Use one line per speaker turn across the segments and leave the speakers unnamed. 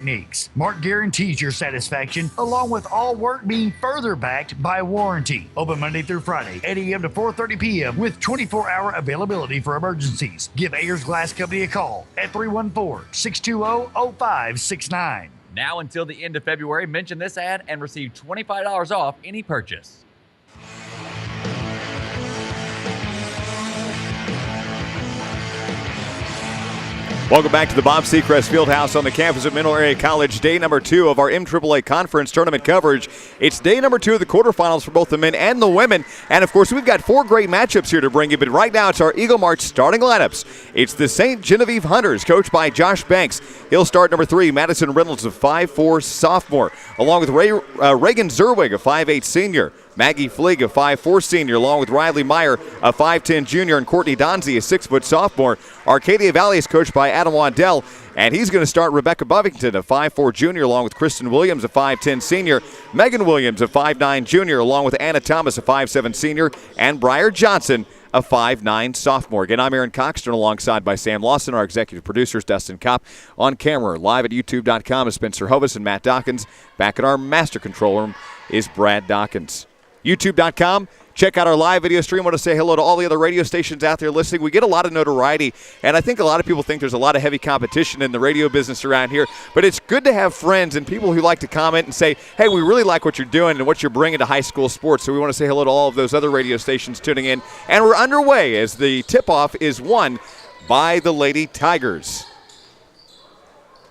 techniques. Mark guarantees your satisfaction, along with all work being further backed by warranty. Open Monday through Friday, 8 a.m. to 4:30 p.m. with 24-hour availability for emergencies. Give Ayers Glass Company a call at 314-620-0569.
Now until the end of February, mention this ad and receive $25 off any purchase.
Welcome back to the Bob Seacrest Fieldhouse on the campus of Mineral Area College. Day number 2 of our MAAA Conference Tournament coverage. It's day number 2 of the quarterfinals for both the men and the women. And, of course, we've got 4 great matchups here to bring you. But right now, it's our Eagle March starting lineups. It's the St. Genevieve Hunters, coached by Josh Banks. He'll start number 3, Madison Reynolds, a 5'4 sophomore, along with Reagan Zerwig, a 5'8 senior. Maggie Fleeg, a 5'4 senior, along with Riley Meyer, a 5'10 junior, and Courtney Donzie, a 6' sophomore. Arcadia Valley is coached by Adam Waddell, and he's going to start Rebecca Bovington, a 5'4 junior, along with Kristen Williams, a 5'10 senior. Megan Williams, a 5'9 junior, along with Anna Thomas, a 5'7 senior, and Briar Johnson, a 5'9 sophomore. Again, I'm Aaron Coxton alongside by Sam Lawson, our executive producers, Dustin Kopp. On camera, live at youtube.com is Spencer Hovis and Matt Dawkins. Back in our master control room is Brad Dawkins. YouTube.com. Check out our live video stream. I want to say hello to all the other radio stations out there listening. We get a lot of notoriety, and I think a lot of people think there's a lot of heavy competition in the radio business around here. But it's good to have friends and people who like to comment and say, hey, we really like what you're doing and what you're bringing to high school sports. So we want to say hello to all of those other radio stations tuning in. And we're underway as the tip-off is won by the Lady Tigers.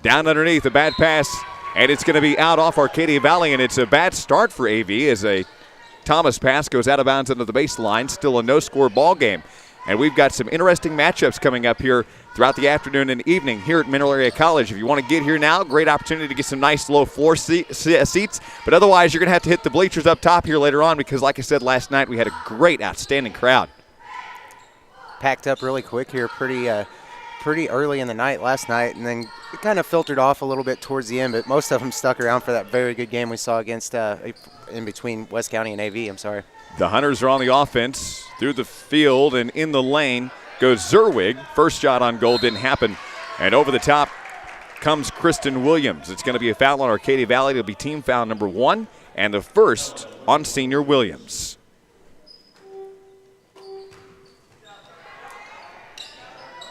Down underneath, a bad pass, and it's going to be out off Arcadia Valley, and it's a bad start for AV as a Thomas pass goes out of bounds into the baseline. Still a no-score ball game. And we've got some interesting matchups coming up here throughout the afternoon and evening here at Mineral Area College. If you want to get here now, great opportunity to get some nice low-floor seats. But otherwise, you're going to have to hit the bleachers up top here later on because, like I said last night, we had a great, outstanding crowd.
Packed up really quick here, pretty early in the night last night, and then it kind of filtered off a little bit towards the end, but most of them stuck around for that very good game we saw against in between West County and AV. I'm sorry.
The Hunters are on the offense through the field, and in the lane goes Zerwig. First shot on goal didn't happen, and over the top comes Kristen Williams. It's going to be a foul on Arcadia Valley. It'll be team foul number 1 and the first on senior Williams.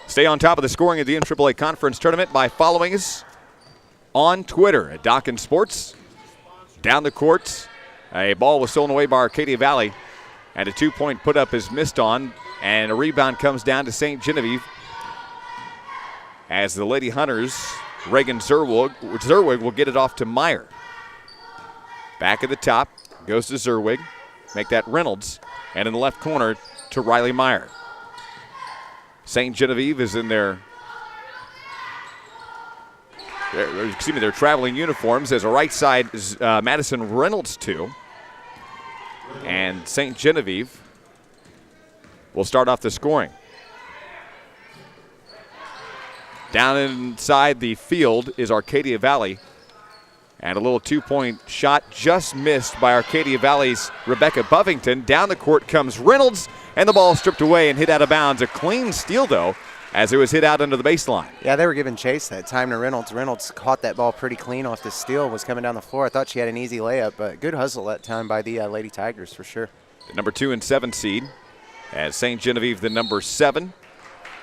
Stay on top of the scoring of the MAAA Conference Tournament by following us on Twitter at Dawkins Sports. Down the court, a ball was stolen away by Arcadia Valley, and a 2-point put-up is missed on, and a rebound comes down to St. Genevieve as the Lady Hunters, Reagan Zerwig will get it off to Meyer. Back at the top goes to Zerwig, make that Reynolds, and in the left corner to Riley Meyer. St. Genevieve is in their traveling uniforms as a right side is Madison Reynolds 2. And St. Genevieve will start off the scoring. Down inside the field is Arcadia Valley. And a little 2-point shot just missed by Arcadia Valley's Rebecca Bovington. Down the court comes Reynolds, and the ball stripped away and hit out of bounds. A clean steal, though, as it was hit out under the baseline.
Yeah, they were giving chase that time to Reynolds. Reynolds caught that ball pretty clean off the steal, was coming down the floor. I thought she had an easy layup, but good hustle that time by the Lady Tigers for sure.
The number 2 and 7 seed, as St. Genevieve the number 7,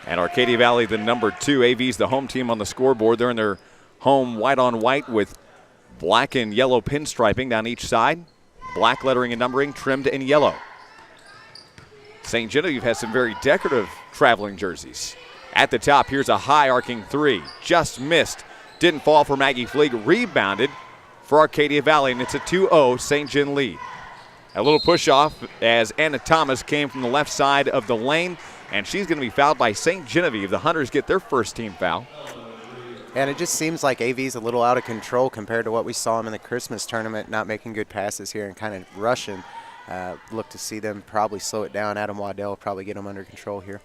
and Arcadia Valley the number 2. AV's the home team on the scoreboard. They're in their home white on white with black and yellow pinstriping down each side. Black lettering and numbering trimmed in yellow. St. Genevieve has some very decorative traveling jerseys. At the top, here's a high arcing 3. Just missed. Didn't fall for Maggie Fleeg. Rebounded for Arcadia Valley, and it's a 2-0 St. Gen lead. A little push off as Anna Thomas came from the left side of the lane, and she's going to be fouled by St. Genevieve. The Hunters get their first team foul.
And it just seems like AV's a little out of control compared to what we saw them in the Christmas tournament, not making good passes here and kind of rushing. Look to see them probably slow it down. Adam Waddell will probably get them under control here.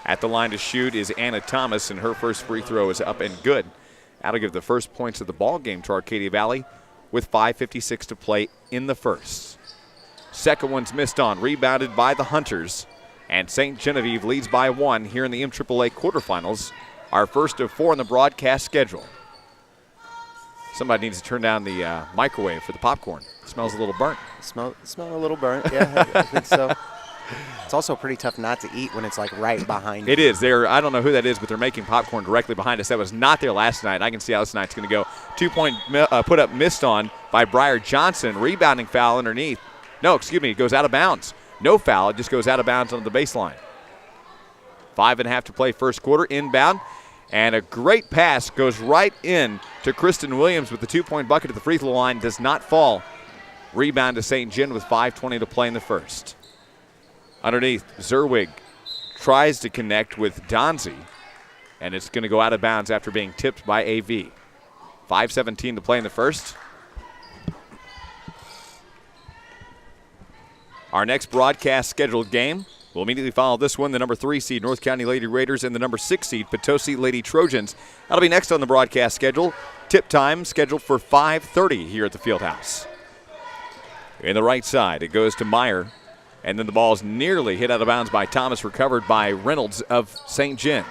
At the line to shoot is Anna Thomas, and her first free throw is up and good. That'll give the first points of the ball game to Arcadia Valley with 5:56 to play in the first. Second one's missed on, rebounded by the Hunters, and St. Genevieve leads by 1 here in the MAAA quarterfinals. Our first of 4 on the broadcast schedule. Somebody needs to turn down the microwave for the popcorn. It smells a little burnt.
Smell a little burnt. Yeah, I think so. It's also pretty tough not to eat when it's like right behind you.
It is. I don't know who that is, but they're making popcorn directly behind us. That was not there last night. I can see how this night's going to go. 2-point put up missed on by Briar Johnson. Rebounding foul underneath. No, excuse me. It goes out of bounds. No foul. It just goes out of bounds on the baseline. 5.5 to play first quarter. Inbound. And a great pass goes right in to Kristen Williams with the 2-point bucket at the free throw line. Does not fall. Rebound to St. John with 5:20 to play in the first. Underneath, Zerwig tries to connect with Donzie, and it's going to go out of bounds after being tipped by AV. 5:17 to play in the first. Our next broadcast scheduled game will immediately follow this one, the number 3 seed North County Lady Raiders and the number 6 seed Potosi Lady Trojans. That'll be next on the broadcast schedule. Tip time scheduled for 5:30 here at the Fieldhouse. In the right side, it goes to Meyer. And then the ball is nearly hit out of bounds by Thomas, recovered by Reynolds of St. John.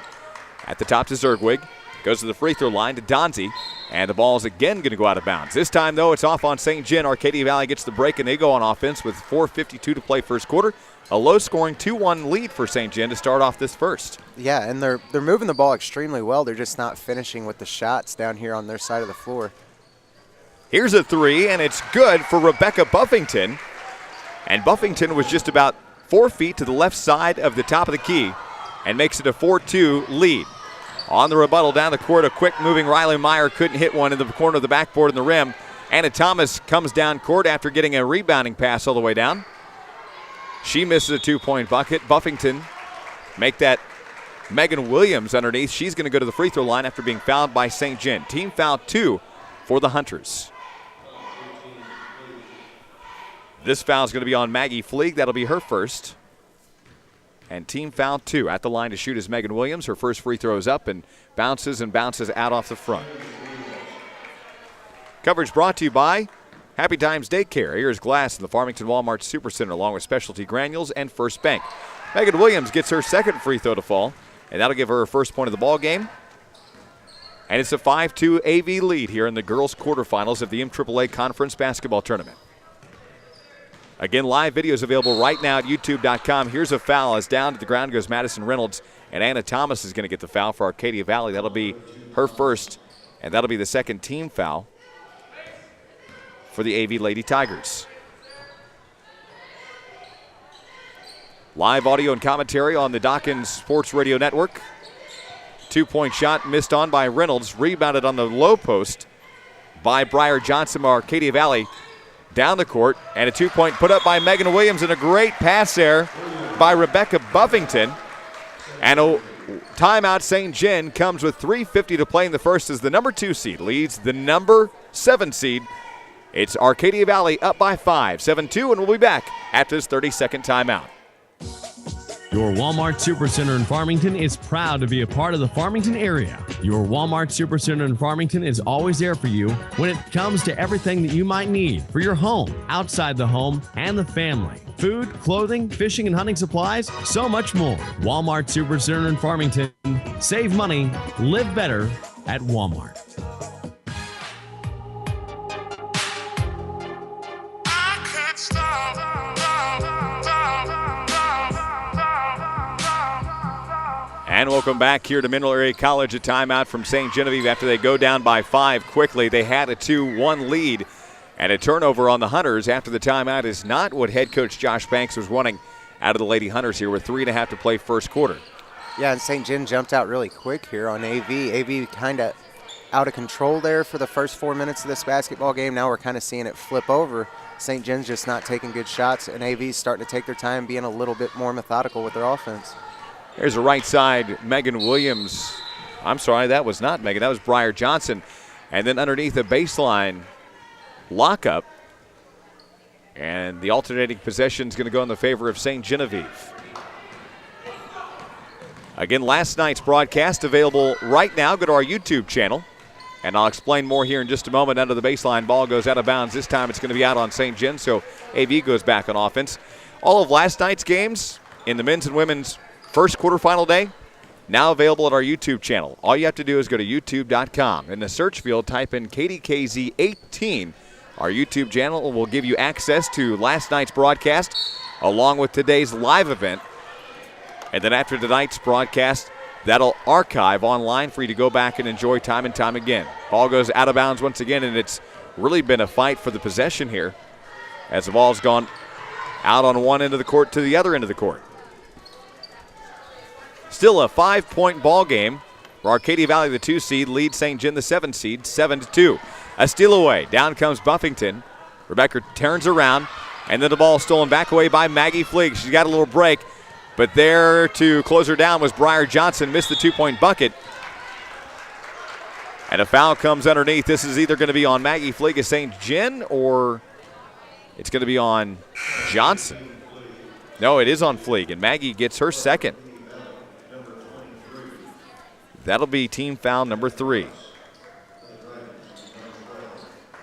At the top to Zergwig. Goes to the free throw line to Donzie. And the ball is again going to go out of bounds. This time, though, it's off on St. John. Arcadia Valley gets the break, and they go on offense with 4:52 to play first quarter. A low-scoring 2-1 lead for St. John to start off this first.
Yeah, and they're moving the ball extremely well. They're just not finishing with the shots down here on their side of the floor.
Here's a three, and it's good for Rebecca Buffington. And Buffington was just about 4 feet to the left side of the top of the key and makes it a 4-2 lead. On the rebuttal down the court, a quick-moving Riley Meyer couldn't hit one in the corner of the backboard in the rim. Anna Thomas comes down court after getting a rebounding pass all the way down. She misses a 2-point bucket. Buffington make that Megan Williams underneath. She's going to go to the free throw line after being fouled by St. John. Team foul 2 for the Hunters. This foul is going to be on Maggie Fleeg. That'll be her first. And team foul 2 at the line to shoot is Megan Williams. Her first free throw is up and bounces out off the front. Coverage brought to you by Happy Times Daycare, Ayers Glass, and the Farmington Walmart Supercenter, along with Specialty Granules and First Bank. Megan Williams gets her second free throw to fall, and that'll give her first point of the ball game. And it's a 5-2 AV lead here in the girls' quarterfinals of the MAAA Conference Basketball Tournament. Again, live videos available right now at YouTube.com. Here's a foul as down to the ground goes Madison Reynolds, and Anna Thomas is going to get the foul for Arcadia Valley. That'll be her first, and that'll be the second team foul for the AV Lady Tigers. Live audio and commentary on the Dawkins Sports Radio Network. 2-point shot missed on by Reynolds, rebounded on the low post by Briar Johnson of Arcadia Valley. Down the court, and a 2-point put up by Megan Williams, and a great pass there by Rebecca Buffington. And a timeout. St. John comes with 3:50 to play in the first as the number 2 seed leads the number 7 seed. It's Arcadia Valley up by 5, 7-2, and we'll be back after this 30-second timeout.
Your Walmart Supercenter in Farmington is proud to be a part of the Farmington area. Your Walmart Supercenter in Farmington is always there for you when it comes to everything that you might need for your home, outside the home, and the family. Food, clothing, fishing and hunting supplies, so much more. Walmart Supercenter in Farmington. Save money, live better at Walmart.
And welcome back here to Mineral Area College. A timeout from St. Genevieve after they go down by 5 quickly. They had a 2-1 lead, and a turnover on the Hunters after the timeout is not what head coach Josh Banks was wanting out of the Lady Hunters here with 3.5 to play first quarter.
Yeah, and St. John jumped out really quick here on AV. AV kind of out of control there for the first 4 minutes of this basketball game. Now we're kind of seeing it flip over. St. John's just not taking good shots, and AV's starting to take their time, being a little bit more methodical with their offense.
There's a right side, Megan Williams. I'm sorry, that was not Megan. That was Briar Johnson. And then underneath the baseline, lockup. And the alternating possession is going to go in the favor of St. Genevieve. Again, last night's broadcast available right now. Go to our YouTube channel. And I'll explain more here in just a moment. Under the baseline, ball goes out of bounds. This time it's going to be out on St. John, so AV goes back on offense. All of last night's games in the men's and women's first quarterfinal day, now available at our YouTube channel. All you have to do is go to youtube.com. In the search field, type in KDKZ18. Our YouTube channel will give you access to last night's broadcast along with today's live event. And then after tonight's broadcast, that'll archive online for you to go back and enjoy time and time again. Ball goes out of bounds once again, and it's really been a fight for the possession here as the ball's gone out on one end of the court to the other end of the court. Still a 5-point ball game. For Arcadia Valley, the 2 seed, leads St. John, the 7 seed, 7-2. A steal away. Down comes Buffington. Rebecca turns around, and then the ball stolen back away by Maggie Fleeg. She's got a little break. But there to close her down was Briar Johnson, missed the 2-point bucket. And a foul comes underneath. This is either going to be on Maggie Fleeg of St. John or it's going to be on Johnson. No, it is on Fleeg, and Maggie gets her second. That'll be team foul number 3.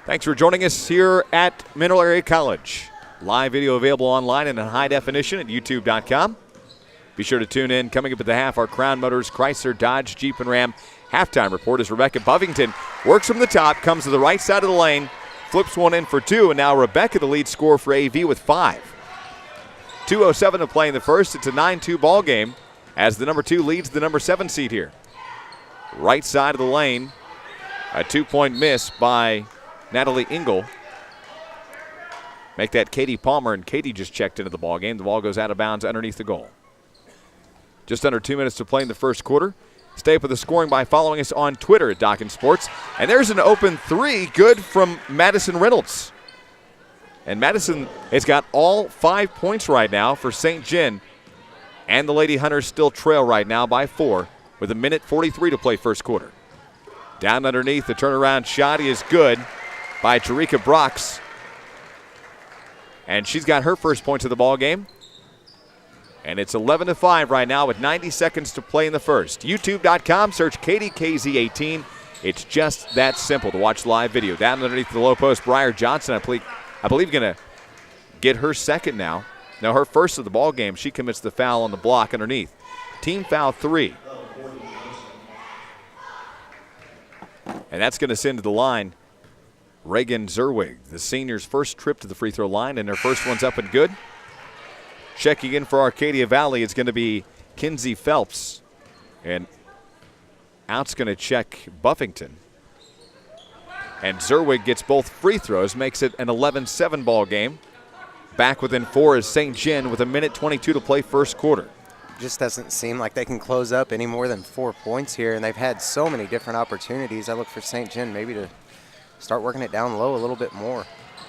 Thanks for joining us here at Mineral Area College. Live video available online and in high definition at youtube.com. Be sure to tune in. Coming up at the half, our Crown Motors, Chrysler, Dodge, Jeep, and Ram halftime report as Rebecca Buffington works from the top, comes to the right side of the lane, flips one in for 2, and now Rebecca, the lead scorer for AV with 5. 2:07 to play in the first. It's a 9-2 ball game as the number 2 leads the number 7 seed here. Right side of the lane, a 2-point miss by Natalie Engel. Make that Katie Palmer, and Katie just checked into the ball game. The ball goes out of bounds underneath the goal. Just under 2 minutes to play in the first quarter. Stay up with the scoring by following us on Twitter at Dockin Sports. And there's an open 3, good from Madison Reynolds. And Madison has got all 5 points right now for St. John. And the Lady Hunters still trail right now by 4 with 1:43 to play first quarter. Down underneath, the turnaround shot is good by Tarika Brox. And she's got her first points of the ball game. And it's 11-5 right now with 90 seconds to play in the first. YouTube.com, search KDKZ18. It's just that simple to watch live video. Down underneath the low post, Briar Johnson, I believe going to get her second now. No, her first of the ball game. She commits the foul on the block underneath. Team foul 3. And that's going to send to the line Reagan Zerwig, the senior's first trip to the free throw line, and her first one's up and good. Checking in for Arcadia Valley is going to be Kinsey Phelps. And out's going to check Buffington. And Zerwig gets both free throws, makes it an 11-7 ball game. Back within 4 is St. John with 1:22 to play first quarter.
Just doesn't seem like they can close up any more than 4 points here, and they've had so many different opportunities. I look for St. John maybe to start working it down low a little bit more.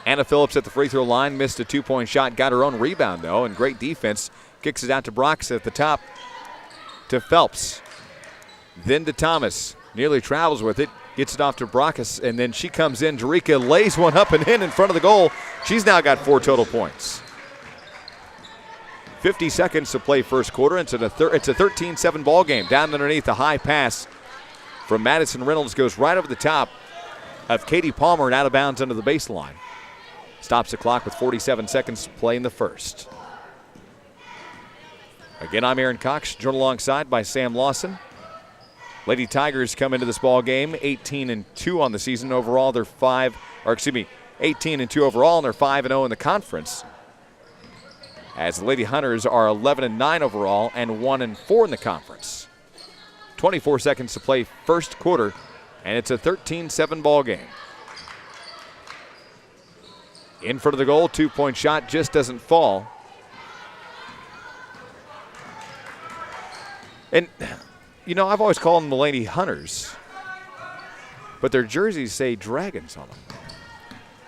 Anna Phillips at the free throw line, missed a 2-point shot, got her own rebound though, and great defense. Kicks it out to Brox at the top to Phelps. Then to Thomas, nearly travels with it, gets it off to Brockes, and then she comes in. Jarika lays one up and in front of the goal. She's now got 4 total points. 50 seconds to play first quarter. It's a 13-7 ball game. Down underneath, the high pass from Madison Reynolds goes right over the top of Katie Palmer and out of bounds under the baseline. Stops the clock with 47 seconds to play in the first. Again, I'm Aaron Cox, joined alongside by Sam Lawson. Lady Tigers come into this ball game 18-2 on the season overall. They're 18-2 overall, and they're 5-0 in the conference. As the Lady Hunters are 11-9 overall and 1-4 in the conference. 24 seconds to play first quarter, and it's a 13-7 ball game. In front of the goal, 2-point shot just doesn't fall. And, you know, I've always called them the Lady Hunters, but their jerseys say Dragons on them.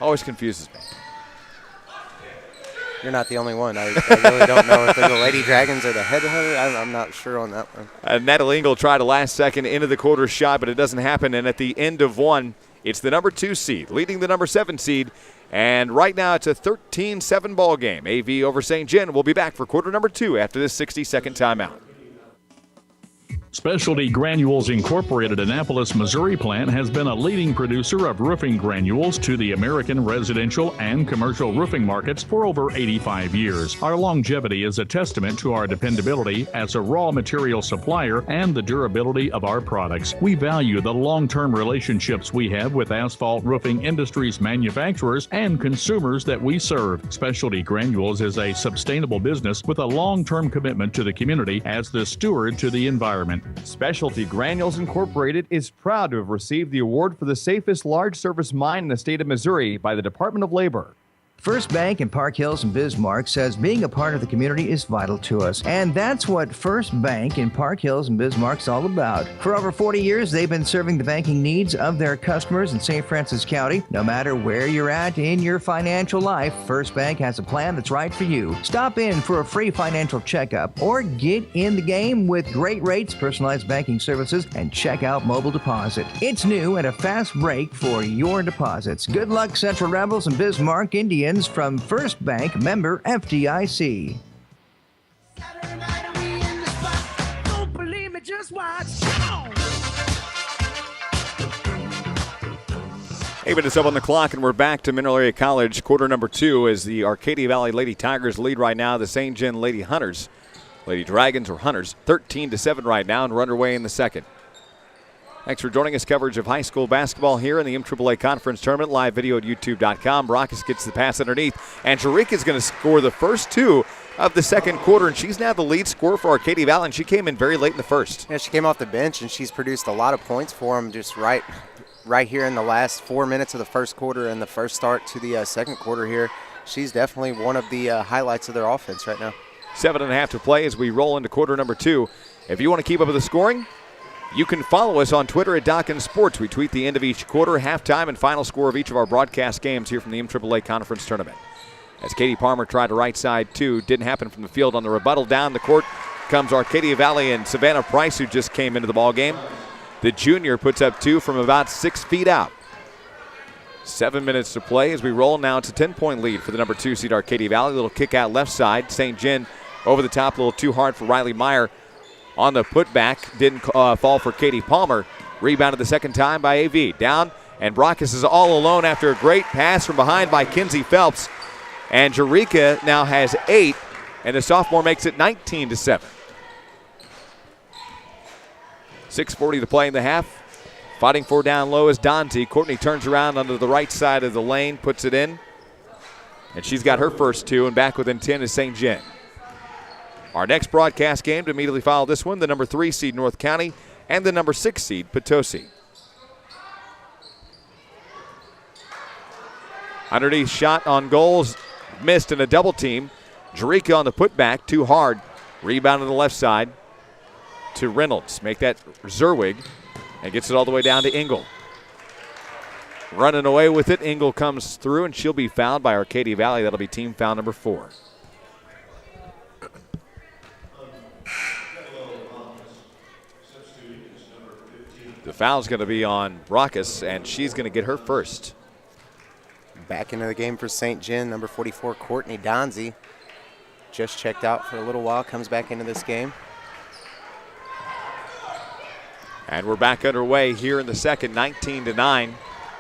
Always confuses me.
You're not the only one. I really don't know if they're the Lady Dragons or the Headhunter. I'm not sure on that one.
Natalie Engel tried a last second into the quarter shot, but it doesn't happen. And at the end of one, it's the number 2 seed leading the number 7 seed. And right now it's a 13-7 ball game. AV over St. John. We'll be back for quarter number 2 after this 60-second timeout.
Specialty Granules Incorporated Annapolis, Missouri plant has been a leading producer of roofing granules to the American residential and commercial roofing markets for over 85 years. Our longevity is a testament to our dependability as a raw material supplier and the durability of our products. We value the long-term relationships we have with asphalt roofing industries, manufacturers, and consumers that we serve. Specialty Granules is a sustainable business with a long-term commitment to the community as the steward to the environment.
Specialty Granules Incorporated is proud to have received the award for the safest large surface mine in the state of Missouri by the Department of Labor.
First Bank in Park Hills and Bismarck says being a part of the community is vital to us. And that's what First Bank in Park Hills and Bismarck's all about. For over 40 years, they've been serving the banking needs of their customers in St. Francis County. No matter where you're at in your financial life, First Bank has a plan that's right for you. Stop in for a free financial checkup or get in the game with great rates, personalized banking services, and check out mobile deposit. It's new and a fast break for your deposits. Good luck, Central Rebels and Bismarck Indians. From First Bank, member FDIC.
8 minutes up on the clock, and we're back to Mineral Area College. Quarter number 2 as the Arcadia Valley Lady Tigers lead right now the St. John Lady Hunters. Lady Dragons or Hunters, 13-7 right now, and we're underway in the second. Thanks for joining us. Coverage of high school basketball here in the MAAA Conference Tournament. Live video at YouTube.com. Brockus gets the pass underneath. And Jarek is going to score the first 2 of the second quarter. And she's now the lead scorer for Arcadia Valley. And she came in very late in the first.
Yeah, she came off the bench, and she's produced a lot of points for them just right here in the last 4 minutes of the first quarter and the first start to the second quarter here. She's definitely one of the highlights of their offense right now.
7.5 to play as we roll into quarter number 2. If you want to keep up with the scoring, you can follow us on Twitter at Dawkins Sports. We tweet the end of each quarter, halftime, and final score of each of our broadcast games here from the MAAA Conference Tournament. As Katie Palmer tried to right side 2, didn't happen from the field. On the rebuttal down the court comes Arcadia Valley and Savannah Price, who just came into the ball game. The junior puts up 2 from about 6 feet out. 7 minutes to play as we roll. Now it's a 10-point lead for the number 2 seed Arcadia Valley. Little kick out left side. St. John over the top, a little too hard for Riley Meyer. On the putback, didn't fall for Katie Palmer. Rebounded the second time by AV. Down, and Brockus is all alone after a great pass from behind by Kinsey Phelps. And Jareka now has 8, and the sophomore makes it 19-7. 6:40 to play in the half. Fighting for down low is Donzie. Courtney turns around under the right side of the lane, puts it in. And she's got her first 2, and back within 10 is St. John. Our next broadcast game to immediately follow this one, the number 3 seed North County and the number 6 seed Potosi. Underneath shot on goals, missed in a double team. Jareka on the putback, too hard. Rebound on the left side to Reynolds. Make that Zerwig and gets it all the way down to Engel. Running away with it, Engel comes through and she'll be fouled by Arcadia Valley. That'll be team foul number 4. The foul's going to be on Brockus, and she's going to get her first.
Back into the game for St. John, number 44, Courtney Donzie. Just checked out for a little while, comes back into this game.
And we're back underway here in the second, 19-9.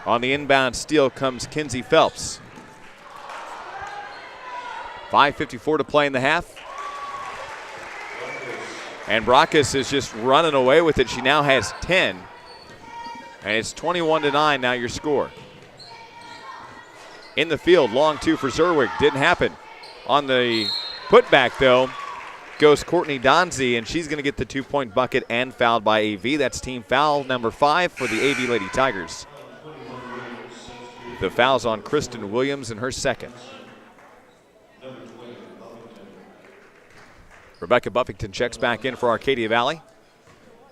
On the inbound steal comes Kinsey Phelps. 5:54 to play in the half. And Brockus is just running away with it. She now has 10. And it's 21-9 now your score. In the field, long 2 for Zerwig. Didn't happen. On the putback, though, goes Courtney Donzie, and she's going to get the 2-point bucket and fouled by AV. That's team foul number 5 for the AV Lady Tigers. The foul's on Kristen Williams in her second. Rebecca Buffington checks back in for Arcadia Valley.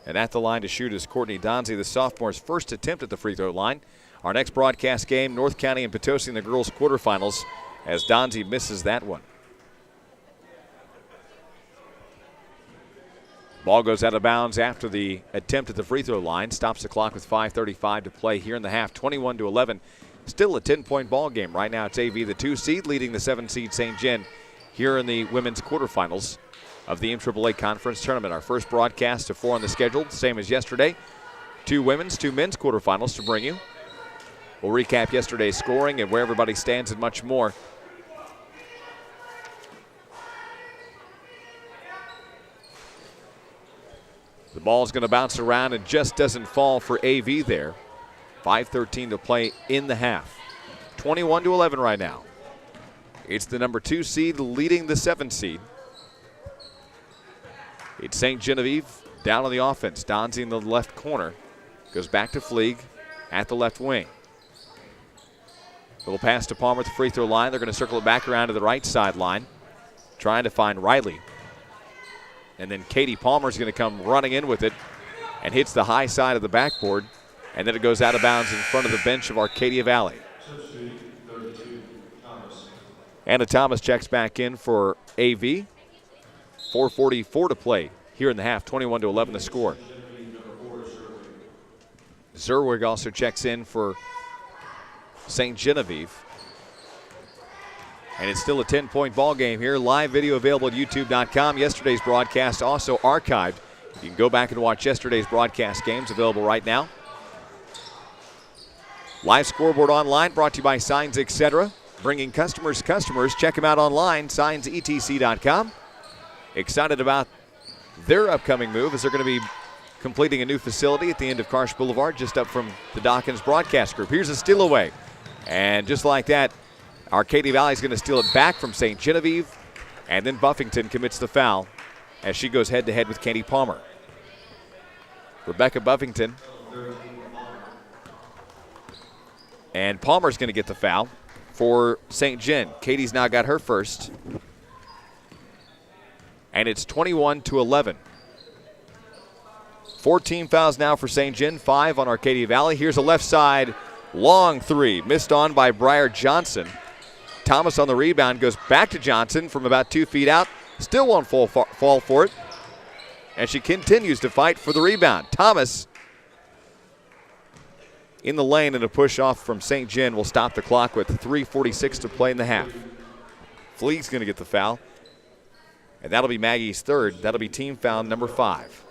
And at the line to shoot is Courtney Donzie, the sophomore's first attempt at the free throw line. Our next broadcast game, North County and Potosi in the girls' quarterfinals, as Donzie misses that one. Ball goes out of bounds after the attempt at the free throw line. Stops the clock with 5:35 to play here in the half. 21-11. Still a 10-point ball game. Right now it's AV, the 2 seed, leading the 7 seed St. John here in the women's quarterfinals. of the MAAA Conference Tournament. Our first broadcast of 4 on the schedule, same as yesterday. 2 women's, 2 men's quarterfinals to bring you. We'll recap yesterday's scoring and where everybody stands and much more. The ball's going to bounce around and just doesn't fall for AV there. 5:13 to play in the half. 21-11 right now. It's the number 2 seed leading the 7 seed. It's St. Genevieve down on the offense. Donzie in the left corner. Goes back to Fleeg at the left wing. Little pass to Palmer at the free throw line. They're going to circle it back around to the right sideline, trying to find Riley. And then Katie Palmer's going to come running in with it and hits the high side of the backboard. And then it goes out of bounds in front of the bench of Arcadia Valley. Anna Thomas checks back in for AV. 4:44 to play here in the half. 21-11 the score. Zerwig also checks in for St. Genevieve. And it's still a 10-point ball game here. Live video available at youtube.com. Yesterday's broadcast also archived. You can go back and watch yesterday's broadcast games, available right now. Live scoreboard online brought to you by Signs Etc. Bringing customers. Check them out online, signsetc.com. Excited about their upcoming move as they're going to be completing a new facility at the end of Karsh Boulevard, just up from the Dawkins broadcast group. Here's a steal away. And just like that, Arcadia Valley is going to steal it back from St. Genevieve, and then Buffington commits the foul as she goes head-to-head with Katie Palmer. Rebecca Buffington. And Palmer's going to get the foul for St. Gen. Katie's now got her first. And it's 21-11. 14 fouls now for St. Gen, 5 on Arcadia Valley. Here's a left side long 3, missed on by Briar Johnson. Thomas on the rebound, goes back to Johnson from about 2 feet out. Still won't fall for it. And she continues to fight for the rebound. Thomas in the lane, and a push off from St. Gen will stop the clock with 3:46 to play in the half. Fleeg's going to get the foul. And that'll be Maggie's third. That'll be team foul number 5.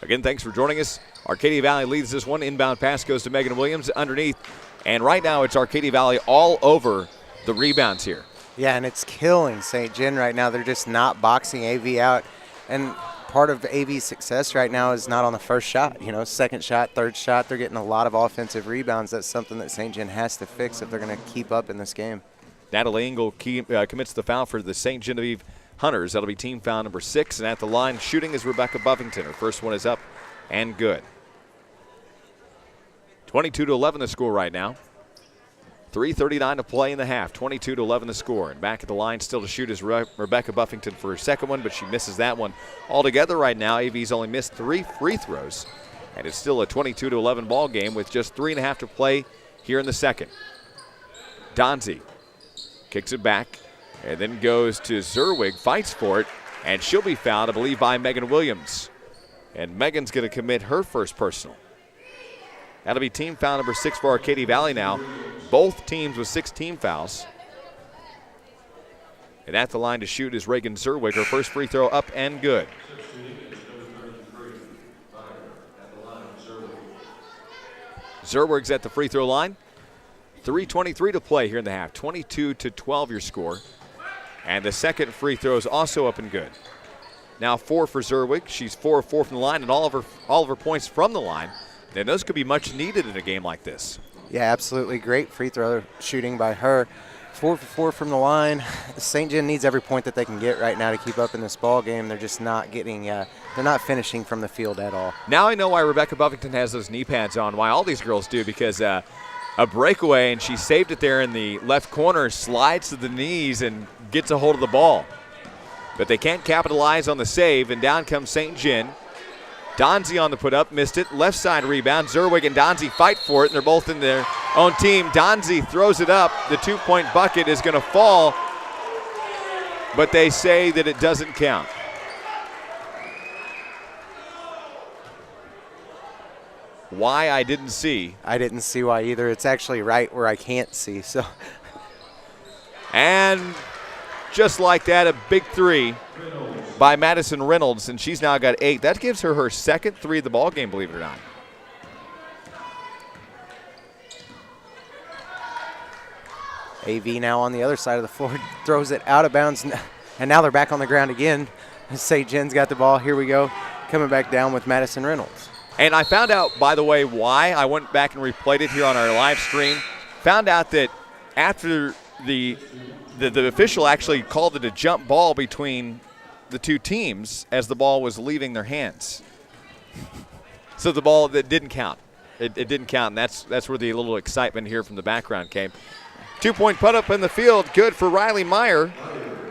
Again, thanks for joining us. Arcadia Valley leads this one. Inbound pass goes to Megan Williams underneath. And right now it's Arcadia Valley all over the rebounds here.
Yeah, and it's killing St. Gen right now. They're just not boxing AV out. And part of AV's success right now is not on the first shot. You know, second shot, third shot. They're getting a lot of offensive rebounds. That's something that St. Gen has to fix if they're going to keep up in this game.
Natalie Engel commits the foul for the St. Genevieve Hunters. That'll be team foul number 6. And at the line, shooting is Rebecca Buffington. Her first one is up and good. 22-11 the score right now. 3:39 to play in the half. 22-11 the score. And back at the line still to shoot is Rebecca Buffington for her second one, but she misses that one altogether right now. AV's only missed 3 free throws. And it's still a 22-11 ball game with just 3.5 to play here in the second. Donzie kicks it back and then goes to Zerwig, fights for it, and she'll be fouled, I believe, by Megan Williams. And Megan's going to commit her first personal. That'll be team foul number 6 for Arcadia Valley now. Both teams with 6 team fouls. And at the line to shoot is Reagan Zerwig. Her first free throw up and good. Zerwig's at the free throw line. 3:23 to play here in the half. 22-12 your score. And the second free throw is also up and good. Now 4 for Zerwig. She's 4 of 4 from the line, and all of her points from the line. And those could be much needed in a game like this.
Yeah, absolutely. Great free throw shooting by her. 4 for 4 from the line. St. Gen needs every point that they can get right now to keep up in this ball game. They're just not getting, they're not finishing from the field at all.
Now I know why Rebecca Buffington has those knee pads on, why all these girls do, because a breakaway, and she saved it there in the left corner, slides to the knees and gets a hold of the ball. But they can't capitalize on the save, and down comes St. Gen. Donzie on the put up, missed it. Left side rebound. Zerwig and Donzie fight for it, and they're both in their own team. Donzie throws it up. The 2-point bucket is going to fall, but they say that it doesn't count. Why, I didn't see.
I didn't see why either. It's actually right where I can't see. So.
And just like that, a big three by Madison Reynolds, and she's now got 8. That gives her her second 3 of the ball game, believe it or not.
AV now on the other side of the floor, throws it out of bounds, and now they're back on the ground again. St. Jen's got the ball. Here we go, coming back down with Madison Reynolds.
And I found out, by the way, why. I went back and replayed it here on our live stream. Found out that after the official actually called it a jump ball between the two teams as the ball was leaving their hands. So the ball that didn't count. It didn't count, and that's where the little excitement here from the background came. 2-point put up in the field, good for Riley Meyer.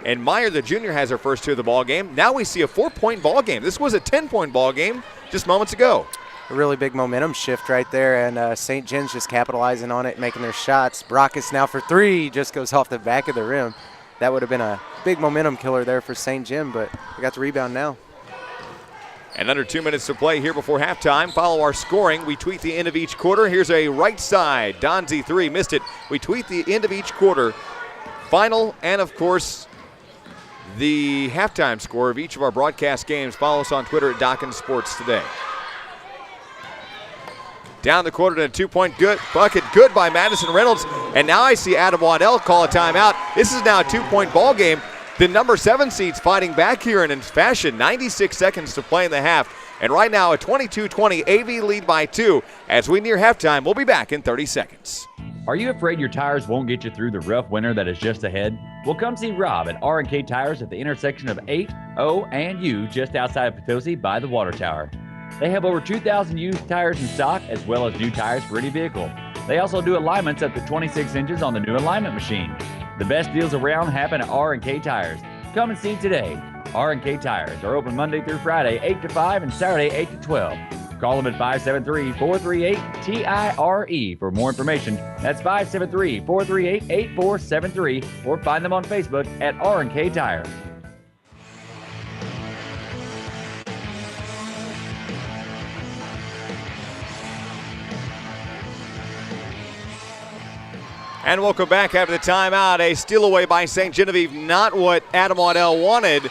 And Meyer, the junior, has her first 2 of the ball game. Now we see a 4-point ball game. This was a 10-point ball game just moments ago.
A really big momentum shift right there, and St. Jen's just capitalizing on it, making their shots. Brockus now for 3, just goes off the back of the rim. That would have been a big momentum killer there for St. Jen, but we got the rebound now.
And under 2 minutes to play here before halftime. Follow our scoring. We tweet the end of each quarter. Here's a right side. Donzie 3, missed it. We tweet the end of each quarter. Final, and of course, the halftime score of each of our broadcast games. Follow us on Twitter at Dawkins Sports Today. Down the court and a 2-point good bucket, good by Madison Reynolds. And now I see Adam Waddell call a timeout. This is now a 2-point ball game. The number 7 seed's fighting back here in fashion. 96 seconds to play in the half. And right now a 22-20 AV lead by 2. As we near halftime, we'll be back in 30 seconds.
Are you afraid your tires won't get you through the rough winter that is just ahead? Well, come see Rob at R&K Tires at the intersection of 8, O, and U just outside of Potosi by the water tower. They have over 2,000 used tires in stock as well as new tires for any vehicle. They also do alignments up to 26 inches on the new alignment machine. The best deals around happen at R&K Tires. Come and see today. R&K Tires are open Monday through Friday 8 to 5 and Saturday 8 to 12. Call them at 573-438-TIRE for more information. That's 573-438-8473 or find them on Facebook at R&K Tires.
And welcome back after the timeout. A steal away by St. Genevieve, not what Adam Waddell wanted,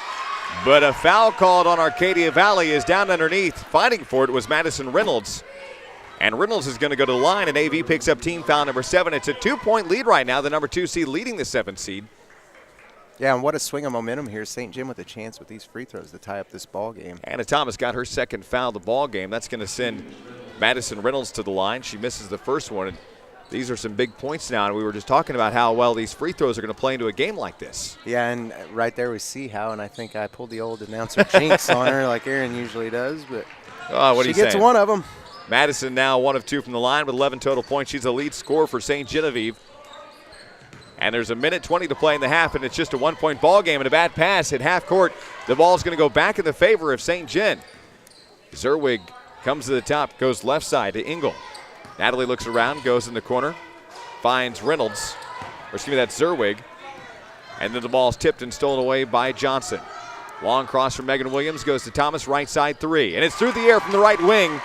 but a foul called on Arcadia Valley is down underneath. Fighting for it was Madison Reynolds. And Reynolds is going to go to the line, and AV picks up team foul number 7. It's a 2-point lead right now, the number 2 seed leading the 7 seed.
Yeah, and what a swing of momentum here. St. Jim with a chance with these free throws to tie up this ball game.
Anna Thomas got her second foul of the ball game. That's going to send Madison Reynolds to the line. She misses the first one. And these are some big points now, and we were just talking about how well these free throws are going to play into a game like this.
Yeah, and right there we see how, and I think I pulled the old announcer jinx on her like Aaron usually does, but
what
she gets one of them.
Madison now 1 of 2 from the line with 11 total points. She's the lead scorer for St. Genevieve. And there's a minute 20 to play in the half, and it's just a 1-point ball game and a bad pass at half court. The ball's going to go back in the favor of St. Gen. Zerwig comes to the top, goes left side to Engel. Natalie looks around, goes in the corner, finds Reynolds, or excuse me, that's Zerwig. And then the ball's tipped and stolen away by Johnson. Long cross from Megan Williams, goes to Thomas, right side 3. And it's through the air from the right wing.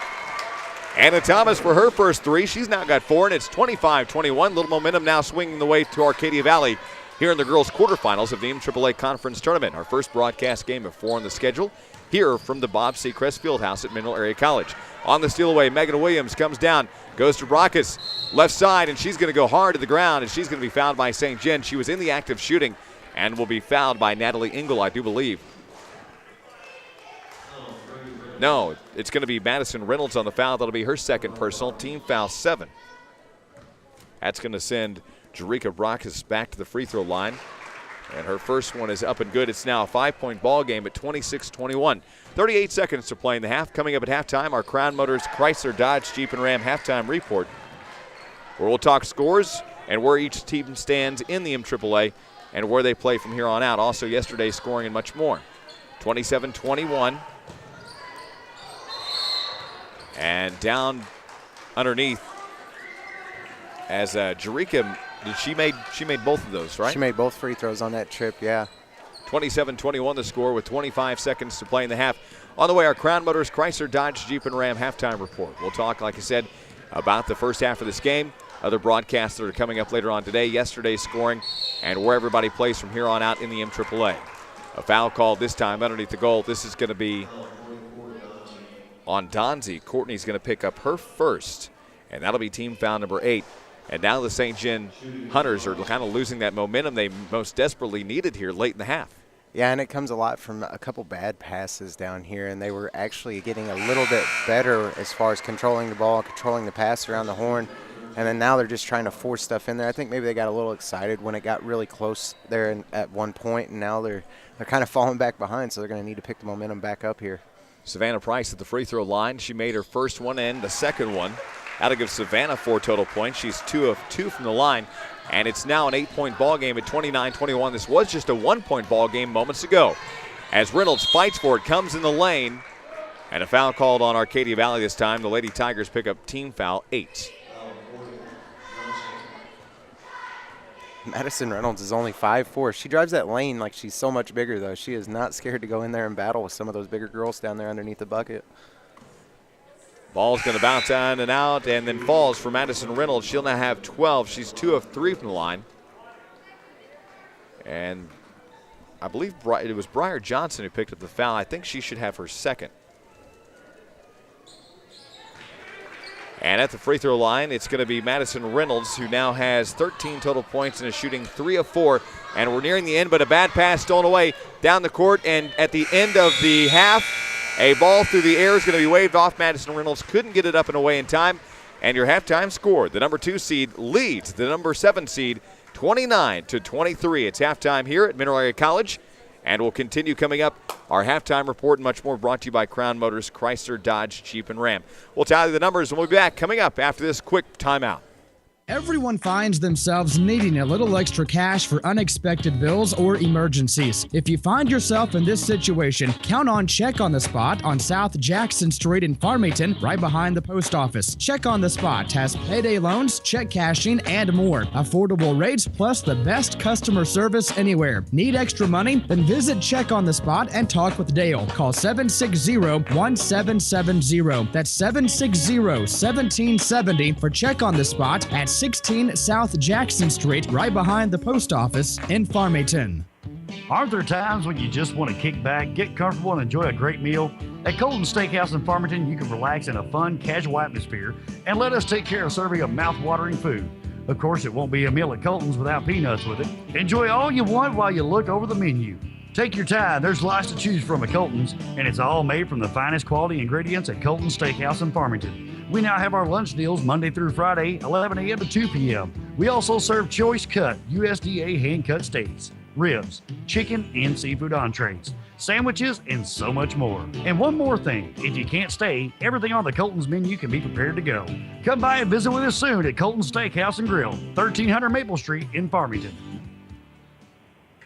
Anna Thomas for her first 3. She's now got 4, and it's 25-21. Little momentum now swinging the way to Arcadia Valley here in the girls' quarterfinals of the MAAA Conference Tournament. Our first broadcast game of 4 on the schedule here from the Bob Seacrest Fieldhouse at Mineral Area College. On the steal away, Megan Williams comes down, goes to Brockus, left side, and she's going to go hard to the ground, and she's going to be fouled by St. Gen. She was in the act of shooting and will be fouled by Natalie Engel, I do believe. No, it's going to be Madison Reynolds on the foul. That'll be her second personal, team foul 7. That's going to send Jerika Brockus back to the free throw line. And her first one is up and good. It's now a 5-point ball game at 26-21. 38 seconds to play in the half. Coming up at halftime, our Crown Motors Chrysler Dodge Jeep and Ram halftime report, where we'll talk scores and where each team stands in the MAAA and where they play from here on out. Also yesterday's scoring and much more. 27-21. And down underneath as Jerika, she made both of those, right?
She made both free throws on that trip, yeah.
27-21 the score with 25 seconds to play in the half. On the way, our Crown Motors Chrysler Dodge Jeep and Ram halftime report. We'll talk, like I said, about the first half of this game, other broadcasts that are coming up later on today, yesterday's scoring, and where everybody plays from here on out in the MAAA. A foul called this time underneath the goal. This is going to be on Donzie. Courtney's going to pick up her first, and that'll be team foul number 8. And now the St. John Hunters are kind of losing that momentum they most desperately needed here late in the half.
Yeah, and it comes a lot from a couple bad passes down here, and they were actually getting a little bit better as far as controlling the ball, controlling the pass around the horn, and then now they're just trying to force stuff in there. I think maybe they got a little excited when it got really close there at one point, and now they're kind of falling back behind, so they're going to need to pick the momentum back up here.
Savannah Price at the free throw line. She made her first one and the second one. That'll give Savannah 4 total points. She's 2 of 2 from the line. And it's now an 8-point ball game at 29-21. This was just a 1-point ball game moments ago. As Reynolds fights for it, comes in the lane. And a foul called on Arcadia Valley this time. The Lady Tigers pick up team foul 8.
Madison Reynolds is only 5'4". She drives that lane like she's so much bigger, though. She is not scared to go in there and battle with some of those bigger girls down there underneath the bucket.
Ball's going to bounce in and out and then falls for Madison Reynolds. She'll now have 12. She's 2 of 3 from the line. And I believe it was Briar Johnson who picked up the foul. I think she should have her second. And at the free throw line, it's going to be Madison Reynolds, who now has 13 total points and is shooting 3 of 4. And we're nearing the end, but a bad pass stolen away down the court. And at the end of the half, a ball through the air is going to be waved off. Madison Reynolds couldn't get it up and away in time. And your halftime score, the number 2 seed leads the number 7 seed 29-23. It's halftime here at Mineral Area College. And we'll continue coming up. Our halftime report and much more brought to you by Crown Motors, Chrysler, Dodge, Jeep, and Ram. We'll tally the numbers and we'll be back coming up after this quick timeout.
Everyone finds themselves needing a little extra cash for unexpected bills or emergencies. If you find yourself in this situation, count on Check on the Spot on South Jackson Street in Farmington, right behind the post office. Check on the Spot has payday loans, check cashing, and more. Affordable rates plus the best customer service anywhere. Need extra money? Then visit Check on the Spot and talk with Dale. Call 760-1770. That's 760-1770 for Check on the Spot at 16 South Jackson Street, right behind the post office in Farmington.
Aren't there times when you just want to kick back, get comfortable, and enjoy a great meal? At Colton Steakhouse in Farmington, you can relax in a fun, casual atmosphere and let us take care of serving up mouth-watering food. Of course, it won't be a meal at Colton's without peanuts with it. Enjoy all you want while you look over the menu. Take your time. There's lots to choose from at Colton's, and it's all made from the finest quality ingredients at Colton Steakhouse in Farmington. We now have our lunch deals Monday through Friday, 11 a.m. to 2 p.m. We also serve choice cut USDA hand-cut steaks, ribs, chicken, and seafood entrees, sandwiches, and so much more. And one more thing, if you can't stay, everything on the Colton's menu can be prepared to go. Come by and visit with us soon at Colton Steakhouse and Grill, 1300 Maple Street in Farmington.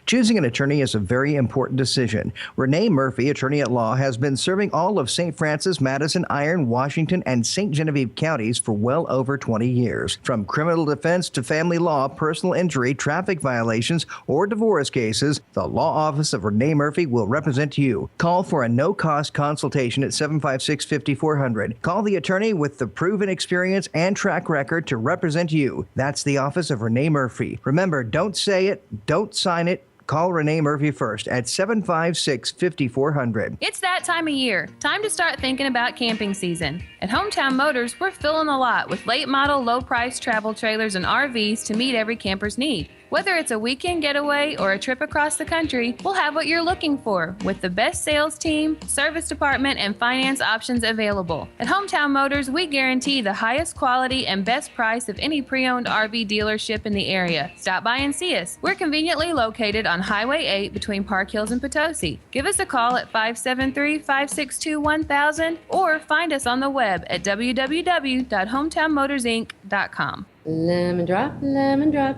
Choosing an attorney is a very important decision. Renee Murphy, attorney at law, has been serving all of St. Francis, Madison, Iron, Washington, and St. Genevieve counties for well over 20 years. From criminal defense to family law, personal injury, traffic violations, or divorce cases, the law office of Renee Murphy will represent you. Call for a no-cost consultation at 756-5400. Call the attorney with the proven experience and track record to represent you. That's the office of Renee Murphy. Remember, don't say it, don't sign it. Call Renee Murphy first at 756-5400.
It's that time of year. Time to start thinking about camping season. At Hometown Motors, we're filling the lot with late model, low price travel trailers and RVs to meet every camper's need. Whether it's a weekend getaway or a trip across the country, we'll have what you're looking for with the best sales team, service department, and finance options available. At Hometown Motors, we guarantee the highest quality and best price of any pre-owned RV dealership in the area. Stop by and see us. We're conveniently located on Highway 8 between Park Hills and Potosi. Give us a call at 573-562-1000 or find us on the web at www.hometownmotorsinc.com.
Lemon drop,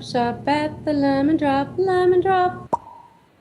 shop at the lemon drop, lemon drop.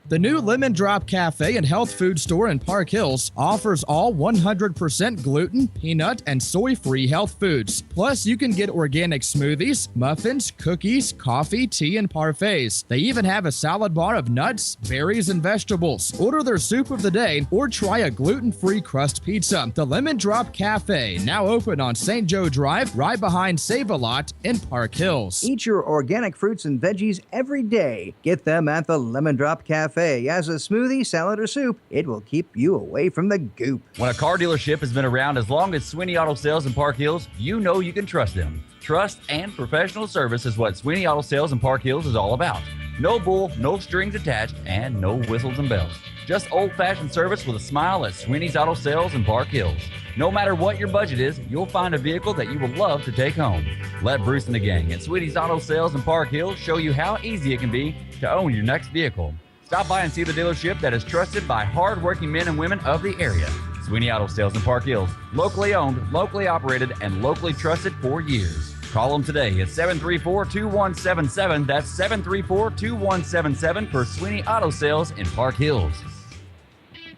The new Lemon Drop Cafe and Health Food Store in Park Hills offers all 100% gluten, peanut, and soy-free health foods. Plus, you can get organic smoothies, muffins, cookies, coffee, tea, and parfaits. They even have a salad bar of nuts, berries, and vegetables. Order their soup of the day or try a gluten-free crust pizza. The Lemon Drop Cafe, now open on St. Joe Drive, right behind Save-A-Lot in Park Hills.
Eat your organic fruits and veggies every day. Get them at the Lemon Drop Cafe. As a smoothie, salad, or soup, it will keep you away from the goop.
When a car dealership has been around as long as Sweeney Auto Sales in Park Hills, you know you can trust them. Trust and professional service is what Sweeney Auto Sales in Park Hills is all about. No bull, no strings attached, and no whistles and bells. Just old-fashioned service with a smile at Sweeney's Auto Sales in Park Hills. No matter what your budget is, you'll find a vehicle that you will love to take home. Let Bruce and the gang at Sweeney's Auto Sales in Park Hills show you how easy it can be to own your next vehicle. Stop by and see the dealership that is trusted by hard-working men and women of the area. Sweeney Auto Sales in Park Hills. Locally owned, locally operated, and locally trusted for years. Call them today at 734-2177. That's 734-2177 for Sweeney Auto Sales in Park Hills.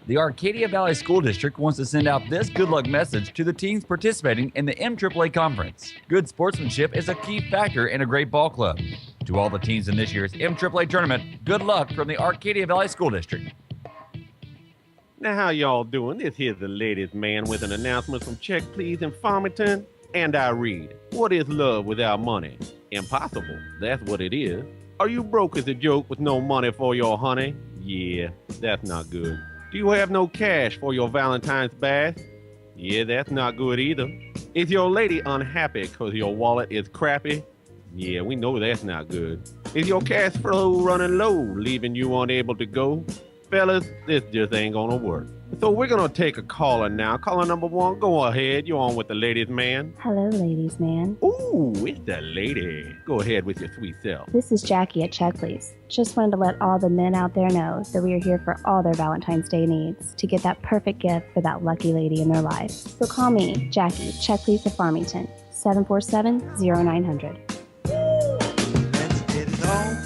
The Arcadia Valley School District wants to send out this good luck message to the teams participating in the MAAA Conference. Good sportsmanship is a key factor in a great ball club. To all the teams in this year's MAAA tournament, good luck from the Arcadia Valley School District.
Now, how y'all doing? This here's the ladies' man with an announcement from Check Please in Farmington. And I read, what is love without money? Impossible. That's what it is. Are you broke as a joke with no money for your honey? Yeah, that's not good. Do you have no cash for your Valentine's bash? Yeah, that's not good either. Is your lady unhappy because your wallet is crappy? Yeah, we know that's not good. Is your cash flow running low, leaving you unable to go? Fellas, this just ain't gonna work. So we're gonna take a caller now. Caller number 1, go ahead. You're on with the ladies' man.
Hello, ladies' man.
Ooh, it's the lady. Go ahead with your sweet self.
This is Jackie at Check Please. Just wanted to let all the men out there know that we are here for all their Valentine's Day needs to get that perfect gift for that lucky lady in their life. So call me, Jackie, Check Please of Farmington, 747-0900.
Let's get it on.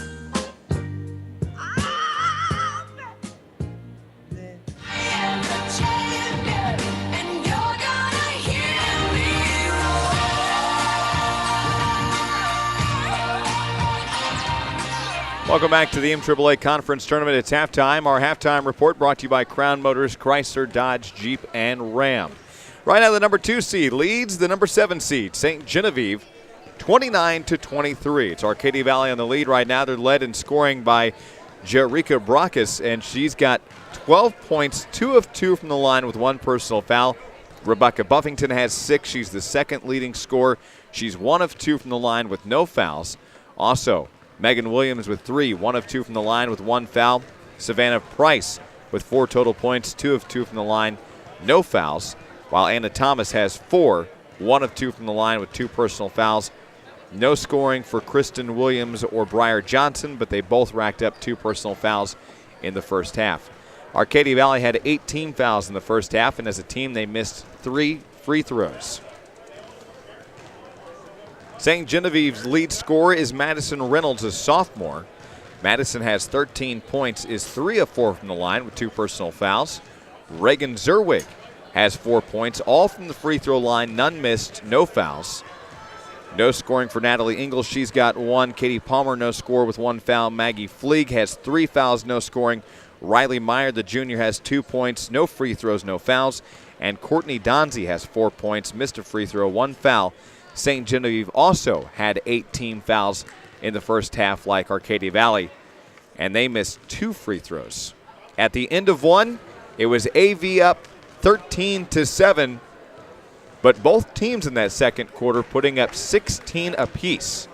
Welcome back to the MAAA Conference Tournament. It's halftime. Our halftime report brought to you by Crown Motors, Chrysler, Dodge, Jeep, and Ram. Right now, the number 2 seed leads the number 7 seed, St. Genevieve, 29-23. It's Arcadia Valley on the lead right now. They're led in scoring by Jerika Brackus, and she's got 12 points, 2 of 2 from the line with 1 personal foul. Rebecca Buffington has 6. She's the second leading scorer. She's 1 of 2 from the line with no fouls. Also, Megan Williams with 3, 1 of 2 from the line with 1 foul. Savannah Price with 4 total points, 2 of 2 from the line, no fouls. While Anna Thomas has 4, 1 of 2 from the line with 2 personal fouls. No scoring for Kristen Williams or Briar Johnson, but they both racked up 2 personal fouls in the first half. Arcadia Valley had 18 fouls in the first half, and as a team they missed 3 free throws. St. Genevieve's lead scorer is Madison Reynolds, a sophomore. Madison has 13 points, is 3 of 4 from the line with 2 personal fouls. Reagan Zerwig has 4 points, all from the free throw line, none missed, no fouls. No scoring for Natalie Ingles, she's got 1. Katie Palmer, no score with 1 foul. Maggie Fleeg has 3 fouls, no scoring. Riley Meyer, the junior, has 2 points, no free throws, no fouls. And Courtney Donzie has 4 points, missed a free throw, 1 foul. St. Genevieve also had 18 fouls in the first half like Arcadia Valley, and they missed 2 free throws. At the end of one, it was AV up 13-7, but both teams in that second quarter putting up 16 apiece.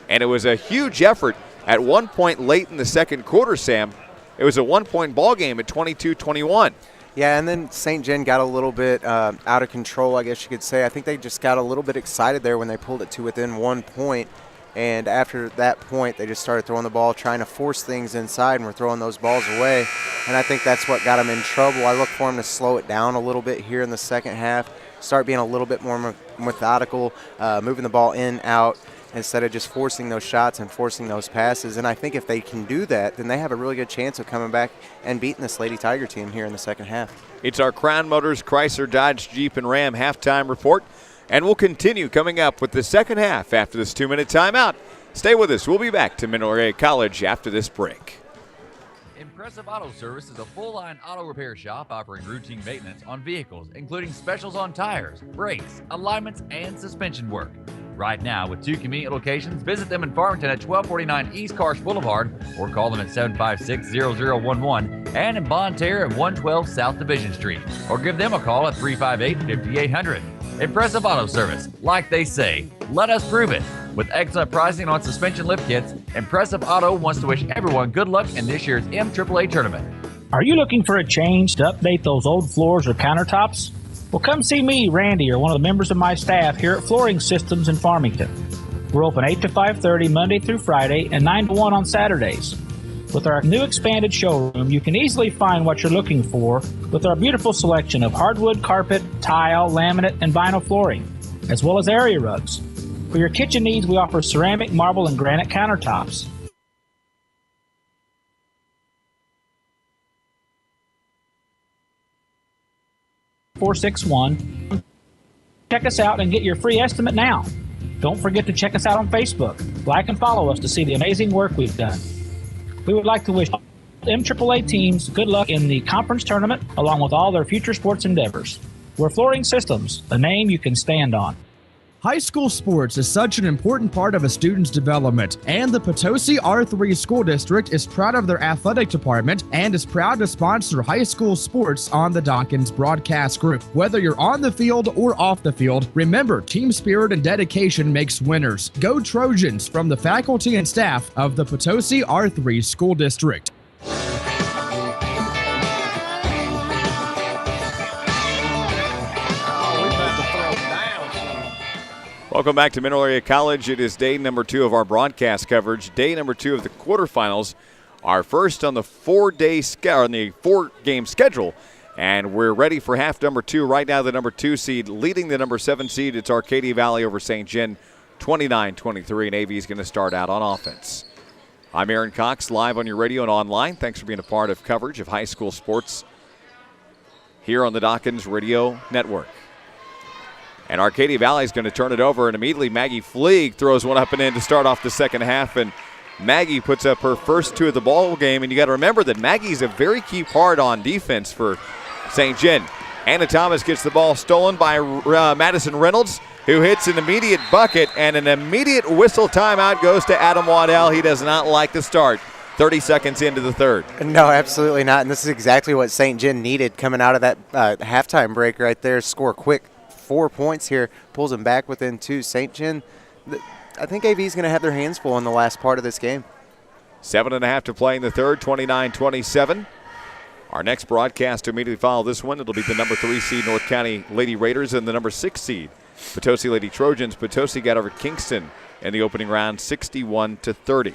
And it was a huge effort at one point late in the second quarter, Sam. It was a 1-point ball game at 22-21.
Yeah, and then St. Gen got a little bit out of control, I guess you could say. I think they just got a little bit excited there when they pulled it to within 1 point. And after that point, they just started throwing the ball, trying to force things inside, and we're throwing those balls away. And I think that's what got them in trouble. I look for them to slow it down a little bit here in the second half, start being a little bit more methodical, moving the ball in, out. instead of just forcing those shots and forcing those passes. And I think if they can do that, then they have a really good chance of coming back and beating this Lady Tiger team here in the second half.
It's our Crown Motors, Chrysler, Dodge, Jeep, and Ram halftime report. And we'll continue coming up with the second half after this 2-minute timeout. Stay with us. We'll be back to Mineral Area College after this break.
Impressive Auto Service is a full-line auto repair shop offering routine maintenance on vehicles, including specials on tires, brakes, alignments, and suspension work. Right now, with 2 convenient locations, visit them in Farmington at 1249 East Karsh Boulevard or call them at 756-0011 and in Bonne Terre at 112 South Division Street or give them a call at 358-5800. Impressive Auto Service. Like they say, let us prove it. With excellent pricing on suspension lift kits, Impressive Auto wants to wish everyone good luck in this year's MAAA tournament.
Are you looking for a change to update those old floors or countertops? Well, come see me, Randy, or one of the members of my staff here at Flooring Systems in Farmington. We're open 8 to 5:30 Monday through Friday and 9 to 1 on Saturdays. With our new expanded showroom, you can easily find what you're looking for with our beautiful selection of hardwood, carpet, tile, laminate, and vinyl flooring, as well as area rugs. For your kitchen needs, we offer ceramic, marble, and granite countertops. (461). Check us out and get your free estimate now. Don't forget to check us out on Facebook. Like and follow us to see the amazing work we've done. We would like to wish MAAA teams good luck in the conference tournament, along with all their future sports endeavors. We're Flooring Systems, a name you can stand on.
High school sports is such an important part of a student's development, and the Potosi R3 School District is proud of their athletic department and is proud to sponsor high school sports on the Dawkins Broadcast Group. Whether you're on the field or off the field, remember, team spirit and dedication makes winners. Go Trojans from the faculty and staff of the Potosi R3 School District.
Welcome back to Mineral Area College. It is day number 2 of our broadcast coverage. Day number 2 of the quarterfinals. Our first on the 4-game schedule. And we're ready for half number 2. Right now, the number 2 seed leading the number 7 seed. It's Arcadia Valley over St. John, 29-23. And AV is going to start out on offense. I'm Aaron Cox, live on your radio and online. Thanks for being a part of coverage of high school sports here on the Dawkins Radio Network. And Arcadia Valley is going to turn it over, and immediately Maggie Fleeg throws one up and in to start off the second half. And Maggie puts up her first 2 of the ball game. And you got to remember that Maggie's a very key part on defense for St. John. Anna Thomas gets the ball stolen by Madison Reynolds, who hits an immediate bucket, and an immediate whistle timeout goes to Adam Waddell. He does not like the start. 30 seconds into the third.
No, absolutely not. And this is exactly what St. John needed coming out of that halftime break right there. Score quick. 4 points here, pulls them back within 2. St. John, I think AV is going to have their hands full in the last part of this game.
7.5 to play in the third, 29-27. Our next broadcast to immediately follow this one, it'll be the number 3 seed North County Lady Raiders and the number 6 seed Potosi Lady Trojans. Potosi got over Kingston in the opening round, 61-30.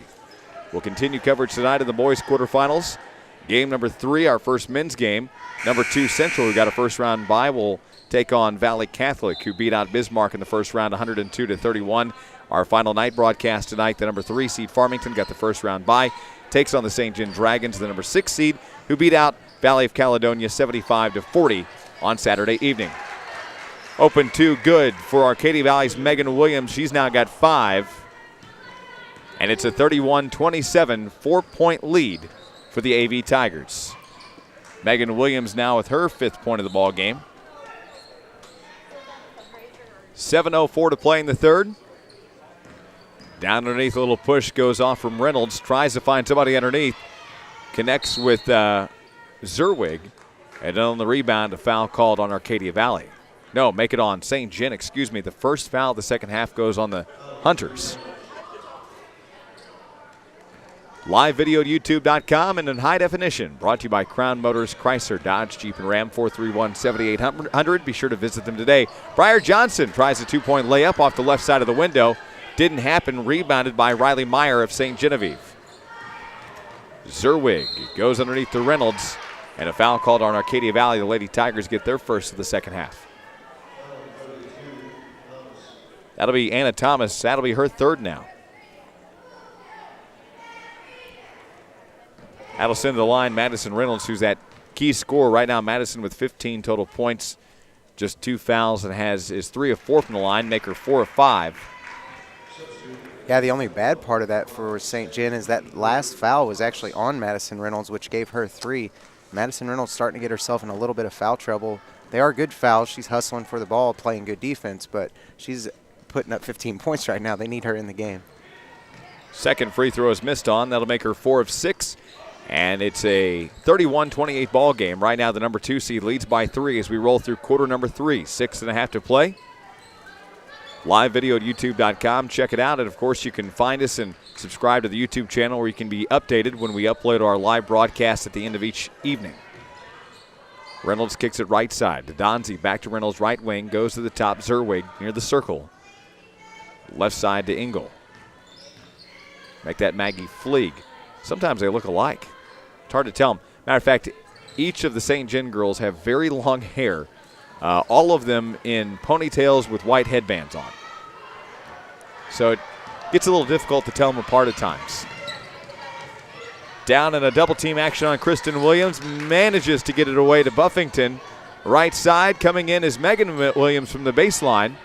We'll continue coverage tonight of the boys quarterfinals. Game number 3, our first men's game. Number 2 Central, who got a first round bye, will take on Valley Catholic, who beat out Bismarck in the first round 102-31. Our final night broadcast tonight, the number 3 seed Farmington got the first round bye, takes on the St. John Dragons, the number 6 seed, who beat out Valley of Caledonia 75-40 on Saturday evening. Open 2 good for Arcadia Valley's Megan Williams. She's now got 5. And it's a 31-27 4-point lead for the AV Tigers. Megan Williams now with her 5th point of the ball game. 7:04 to play in the third. Down underneath, a little push goes off from Reynolds. Tries to find somebody underneath. Connects with Zerwig. And then on the rebound, a foul called on Arcadia Valley. No, make it on St. John, excuse me. The first foul of the second half goes on the Hunters. Live video at YouTube.com and in high definition. Brought to you by Crown Motors, Chrysler, Dodge, Jeep, and Ram, 431-7800. Be sure to visit them today. Briar Johnson tries a 2-point layup off the left side of the window. Didn't happen. Rebounded by Riley Meyer of St. Genevieve. Zerwig goes underneath the Reynolds. And a foul called on Arcadia Valley. The Lady Tigers get their first of the second half. That'll be Anna Thomas. That'll be her third now. That'll send to the line Madison Reynolds, who's that key scorer right now. Madison with 15 total points, just 2 fouls, and is 3 of 4 from the line, make her 4 of 5.
Yeah, the only bad part of that for St. John is that last foul was actually on Madison Reynolds, which gave her 3. Madison Reynolds starting to get herself in a little bit of foul trouble. They are good fouls. She's hustling for the ball, playing good defense, but she's putting up 15 points right now. They need her in the game.
Second free throw is missed on. That'll make her 4 of 6. And it's a 31-28 ball game. Right now, the number 2 seed leads by 3 as we roll through quarter number 3. 6.5 to play. Live video at youtube.com. Check it out. And, of course, you can find us and subscribe to the YouTube channel where you can be updated when we upload our live broadcast at the end of each evening. Reynolds kicks it right side to Donzie. Back to Reynolds' right wing. Goes to the top. Zerwig near the circle. Left side to Engel. Make that Maggie Fleeg. Sometimes they look alike. It's hard to tell them. Matter of fact, each of the St. John girls have very long hair. All of them in ponytails with white headbands on. So it gets a little difficult to tell them apart at times. Down in a double team action on Kristen Williams. Manages to get it away to Buffington. Right side coming in is Megan Williams from the baseline.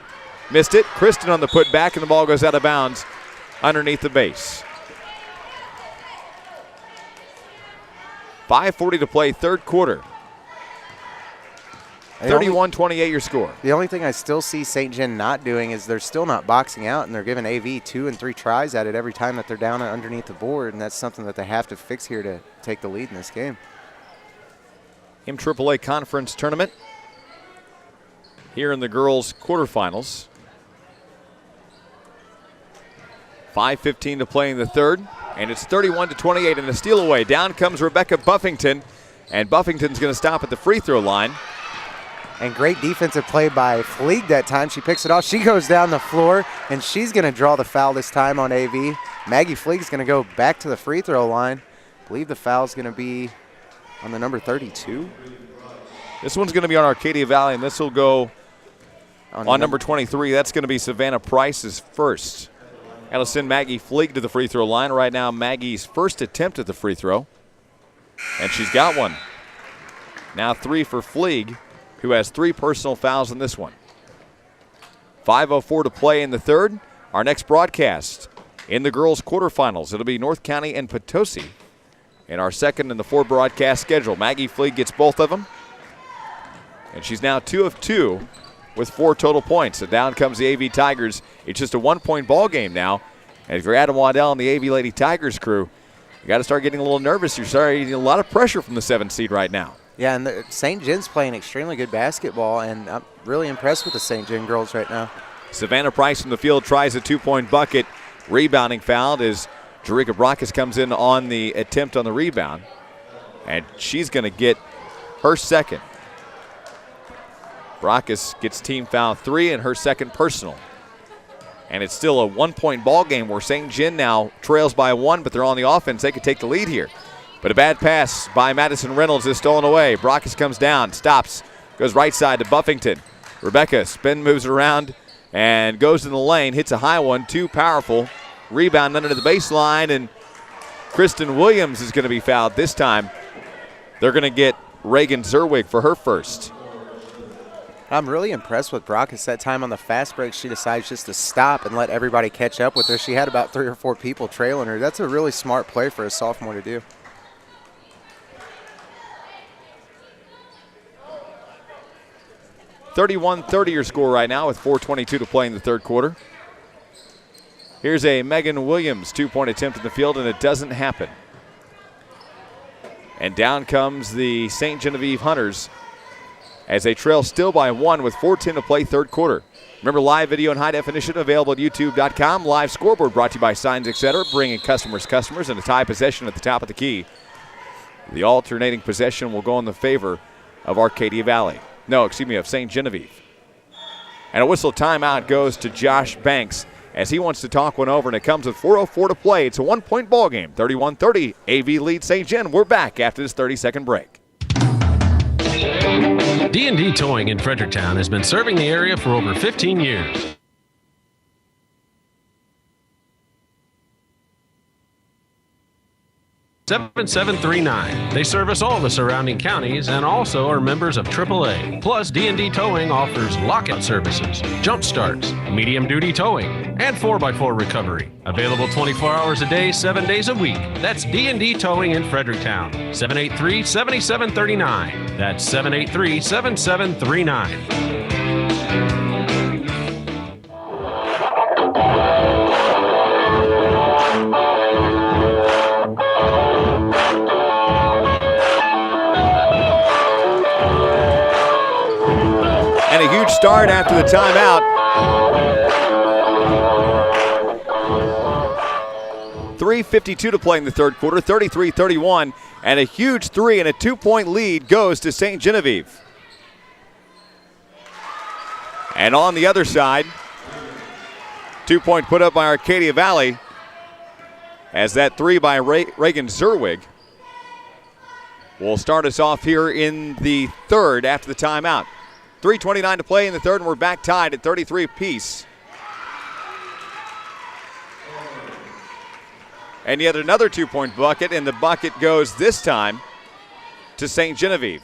Missed it. Kristen on the putback, and the ball goes out of bounds underneath the base. 5:40 to play, third quarter. 31-28 your score.
The only thing I still see St. John not doing is they're still not boxing out, and they're giving AV 2 and 3 tries at it every time that they're down underneath the board, and that's something that they have to fix here to take the lead in this game.
MAAA Conference Tournament here in the girls' quarterfinals. 5:15 to play in the third. And it's 31-28 and a steal away. Down comes Rebecca Buffington, and Buffington's going to stop at the free throw line.
And great defensive play by Fleeg that time. She picks it off. She goes down the floor, and she's going to draw the foul this time on AV. Maggie Fleeg's going to go back to the free throw line. I believe the foul's going to be on the number 32.
This one's going to be on Arcadia Valley, and this will go on number 23. That's going to be Savannah Price's first. That'll send Maggie Fleeg to the free throw line. Right now, Maggie's first attempt at the free throw. And she's got one. Now 3 for Fleeg, who has 3 personal fouls in this one. 5:04 to play in the third. Our next broadcast in the girls' quarterfinals. It'll be North County and Potosi in our second and the 4 broadcast schedule. Maggie Fleeg gets both of them. And she's now 2 of 2 with 4 total points. So down comes the AV Tigers. It's just a 1-point ball game now. And if you're Adam Waddell and the AV Lady Tigers crew, you got to start getting a little nervous. You're getting a lot of pressure from the 7th seed right now.
Yeah, and St. John's playing extremely good basketball, and I'm really impressed with the St. John girls right now.
Savannah Price from the field tries a 2-point bucket. Rebounding fouled as Jerika Brockus comes in on the attempt on the rebound. And she's going to get her second. Brockus gets team foul 3 and her second personal. And it's still a 1-point ball game where St. John now trails by 1, but they're on the offense. They could take the lead here. But a bad pass by Madison Reynolds is stolen away. Brockus comes down, stops, goes right side to Buffington. Rebecca spin moves around and goes in the lane, hits a high one, too powerful. Rebound under the baseline, and Kristen Williams is going to be fouled this time. They're going to get Reagan Zerwig for her first.
I'm really impressed with Brockus. That time on the fast break, she decides just to stop and let everybody catch up with her. She had about 3 or 4 people trailing her. That's a really smart play for a sophomore to do.
(31-30) your score right now with 4:22 to play in the third quarter. Here's a Megan Williams 2-point attempt in the field, and it doesn't happen. And down comes the St. Genevieve Hunters as they trail still by 1 with 4:10 to play third quarter. Remember, live video in high definition available at youtube.com. Live scoreboard brought to you by Signs Etc., bringing customers, and a tie possession at the top of the key. The alternating possession will go in the favor of Arcadia Valley. No, excuse me, of St. Genevieve. And a whistle timeout goes to Josh Banks as he wants to talk one over, and it comes with 4:04 to play. It's a 1-point ball game, 31-30. AV leads St. Gen. We're back after this 30-second break.
D&D Towing in Fredericktown has been serving the area for over 15 years.
7739. They service all the surrounding counties and also are members of AAA. Plus, D&D Towing offers lockout services, jump starts, medium-duty towing, and 4x4 recovery. Available 24 hours a day, 7 days a week. That's D&D Towing in Fredericktown. 783-7739. That's 783-7739.
And a huge start after the timeout. 3:52 to play in the third quarter, 33-31, and a huge 3 and a 2-point lead goes to St. Genevieve. And on the other side, 2-point put up by Arcadia Valley as that 3 by Reagan Zerwig will start us off here in the third after the timeout. 3:29 to play in the third, and we're back tied at 33 apiece. And yet another 2-point bucket, and the bucket goes this time to St. Genevieve.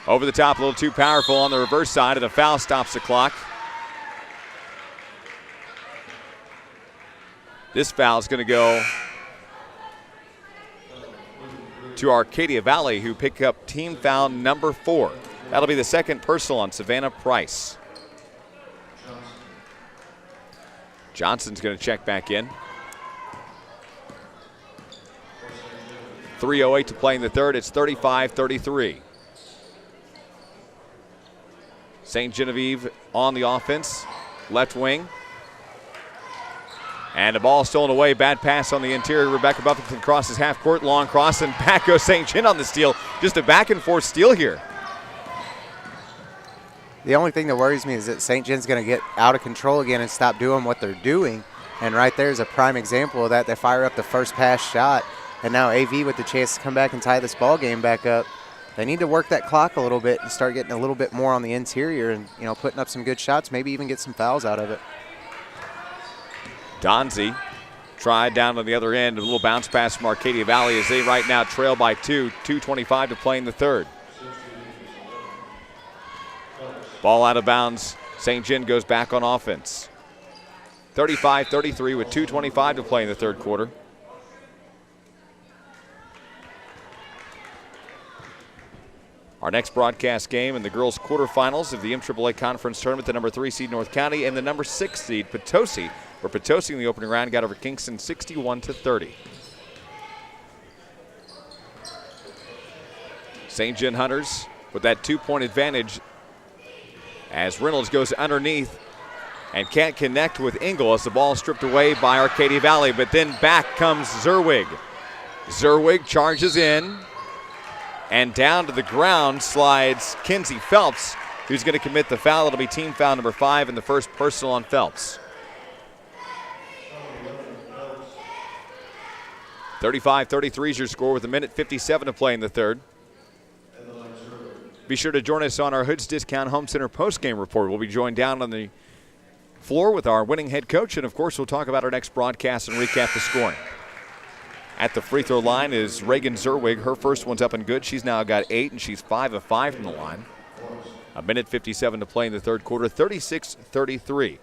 Over the top, a little too powerful on the reverse side, and a foul stops the clock. This foul is going to go to Arcadia Valley, who pick up team foul number 4. That'll be the second personal on Savannah Price. Johnson's going to check back in. 3:08 to play in the third. It's 35-33. St. Genevieve on the offense, left wing. And the ball stolen away. Bad pass on the interior. Rebecca Buffington crosses half court, long cross, and back goes St. Gen on the steal. Just a back and forth steal here.
The only thing that worries me is that St. Gen's going to get out of control again and stop doing what they're doing. And right there is a prime example of that. They fire up the first pass shot, and now AV with the chance to come back and tie this ball game back up. They need to work that clock a little bit and start getting a little bit more on the interior and, you know, putting up some good shots, maybe even get some fouls out of it.
Donzie tried down on the other end. A little bounce pass from Arcadia Valley as they right now trail by 2. 2:25 to play in the third. Ball out of bounds. St. Gen goes back on offense. 35-33 with 2:25 to play in the third quarter. Our next broadcast game in the girls' quarterfinals of the MAAA Conference Tournament, the number 3 seed North County and the number 6 seed Potosi, where Potosi in the opening round got over Kingston 61-30. St. Gen Hunters with that 2-point advantage as Reynolds goes underneath and can't connect with Engel as the ball is stripped away by Arcadia Valley, but then back comes Zerwig. Zerwig charges in, and down to the ground slides Kinsey Phelps, who's going to commit the foul. It'll be team foul number 5 and the first personal on Phelps. 35-33 is your score with 1:57 to play in the third. Be sure to join us on our Hoods Discount Home Center postgame report. We'll be joined down on the floor with our winning head coach, and of course we'll talk about our next broadcast and recap the scoring. At the free throw line is Reagan Zerwig. Her first one's up and good. She's now got 8, and she's 5 of 5 from the line. 1:57 to play in the third quarter, 36-33.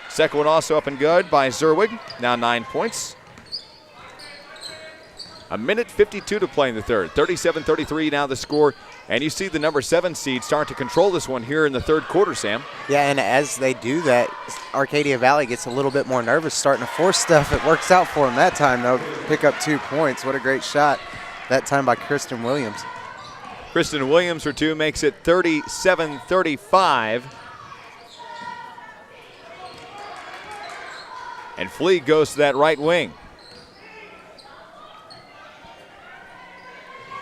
Second one also up and good by Zerwig, now 9 points. 1:52 to play in the third, 37-33 now the score. And you see the number 7 seed start to control this one here in the third quarter, Sam.
Yeah, and as they do that, Arcadia Valley gets a little bit more nervous, starting to force stuff. It works out for them that time, though. Pick up 2 points. What a great shot that time by Kristen Williams.
Kristen Williams for 2 makes it 37-35. And Flea goes to that right wing.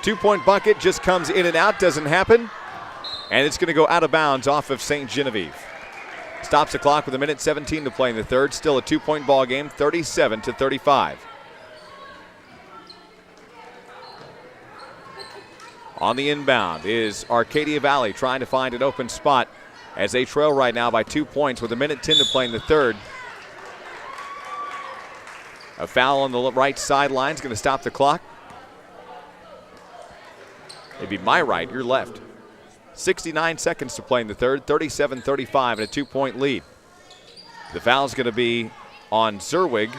2-point bucket just comes in and out, doesn't happen. And it's going to go out of bounds off of St. Genevieve. Stops the clock with 1:17 to play in the third. Still a 2-point ball game, 37-35. On the inbound is Arcadia Valley trying to find an open spot as they trail right now by 2 points with 1:10 to play in the third. A foul on the right sideline is going to stop the clock. Maybe my right, your left. 69 seconds to play in the third, 37-35 and a 2-point lead. The foul is going to be on Zerwig,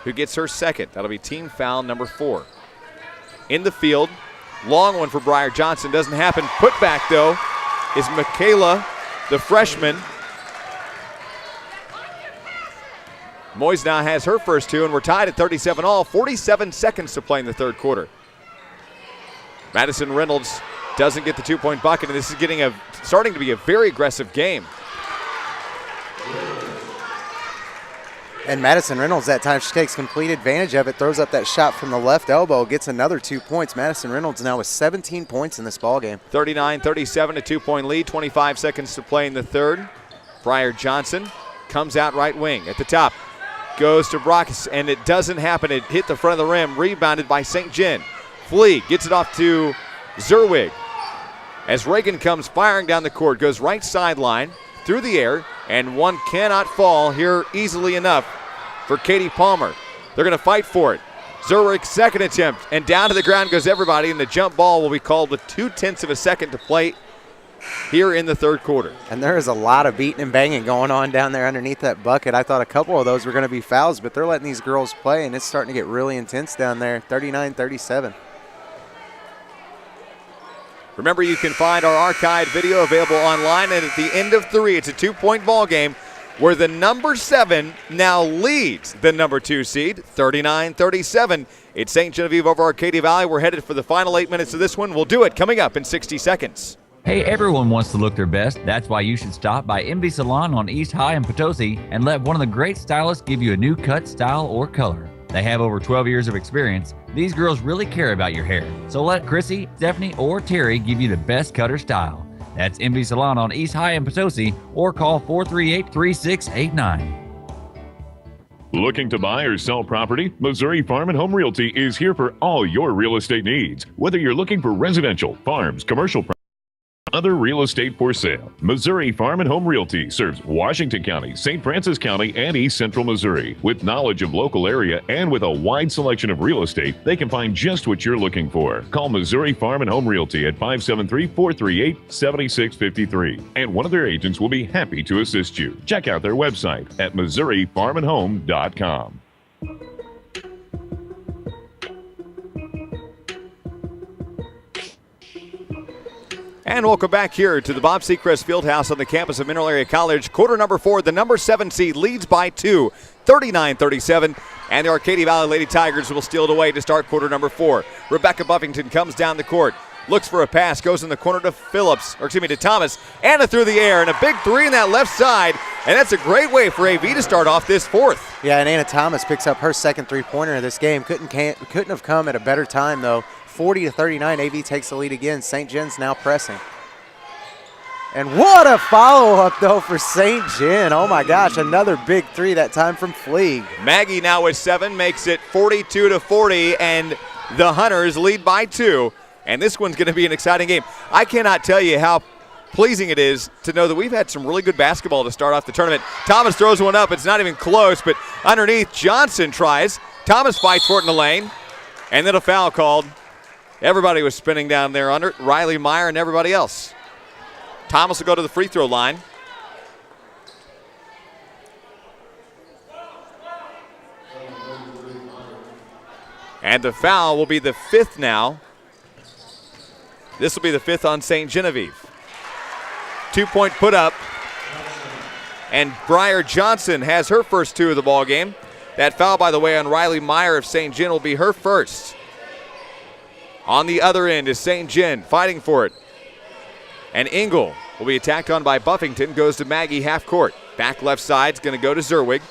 who gets her second. That'll be team foul number 4. In the field, long one for Briar Johnson. Doesn't happen. Put back, though, is Michaela, the freshman. Moyes now has her first 2, and we're tied at 37 all. 47 seconds to play in the third quarter. Madison Reynolds doesn't get the 2-point bucket, and this is starting to be a very aggressive game.
And Madison Reynolds, that time she takes complete advantage of it, throws up that shot from the left elbow, gets another 2 points. Madison Reynolds now with 17 points in this ballgame.
39-37, a 2-point lead, 25 seconds to play in the third. Briar Johnson comes out right wing at the top. Goes to Brockes, and it doesn't happen. It hit the front of the rim, rebounded by St. John. Flea gets it off to Zerwig. As Reagan comes firing down the court, goes right sideline through the air, and one cannot fall here easily enough for Katie Palmer. They're going to fight for it. Zerwig's second attempt, and down to the ground goes everybody, and the jump ball will be called with 0.2 of a second to play here in the third quarter.
And there is a lot of beating and banging going on down there underneath that bucket. I thought a couple of those were going to be fouls, but they're letting these girls play, and it's starting to get really intense down there, 39-37.
Remember, you can find our archived video available online, and at the end of 3, it's a 2-point ball game where the number 7 now leads the number 2 seed, 39-37. It's St. Genevieve over Arcadia Valley. We're headed for the final 8 minutes of this one. We'll do it coming up in 60 seconds.
Hey, everyone wants to look their best. That's why you should stop by MV Salon on East High in Potosi and let one of the great stylists give you a new cut, style, or color. They have over 12 years of experience. These girls really care about your hair. So let Chrissy, Stephanie, or Terry give you the best cutter style. That's MV Salon on East High in Potosi, or call 438-3689.
Looking to buy or sell property? Missouri Farm and Home Realty is here for all your real estate needs. Whether you're looking for residential, farms, commercial property, other real estate for sale. Missouri Farm and Home Realty serves Washington County, St. Francis County, and East Central Missouri. With knowledge of local area and with a wide selection of real estate, they can find just what you're looking for. Call Missouri Farm and Home Realty at 573-438-7653, and one of their agents will be happy to assist you. Check out their website at MissouriFarmandHome.com.
And welcome back here to the Bob Seacrest Fieldhouse on the campus of Mineral Area College. Quarter number 4, the number 7 seed leads by 2, 39-37. And the Arcadia Valley Lady Tigers will steal it away to start quarter number 4. Rebecca Buffington comes down the court, looks for a pass, goes in the corner to to Thomas. Anna through the air, and a big 3 in that left side. And that's a great way for AV to start off this fourth.
Yeah, and Anna Thomas picks up her second three-pointer of this game. Couldn't have come at a better time, though. 40-39, AV takes the lead again. St. John's now pressing. And what a follow-up, though, for St. John. Oh, my gosh, another big 3 that time from Fleeg.
Maggie now with 7, makes it 42-40, and the Hunters lead by 2. And this one's going to be an exciting game. I cannot tell you how pleasing it is to know that we've had some really good basketball to start off the tournament. Thomas throws one up. It's not even close, but underneath, Johnson tries. Thomas fights for it in the lane, and then a foul called. Everybody was spinning down there under it. Riley Meyer and everybody else. Thomas will go to the free throw line. And the foul will be the 5th now. This will be the 5th on St. Genevieve. 2-point put up. And Briar Johnson has her first 2 of the ball game. That foul, by the way, on Riley Meyer of St. John will be her first. On the other end is St. John fighting for it. And Engel will be attacked on by Buffington. Goes to Maggie half court. Back left side's going to go to Zerwig.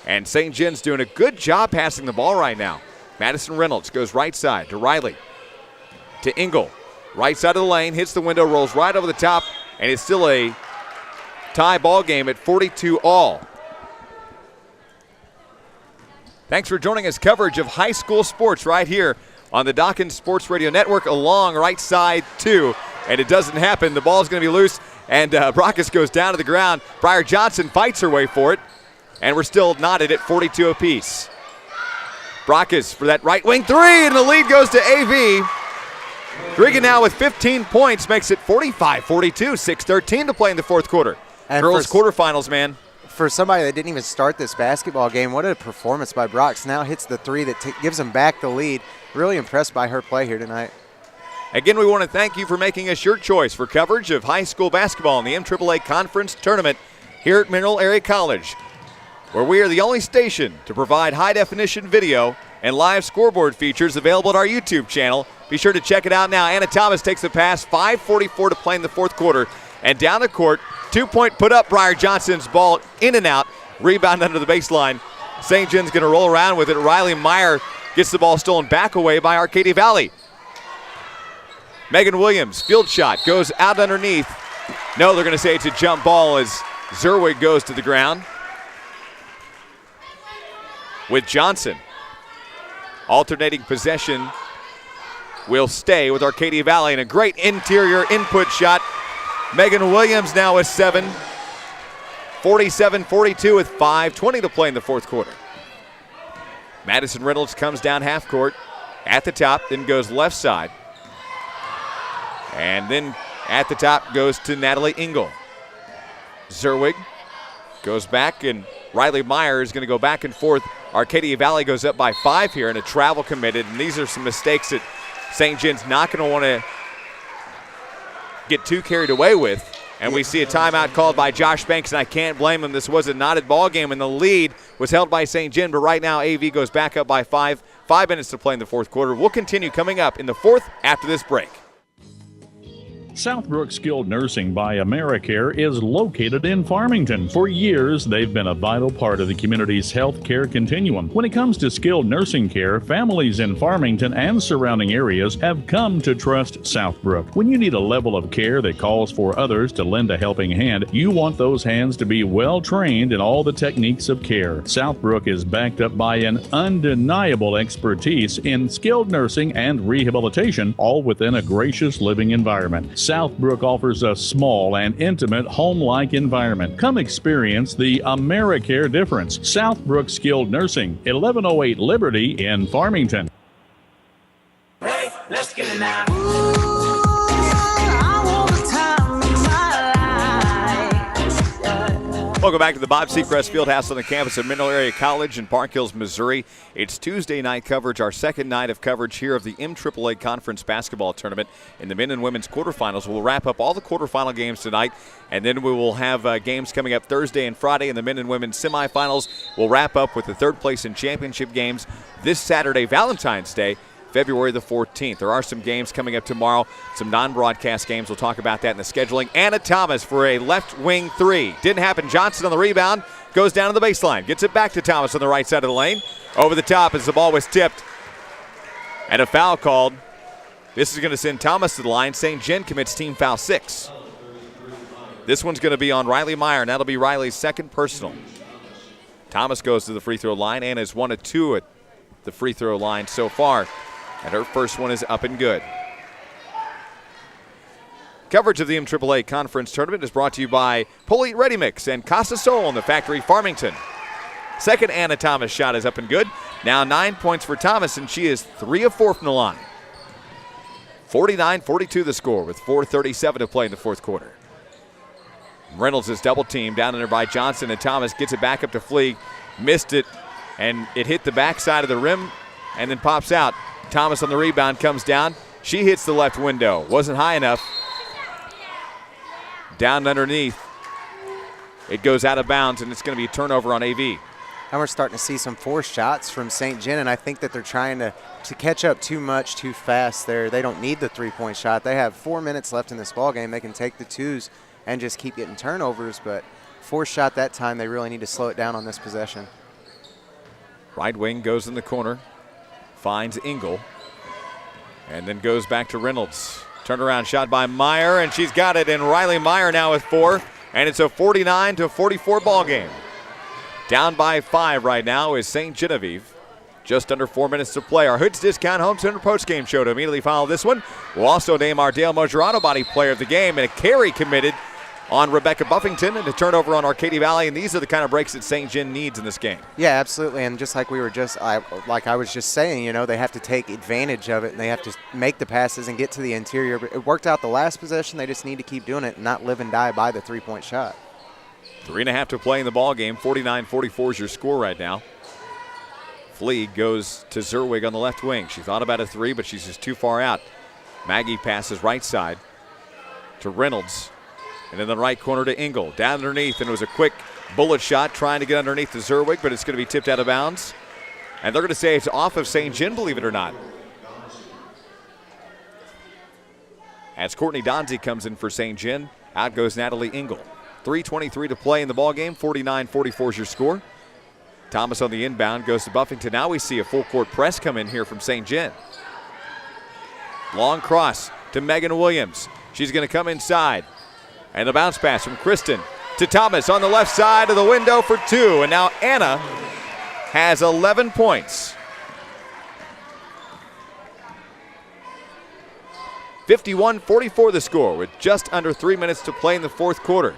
And St. John's doing a good job passing the ball right now. Madison Reynolds goes right side to Riley. To Engel. Right side of the lane. Hits the window. Rolls right over the top. And it's still a tie ball game at 42 all. Thanks for joining us. Coverage of high school sports right here on the Dawkins Sports Radio Network along right side 2. And it doesn't happen. The ball's going to be loose, and Brockes goes down to the ground. Briar Johnson fights her way for it. And we're still knotted at 42 apiece. Bracas for that right wing three, and the lead goes to AV. Drigan now with 15 points makes it 45-42, 6:13 to play in the fourth quarter.
And
Girls quarterfinals, man.
For somebody that didn't even start this basketball game, what a performance by Brox. Now hits the three that gives them back the lead. Really impressed by her play here tonight.
Again, we want to thank you for making us your choice for coverage of high school basketball in the MAAA Conference Tournament here at Mineral Area College, where we are the only station to provide high-definition video and live scoreboard features available at our YouTube channel. Be sure to check it out now. Anna Thomas takes the pass, 5:44 to play in the fourth quarter, and down the court, 2-point put up. Briar Johnson's ball in and out, rebound under the baseline. St. John's going to roll around with it. Riley Meyer gets the ball stolen back away by Arcadia Valley. Megan Williams, field shot, goes out underneath. No, they're going to say it's a jump ball as Zerwig goes to the ground. With Johnson. Alternating possession will stay with Arcadia Valley, and a great interior input shot. Megan Williams now with 7. 47-42 with 5:20 to play in the fourth quarter. Madison Reynolds comes down half court at the top, then goes left side. And then at the top goes to Natalie Engel. Zerwig goes back, and Riley Meyer is going to go back and forth. Arcadia Valley goes up by 5 here, and a travel committed, and these are some mistakes that St. John's not going to want to get too carried away with. And we see a timeout called by Josh Banks, and I can't blame him. This was a knotted ball game, and the lead was held by St. John, but right now AV goes back up by 5. 5 minutes to play in the fourth quarter. We'll continue coming up in the fourth after this break.
Southbrook Skilled Nursing by AmeriCare is located in Farmington. For years, they've been a vital part of the community's health care continuum. When it comes to skilled nursing care, families in Farmington and surrounding areas have come to trust Southbrook. When you need a level of care that calls for others to lend a helping hand, you want those hands to be well trained in all the techniques of care. Southbrook is backed up by an undeniable expertise in skilled nursing and rehabilitation, all within a gracious living environment. Southbrook offers a small and intimate home-like environment. Come experience the AmeriCare difference. Southbrook Skilled Nursing, 1108 Liberty in Farmington.
Hey, let's get it now.
Welcome back to the Bob Seacrest Fieldhouse on the campus of Mineral Area College in Park Hills, Missouri. It's Tuesday night coverage, our second night of coverage here of the MAAA Conference Basketball Tournament in the men and women's quarterfinals. We'll wrap up all the quarterfinal games tonight, and then we will have games coming up Thursday and Friday in the men and women's semifinals. We'll wrap up with the third place in championship games this Saturday, Valentine's Day, February the 14th. There are some games coming up tomorrow, some non-broadcast games. We'll talk about that in the scheduling. Anna Thomas for a left wing three. Didn't happen. Johnson on the rebound. Goes down to the baseline. Gets it back to Thomas on the right side of the lane. Over the top as the ball was tipped. And a foul called. This is going to send Thomas to the line. St. John commits team foul 6. This one's going to be on Riley Meyer, and that'll be Riley's second personal. Thomas goes to the free throw line. Anna's 1 of 2 at the free throw line so far. And her first one is up and good. Coverage of the MAAA Conference Tournament is brought to you by Polite Ready Mix and Casa Sol in the factory Farmington. Second Anna Thomas shot is up and good. Now 9 points for Thomas, and she is 3 of 4 from the line. 49-42 the score with 4:37 to play in the fourth quarter. Reynolds is double teamed down in there by Johnson, and Thomas gets it back up to Fleeg. Missed it, and it hit the backside of the rim and then pops out. Thomas on the rebound comes down. She hits the left window. Wasn't high enough. Down underneath. It goes out of bounds, and it's going to be a turnover on AV.
And we're starting to see some forced shots from St. John, and I think that they're trying to catch up too much too fast there. They don't need the three-point shot. They have 4 minutes left in this ball game. They can take the twos and just keep getting turnovers, but forced shot that time, they really need to slow it down on this possession.
Right wing goes in the corner. Finds Engel, and then goes back to Reynolds. Turnaround shot by Meyer, and she's got it, and Riley Meyer now with 4, and it's a 49-44 ball game. Down by 5 right now is St. Genevieve. Just under 4 minutes to play. Our Hoods Discount Home Center postgame show to immediately follow this one. We'll also name our Dale Moser Auto Body Player of the game, and a carry committed on Rebecca Buffington and a turnover on Arcadia Valley, and these are the kind of breaks that St. John needs in this game.
Yeah, absolutely, and just like I was just saying, you know, they have to take advantage of it, and they have to make the passes and get to the interior. But it worked out the last possession. They just need to keep doing it and not live and die by the three-point shot.
3.5 to play in the ball game. 49-44 is your score right now. Fleeg goes to Zerwig on the left wing. She thought about a three, but she's just too far out. Maggie passes right side to Reynolds. And in the right corner to Engel. Down underneath, and it was a quick bullet shot trying to get underneath to Zerwig, but it's going to be tipped out of bounds. And they're going to say it's off of St. John, believe it or not. As Courtney Donzie comes in for St. John, out goes Natalie Engel. 3:23 to play in the ball game. 49-44 is your score. Thomas on the inbound goes to Buffington. Now we see a full court press come in here from St. John. Long cross to Megan Williams. She's going to come inside. And the bounce pass from Kristen to Thomas on the left side of the window for two. And now Anna has 11 points. 51-44 the score with just under 3 minutes to play in the fourth quarter.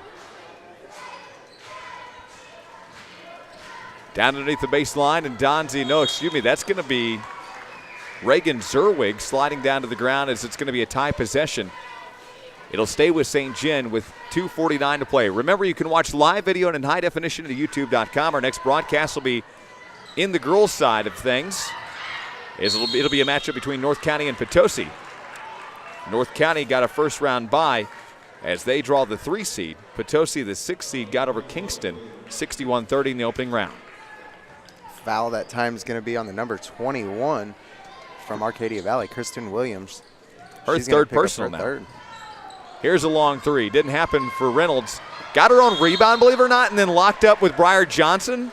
Down underneath the baseline, and that's going to be Reagan Zerwig sliding down to the ground as it's going to be a tie possession. It'll stay with St. John with 2:49 to play. Remember, you can watch live video and in high definition at youtube.com. Our next broadcast will be in the girls' side of things. It'll be a matchup between North County and Potosi. North County got a first-round bye as they draw the 3 seed. Potosi, the 6 seed, got over Kingston 61-30 in the opening round.
Foul that time is going to be on the number 21 from Arcadia Valley, Kristen Williams.
Her third personal now.
Third.
Here's a long three. Didn't happen for Reynolds. Got her own rebound, believe it or not, and then locked up with Briar Johnson.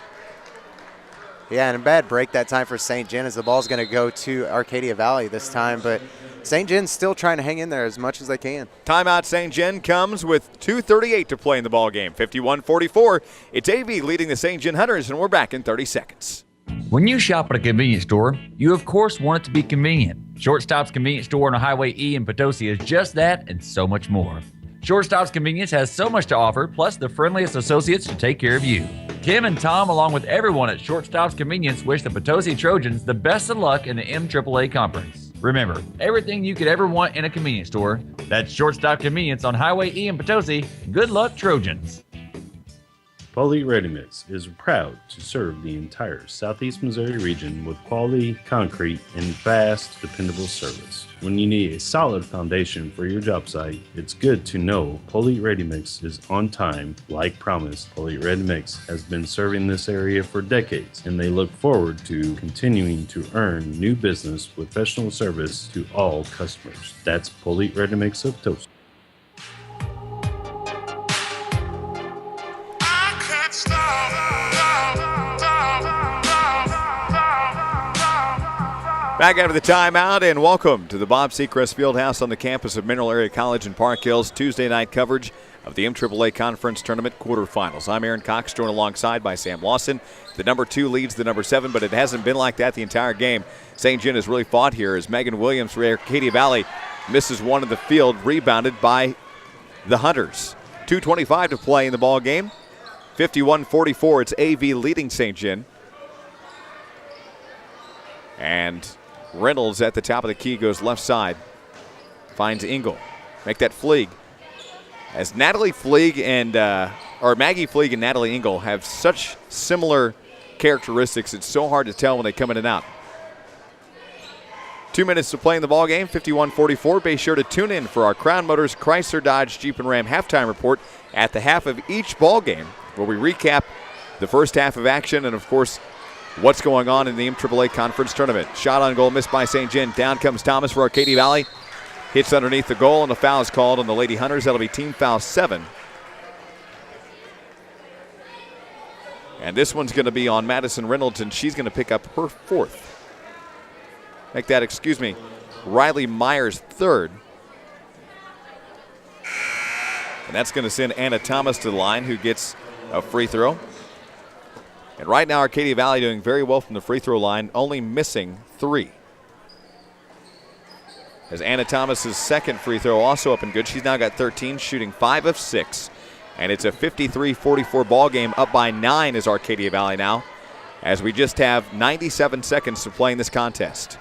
Yeah, and a bad break that time for St. John as the ball's going to go to Arcadia Valley this time, but St. John's still trying to hang in there as much as they can.
Timeout. St. John comes with 2:38 to play in the ball game. 51-44. It's AV leading the St. John Hunters, and we're back in 30 seconds.
When you shop at a convenience store, you of course want it to be convenient. Shortstop's convenience store on Highway E in Potosi is just that and so much more. Shortstop's Convenience has so much to offer, plus the friendliest associates to take care of you. Tim and Tom, along with everyone at Shortstop's Convenience, wish the Potosi Trojans the best of luck in the MAAA Conference. Remember, everything you could ever want in a convenience store, that's Shortstop Convenience on Highway E in Potosi. Good luck, Trojans.
Polite Ready Mix is proud to serve the entire Southeast Missouri region with quality concrete and fast, dependable service. When you need a solid foundation for your job site, it's good to know Polite Ready Mix is on time, like promised. Polite Ready Mix has been serving this area for decades, and they look forward to continuing to earn new business with professional service to all customers. That's Polite Ready Mix of Toast.
Back after the timeout, and welcome to the Bob Seacrest Fieldhouse on the campus of Mineral Area College in Park Hills. Tuesday night coverage of the MAAA Conference Tournament quarterfinals. I'm Aaron Cox, joined alongside by Sam Lawson. The number 2 leads the number 7, but it hasn't been like that the entire game. St. John has really fought here as Megan Williams for Arcadia Valley misses one in the field, rebounded by the Hunters. 2:25 to play in the ball game. 51-44, it's AV leading St. John. And Reynolds at the top of the key goes left side. Finds Engel. Make that Fleeg. As Maggie Fleeg and Natalie Engel have such similar characteristics, it's so hard to tell when they come in and out. 2 minutes to play in the ball game. 51-44. Be sure to tune in for our Crown Motors, Chrysler, Dodge, Jeep, and Ram halftime report at the half of each ball game, where we recap the first half of action and, of course, what's going on in the MAAA Conference Tournament. Shot on goal missed by St. John. Down comes Thomas for Arcadia Valley. Hits underneath the goal, and a foul is called on the Lady Hunters. That'll be team foul 7. And this one's going to be on Madison Reynolds, and she's going to pick up her 4th. Riley Myers 3rd. And that's going to send Anna Thomas to the line, who gets a free throw. And right now, Arcadia Valley doing very well from the free throw line, only missing 3. As Anna Thomas's second free throw also up and good. She's now got 13, shooting 5 of 6. And it's a 53-44 ball game, up by 9 is Arcadia Valley now, as we just have 97 seconds to play in this contest.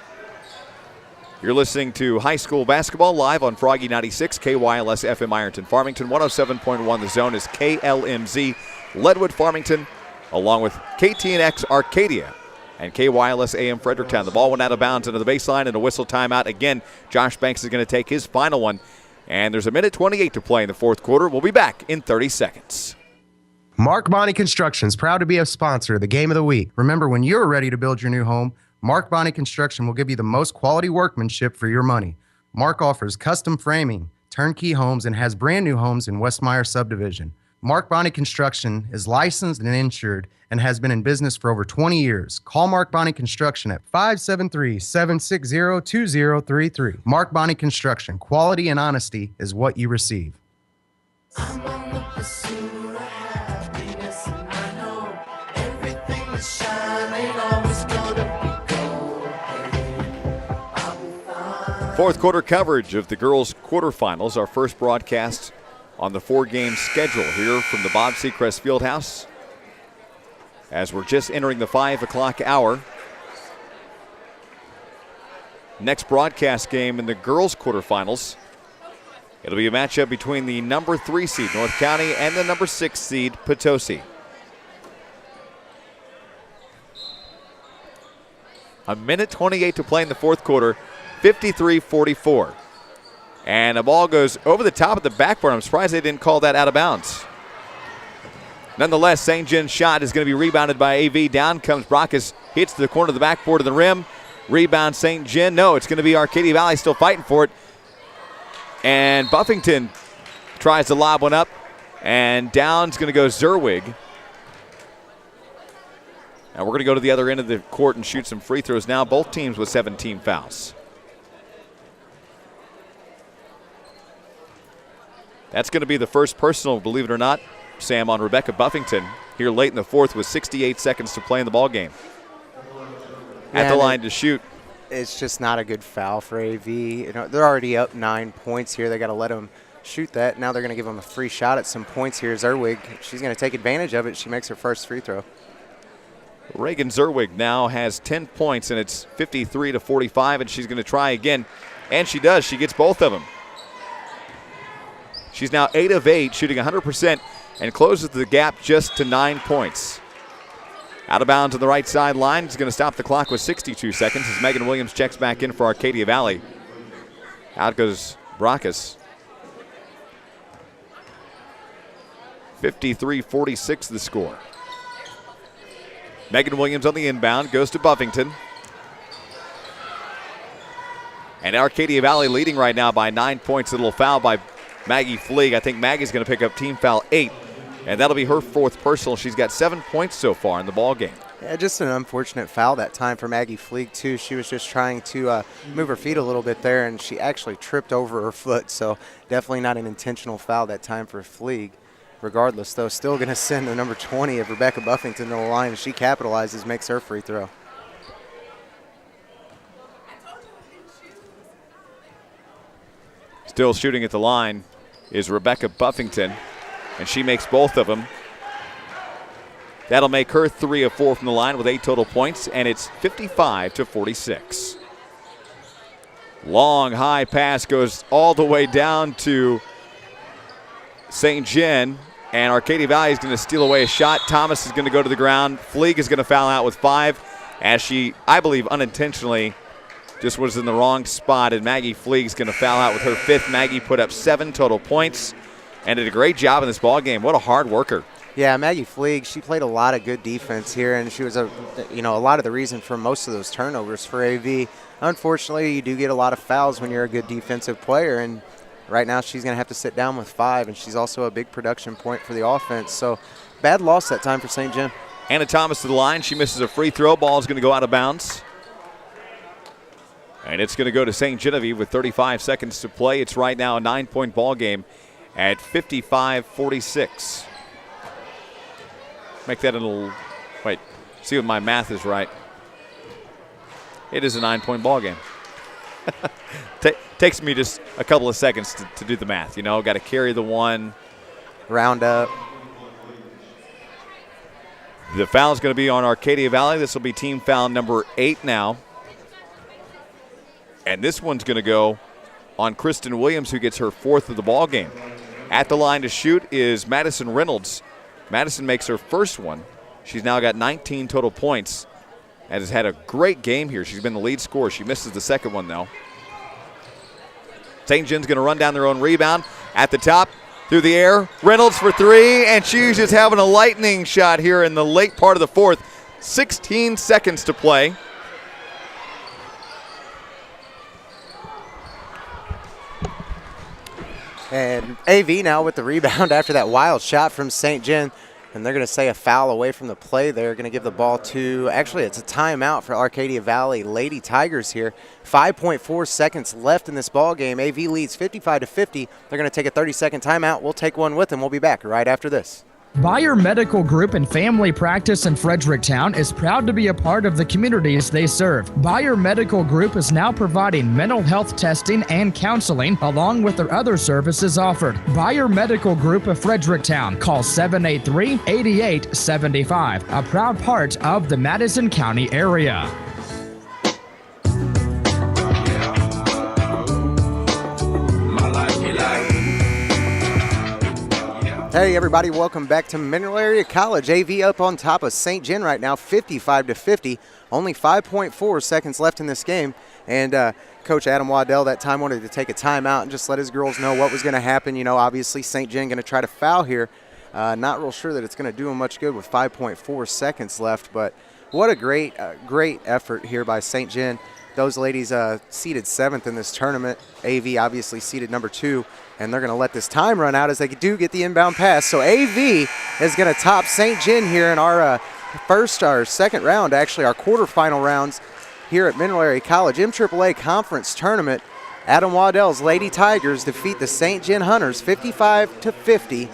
You're listening to high school basketball live on Froggy 96, KYLS FM Ironton Farmington. 107.1 The Zone is KLMZ Leadwood Farmington, along with KTNX Arcadia and KYLS AM Fredericktown. The ball went out of bounds into the baseline and a whistle timeout. Again, Josh Banks is going to take his final one. And there's a minute 28 to play in the fourth quarter. We'll be back in 30 seconds.
Mark Bonney Construction is proud to be a sponsor of the Game of the Week. Remember, when you're ready to build your new home, Mark Bonney Construction will give you the most quality workmanship for your money. Mark offers custom framing, turnkey homes, and has brand new homes in Westmeyer subdivision. Mark Bonney Construction is licensed and insured and has been in business for over 20 years. Call Mark Bonney Construction at 573-760-2033. Mark Bonney Construction, quality and honesty is what you receive.
I'm on the pursuit of happiness, and I know everything that shine ain't always gonna be gold. I'll be fine.
Fourth quarter coverage of the girls' quarterfinals, our first broadcast on the 4-game schedule here from the Bob Seacrest Fieldhouse, as we're just entering the 5 o'clock hour. Next broadcast game in the girls' quarterfinals, it'll be a matchup between the number 3 seed North County and the number 6 seed Potosi. A minute 28 to play in the fourth quarter, 53-44. And the ball goes over the top of the backboard. I'm surprised they didn't call that out of bounds. Nonetheless, St. John's shot is going to be rebounded by AV. Down comes Brockus, hits the corner of the backboard of the rim. Rebound St. John. No, it's going to be Arcadia Valley still fighting for it. And Buffington tries to lob one up. And down's going to go Zerwig. And we're going to go to the other end of the court and shoot some free throws now. Both teams with 17 fouls. That's going to be the first personal, believe it or not, Sam, on Rebecca Buffington here late in the fourth with 68 seconds to play in the ball game. At the line to shoot.
It's just not a good foul for AV. You know, they're already up 9 points here. They got to let them shoot that. Now they're going to give them a free shot at some points here. Zerwig, she's going to take advantage of it. She makes her first free throw.
Reagan Zerwig now has 10 points, and it's 53-45, and she's going to try again. And she does. She gets both of them. She's now 8 of 8, shooting 100%, and closes the gap just to 9 points. Out of bounds on the right sideline. Is going to stop the clock with 62 seconds as Megan Williams checks back in for Arcadia Valley. Out goes Brockus. 53-46 the score. Megan Williams on the inbound, goes to Buffington. And Arcadia Valley leading right now by 9 points. A little foul by Maggie Fleeg. I think Maggie's going to pick up team foul 8, and that'll be her fourth personal. She's got 7 points so far in the ball game.
Yeah, just an unfortunate foul that time for Maggie Fleeg, too. She was just trying to move her feet a little bit there, and she actually tripped over her foot, so definitely not an intentional foul that time for Fleeg. Regardless, though, still going to send the number 20 of Rebecca Buffington to the line. She capitalizes, makes her free throw.
Still shooting at the line is Rebecca Buffington, and she makes both of them. That'll make her 3 of 4 from the line with 8 total points, and it's 55-46. Long, high pass goes all the way down to St. John, and Arcadia Valley is going to steal away a shot. Thomas is going to go to the ground. Fleeg is going to foul out with 5, as she, I believe, unintentionally just was in the wrong spot, and Maggie Fleeg is going to foul out with her 5th. Maggie put up 7 total points and did a great job in this ball game. What a hard worker.
Yeah, Maggie Fleeg, she played a lot of good defense here, and she was a lot of the reason for most of those turnovers for AV. Unfortunately, you do get a lot of fouls when you're a good defensive player, and right now she's going to have to sit down with 5, and she's also a big production point for the offense. So bad loss that time for St. John.
Anna Thomas to the line. She misses a free throw. Ball is going to go out of bounds. And it's going to go to St. Genevieve with 35 seconds to play. It's right now a 9-point ball game at 55-46. Make that a little, wait, see if my math is right. It is a 9-point ball game. Takes me just a couple of seconds to do the math. You know, got to carry the one,
round up.
The foul is going to be on Arcadia Valley. This will be team foul number 8 now. And this one's going to go on Kristen Williams, who gets her 4th of the ball game. At the line to shoot is Madison Reynolds. Madison makes her first one. She's now got 19 total points and has had a great game here. She's been the lead scorer. She misses the second one, though. St. John's going to run down their own rebound. At the top, through the air, Reynolds for 3, and she's just having a lightning shot here in the late part of the 4th. 16 seconds to play.
And AV now with the rebound after that wild shot from St. John. And they're going to say a foul away from the play. They're going to give the ball to, actually, it's a timeout for Arcadia Valley Lady Tigers here. 5.4 seconds left in this ball game. AV leads 55-50. They're going to take a 30-second timeout. We'll take one with them. We'll be back right after this.
Bayer Medical Group and Family Practice in Fredericktown is proud to be a part of the communities they serve. Bayer Medical Group is now providing mental health testing and counseling along with their other services offered. Bayer Medical Group of Fredericktown. Call 783-8875, a proud part of the Madison County area.
Hey everybody, welcome back to Mineral Area College. AV up on top of St. John right now, 55-50. Only 5.4 seconds left in this game. And Coach Adam Waddell that time wanted to take a timeout and just let his girls know what was going to happen. You know, obviously St. John going to try to foul here. Not real sure that it's going to do them much good with 5.4 seconds left. But what a great effort here by St. John. Those ladies seeded 7th in this tournament. AV obviously seeded number 2. And they're going to let this time run out as they do get the inbound pass. So AV is going to top St. John here in our second round, actually our quarterfinal rounds here at Mineral Area College MAAA Conference Tournament. Adam Waddell's Lady Tigers defeat the St. John Hunters 55-50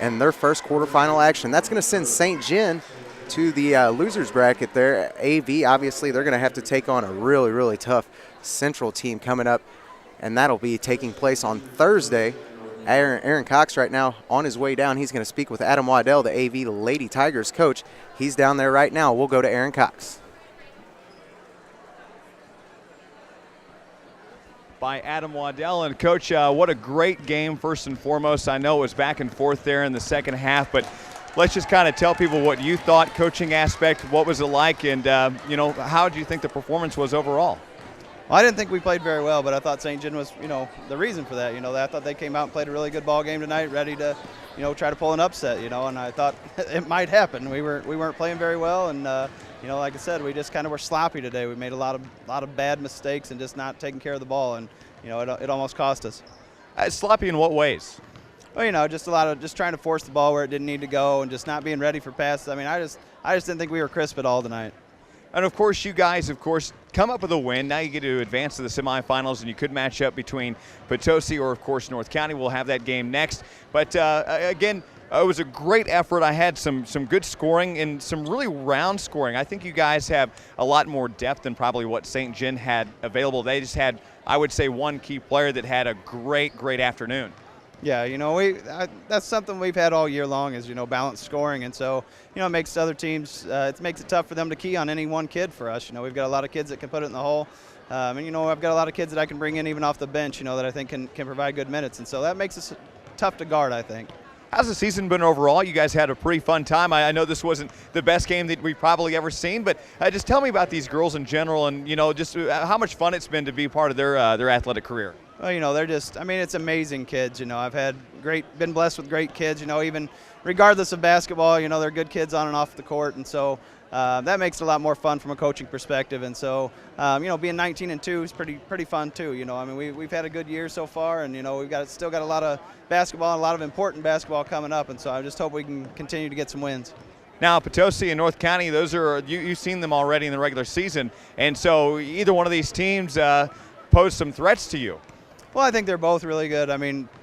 in their first quarterfinal action. That's going to send St. John to the losers bracket there. AV, obviously, they're going to have to take on a really, really tough Central team coming up. And that'll be taking place on Thursday. Aaron Cox right now on his way down. He's going to speak with Adam Waddell, the AV Lady Tigers coach. He's down there right now. We'll go to Aaron Cox.
By Adam Waddell. And, Coach, what a great game, first and foremost. I know it was back and forth there in the second half, but let's just kind of tell people what you thought, coaching aspect, what was it like, and, how do you think the performance was overall?
Well, I didn't think we played very well, but I thought St. John was, the reason for that. I thought they came out and played a really good ball game tonight, ready to, try to pull an upset, and I thought it might happen. We weren't playing very well, and, like I said, we just kind of were sloppy today. We made a lot of bad mistakes and just not taking care of the ball, and, it almost cost us.
Sloppy in what ways?
Well, just just trying to force the ball where it didn't need to go and just not being ready for passes. I mean, I just didn't think we were crisp at all tonight.
And, of course, you guys, come up with a win. Now you get to advance to the semifinals, and you could match up between Potosi or, of course, North County. We'll have that game next. But, again, it was a great effort. I had some good scoring and some really round scoring. I think you guys have a lot more depth than probably what St. John had available. They just had, I would say, one key player that had a great afternoon.
Yeah, that's something we've had all year long is, balanced scoring. And so, it makes other teams, it makes it tough for them to key on any one kid for us. We've got a lot of kids that can put it in the hole. And, I've got a lot of kids that I can bring in even off the bench, that I think can provide good minutes. And so that makes us tough to guard, I think.
How's the season been overall? You guys had a pretty fun time. I know this wasn't the best game that we've probably ever seen, but just tell me about these girls in general and, just how much fun it's been to be part of their athletic career.
Well, they're just, it's amazing kids. I've been blessed with great kids, even regardless of basketball, they're good kids on and off the court. And so that makes it a lot more fun from a coaching being 19-2 is pretty fun too. We've had a good year so far, and, we've still got a lot of basketball and a lot of important basketball coming up. And so I just hope we can continue to get some wins.
Now, Potosi and North County, those are, you've seen them already in the regular season. And so either one of these teams pose some threats to you.
Well, I think they're both really good.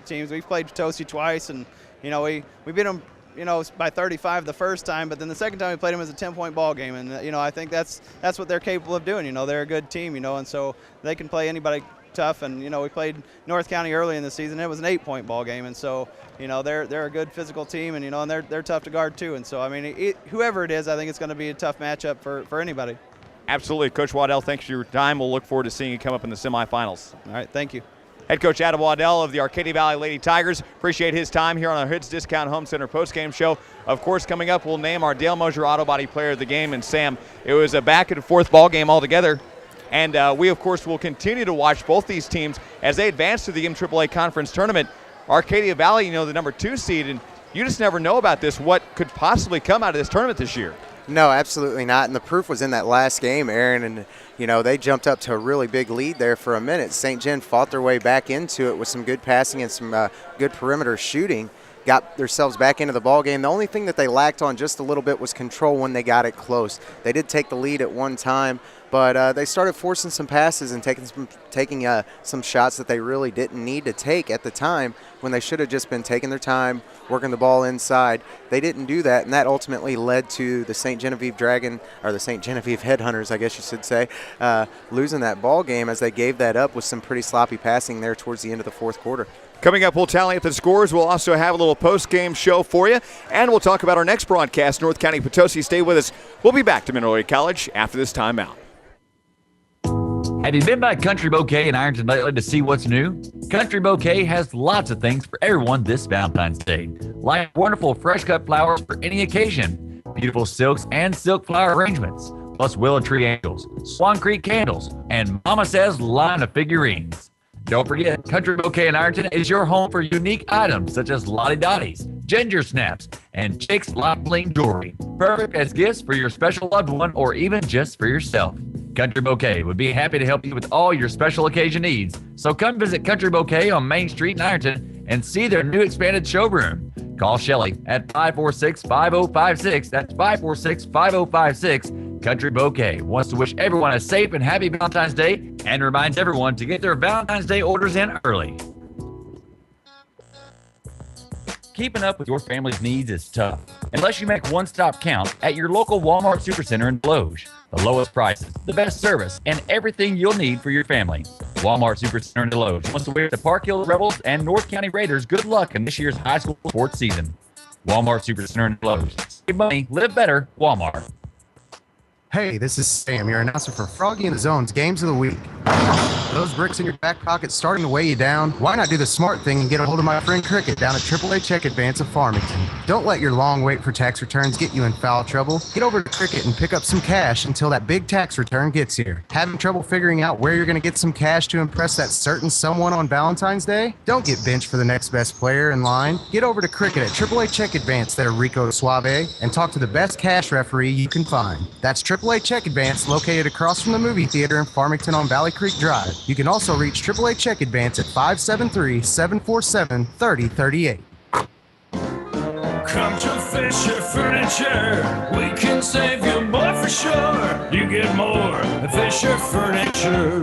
Teams, we've played Potosi twice, and, we beat them, by 35 the first time, but then the second time we played them as a 10-point ball game. And, I think that's what they're capable of doing. They're a good team, and so they can play anybody tough. And we played North County early in the season. It was an 8-point ball game, and so they're a good physical team, and and they're tough to guard too. And so I mean, whoever it is, I think it's going to be a tough matchup for anybody.
Absolutely. Coach Waddell, thanks for your time. We'll look forward to seeing you come up in the semifinals.
All right, thank you.
Head coach Adam Waddell of the Arcadia Valley Lady Tigers. Appreciate his time here on our Hoods Discount Home Center postgame show. Of course, coming up, we'll name our Dale Mosier Auto Body Player of the Game. And Sam, it was a back and forth ball game altogether. And we, of course, will continue to watch both these teams as they advance to the MAAA Conference Tournament. Arcadia Valley, the number 2 seed, and you just never know about this, what could possibly come out of this tournament this year.
No, absolutely not. And the proof was in that last game, Aaron. And, they jumped up to a really big lead there for a minute. St. John fought their way back into it with some good passing and some good perimeter shooting. Got themselves back into the ball game. The only thing that they lacked on just a little bit was control when they got it close. They did take the lead at one time, but they started forcing some passes and taking some shots that they really didn't need to take at the time when they should have just been taking their time, working the ball inside. They didn't do that, and that ultimately led to the St. Genevieve Headhunters, I guess you should say, losing that ball game as they gave that up with some pretty sloppy passing there towards the end of the fourth quarter.
Coming up, we'll tally up the scores. We'll also have a little post-game show for you, and we'll talk about our next broadcast, North County Potosi. Stay with us. We'll be back to Mineral Area College after this timeout.
Have you been by Country Bouquet in Ironton lately to see what's new? Country Bouquet has lots of things for everyone this Valentine's Day, like wonderful fresh-cut flowers for any occasion, beautiful silks and silk flower arrangements, plus willow tree angels, Swan Creek candles, and Mama Says line of figurines. Don't forget, Country Bouquet in Ironton is your home for unique items such as Lottie Dotties, Ginger Snaps, and Jake's Lot Bling jewelry. Perfect as gifts for your special loved one or even just for yourself. Country Bouquet would be happy to help you with all your special occasion needs. So come visit Country Bouquet on Main Street in Ironton and see their new expanded showroom. Call Shelley at 546-5056. That's 546-5056. Country Bouquet wants to wish everyone a safe and happy Valentine's Day and reminds everyone to get their Valentine's Day orders in early. Keeping up with your family's needs is tough unless you make one stop count at your local Walmart Supercenter in Deloge. The lowest prices, the best service, and everything you'll need for your family. Walmart Supercenter in Deloge wants to wish the Park Hill Rebels and North County Raiders good luck in this year's high school sports season. Walmart Supercenter in Deloge. Save money, live better, Walmart.
Hey, this is Sam, your announcer for Froggy and the Zone's Games of the Week. Those bricks in your back pocket starting to weigh you down? Why not do the smart thing and get a hold of my friend Cricket down at AAA Check Advance of Farmington? Don't let your long wait for tax returns get you in foul trouble. Get over to Cricket and pick up some cash until that big tax return gets here. Having trouble figuring out where you're going to get some cash to impress that certain someone on Valentine's Day? Don't get benched for the next best player in line. Get over to Cricket at AAA Check Advance there, Rico Suave, and talk to the best cash referee you can find. That's AAA Check Advance, located across from the movie theater in Farmington on Valley Creek Drive. You can also reach AAA Check Advance at 573-747-3038.
Come to Fisher Furniture. We can save you more for sure. You get more at Fisher Furniture.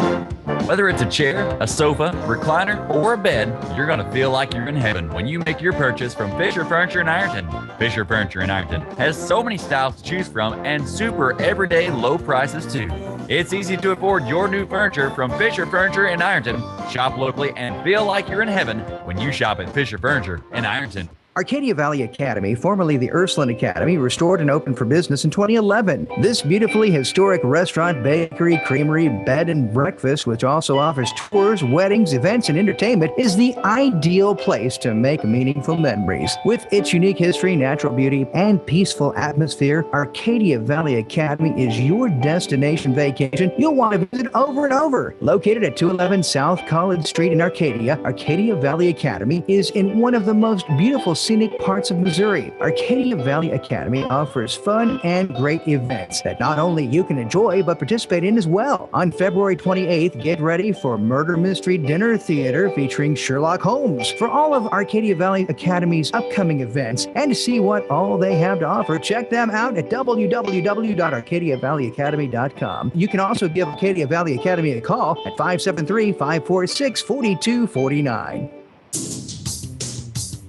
Whether it's a chair, a sofa, recliner, or a bed, you're going to feel like you're in heaven when you make your purchase from Fisher Furniture in Ironton. Fisher Furniture in Ironton has so many styles to choose from and super everyday low prices too. It's easy to afford your new furniture from Fisher Furniture in Ironton. Shop locally and feel like you're in heaven when you shop at Fisher Furniture in Ironton.
Arcadia Valley Academy, formerly the Ursuline Academy, restored and opened for business in 2011. This beautifully historic restaurant, bakery, creamery, bed and breakfast, which also offers tours, weddings, events, and entertainment, is the ideal place to make meaningful memories. With its unique history, natural beauty, and peaceful atmosphere, Arcadia Valley Academy is your destination vacation you'll want to visit over and over. Located at 211 South College Street in Arcadia, Arcadia Valley Academy is in one of the most beautiful scenic parts of Missouri. Arcadia Valley Academy offers fun and great events that not only you can enjoy but participate in as well. On February 28th, get ready for Murder Mystery Dinner Theater featuring Sherlock Holmes. For all of Arcadia Valley Academy's upcoming events and to see what all they have to offer, check them out at www.arcadiavalleyacademy.com. You can also give Arcadia Valley Academy a call at 573-546-4249.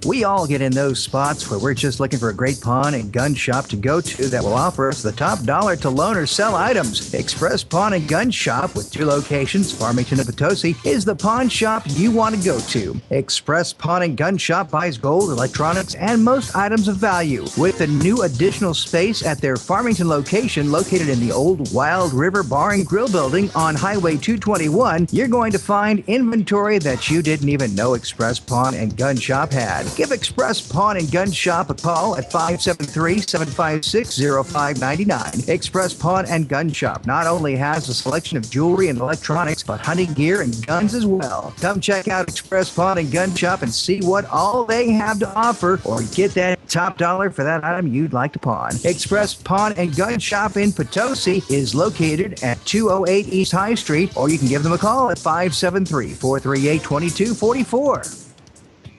We all get in those spots where we're just looking for a great pawn and gun shop to go to that will offer us the top dollar to loan or sell items. Express Pawn and Gun Shop with 2 locations, Farmington and Potosi, is the pawn shop you want to go to. Express Pawn and Gun Shop buys gold, electronics, and most items of value. With the new additional space at their Farmington location located in the old Wild River Bar and Grill building on Highway 221, you're going to find inventory that you didn't even know Express Pawn and Gun Shop had. Give Express Pawn and Gun Shop a call at 573-756-0599. Express Pawn and Gun Shop not only has a selection of jewelry and electronics, but hunting gear and guns as well. Come check out Express Pawn and Gun Shop and see what all they have to offer, or get that top dollar for that item you'd like to pawn. Express Pawn and Gun Shop in Potosi is located at 208 East High Street, or you can give them a call at 573-438-2244.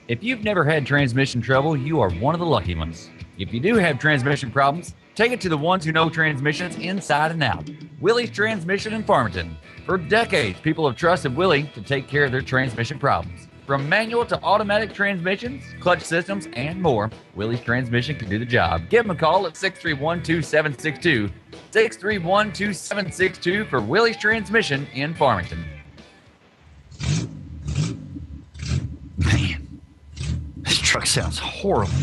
If you've never had transmission trouble, you are one of the lucky ones. If you do have transmission problems, take it to the ones who know transmissions inside and out. Willie's Transmission in Farmington. For decades, people have trusted Willie to take care of their transmission problems. From manual to automatic transmissions, clutch systems, and more, Willie's Transmission can do the job. Give them a call at 631-2762. 631-2762 for Willie's Transmission in Farmington.
Man, this truck sounds horrible.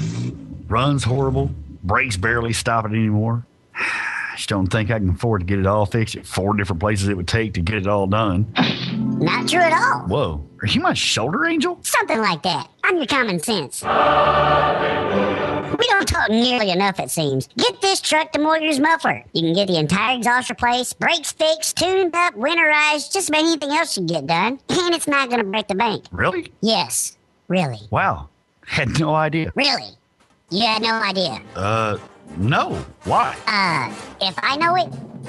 Runs horrible. Brakes barely stop it anymore. I just don't think I can afford to get it all fixed at 4 different places it would take to get it all done.
Not true at all.
Whoa, are you my shoulder angel?
Something like that. I'm your common sense. We don't talk nearly enough, it seems. Get this truck to Moyer's Muffler. You can get the entire exhaust replaced, brakes fixed, tuned up, winterized, just about anything else you can get done. And it's not going to break the bank.
Really?
Yes, really.
Wow, had no idea.
Really? You had no idea.
No. Why?
If I know it,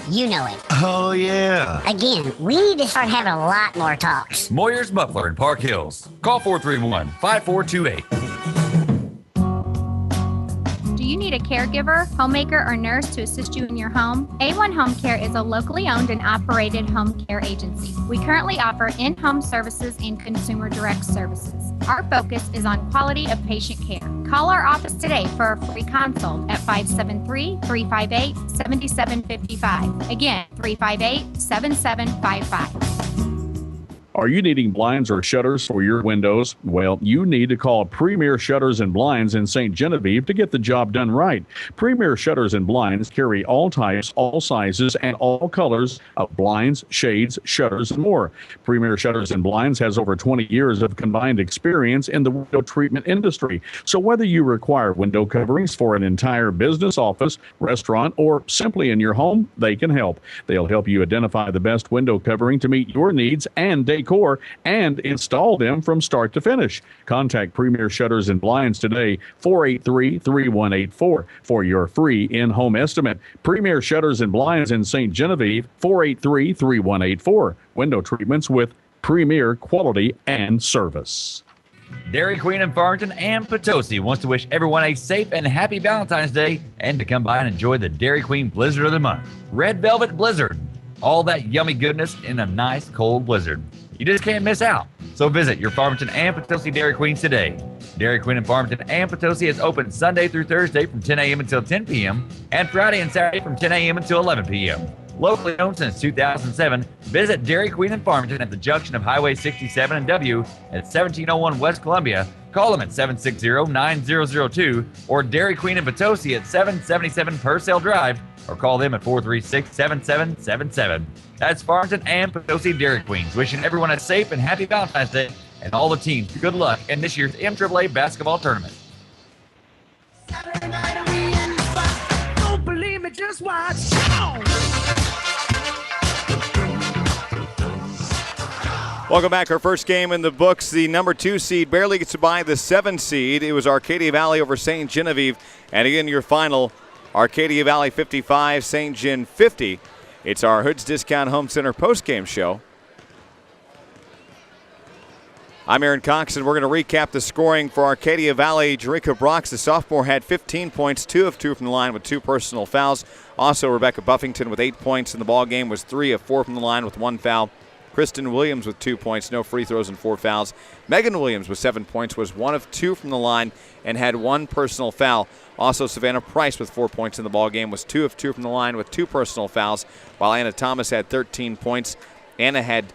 you know it.
Oh, yeah.
Again, we need to start having a lot more talks.
Moyer's Muffler in Park Hills. Call 431-5428.
Do you need a caregiver, homemaker, or nurse to assist you in your home? A1 Home Care is a locally owned and operated home care agency. We currently offer in-home services and consumer direct services. Our focus is on quality of patient care. Call our office today for a free consult at 573-358-7755. Again, 358-7755.
Are you needing blinds or shutters for your windows? Well, you need to call Premier Shutters and Blinds in St. Genevieve to get the job done right. Premier Shutters and Blinds carry all types, all sizes, and all colors of blinds, shades, shutters, and more. Premier Shutters and Blinds has over 20 years of combined experience in the window treatment industry. So whether you require window coverings for an entire business, office, restaurant, or simply in your home, they can help. They'll help you identify the best window covering to meet your needs and decor, and install them from start to finish. Contact Premier Shutters and Blinds today, 483-3184, for your free in-home estimate. Premier Shutters and Blinds in St. Genevieve, 483-3184. Window treatments with premier quality and service.
Dairy Queen in Farmington and Potosi wants to wish everyone a safe and happy Valentine's Day and to come by and enjoy the Dairy Queen Blizzard of the Month. Red Velvet Blizzard. All that yummy goodness in a nice cold blizzard. You just can't miss out. So visit your Farmington and Potosi Dairy Queens today. Dairy Queen in Farmington and Potosi is open Sunday through Thursday from 10 a.m. until 10 p.m. and Friday and Saturday from 10 a.m. until 11 p.m. Locally owned since 2007, visit Dairy Queen in Farmington at the junction of Highway 67 and W at 1701 West Columbia. Call them at 760-9002 or Dairy Queen in Potosi at 777 Purcell Drive, or call them at 436-7777. That's Farmington and Potosi Dairy Queens, wishing everyone a safe and happy Valentine's Day and all the teams good luck in this year's MAAA basketball tournament.
Don't believe me, just watch.
Welcome back. Our first game in the books. The number 2 seed barely gets by the 7 seed. It was Arcadia Valley over St. Genevieve. And again, your final, Arcadia Valley 55, St. Gen 50. It's our Hoods Discount Home Center postgame show. I'm Aaron Cox, and we're going to recap the scoring for Arcadia Valley. Jerica Brox, the sophomore, had 15 points, 2 of 2 from the line with 2 personal fouls. Also, Rebecca Buffington with 8 points in the ball game was 3 of 4 from the line with 1 foul. Kristen Williams with 2 points, no free throws and 4 fouls. Megan Williams with 7 points, was 1 of 2 from the line and had 1 personal foul. Also, Savannah Price with 4 points in the ball game was 2 of 2 from the line with 2 personal fouls, while Anna Thomas had 13 points. Anna had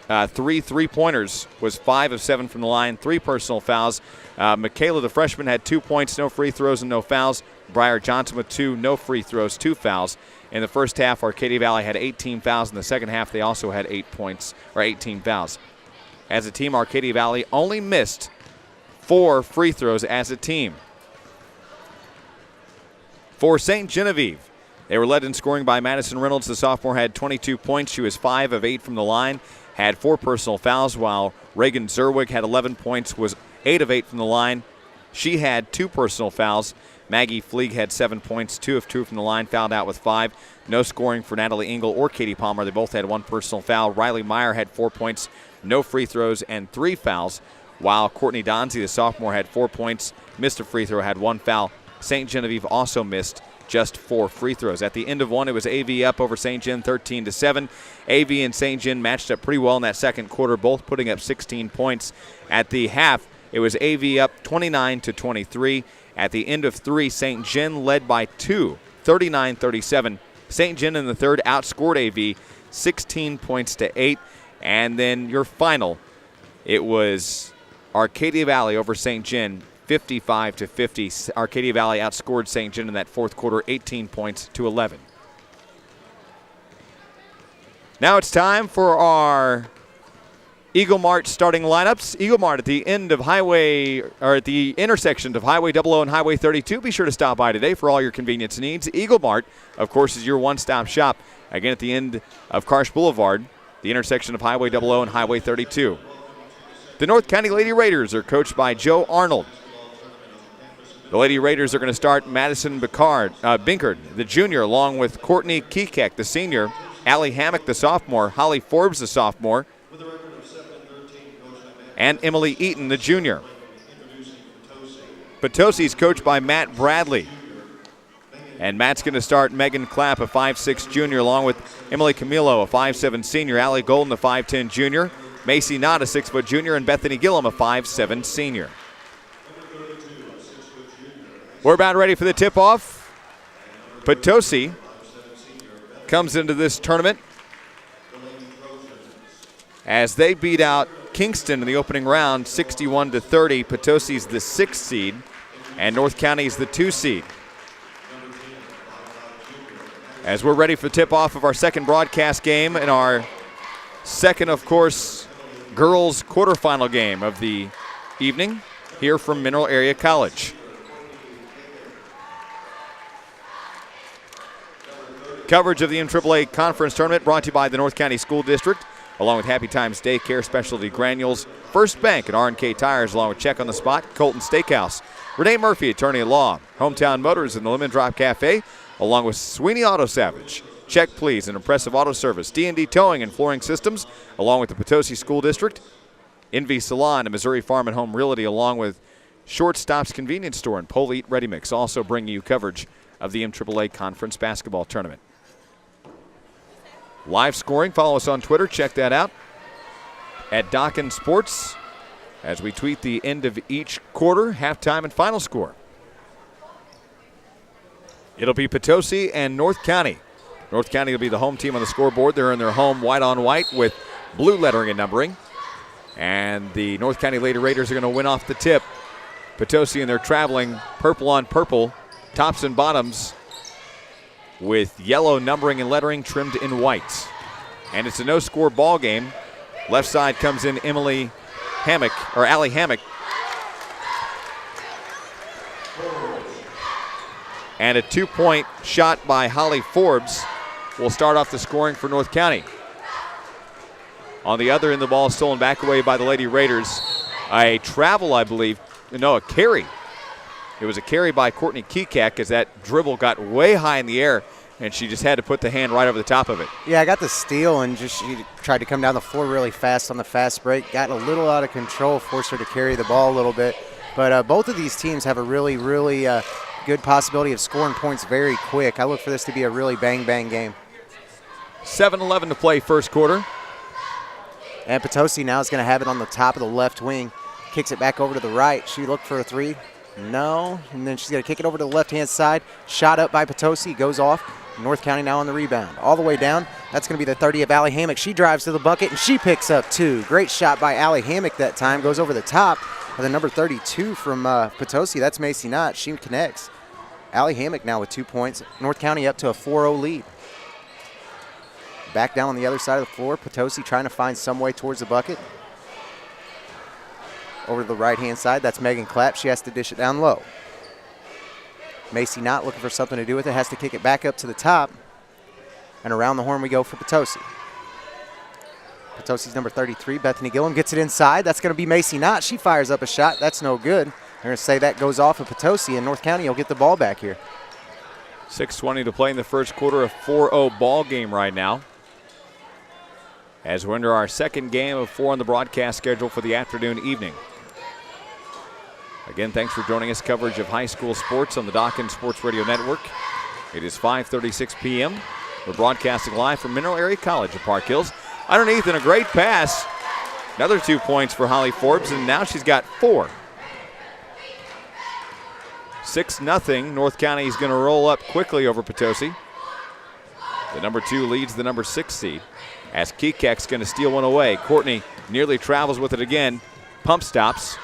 3 3-pointers, was 5 of 7 from the line, 3 personal fouls. Michaela, the freshman, had 2 points, no free throws and no fouls. Briar Johnson with 2, no free throws, 2 fouls. In the first half, Arcadia Valley had 18 fouls. In the second half, they also had 18 fouls. As a team, Arcadia Valley only missed 4 free throws as a team. For St. Genevieve, they were led in scoring by Madison Reynolds. The sophomore had 22 points. She was 5 of 8 from the line, had 4 personal fouls, while Reagan Zerwig had 11 points, was 8 of 8 from the line. She had 2 personal fouls. Maggie Fleeg had 7 points, 2 of 2 from the line, fouled out with 5. No scoring for Natalie Engel or Katie Palmer. They both had 1 personal foul. Riley Meyer had 4 points, no free throws, and 3 fouls, while Courtney Donzie, the sophomore, had 4 points, missed a free throw, had 1 foul. St. Genevieve also missed just 4 free throws. At the end of one, it was AV up over St. Gen 13-7. AV and St. Gen matched up pretty well in that second quarter, both putting up 16 points. At the half, it was AV up 29-23. At the end of 3, St. Gen led by 2, 39-37. St. Gen in the third outscored AV 16 points to 8. And then your final, it was Arcadia Valley over St. Gen 55-50. Arcadia Valley outscored St. Gen in that fourth quarter 18 points to 11. Now it's time for our Eagle Mart starting lineups. Eagle Mart at the end of at the intersection of Highway 00 and Highway 32. Be sure to stop by today for all your convenience needs. Eagle Mart, of course, is your one-stop shop. Again, at the end of Karsh Boulevard, the intersection of Highway 00 and Highway 32. The North County Lady Raiders are coached by Joe Arnold. The Lady Raiders are going to start Madison Binkard, the junior, along with Courtney Kekek, the senior, Allie Hammock, the sophomore, Holly Forbes, the sophomore, and Emily Eaton, the junior. Potosi's coached by Matt Bradley. And Matt's going to start Megan Clapp, a 5'6 junior, along with Emily Camillo, a 5'7 senior, Allie Golden, a 5'10 junior, Macy Knott, a 6' junior, and Bethany Gillum, a 5'7 senior. We're about ready for the tip-off. Potosi comes into this tournament as they beat out Kingston in the opening round 61-30. Potosi's the 6th seed, and North County is the 2 seed. As we're ready for the tip-off of our second broadcast game and our second, of course, girls quarterfinal game of the evening here from Mineral Area College. Coverage of the MAAA Conference Tournament brought to you by the North County School District, along with Happy Times Daycare, Specialty Granules, First Bank, and R&K Tires, along with Check on the Spot, Colton Steakhouse, Renee Murphy, attorney at law, Hometown Motors, and the Lemon Drop Cafe, along with Sweeney Auto Salvage. Check Please, an impressive auto service, D&D Towing and Flooring Systems, along with the Potosi School District, Envy Salon, and Missouri Farm and Home Realty, along with Shortstop's Convenience Store and Pole Eat Ready Mix, also bringing you coverage of the MAAA Conference Basketball Tournament. Live scoring, follow us on Twitter, check that out at Dockin Sports as we tweet the end of each quarter, halftime, and final score. It'll be Potosi and North County. North County will be the home team on the scoreboard. They're in their home white on white with blue lettering and numbering. And the North County Lady Raiders are going to win off the tip. Potosi and their traveling purple on purple, tops and bottoms, with yellow numbering and lettering trimmed in white. And it's a no-score ball game. Left side comes in Allie Hammock. And a 2-point shot by Holly Forbes will start off the scoring for North County. On the other end, the ball is stolen back away by the Lady Raiders. A travel, I believe. No, a carry. It was a carry by Courtney Kekak as that dribble got way high in the air, and she just had to put the hand right over the top of it.
Yeah, I got the steal, and she tried to come down the floor really fast on the fast break. Got a little out of control, forced her to carry the ball a little bit. But both of these teams have a really good possibility of scoring points very quick. I look for this to be a really bang-bang game.
7:11 to play first quarter.
And Potosi now is going to have it on the top of the left wing. Kicks it back over to the right. She looked for a three. No. And then she's going to kick it over to the left-hand side. Shot up by Potosi. Goes off. North County now on the rebound. All the way down. That's going to be the 30 of Allie Hammock. She drives to the bucket, and she picks up 2. Great shot by Allie Hammock that time. Goes over the top of the number 32 from Potosi. That's Macy Knott. She connects. Allie Hammock now with 2 points. North County up to a 4-0 lead. Back down on the other side of the floor. Potosi trying to find some way towards the bucket. Over to the right-hand side. That's Megan Clapp. She has to dish it down low. Macy Knott looking for something to do with it. Has to kick it back up to the top. And around the horn we go for Potosi. Potosi's number 33, Bethany Gillum, gets it inside. That's going to be Macy Knott. She fires up a shot. That's no good. They're going to say that goes off of Potosi, and North County will get the ball back here.
6:20 to play in the first quarter. A 4-0 ball game right now. As we're under our second game of 4 on the broadcast schedule for the afternoon evening. Again, thanks for joining us. Coverage of high school sports on the Dawkins Sports Radio Network. It is 5:36 p.m. We're broadcasting live from Mineral Area College of Park Hills. Underneath, and a great pass. Another 2 points for Holly Forbes, and now she's got 4. 6-0. North County is going to roll up quickly over Potosi. The number 2 leads the number 6 seed. As Kekek's going to steal one away. Courtney nearly travels with it again. Pump stops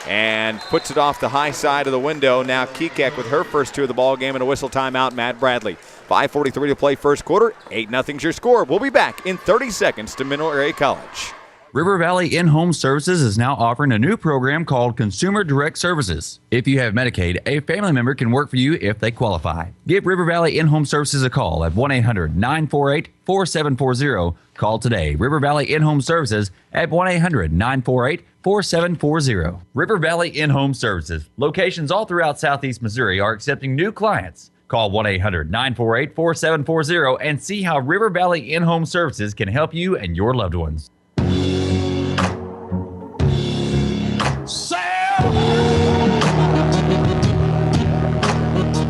and puts it off the high side of the window. Now Kekek with her first 2 of the ball game and a whistle timeout. Matt Bradley. 5:43 to play first quarter. 8-0's your score. We'll be back in 30 seconds to Mineral Area College.
River Valley In-Home Services is now offering a new program called Consumer Direct Services. If you have Medicaid, a family member can work for you if they qualify. Give River Valley In-Home Services a call at 1-800-948-4740. Call today. River Valley In-Home Services at 1-800-948-4740. River Valley In-Home Services. Locations all throughout Southeast Missouri are accepting new clients. Call 1-800-948-4740 and see how River Valley In-Home Services can help you and your loved ones.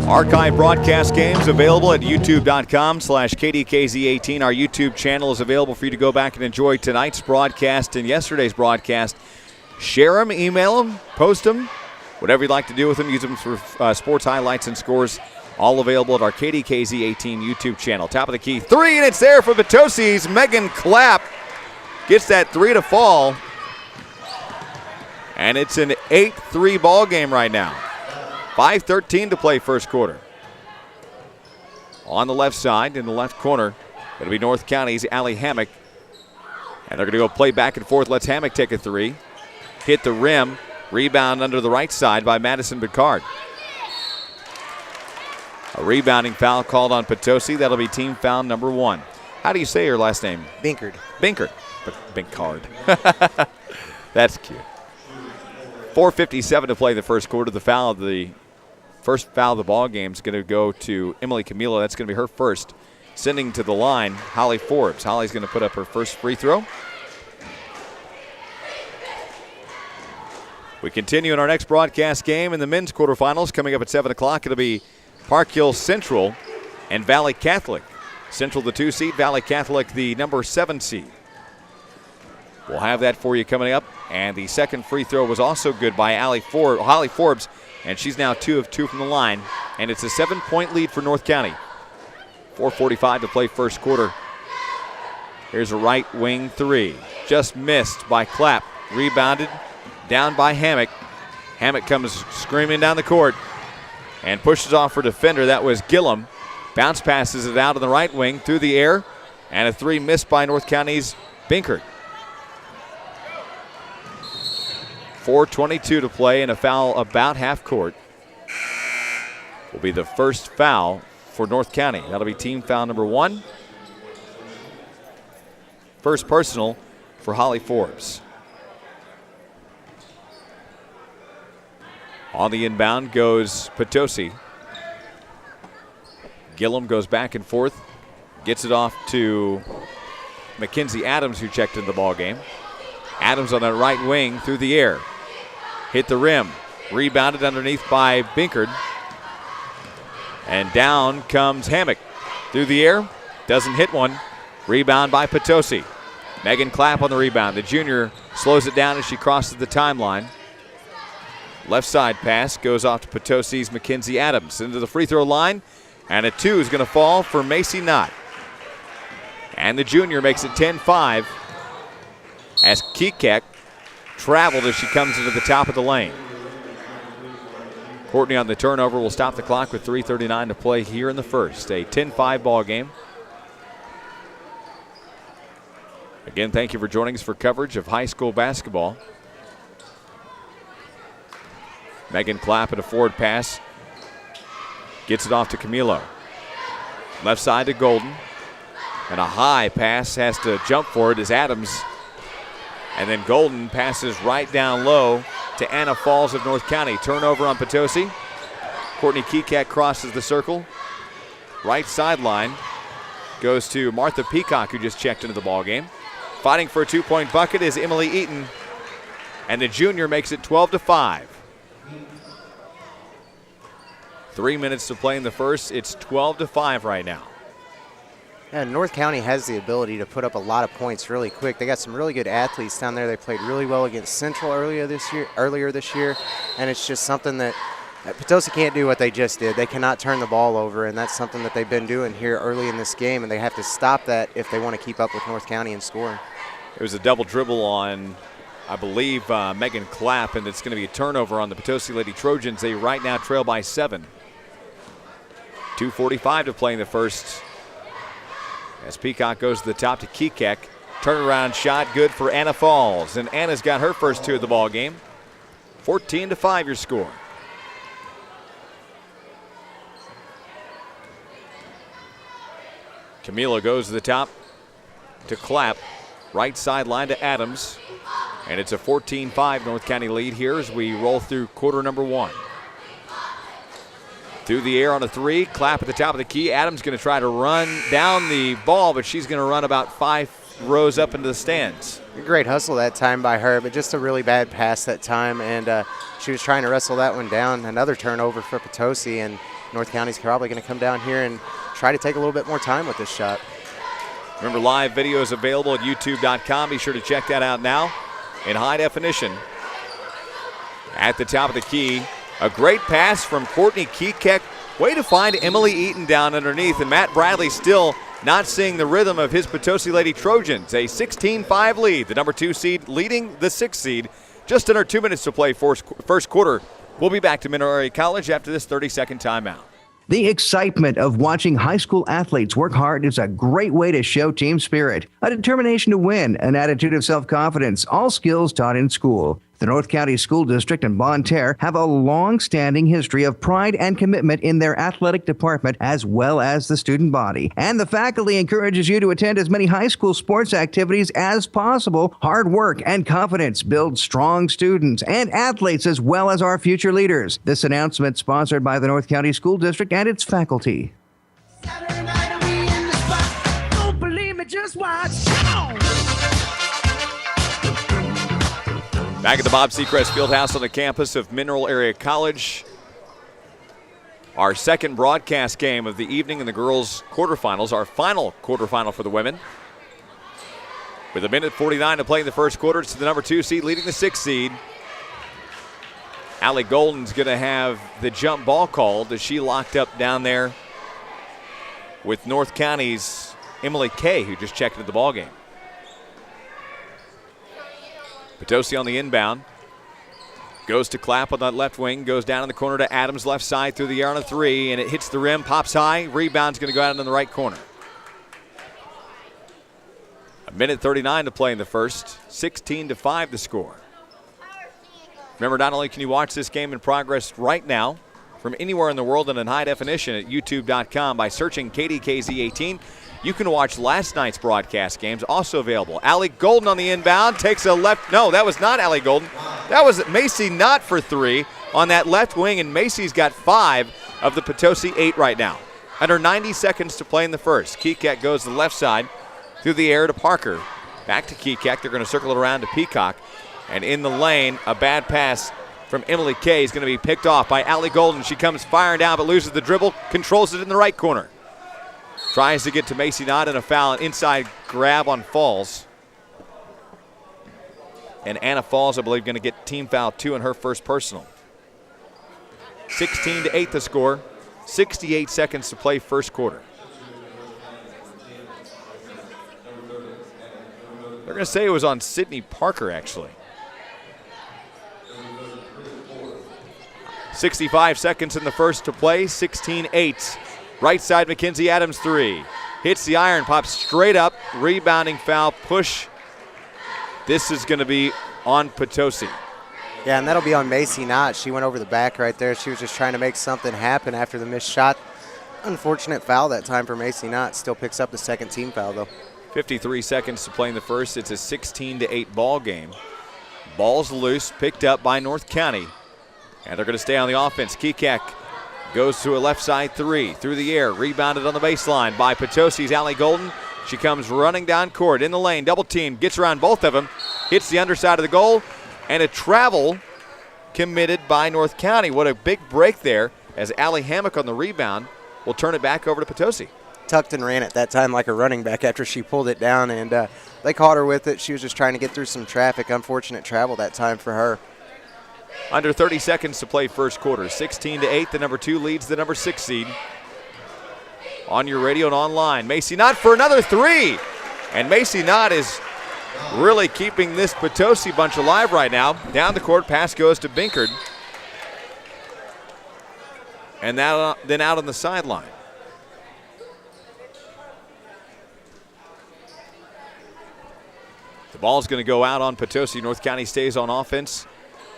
Archive broadcast games available at youtube.com/KDKZ18. Our YouTube channel is available for you to go back and enjoy tonight's broadcast and yesterday's broadcast. Share them, email them, post them, whatever you'd like to do with them. Use them for sports highlights and scores. All available at our KDKZ18 YouTube channel. Top of the key, 3, and it's there for Potosi's Megan Clapp. Gets that 3 to fall. And it's an 8-3 ball game right now. 5:13 to play first quarter. On the left side, in the left corner, it'll be North County's Allie Hammock. And they're going to go play back and forth. Let's Hammock take a 3. Hit the rim. Rebound under the right side by Madison Picard. A rebounding foul called on Potosi. That'll be team foul number 1. How do you say your last name?
Binkard.
Binkard. Binkard. That's cute. 4:57 to play the first quarter. The first foul of the ball game is going to go to Emily Camilo. That's going to be her first. Sending to the line, Holly Forbes. Holly's going to put up her first free throw. We continue in our next broadcast game in the men's quarterfinals. Coming up at 7 o'clock, it'll be Park Hill Central and Valley Catholic. Central the 2 seed, Valley Catholic the number 7 seed. We'll have that for you coming up. And the second free throw was also good by Holly Forbes, and she's now 2 of 2 from the line. And it's a 7-point lead for North County. 4:45 to play first quarter. Here's a right wing 3. Just missed by Clapp. Rebounded down by Hammock. Hammock comes screaming down the court and pushes off her defender. That was Gillum. Bounce passes it out on the right wing through the air. And a 3 missed by North County's Binkard. 4:22 to play, and a foul about half court will be the first foul for North County. That'll be team foul number 1. First personal for Holly Forbes. On the inbound goes Potosi. Gillum goes back and forth, gets it off to Mackenzie Adams, who checked in the ball game. Adams on the right wing through the air. Hit the rim. Rebounded underneath by Binkard. And down comes Hammock. Through the air. Doesn't hit one. Rebound by Potosi. Megan Clapp on the rebound. The junior slows it down as she crosses the timeline. Left side pass goes off to Potosi's Mackenzie Adams. Into the free throw line, and a 2 is going to fall for Macy Knott. And the junior makes it 10-5 as Kekek traveled as she comes into the top of the lane. Courtney on the turnover will stop the clock with 3:39 to play here in the first. A 10-5 ball game. Again, thank you for joining us for coverage of high school basketball. Megan Clapp at a forward pass. Gets it off to Camilo. Left side to Golden. And a high pass, has to jump for it as Adams. And then Golden passes right down low to Anna Falls of North County. Turnover on Potosi. Courtney Kekak crosses the circle. Right sideline goes to Martha Peacock, who just checked into the ball game. Fighting for a 2-point bucket is Emily Eaton. And the junior makes it 12-5. 3 minutes to play in the first. It's 12-5 right now.
Yeah, North County has the ability to put up a lot of points really quick. They got some really good athletes down there. They played really well against Central earlier this year, and it's just something that Potosi can't do what they just did. They cannot turn the ball over, and that's something that they've been doing here early in this game, and they have to stop that if they want to keep up with North County in scoring.
It was a double dribble on, I believe, Megan Clapp, and it's going to be a turnover on the Potosi Lady Trojans. They right now trail by 7. 2:45 to play in the first. As Peacock goes to the top to Kekek. Turnaround shot good for Anna Falls. And Anna's got her first 2 of the ball game. 14-5 your score. Camilo goes to the top to Clapp. Right sideline to Adams. And it's a 14-5 North County lead here as we roll through quarter number 1. Through the air on a 3. Clapp at the top of the key. Adams going to try to run down the ball, but she's going to run about 5 rows up into the stands.
Great hustle that time by her, but just a really bad pass that time, and she was trying to wrestle that one down. Another turnover for Potosi, and North County's probably going to come down here and try to take a little bit more time with this shot.
Remember, live video is available at youtube.com. Be sure to check that out now in high definition. At the top of the key, a great pass from Courtney Kekek. Way to find Emily Eaton down underneath, and Matt Bradley still not seeing the rhythm of his Potosi Lady Trojans. A 16-5 lead. The number 2 seed leading the 6th seed. Just under 2 minutes to play first quarter. We'll be back to Mineral Area College after this 30-second timeout.
The excitement of watching high school athletes work hard is a great way to show team spirit, a determination to win, an attitude of self-confidence, all skills taught in school. The North County School District and Bonne Terre have a long-standing history of pride and commitment in their athletic department as well as the student body. And the faculty encourages you to attend as many high school sports activities as possible. Hard work and confidence build strong students and athletes as well as our future leaders. This announcement sponsored by the North County School District and its faculty.
Don't believe me, just watch.
Back at the Bob Seacrest Fieldhouse on the campus of Mineral Area College. Our second broadcast game of the evening in the girls' quarterfinals, our final quarterfinal for the women. With 1:49 to play in the first quarter, it's the number 2 seed leading the 6th seed. Allie Golden's going to have the jump ball called as she locked up down there with North County's Emily Kay, who just checked into the ball game. Potosi on the inbound. Goes to Clapp on that left wing. Goes down in the corner to Adams, left side through the air on a 3. And it hits the rim, pops high. Rebound's going to go out in the right corner. 1:39 to play in the first. 16-5 the score. Remember, not only can you watch this game in progress right now from anywhere in the world and in high definition at youtube.com by searching KDKZ18, you can watch last night's broadcast games, also available. Allie Golden on the inbound, takes a left. No, that was not Allie Golden. That was Macy Knott for 3 on that left wing, and Macy's got 5 of the Potosi 8 right now. Under 90 seconds to play in the first. Kekek goes to the left side through the air to Parker. Back to Kekek. They're going to circle it around to Peacock. And in the lane, a bad pass from Emily Kay is going to be picked off by Allie Golden. She comes firing down but loses the dribble, controls it in the right corner. Tries to get to Macy Knott, and a foul, an inside grab on Falls. And Anna Falls, I believe, going to get team foul 2 in her first personal. 16-8 the score. 68 seconds to play first quarter. They're going to say it was on Sydney Parker, actually. 65 seconds in the first to play, 16-8. Right side, Mackenzie Adams 3. Hits the iron, pops straight up, rebounding foul, push. This is going to be on Potosi.
Yeah, and that'll be on Macy Knott. She went over the back right there. She was just trying to make something happen after the missed shot. Unfortunate foul that time for Macy Knott. Still picks up the second team foul, though.
53 seconds to play in the first. It's a 16-8 ball game. Ball's loose, picked up by North County. And they're going to stay on the offense. Kekek goes to a left side 3 through the air. Rebounded on the baseline by Potosi's Allie Golden. She comes running down court in the lane. Double team, gets around both of them. Hits the underside of the goal. And a travel committed by North County. What a big break there as Allie Hammock on the rebound will turn it back over to Potosi.
Tucked and ran it that time like a running back after she pulled it down, and they caught her with it. She was just trying to get through some traffic. Unfortunate travel that time for her.
Under 30 seconds to play first quarter. 16-8, the number 2 leads the number 6 seed. On your radio and online. Macy Knott for another 3. And Macy Knott is really keeping this Potosi bunch alive right now. Down the court, pass goes to Binkard. And then out on the sideline. The ball's going to go out on Potosi. North County stays on offense.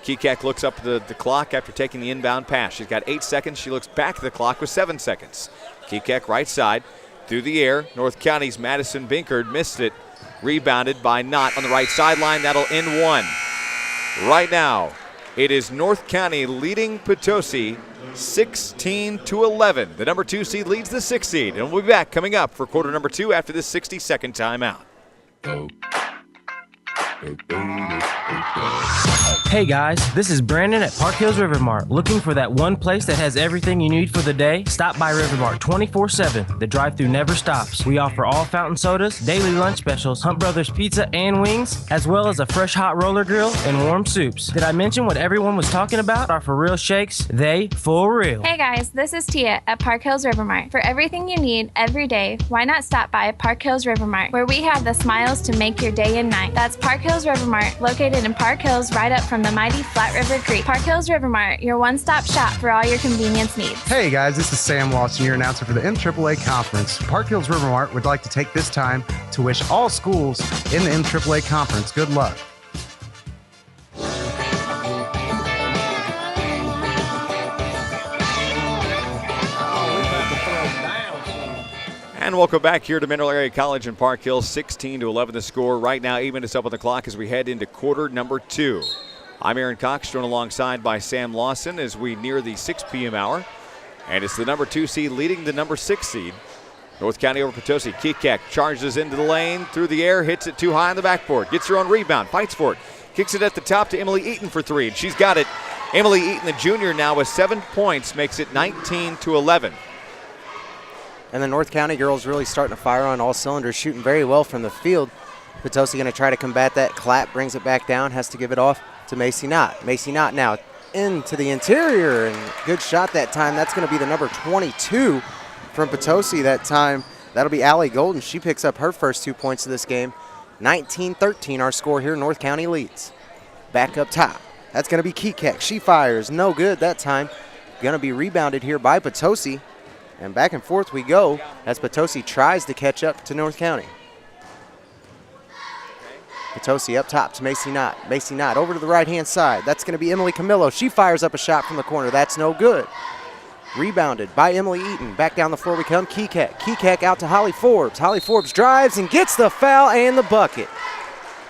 Kekek looks up the clock after taking the inbound pass. She's got 8 seconds. She looks back at the clock with 7 seconds. Kekek right side through the air. North County's Madison Binkard missed it. Rebounded by Knott on the right sideline. That'll end one. Right now, it is North County leading Potosi 16-11. The number 2 seed leads the 6 seed. And we'll be back coming up for quarter number 2 after this 60-second timeout.
Hey guys, this is Brandon at Park Hills River Mart. Looking for that one place that has everything you need for the day? Stop by River Mart 24/7. The drive-thru never stops. We offer all fountain sodas, daily lunch specials, Hunt Brothers pizza and wings, as well as a fresh hot roller grill and warm soups. Did I mention what everyone was talking about? Our for real shakes, they for real.
Hey guys, this is Tia at Park Hills River Mart. For everything you need every day, why not stop by Park Hills River Mart, where we have the smiles to make your day and night. That's Park Hills River Mart, located in Park Hills, right up from the mighty Flat River Creek. Park Hills River Mart, your one-stop shop for all your convenience needs.
Hey guys, this is Sam Lawson, your announcer for the MAAA Conference. Park Hills River Mart would like to take this time to wish all schools in the MAAA Conference good luck.
And welcome back here to Mineral Area College in Park Hills. 16-11 the score. Right now, even is up on the clock as we head into quarter number 2. I'm Aaron Cox, joined alongside by Sam Lawson as we near the 6 p.m. hour. And it's the number 2 seed leading the number 6 seed. North County over Potosi. Kekek charges into the lane, through the air, hits it too high on the backboard. Gets her own rebound, fights for it. Kicks it at the top to Emily Eaton for 3, and she's got it. Emily Eaton, the junior, now with 7 points, makes it 19-11.
And the North County girls really starting to fire on all cylinders, shooting very well from the field. Potosi going to try to combat that. Clapp brings it back down, has to give it off to Macy Knott. Macy Knott now into the interior, and good shot that time. That's going to be the number 22 from Potosi that time. That'll be Allie Golden. She picks up her first 2 points of this game. 19-13 our score here. North County leads. Back up top. That's going to be Kekek. She fires. No good that time. Going to be rebounded here by Potosi. And back and forth we go as Potosi tries to catch up to North County. Potosi up top to Macy Knott. Macy Knott over to the right-hand side. That's going to be Emily Camillo. She fires up a shot from the corner. That's no good. Rebounded by Emily Eaton. Back down the floor we come. Kekek. Kekek out to Holly Forbes. Holly Forbes drives and gets the foul and the bucket.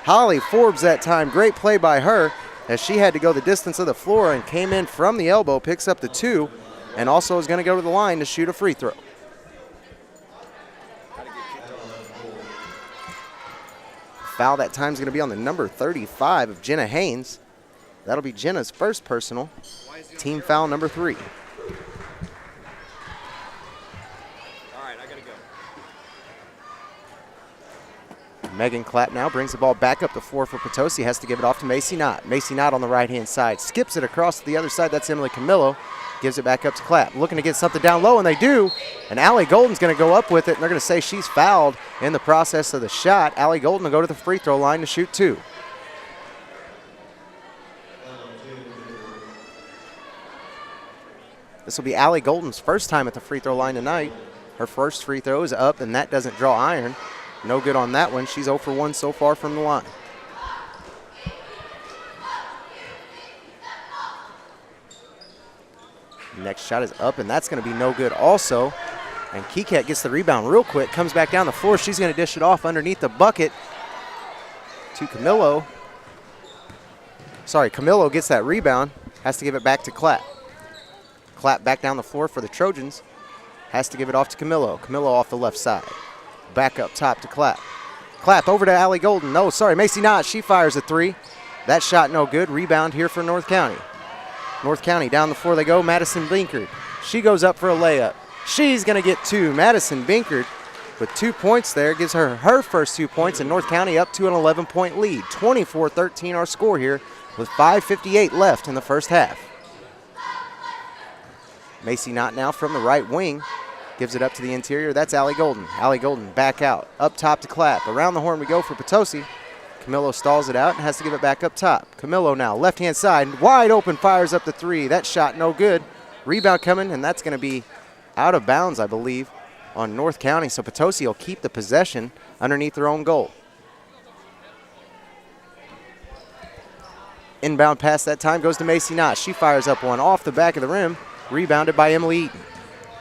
Holly Forbes that time. Great play by her as she had to go the distance of the floor and came in from the elbow, picks up the 2, and also is going to go to the line to shoot a free throw. Foul that time is going to be on the number 35 of Jenna Haynes. That'll be Jenna's first personal. Team foul number 3.
All right, I got to go.
Megan Clapp now brings the ball back up the floor for Potosi. Has to give it off to Macy Knott. Macy Knott on the right-hand side. Skips it across to the other side. That's Emily Camillo. Gives it back up to Clapp. Looking to get something down low, and they do. And Allie Golden's going to go up with it, and they're going to say she's fouled in the process of the shot. Allie Golden will go to the free throw line to shoot 2. This will be Allie Golden's first time at the free throw line tonight. Her first free throw is up, and that doesn't draw iron. No good on that one. She's 0 for 1 so far from the line. Next shot is up, and that's going to be no good also. And Kekek gets the rebound real quick, comes back down the floor. She's going to dish it off underneath the bucket to Camillo. Sorry, Camillo gets that rebound, has to give it back to Clapp. Clapp back down the floor for the Trojans, has to give it off to Camillo. Camillo off the left side. Back up top to Clapp. Clapp over to Allie Golden. No, sorry, Macy Knott, she fires a 3. That shot no good. Rebound here for North County. North County down the floor they go. Madison Binkard. She goes up for a layup. She's going to get 2. Madison Binkard with 2 points there. Gives her her first 2 points, and North County up to an 11-point lead. 24-13 our score here with 5:58 left in the first half. Macy Knott now from the right wing. Gives it up to the interior. That's Allie Golden. Allie Golden back out. Up top to Clapp. Around the horn we go for Potosi. Camillo stalls it out and has to give it back up top. Camillo now, left-hand side, wide open, fires up the 3. That shot no good. Rebound coming, and that's going to be out of bounds, I believe, on North County. So Potosi will keep the possession underneath their own goal. Inbound pass that time goes to Macy Knott. She fires up one off the back of the rim, rebounded by Emily Eaton.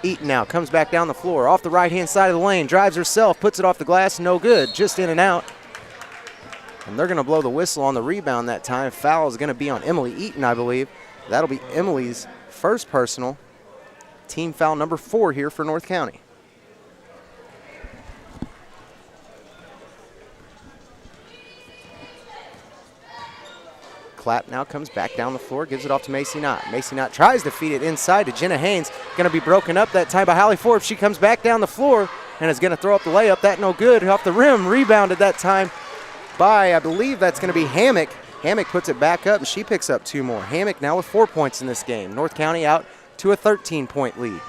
Eaton now comes back down the floor, off the right-hand side of the lane, drives herself, puts it off the glass, no good, just in and out. And they're going to blow the whistle on the rebound that time. Foul is going to be on Emily Eaton, I believe. That'll be Emily's first personal. Team foul number 4 here for North County. Clapp now comes back down the floor, gives it off to Macy Knott. Macy Knott tries to feed it inside to Jenna Haynes. Going to be broken up that time by Hallie Forbes. She comes back down the floor and is going to throw up the layup. That no good. Off the rim, rebounded that time by, I believe that's going to be Hammock. Hammock puts it back up, and she picks up 2 more. Hammock now with 4 points in this game. North County out to a 13-point lead.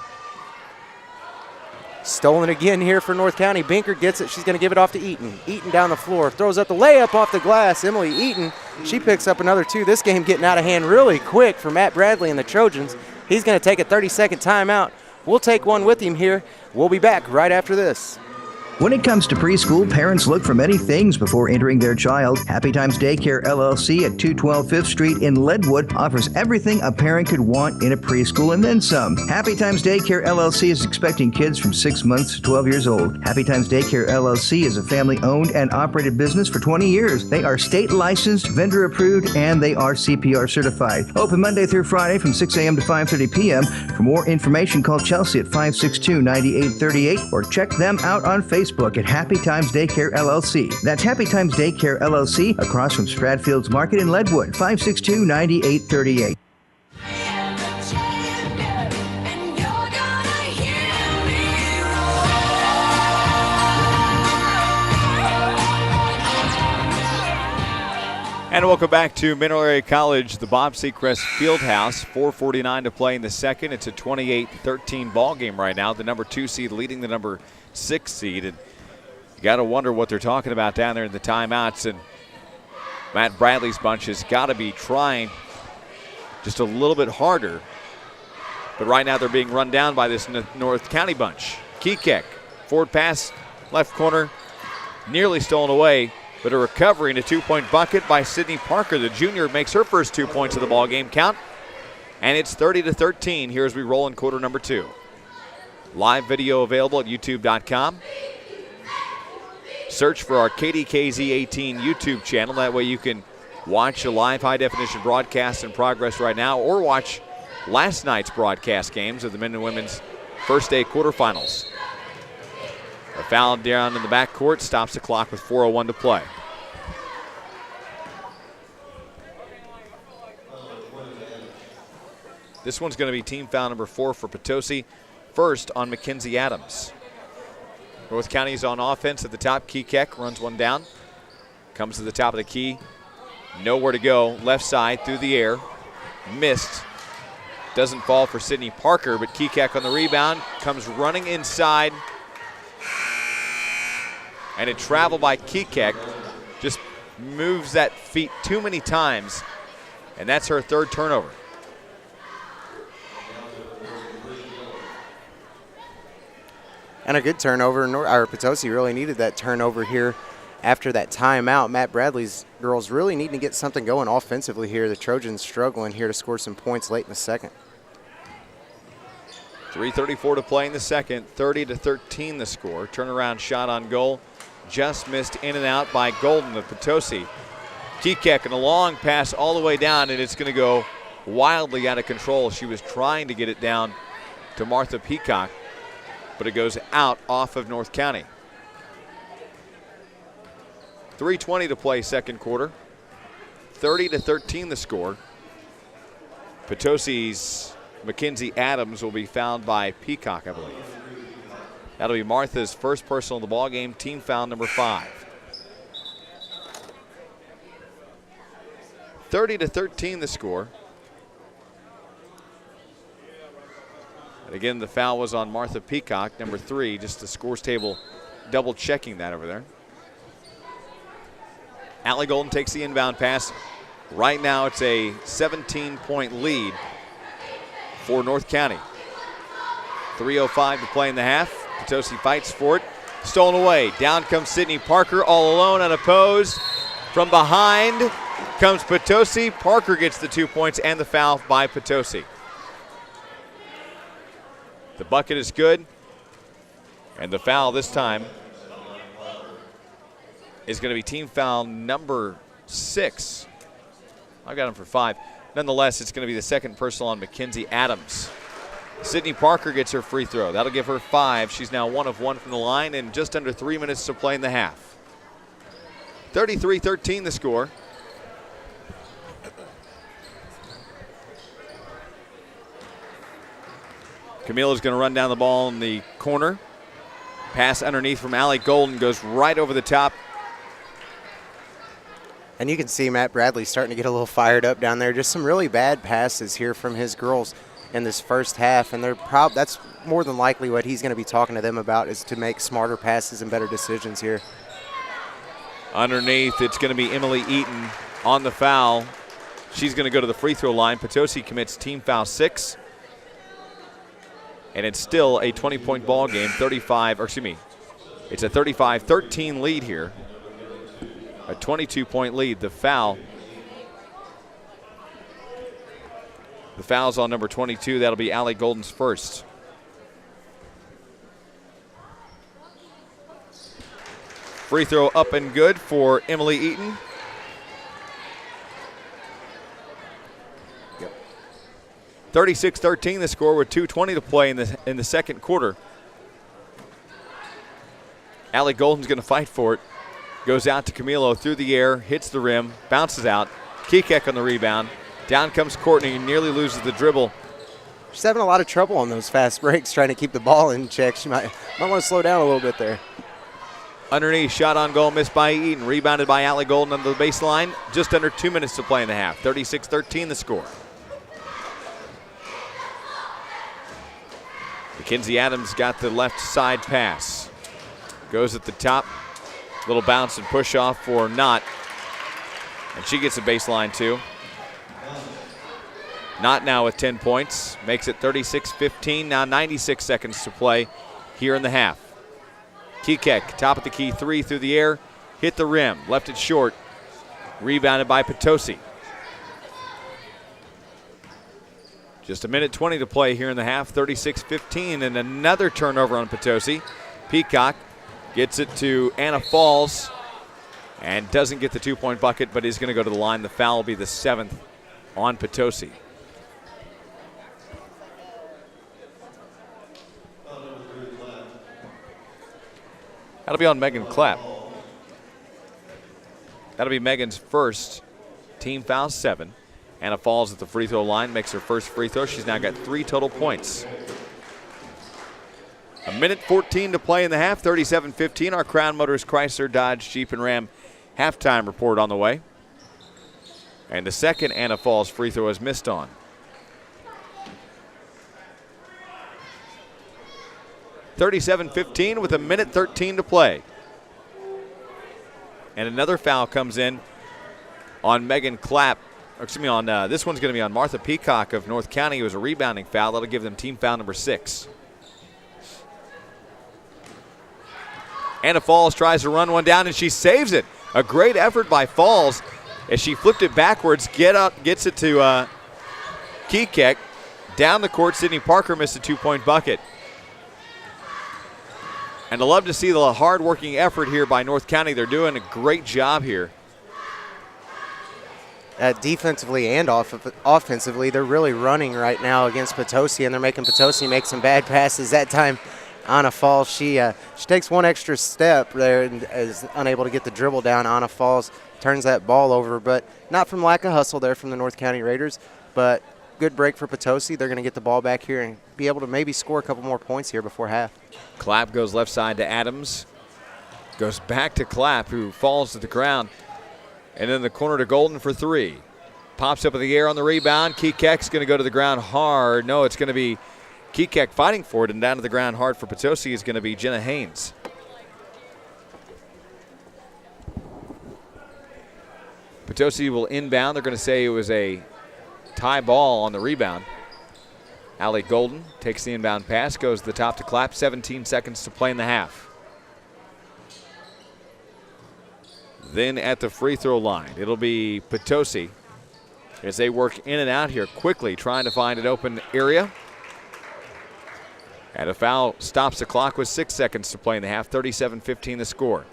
Stolen again here for North County. Binkard gets it. She's going to give it off to Eaton. Eaton down the floor. Throws up the layup off the glass. Emily Eaton, she picks up another 2. This game getting out of hand really quick for Matt Bradley and the Trojans. He's going to take a 30-second timeout. We'll take one with him here. We'll be back right after this.
When it comes to preschool, parents look for many things before entering their child. Happy Times Daycare LLC at 212 5th Street in Leadwood offers everything a parent could want in a preschool and then some. Happy Times Daycare LLC is expecting kids from 6 months to 12 years old. Happy Times Daycare LLC is a family-owned and operated business for 20 years. They are state licensed, vendor approved, and they are CPR certified. Open Monday through Friday from 6 a.m. to 5:30 p.m. For more information, call Chelsea at 562-9838 or check them out on Facebook at Happy Times Daycare LLC. That's Happy Times Daycare LLC across from Stratfield's Market in Leadwood, 562-9838.
And welcome back to Mineral Area College, the Bob Seacrest Fieldhouse. 4:49 to play in the second. It's a 28-13 ball game right now. The number 2 seed leading the number 6 seed. And you got to wonder what they're talking about down there in the timeouts. And Matt Bradley's bunch has got to be trying just a little bit harder. But right now they're being run down by this North County bunch. Kekek, forward pass, left corner, nearly stolen away. But a recovery and a 2-point bucket by Sydney Parker. The junior makes her first 2 points of the ball game count. And it's 30-13 here as we roll in quarter number 2. Live video available at youtube.com. Search for our KDKZ18 YouTube channel. That way you can watch a live high-definition broadcast in progress right now or watch last night's broadcast games of the men and women's first day quarterfinals. A foul down in the backcourt stops the clock with 4:01 to play. This one's going to be team foul number 4 for Potosi. First on Mackenzie Adams. North County's on offense at the top. Kekek runs one down. Comes to the top of the key. Nowhere to go. Left side through the air. Missed. Doesn't fall for Sydney Parker, but Kekek on the rebound. Comes running inside. And a travel by Kekek. Just moves that feet too many times. And that's her third turnover.
And a good turnover. Potosi really needed that turnover here after that timeout. Matt Bradley's girls really need to get something going offensively here. The Trojans struggling here to score some points late in the second.
3:34 to play in the second. 30-13 the score. Turnaround shot on goal. Just missed in and out by Golden of Potosi. Kekek and a long pass all the way down, and it's going to go wildly out of control. She was trying to get it down to Martha Peacock, but it goes out off of North County. 3:20 to play second quarter. 30-13 the score. Potosi's Mackenzie Adams will be fouled by Peacock, I believe. That'll be Martha's first personal of the ball game, team foul number 5. 30-13 the score. And again, the foul was on Martha Peacock, number 3, just the scores table double checking that over there. Allie Golden takes the inbound pass. Right now it's a 17-point lead for North County. 3:05 to play in the half. Potosi fights for it. Stolen away. Down comes Sydney Parker all alone unopposed. From behind comes Potosi. Parker gets the 2 points and the foul by Potosi. The bucket is good. And the foul this time is going to be team foul number 6. I've got him for 5. Nonetheless, it's going to be the second personal on Mackenzie Adams. Sydney Parker gets her free throw. That'll give her 5. She's now 1 of 1 from the line and just under 3 minutes to play in the half. 33-13 the score. Camila's going to run down the ball in the corner. Pass underneath from Allie Golden goes right over the top.
And you can see Matt Bradley starting to get a little fired up down there. Just some really bad passes here from his girls in this first half, and that's more than likely what he's going to be talking to them about, is to make smarter passes and better decisions here.
Underneath, it's going to be Emily Eaton on the foul. She's going to go to the free throw line. Potosi commits team foul 6. And it's still a 20-point ball game, it's a 35-13 lead here. A 22-point lead. The foul's on number 22. That'll be Allie Golden's first. Free throw up and good for Emily Eaton. 36-13 the score with 2:20 to play in the second quarter. Allie Golden's going to fight for it. Goes out to Camilo through the air, hits the rim, bounces out. Kekek on the rebound. Down comes Courtney and nearly loses the dribble.
She's having a lot of trouble on those fast breaks trying to keep the ball in check. She might want to slow down a little bit there.
Underneath, shot on goal, missed by Eaton. Rebounded by Allie Golden under the baseline. Just under 2 minutes to play in the half. 36-13 the score. Mackenzie Adams got the left side pass. Goes at the top. Little bounce and push off for Knott. And she gets a baseline too. Knott now with 10 points. Makes it 36-15. Now 96 seconds to play here in the half. Kekek, top of the key 3 through the air. Hit the rim. Left it short. Rebounded by Potosi. Just a minute 20 to play here in the half. 36-15 and another turnover on Potosi. Peacock gets it to Anna Falls and doesn't get the 2-point bucket, but is going to go to the line. The foul will be the 7th on Potosi. That'll be on Megan Clapp. That'll be Megan's first team foul, 7. Anna Falls at the free throw line, makes her first free throw. She's now got 3 total points. A minute 14 to play in the half, 37-15. Our Crown Motors Chrysler Dodge Jeep and Ram halftime report on the way. And the second Anna Falls free throw is missed on. (37-15) with 1:13 to play. And another foul comes in on Megan Clapp. Excuse me, on this one's going to be on Martha Peacock of North County. It was a rebounding foul. That'll give them team foul number 6. Anna Falls tries to run one down, and she saves it. A great effort by Falls as she flipped it backwards, gets it to Kekek. Down the court, Sydney Parker missed a 2-point bucket. And I love to see the hard-working effort here by North County. They're doing a great job here.
Defensively and offensively, they're really running right now against Potosi, and they're making Potosi make some bad passes. That time, Anna Falls, she takes one extra step there and is unable to get the dribble down. Anna Falls turns that ball over, but not from lack of hustle there from the North County Raiders, but good break for Potosi. They're going to get the ball back here and be able to maybe score a couple more points here before half.
Clapp goes left side to Adams. Goes back to Clapp, who falls to the ground. And then the corner to Golden for 3. Pops up in the air on the rebound. Kekek's going to go to the ground hard. No, it's going to be Kekek fighting for it, and down to the ground hard for Potosi is going to be Jenna Haynes. Potosi will inbound. They're going to say it was a tie ball on the rebound. Allie Golden takes the inbound pass, goes to the top to Clapp. 17 seconds to play in the half. Then at the free throw line, it'll be Potosi as they work in and out here quickly, trying to find an open area. And a foul stops the clock with 6 seconds to play in the half. 37-15 the score.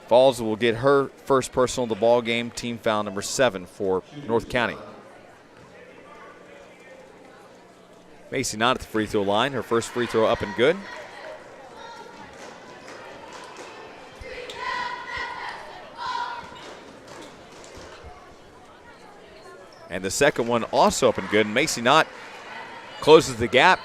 Falls will get her first personal of the ball game, team foul number 7 for North County. Macy not at the free throw line. Her first free throw up and good. And the second one also up and good. And Macy Knott closes the gap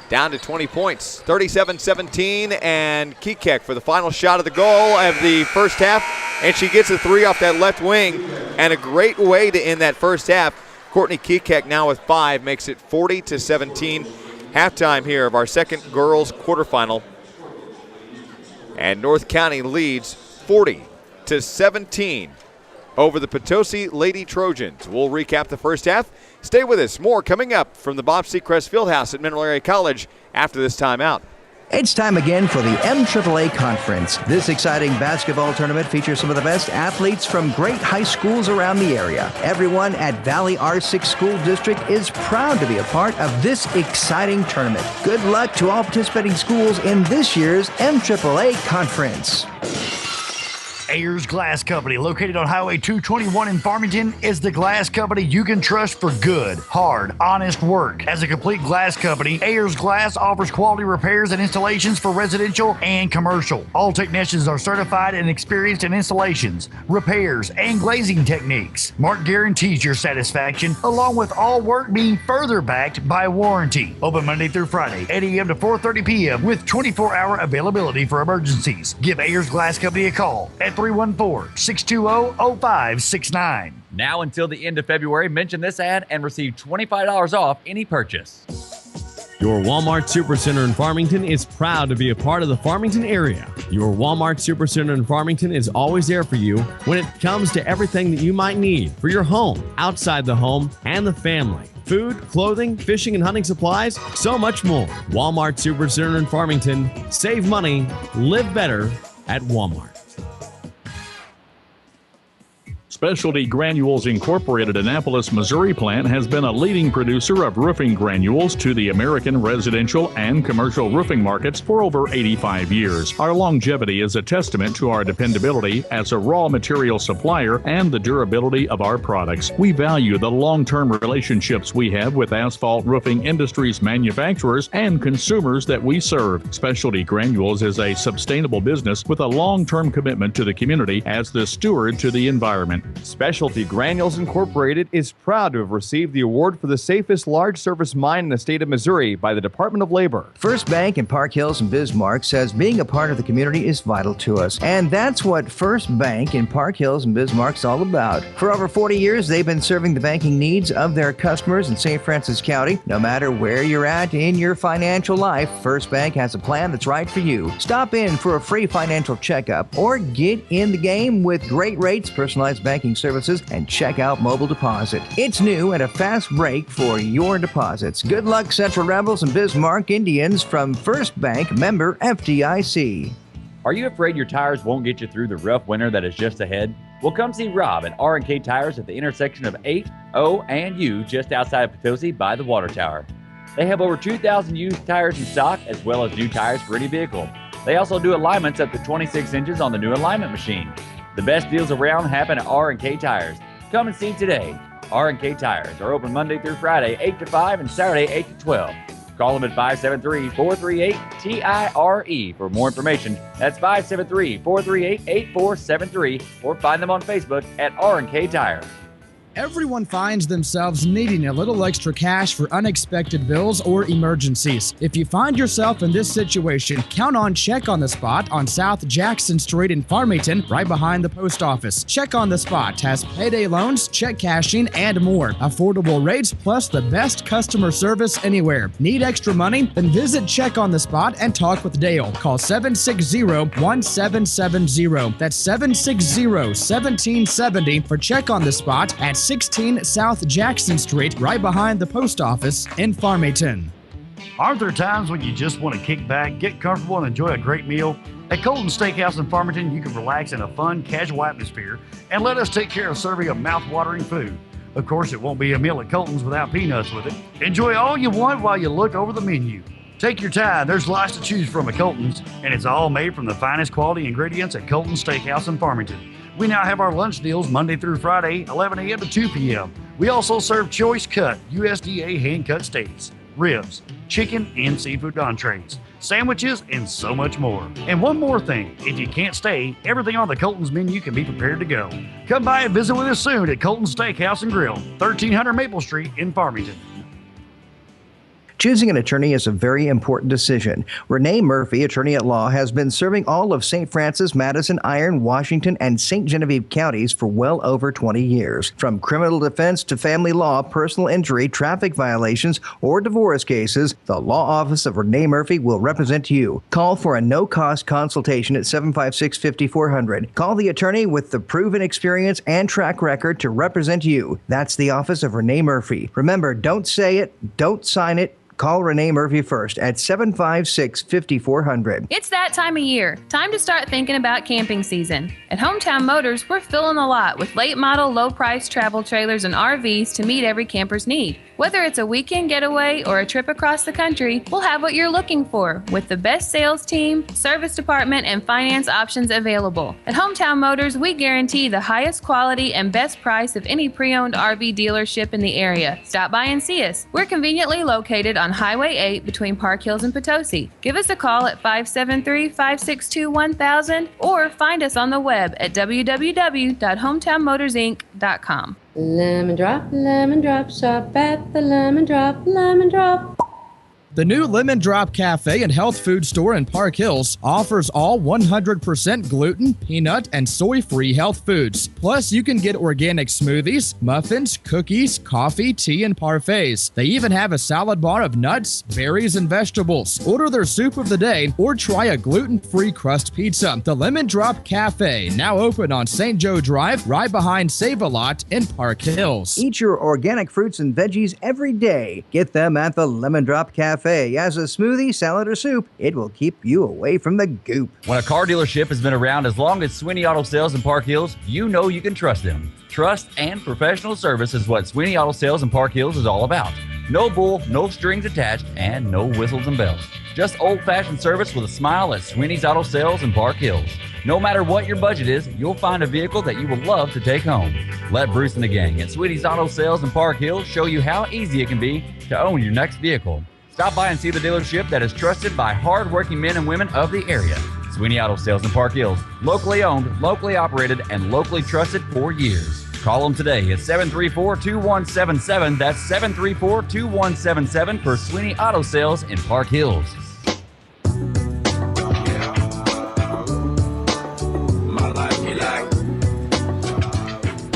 down to 20 points. 37-17, and Kekek for the final shot of the goal of the first half. And she gets a 3 off that left wing. And a great way to end that first half. Courtney Kekek now with 5 makes it 40-17. Halftime here of our second girls quarterfinal. And North County leads 40-17. over the Potosi Lady Trojans. We'll recap the first half. Stay with us. More coming up from the Bob Seacrest Fieldhouse at Mineral Area College after this timeout.
It's time again for the MAAA Conference. This exciting basketball tournament features some of the best athletes from great high schools around the area. Everyone at Valley R6 School District is proud to be a part of this exciting tournament. Good luck to all participating schools in this year's MAAA Conference.
Ayers Glass Company, located on Highway 221 in Farmington, is the glass company you can trust for good, hard, honest work. As a complete glass company, Ayers Glass offers quality repairs and installations for residential and commercial. All technicians are certified and experienced in installations, repairs, and glazing techniques. Mark guarantees your satisfaction, along with all work being further backed by warranty. Open Monday through Friday, 8 a.m. to 4:30 p.m. with 24-hour availability for emergencies. Give Ayers Glass Company a call at 314-620-0569.
Now until the end of February, mention this ad and receive $25 off any purchase.
Your Walmart Supercenter in Farmington is proud to be a part of the Farmington area. Your Walmart Supercenter in Farmington is always there for you when it comes to everything that you might need for your home, outside the home, and the family. Food, clothing, fishing and hunting supplies, so much more. Walmart Supercenter in Farmington. Save money, live better at Walmart.
Specialty Granules Incorporated Annapolis, Missouri plant has been a leading producer of roofing granules to the American residential and commercial roofing markets for over 85 years. Our longevity is a testament to our dependability as a raw material supplier and the durability of our products. We value the long-term relationships we have with asphalt roofing industries manufacturers and consumers that we serve. Specialty Granules is a sustainable business with a long-term commitment to the community as the steward to the environment.
Specialty Granules Incorporated is proud to have received the award for the safest large surface mine in the state of Missouri by the Department of Labor.
First Bank in Park Hills and Bismarck says being a part of the community is vital to us. And that's what First Bank in Park Hills and Bismarck's all about. For over 40 years, they've been serving the banking needs of their customers in St. Francis County. No matter where you're at in your financial life, First Bank has a plan that's right for you. Stop in for a free financial checkup or get in the game with great rates, personalized banking services, and check out mobile deposit. It's new and a fast break for your deposits. Good luck, Central Rebels and Bismarck Indians from First Bank, member FDIC.
Are you afraid your tires won't get you through the rough winter that is just ahead? Well, come see Rob at R&K Tires at the intersection of 8, O, and U just outside of Potosi by the water tower. They have over 2,000 used tires in stock as well as new tires for any vehicle. They also do alignments up to 26 inches on the new alignment machine. The best deals around happen at R&K Tires. Come and see today. R&K Tires are open Monday through Friday, 8 to 5, and Saturday, 8 to 12. Call them at 573-438-TIRE for more information. That's 573-438-8473, or find them on Facebook at R&K Tires.
Everyone finds themselves needing a little extra cash for unexpected bills or emergencies. If you find yourself in this situation, count on Check on the Spot on South Jackson Street in Farmington, right behind the post office. Check on the Spot has payday loans, check cashing, and more. Affordable rates plus the best customer service anywhere. Need extra money? Then visit Check on the Spot and talk with Dale. Call 760-1770. That's 760-1770 for Check on the Spot at 16 South Jackson Street, right behind the post office in Farmington.
Aren't there times when you just want to kick back, get comfortable, and enjoy a great meal? At Colton Steakhouse in Farmington, you can relax in a fun, casual atmosphere and let us take care of serving a mouth-watering food. Of course, it won't be a meal at Colton's without peanuts with it. Enjoy all you want while you look over the menu. Take your time. There's lots to choose from at Colton's, and it's all made from the finest quality ingredients at Colton Steakhouse in Farmington. We now have our lunch deals Monday through Friday, 11 a.m. to 2 p.m. We also serve choice cut USDA hand-cut steaks, ribs, chicken, and seafood entrees, sandwiches, and so much more. And one more thing, if you can't stay, everything on the Colton's menu can be prepared to go. Come by and visit with us soon at Colton Steakhouse and Grill, 1300 Maple Street in Farmington.
Choosing an attorney is a very important decision. Renee Murphy, attorney at law, has been serving all of St. Francis, Madison, Iron, Washington, and St. Genevieve counties for well over 20 years. From criminal defense to family law, personal injury, traffic violations, or divorce cases, the law office of Renee Murphy will represent you. Call for a no-cost consultation at 756-5400. Call the attorney with the proven experience and track record to represent you. That's the office of Renee Murphy. Remember, don't say it, don't sign it. Call Renee Murphy first at 756-5400.
It's that time of year. Time to start thinking about camping season. At Hometown Motors, we're filling the lot with late model, low price travel trailers and RVs to meet every camper's need. Whether it's a weekend getaway or a trip across the country, we'll have what you're looking for with the best sales team, service department, and finance options available. At Hometown Motors, we guarantee the highest quality and best price of any pre-owned RV dealership in the area. Stop by and see us. We're conveniently located on Highway 8 between Park Hills and Potosi. Give us a call at 573-562-1000 or find us on the web at www.hometownmotorsinc.com.
Lemon drop, shop at the Lemon Drop.
The new Lemon Drop Cafe and Health Food Store in Park Hills offers all 100% gluten, peanut, and soy-free health foods. Plus, you can get organic smoothies, muffins, cookies, coffee, tea, and parfaits. They even have a salad bar of nuts, berries, and vegetables. Order their soup of the day or try a gluten-free crust pizza. The Lemon Drop Cafe, now open on St. Joe Drive, right behind Save-A-Lot in Park Hills.
Eat your organic fruits and veggies every day. Get them at the Lemon Drop Cafe. As a smoothie, salad, or soup, it will keep you away from the goop.
When a car dealership has been around as long as Sweeney Auto Sales in Park Hills, you know you can trust them. Trust and professional service is what Sweeney Auto Sales in Park Hills is all about. No bull, no strings attached, and no whistles and bells. Just old-fashioned service with a smile at Sweeney's Auto Sales in Park Hills. No matter what your budget is, you'll find a vehicle that you will love to take home. Let Bruce and the gang at Sweeney's Auto Sales in Park Hills show you how easy it can be to own your next vehicle. Stop by and see the dealership that is trusted by hard-working men and women of the area. Sweeney Auto Sales in Park Hills. Locally owned, locally operated, and locally trusted for years. Call them today at 734-2177. That's 734-2177 for Sweeney Auto Sales in Park Hills.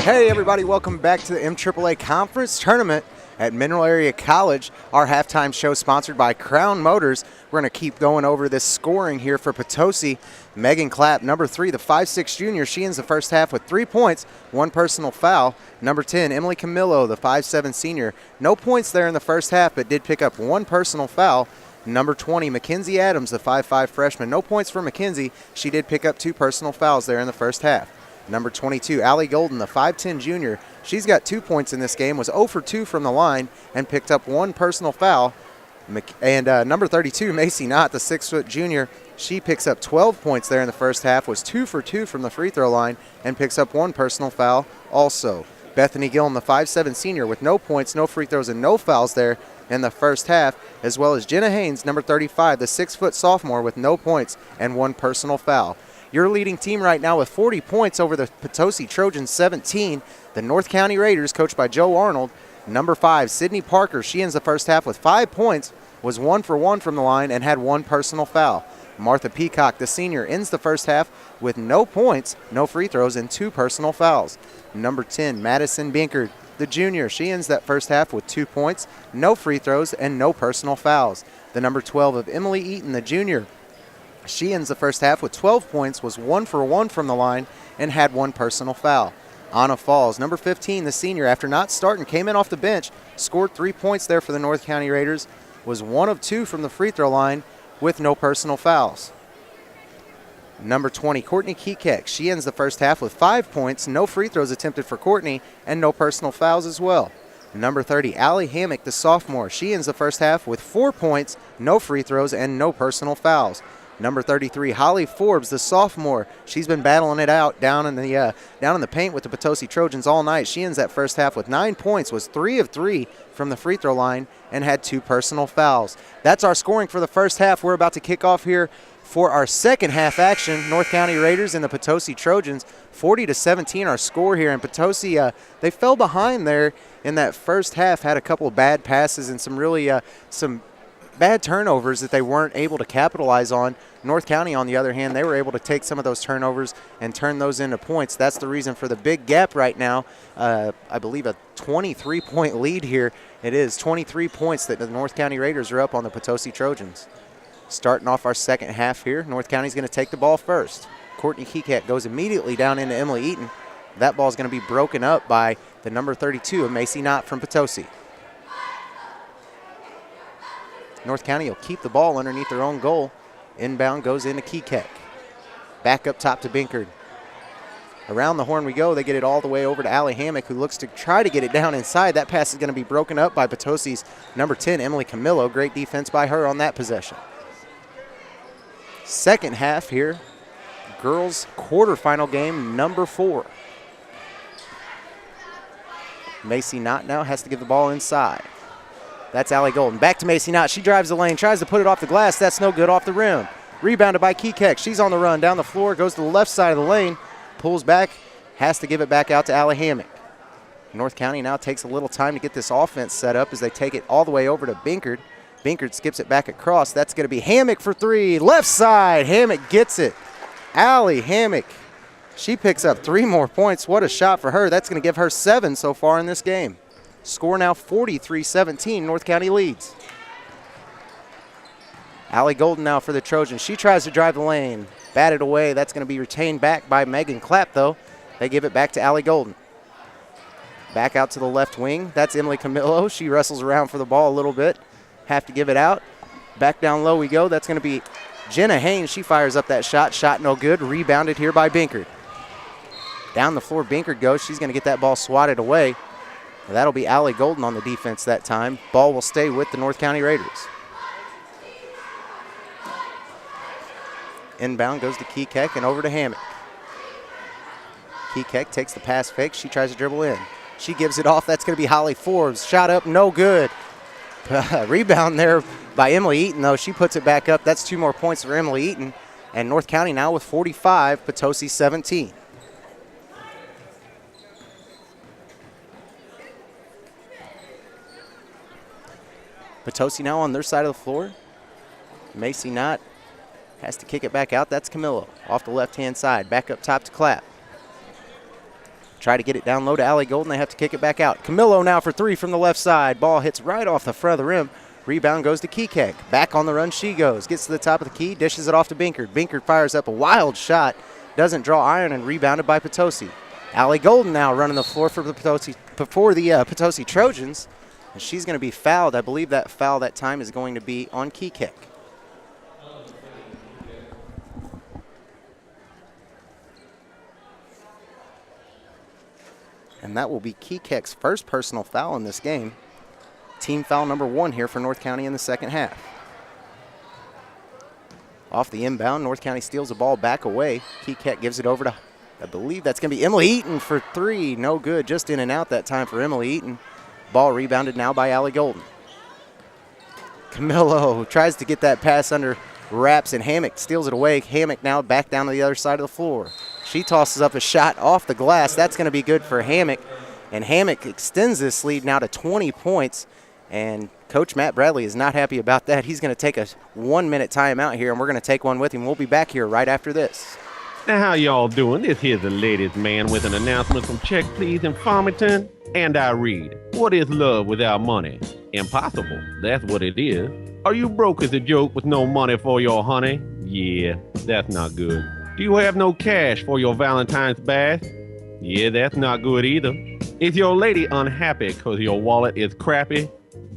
Hey everybody, welcome back to the MAAA Conference Tournament at Mineral Area College. Our halftime show sponsored by Crown Motors. We're going to keep going over this scoring here for Potosi. Megan Clapp, number 3, the 5'6 junior. She ends the first half with 3 points, 1 personal foul. Number 10, Emily Camillo, the 5'7 senior. No points there in the first half, but did pick up 1 personal foul. Number 20, Mackenzie Adams, the 5'5 freshman. No points for Mackenzie. She did pick up 2 personal fouls there in the first half. Number 22, Allie Golden, the 5'10 junior. She's got 2 points in this game, was 0 for 2 from the line, and picked up 1 personal foul. And number 32, Macy Knott, the 6' junior. She picks up 12 points there in the first half, was 2 for 2 from the free throw line, and picks up 1 personal foul also. Bethany Gillen, the 5'7 senior, with no points, no free throws, and no fouls there in the first half, as well as Jenna Haynes, number 35, the 6' sophomore, with no points and 1 personal foul. Your leading team right now with 40 points over the Potosi Trojans 17. The North County Raiders, coached by Joe Arnold. Number 5, Sydney Parker. She ends the first half with 5 points, was 1 for 1 from the line, and had 1 personal foul. Martha Peacock, the senior, ends the first half with no points, no free throws, and 2 personal fouls. Number 10, Madison Binkard, the junior. She ends that first half with 2 points, no free throws, and no personal fouls. The number 12 of Emily Eaton, the junior. She ends the first half with 12 points, was 1 for 1 from the line, and had 1 personal foul. Anna Falls, number 15, the senior, after not starting, came in off the bench, scored 3 points there for the North County Raiders, was 1 of 2 from the free throw line with no personal fouls. Number 20, Courtney Kekek. She ends the first half with 5 points, no free throws attempted for Courtney, and no personal fouls as well. Number 30, Allie Hammock, the sophomore. She ends the first half with 4 points, no free throws, and no personal fouls. Number 33, Holly Forbes, the sophomore. She's been battling it out down in the paint with the Potosi Trojans all night. She ends that first half with 9 points, was 3 of 3 from the free throw line, and had 2 personal fouls. That's our scoring for the first half. We're about to kick off here for our second half action. North County Raiders and the Potosi Trojans, 40-17 our score here. And Potosi, they fell behind there in that first half, had a couple of bad passes and some bad turnovers that they weren't able to capitalize on. North County, on the other hand, they were able to take some of those turnovers and turn those into points. That's the reason for the big gap right now. I believe a 23-point lead here. It is 23 points that the North County Raiders are up on the Potosi Trojans. Starting off our second half here, North County's going to take the ball first. Courtney Kekek goes immediately down into Emily Eaton. That ball is going to be broken up by the number 32 of Macy Knott from Potosi. North County will keep the ball underneath their own goal. Inbound goes into Kekek. Back up top to Binkard. Around the horn we go. They get it all the way over to Allie Hammock, who looks to try to get it down inside. That pass is going to be broken up by Potosi's number 10, Emily Camillo. Great defense by her on that possession. Second half here. Girls quarterfinal game number 4. Macy Knott now has to give the ball inside. That's Allie Golden. Back to Macy Knott. She drives the lane, tries to put it off the glass. That's no good, off the rim. Rebounded by Kekek. She's on the run down the floor, goes to the left side of the lane, pulls back, has to give it back out to Allie Hammock. North County now takes a little time to get this offense set up as they take it all the way over to Binkard. Binkard skips it back across. That's going to be Hammock for 3. Left side. Hammock gets it. Allie Hammock. She picks up 3 more points. What a shot for her. That's going to give her 7 so far in this game. Score now 43-17. North County leads. Allie Golden now for the Trojans. She tries to drive the lane. Batted away. That's going to be retained back by Megan Clapp, though. They give it back to Allie Golden. Back out to the left wing. That's Emily Camillo. She wrestles around for the ball a little bit. Have to give it out. Back down low we go. That's going to be Jenna Haynes. She fires up that shot. Shot no good. Rebounded here by Binkard. Down the floor Binkard goes. She's going to get that ball swatted away. That'll be Allie Golden on the defense that time. Ball will stay with the North County Raiders. Inbound goes to Kekek and over to Hammock. Kekek takes the pass fake. She tries to dribble in. She gives it off. That's going to be Holly Forbes. Shot up, no good. Rebound there by Emily Eaton, though. She puts it back up. That's 2 more points for Emily Eaton. And North County now with 45, Potosi 17. Potosi now on their side of the floor. Macy Knott has to kick it back out. That's Camillo off the left-hand side. Back up top to Clapp. Try to get it down low to Allie Golden. They have to kick it back out. Camillo now for three from the left side. Ball hits right off the front of the rim. Rebound goes to Kekek. Back on the run she goes. Gets to the top of the key. Dishes it off to Binkert. Binkert fires up a wild shot. Doesn't draw iron and rebounded by Potosi. Allie Golden now running the floor for the Potosi Trojans. And she's going to be fouled. I believe that foul that time is going to be on Kekek. And that will be Kekek's first personal foul in this game. Team foul number 1 here for North County in the second half. Off the inbound, North County steals the ball back away. Kekek gives it over to, I believe that's going to be Emily Eaton for three. No good, just in and out that time for Emily Eaton. Ball rebounded now by Allie Golden. Camillo tries to get that pass under wraps, and Hammock steals it away. Hammock now back down to the other side of the floor. She tosses up a shot off the glass. That's going to be good for Hammock. And Hammock extends this lead now to 20 points. And Coach Matt Bradley is not happy about that. He's going to take a 1-minute timeout here, and we're going to take one with him. We'll be back here right after this.
Now, how y'all doing? This here's the ladies' man with an announcement from Check Please in Farmington. And I read, what is love without money? Impossible. That's what it is. Are you broke as a joke with no money for your honey? Yeah, that's not good. Do you have no cash for your Valentine's bash? Yeah, that's not good either. Is your lady unhappy because your wallet is crappy?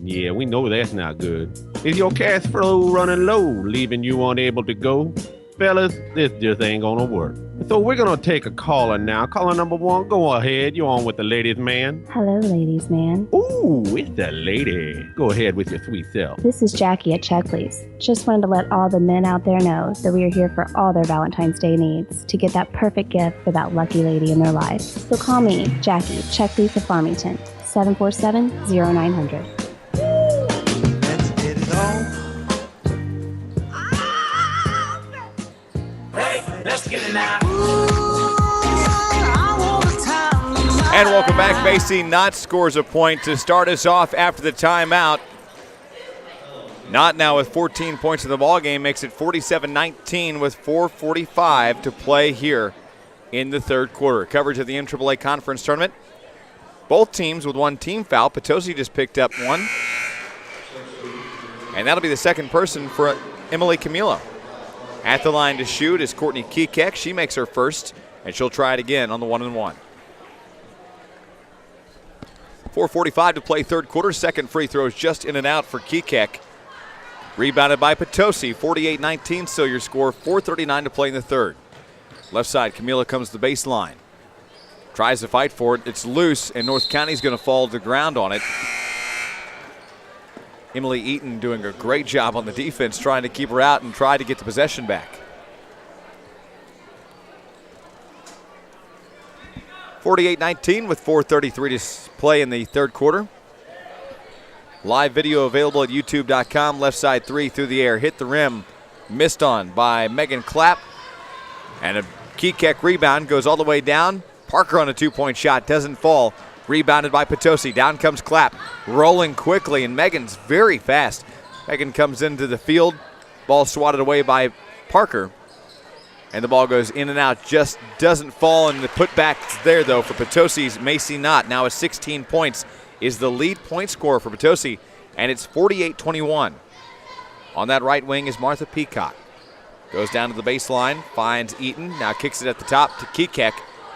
Yeah, we know that's not good. Is your cash flow running low, leaving you unable to go? Fellas, this just ain't gonna work. So we're gonna take a caller now. Caller number 1, go ahead. You're on with the ladies' man.
Hello, ladies' man.
Ooh, it's the lady. Go ahead with your sweet self.
This is Jackie at Check Please. Just wanted to let all the men out there know that we are here for all their Valentine's Day needs to get that perfect gift for that lucky lady in their life. So call me, Jackie, Check Please of Farmington, 747-0900.
Let's get it on. Let's get it now.
And welcome back. Macy Knott scores a point to start us off after the timeout. Knott now with 14 points in the ballgame makes it 47-19 with 4:45 to play here in the third quarter. Coverage of the MAAA Conference Tournament. Both teams with one team foul. Potosi just picked up one. And that'll be the second person for Emily Camillo. At the line to shoot is Courtney Kekek. She makes her first, and she'll try it again on the 1-and-1. 4:45 to play third quarter. Second free throw is just in and out for Kekek. Rebounded by Potosi. 48-19, so your score. 4:39 to play in the third. Left side, Camila comes to the baseline. Tries to fight for it. It's loose, and North County's going to fall to the ground on it. Emily Eaton doing a great job on the defense, trying to keep her out and try to get the possession back. 48-19 with 4:33 to play in the third quarter. Live video available at youtube.com. Left side three through the air. Hit the rim. Missed on by Megan Clapp. And a Kekek rebound goes all the way down. Parker on a two-point shot. Doesn't fall. Rebounded by Potosi. Down comes Clapp. Rolling quickly, and Megan's very fast. Megan comes into the field. Ball swatted away by Parker. And the ball goes in and out. Just doesn't fall, and the putback's there, though, for Potosi's Macy Knott. Now with 16 points is the lead point scorer for Potosi, and it's 48-21. On that right wing is Martha Peacock. Goes down to the baseline, finds Eaton. Now kicks it at the top to Kekek.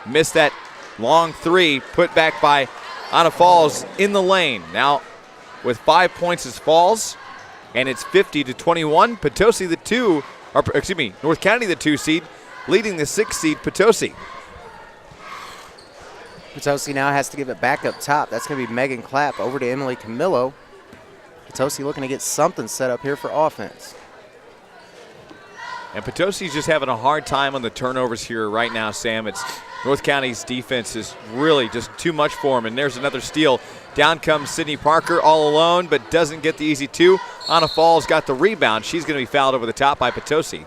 Missed that long three, put back by Anna Falls in the lane. Now with 5 points is Falls, and it's 50-21. Potosi North County the 2 seed, leading the 6 seed Potosi.
Potosi now has to give it back up top. That's going to be Megan Clapp over to Emily Camillo. Potosi looking to get something set up here for offense.
And Potosi's just having a hard time on the turnovers here right now, Sam. It's North County's defense is really just too much for him. And there's another steal. Down comes Sydney Parker all alone, but doesn't get the easy two. Anna Falls got the rebound. She's going to be fouled over the top by Potosi.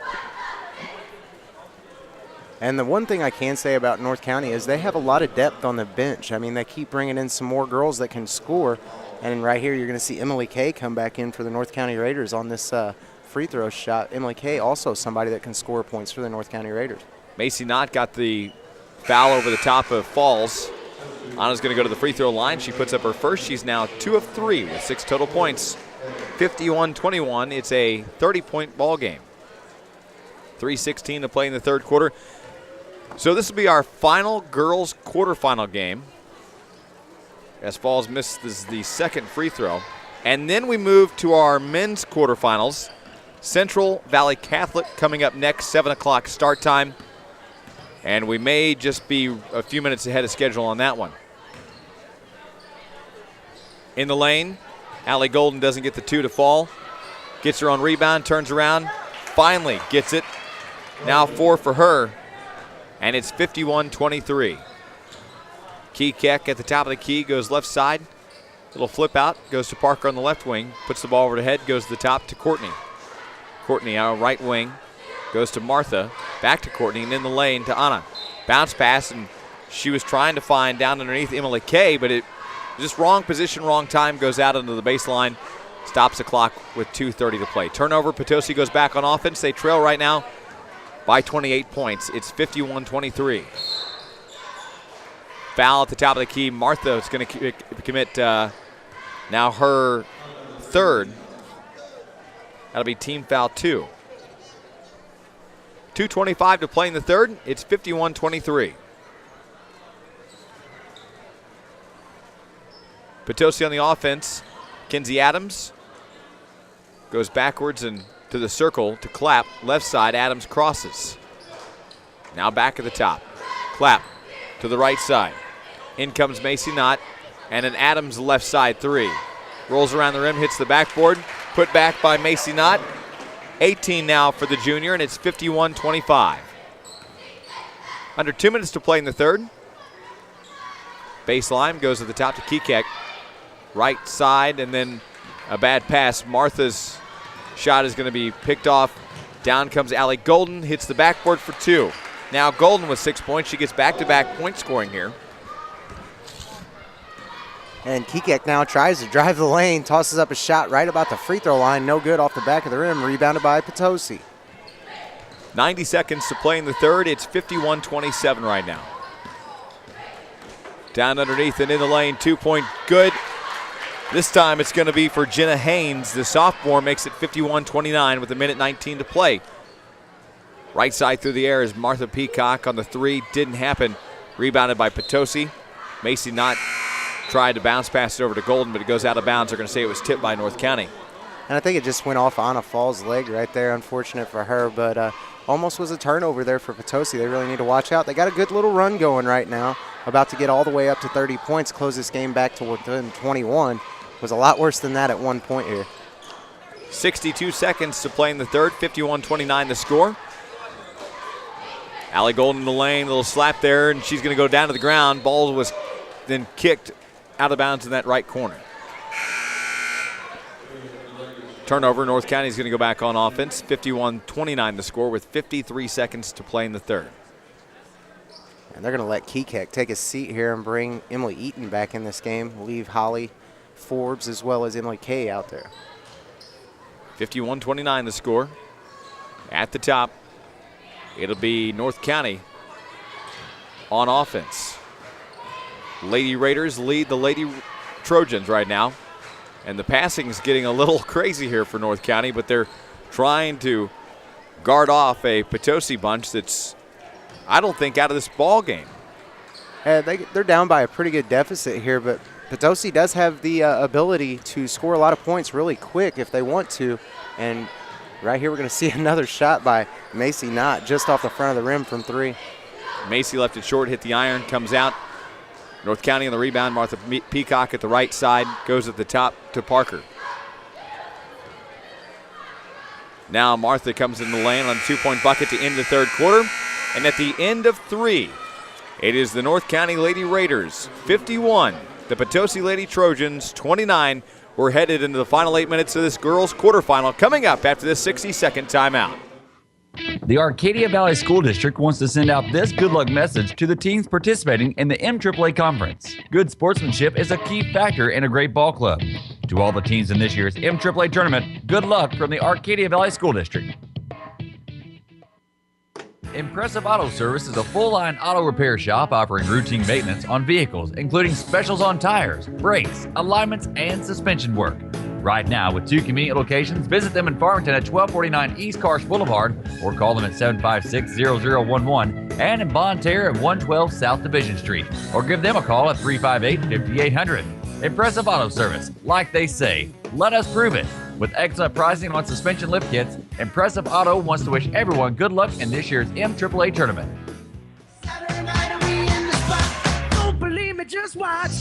And the one thing I can say about North County is they have a lot of depth on the bench. I mean, they keep bringing in some more girls that can score. And right here, you're going to see Emily Kay come back in for the North County Raiders on this free throw shot. Emily Kay also somebody that can score points for the North County Raiders.
Macy Knott got the foul over the top of Falls. Anna's going to go to the free throw line. She puts up her first. She's now 2 of 3 with 6 total points. 51-21. It's a 30-point ball game. 3:16 to play in the third quarter. So this will be our final girls quarterfinal game, as Falls misses the second free throw. And then we move to our men's quarterfinals. Central Valley Catholic coming up next, 7 o'clock start time. And we may just be a few minutes ahead of schedule on that one. In the lane, Allie Golden doesn't get the 2 to fall. Gets her own rebound, turns around, finally gets it. Now 4 for her. And it's 51-23. Key Keck at the top of the key, goes left side. Little flip out, goes to Parker on the left wing. Puts the ball over the head, goes to the top to Courtney. Courtney out right wing, goes to Martha. Back to Courtney, and in the lane to Anna. Bounce pass, and she was trying to find down underneath Emily Kay, but it just wrong position, wrong time, goes out into the baseline. Stops the clock with 2:30 to play. Turnover, Potosi goes back on offense. They trail right now by 28 points. It's 51-23. Foul at the top of the key. Martha is going to commit now her third. That'll be team foul 2. 2:25 to play in the third. It's 51-23. Potosi on the offense. Kinsey Adams goes backwards and to the circle to Clapp. Left side, Adams crosses. Now back at the top. Clapp to the right side. In comes Macy Knott, and an Adams left side 3. Rolls around the rim, hits the backboard. Put back by Macy Knott. 18 now for the junior, and it's 51-25. Under 2 minutes to play in the third. Baseline goes to the top to Kekek. Right side, and then a bad pass. Martha's shot is going to be picked off. Down comes Allie Golden, hits the backboard for 2. Now Golden with 6 points. She gets back-to-back point scoring here.
And Kekek now tries to drive the lane, tosses up a shot right about the free throw line. No good off the back of the rim, rebounded by Potosi.
90 seconds to play in the third. It's 51-27 right now. Down underneath and in the lane, 2-point good. This time it's going to be for Jenna Haynes. The sophomore makes it 51-29 with 1:19 to play. Right side through the air is Martha Peacock on the 3. Didn't happen. Rebounded by Potosi. Macy Knott tried to bounce pass it over to Golden, but it goes out of bounds. They're going to say it was tipped by North County.
And I think it just went off Anna Fall's leg right there. Unfortunate for her, but almost was a turnover there for Potosi. They really need to watch out. They got a good little run going right now. About to get all the way up to 30 points, close this game back to within 21. Was a lot worse than that at one point here.
62 seconds to play in the third, 51-29 the score. Allie Golden in the lane, little slap there, and she's going to go down to the ground. Ball was then kicked out of bounds in that right corner. Turnover, North County is going to go back on offense. 51-29 the score with 53 seconds to play in the third.
And they're going to let Kekek take a seat here and bring Emily Eaton back in this game. Leave Holly Forbes as well as Emily Kay out there.
51-29 the score. At the top, it'll be North County on offense. Lady Raiders lead the Lady Trojans right now. And the passing is getting a little crazy here for North County, but they're trying to guard off a Potosi bunch that's, I don't think, out of this ball game.
They're down by a pretty good deficit here, but Potosi does have the ability to score a lot of points really quick if they want to. And right here we're going to see another shot by Macy Knott just off the front of the rim from 3.
Macy left it short, hit the iron, comes out. North County on the rebound. Martha Peacock at the right side, goes at the top to Parker. Now Martha comes in the lane on a 2-point bucket to end the third quarter. And at the end of 3, it is the North County Lady Raiders 51, the Potosi Lady Trojans 29. We're headed into the final 8 minutes of this girls quarterfinal coming up after this 60-second timeout.
The Arcadia Valley School District wants to send out this good luck message to the teams participating in the MAAA Conference. Good sportsmanship is a key factor in a great ball club. To all the teams in this year's MAAA tournament, good luck from the Arcadia Valley School District. Impressive Auto Service is a full-line auto repair shop offering routine maintenance on vehicles, including specials on tires, brakes, alignments, and suspension work. Right now, with 2 convenient locations, visit them in Farmington at 1249 East Karsh Boulevard or call them at 756-0011 and in Bonne Terre at 112 South Division Street or give them a call at 358-5800. Impressive Auto Service, like they say, let us prove it. With excellent pricing on suspension lift kits, Impressive Auto wants to wish everyone good luck in this year's MAAA tournament.
Don't believe me, just watch.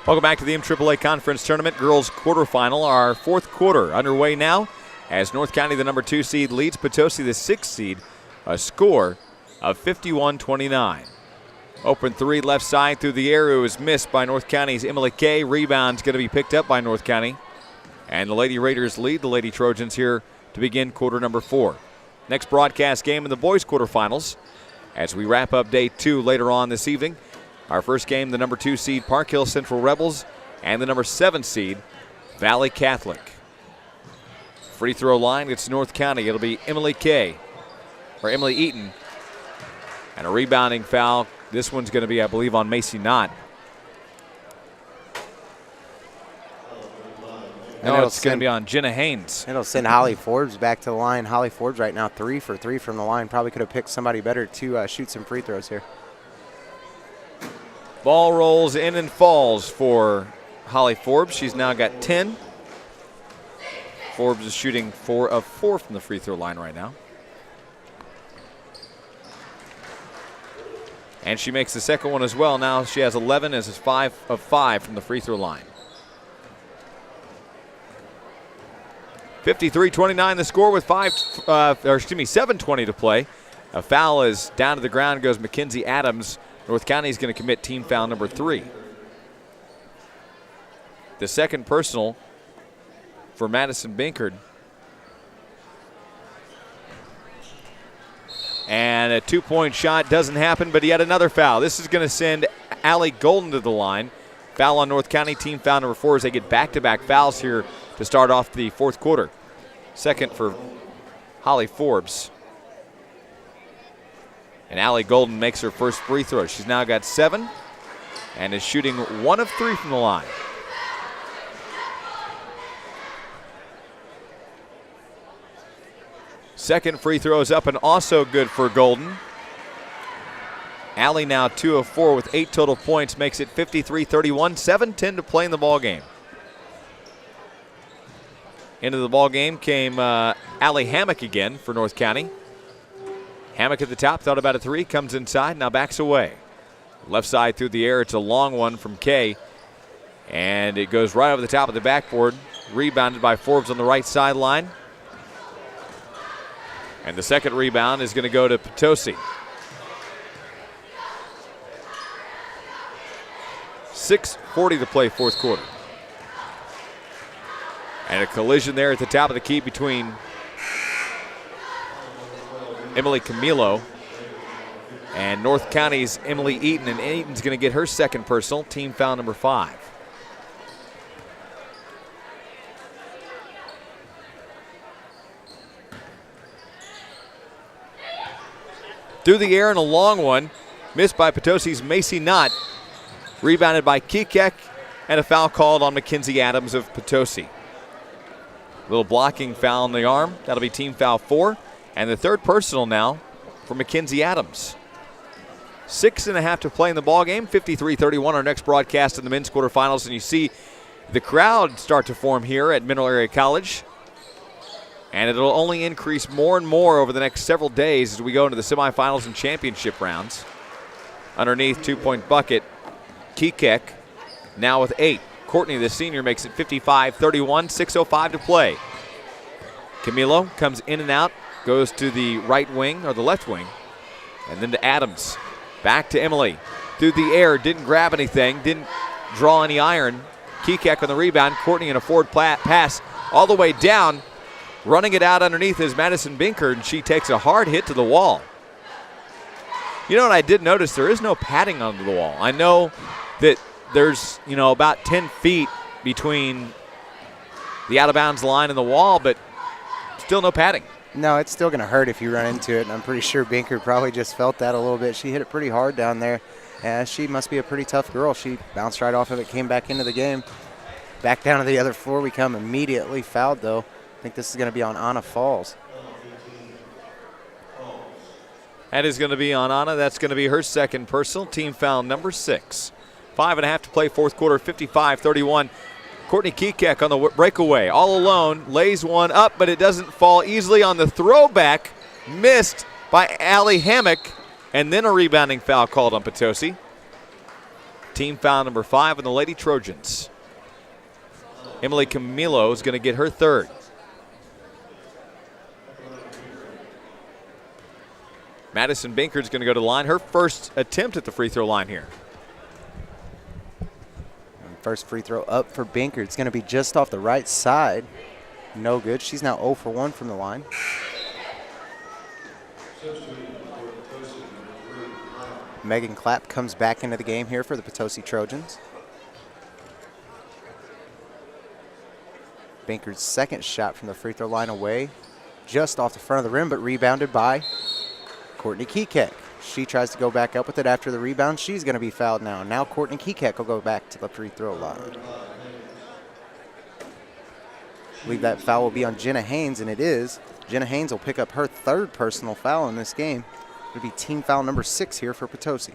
Welcome back to the MAAA Conference Tournament Girls Quarterfinal. Our fourth quarter underway now as North County, the number 2 seed, leads Potosi, the 6th seed, a score of 51-29. Open 3 left side through the air. It was missed by North County's Emily Kay. Rebound's going to be picked up by North County. And the Lady Raiders lead the Lady Trojans here to begin quarter number 4. Next broadcast game in the boys quarterfinals as we wrap up day 2 later on this evening. Our first game, the number 2 seed Park Hill Central Rebels and the number 7 seed Valley Catholic. Free throw line, it's North County. It'll be Emily Eaton. And a rebounding foul. This one's going to be, I believe, on Macy Knott. No, it's going to be on Jenna Haynes.
It'll send Holly Forbes back to the line. Holly Forbes right now 3 for 3 from the line. Probably could have picked somebody better to shoot some free throws here.
Ball rolls in and falls for Holly Forbes. She's now got 10. Forbes is shooting 4 of 4 from the free throw line right now. And she makes the second one as well. Now she has 11 as is 5 of 5 from the free throw line. 53-29 the score with 7:20 to play. A foul is down to the ground, goes Mackenzie Adams. North County is going to commit team foul number 3. The second personal for Madison Binkard. And a 2-point shot doesn't happen, but yet another foul. This is going to send Allie Golden to the line. Foul on North County, team foul number 4 as they get back-to-back fouls here to start off the fourth quarter. Second for Holly Forbes. And Allie Golden makes her first free throw. She's now got 7 and is shooting 1 of 3 from the line. Second free throw is up and also good for Golden. Allie now 2 of 4 with 8 total points, makes it 53-31, 7:10 to play in the ball game. Into the ball game came Allie Hammock again for North County. Hammock at the top, thought about a 3, comes inside, now backs away. Left side through the air, it's a long one from Kay. And it goes right over the top of the backboard. Rebounded by Forbes on the right sideline. And the second rebound is going to go to Potosi. 6:40 to play fourth quarter. And a collision there at the top of the key between Emily Camilo and North County's Emily Eaton. And Eaton's going to get her second personal, team foul number 5. Through the air and a long one, missed by Potosi's Macy Knott. Rebounded by Kikek, and a foul called on Mackenzie Adams of Potosi. Little blocking foul on the arm. That'll be team foul 4. And the third personal now for Mackenzie Adams. 6.5 to play in the ballgame. 53-31, our next broadcast in the men's quarterfinals. And you see the crowd start to form here at Mineral Area College. And it'll only increase more and more over the next several days as we go into the semifinals and championship rounds. Underneath, 2-point bucket, Kikek now with 8. Courtney, the senior, makes it 55-31, 6:05 to play. Camilo comes in and out, goes to the right wing or the left wing, and then to Adams. Back to Emily. Through the air, didn't grab anything, didn't draw any iron. Kekek on the rebound. Courtney in a forward pass all the way down. Running it out underneath is Madison Binker, and she takes a hard hit to the wall. You know what I did notice? There is no padding under the wall. I know that there's, about 10 feet between the out-of-bounds line and the wall, but still no padding.
No, it's still going to hurt if you run into it, and I'm pretty sure Binker probably just felt that a little bit. She hit it pretty hard down there. She must be a pretty tough girl. She bounced right off of it, came back into the game. Back down to the other floor we come, immediately fouled, though. I think this is going to be on Anna Falls.
That is going to be on Anna. That's going to be her second personal. Team foul number 6. 5.5 to play, fourth quarter, 55-31. Courtney Kekek on the breakaway, all alone, lays one up, but it doesn't fall easily on the throwback. Missed by Allie Hammock, and then a rebounding foul called on Potosi. Team foul number 5 on the Lady Trojans. Emily Camilo is going to get her third. Madison Binker is going to go to the line. Her first attempt at the free throw line here.
First free throw up for Binker. It's going to be just off the right side. No good. She's now 0 for 1 from the line. Megan Clapp comes back into the game here for the Potosi Trojans. Binker's second shot from the free throw line away. Just off the front of the rim, but rebounded by Courtney Kekek. She tries to go back up with it after the rebound. She's going to be fouled now. Now Courtney Kekek will go back to the free throw line. I believe that foul will be on Jenna Haynes, and it is. Jenna Haynes will pick up her third personal foul in this game. It'll be team foul number 6 here for Potosi.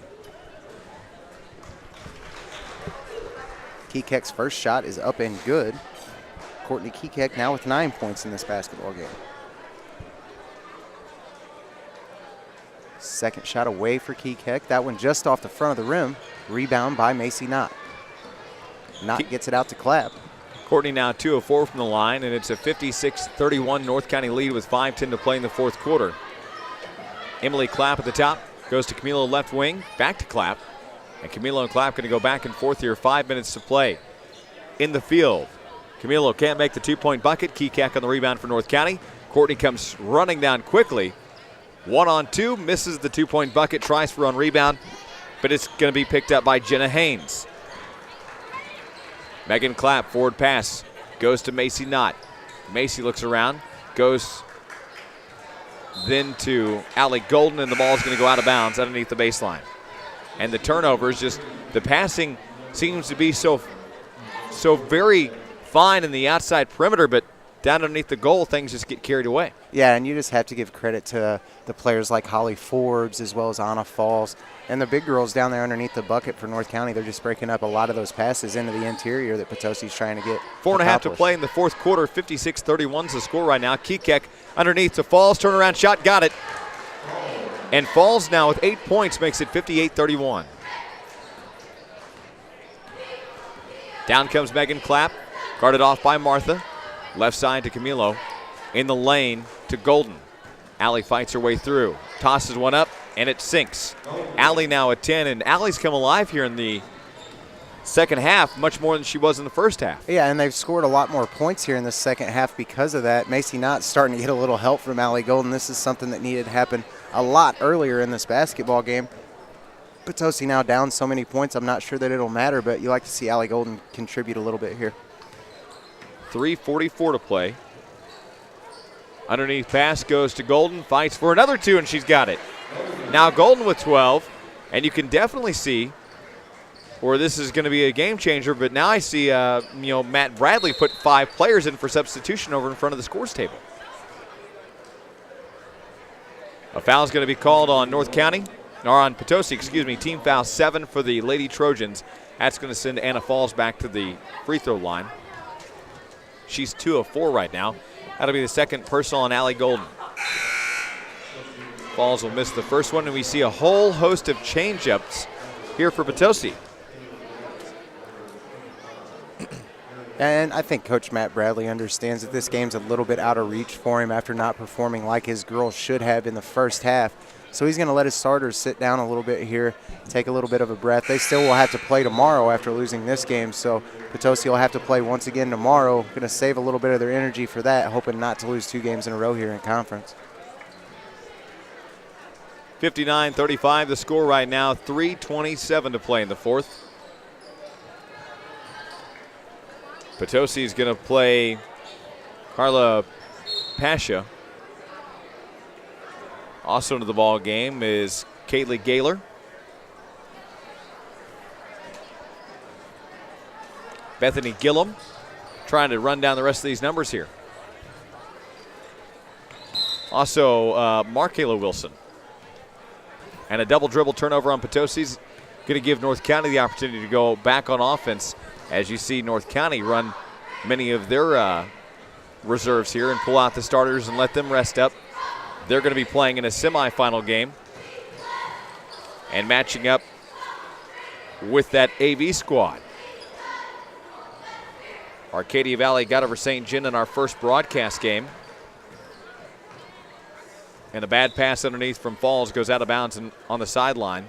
Kekek's first shot is up and good. Courtney Kekek now with 9 points in this basketball game. Second shot away for Kekek. That one just off the front of the rim. Rebound by Macy Knott. Knott gets it out to Clapp.
Courtney now 2 of 4 from the line, and it's a 56-31 North County lead with 5:10 to play in the fourth quarter. Emily Clapp at the top, goes to Camilo left wing, back to Clapp. And Camilo and Clapp going to go back and forth here, 5 minutes to play. In the field, Camilo can't make the 2-point bucket. Kekek on the rebound for North County. Courtney comes running down quickly. 1-on-2, misses the 2-point bucket, tries for on rebound, but it's going to be picked up by Jenna Haynes. Megan Clapp, forward pass, goes to Macy Knott. Macy looks around, goes then to Allie Golden, and the ball is going to go out of bounds underneath the baseline. And the turnovers, just the passing seems to be so very fine in the outside perimeter, but down underneath the goal, things just get carried away.
Yeah, and you just have to give credit to the players like Holly Forbes as well as Anna Falls. And the big girls down there underneath the bucket for North County, they're just breaking up a lot of those passes into the interior that Potosi's trying to get
4.5 to play in the fourth quarter. 56-31 is the score right now. Kekek underneath to Falls. Turnaround shot, got it. And Falls now with 8 points makes it 58-31. Down comes Megan Clapp, guarded off by Martha. Left side to Camilo. In the lane to Golden. Allie fights her way through. Tosses one up, and it sinks. Allie now at 10, and Allie's come alive here in the second half, much more than she was in the first half.
Yeah, and they've scored a lot more points here in the second half because of that. Macy Knott starting to get a little help from Allie Golden. This is something that needed to happen a lot earlier in this basketball game. Potosi now down so many points, I'm not sure that it'll matter, but you like to see Allie Golden contribute a little bit here.
3:44 to play. Underneath pass goes to Golden, fights for another 2, and she's got it. Now Golden with 12, and you can definitely see where this is going to be a game changer, but now I see Matt Bradley put 5 players in for substitution over in front of the scores table. A foul is going to be called on North County, or on Potosi, excuse me. Team foul 7 for the Lady Trojans. That's going to send Anna Falls back to the free throw line. She's 2 of 4 right now. That'll be the second personal on Allie Golden. Falls will miss the first one, and we see a whole host of change-ups here for Potosi.
And I think Coach Matt Bradley understands that this game's a little bit out of reach for him after not performing like his girls should have in the first half. So he's going to let his starters sit down a little bit here, take a little bit of a breath. They still will have to play tomorrow after losing this game, so Potosi will have to play once again tomorrow. Going to save a little bit of their energy for that, hoping not to lose 2 games in a row here in conference.
59-35 the score right now, 3:27 to play in the fourth. Potosi is going to play Carla Pasha. Also into the ball game is Kaylee Gaylor. Bethany Gillum trying to run down the rest of these numbers here. Also, Markayla Wilson. And a double dribble turnover on Potosi's going to give North County the opportunity to go back on offense as you see North County run many of their reserves here and pull out the starters and let them rest up. They're going to be playing in a semifinal game and matching up with that AV squad. Arcadia Valley got over St. John in our first broadcast game. And a bad pass underneath from Falls goes out of bounds on the sideline.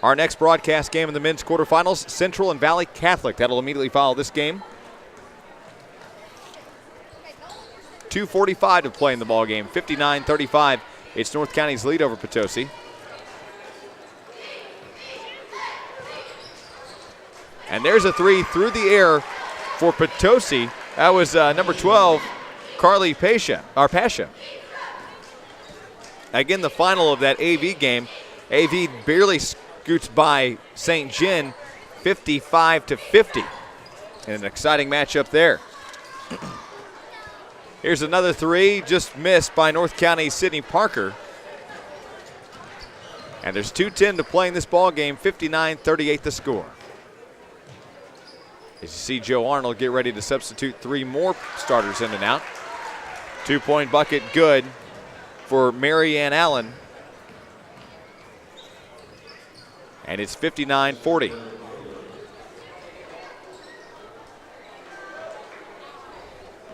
Our next broadcast game in the men's quarterfinals, Central and Valley Catholic. That'll immediately follow this game. 2:45 to play in the ball game. 59-35. It's North County's lead over Potosi. And there's a 3 through the air for Potosi. That was number 12, Carly Pasha. Again, the final of that AV game. AV barely scoots by St. John, 55-50. And an exciting matchup there. Here's another 3, just missed by North County's Sydney Parker. And there's 2:10 to play in this ball game, 59-38 the score. As you see Joe Arnold get ready to substitute 3 more starters in and out. 2-point bucket good for Marianne Allen. And it's 59-40.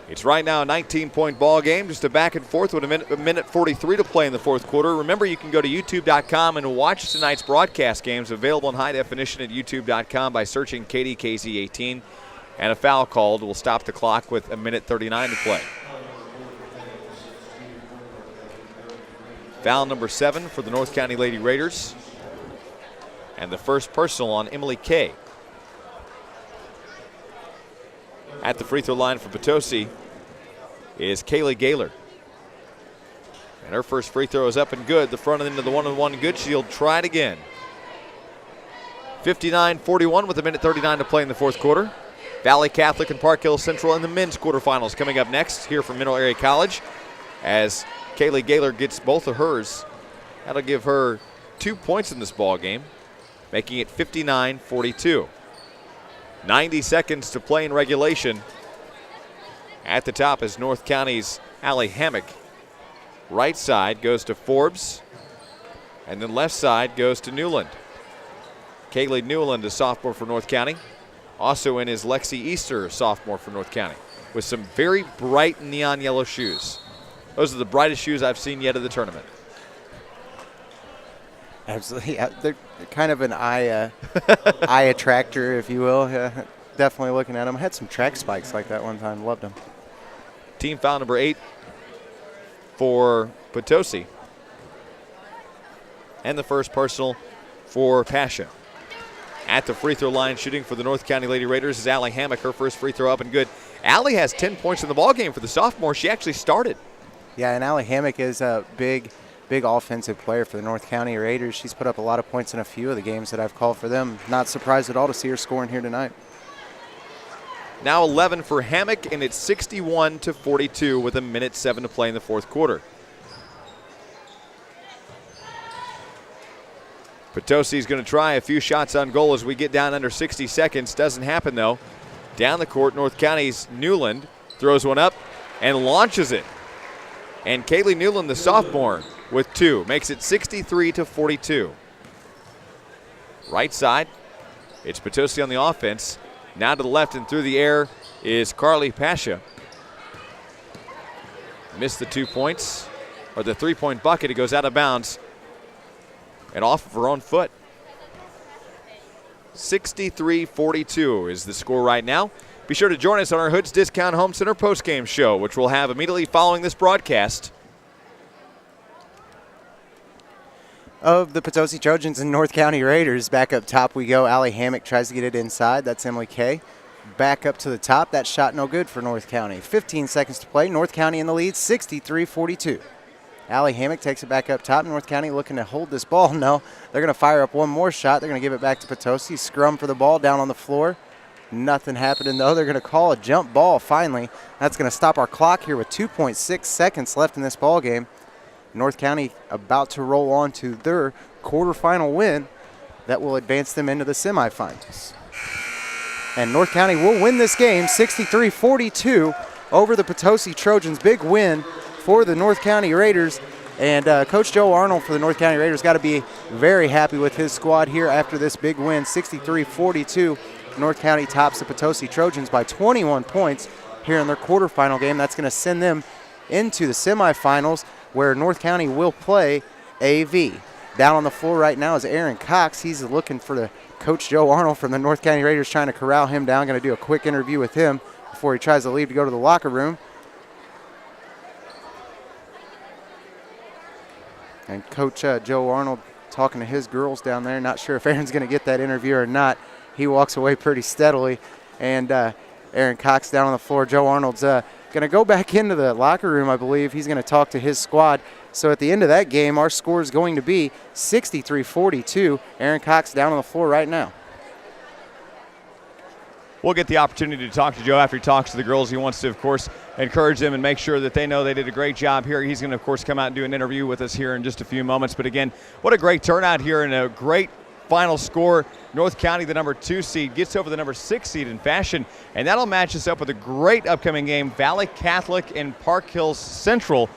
It's right now a 19-point ball game, just a back and forth with a minute 43 to play in the fourth quarter. Remember, you can go to youtube.com and watch tonight's broadcast games, available in high definition at youtube.com by searching KDKZ18. And a foul called will stop the clock with a minute 39 to play. Foul number 7 for the North County Lady Raiders. And the first personal on Emily Kay. At the free throw line for Potosi is Kaylee Gaylor. And her first free throw is up and good. The front end of the 1-on-1 good. She'll try it again. 59-41 with a minute 39 to play in the fourth quarter. Valley Catholic and Park Hill Central in the men's quarterfinals coming up next here from Mineral Area College. As Kaylee Gaylor gets both of hers, that'll give her 2 points in this ball game, making it 59-42. 90 seconds to play in regulation. At the top is North County's Allie Hammock. Right side goes to Forbes, and then left side goes to Newland. Kaylee Newland, a sophomore for North County. Also in is Lexi Easter, a sophomore for North County, with some very bright neon yellow shoes. Those are the brightest shoes I've seen yet of the tournament.
Absolutely. Yeah, they're kind of an eye attractor, if you will. Definitely looking at them. I had some track spikes like that one time. Loved them.
Team foul number 8 for Potosi. And the first personal for Pasha. At the free throw line, shooting for the North County Lady Raiders is Allie Hammock. Her first free throw up and good. Allie has 10 points in the ball game for the sophomore. She actually started.
Yeah, and Allie Hammock is a big offensive player for the North County Raiders. She's put up a lot of points in a few of the games that I've called for them. Not surprised at all to see her scoring here tonight.
Now 11 for Hammock, and it's 61-42 with a minute 7 to play in the fourth quarter. Potosi's going to try a few shots on goal as we get down under 60 seconds. Doesn't happen, though. Down the court, North County's Newland throws one up and launches it. And Kaylee Newland, the sophomore, with 2, makes it 63-42. Right side, it's Potosi on the offense. Now to the left and through the air is Carly Pasha. Missed the 2 points, or the 3-point bucket. It goes out of bounds and off of her own foot. 63-42 is the score right now. Be sure to join us on our Hoods Discount Home Center postgame show, which we'll have immediately following this broadcast.
Of the Potosi Trojans and North County Raiders, back up top we go. Allie Hammock tries to get it inside. That's Emily Kay. Back up to the top. That shot no good for North County. 15 seconds to play. North County in the lead, 63-42. Allie Hammock takes it back up top. North County looking to hold this ball. No, they're going to fire up one more shot. They're going to give it back to Potosi. Scrum for the ball down on the floor. Nothing happening, though. They're going to call a jump ball finally. That's going to stop our clock here with 2.6 seconds left in this ball game. North County about to roll on to their quarterfinal win that will advance them into the semifinals. And North County will win this game 63-42 over the Potosi Trojans. Big win for the North County Raiders. And Coach Joe Arnold for the North County Raiders got to be very happy with his squad here after this big win, 63-42. North County tops the Potosi Trojans by 21 points here in their quarterfinal game. That's going to send them into the semifinals, where North County will play AV. Down on the floor right now is Aaron Cox. He's looking for the Coach Joe Arnold from the North County Raiders, trying to corral him down. Going to do a quick interview with him before he tries to leave to go to the locker room. And Coach Joe Arnold talking to his girls down there. Not sure if Aaron's going to get that interview or not. He walks away pretty steadily. And Aaron Cox down on the floor. Joe Arnold's going to go back into the locker room, I believe. He's going to talk to his squad. So at the end of that game, our score is going to be 63-42. Aaron Cox down on the floor right now.
We'll get the opportunity to talk to Joe after he talks to the girls. He wants to, of course, encourage them and make sure that they know they did a great job here. He's going to, of course, come out and do an interview with us here in just a few moments. But again, what a great turnout here and a great final score. North County, the number 2 seed, gets over the number 6 seed in fashion, and that'll match us up with a great upcoming game, Valley Catholic and Park Hills Central.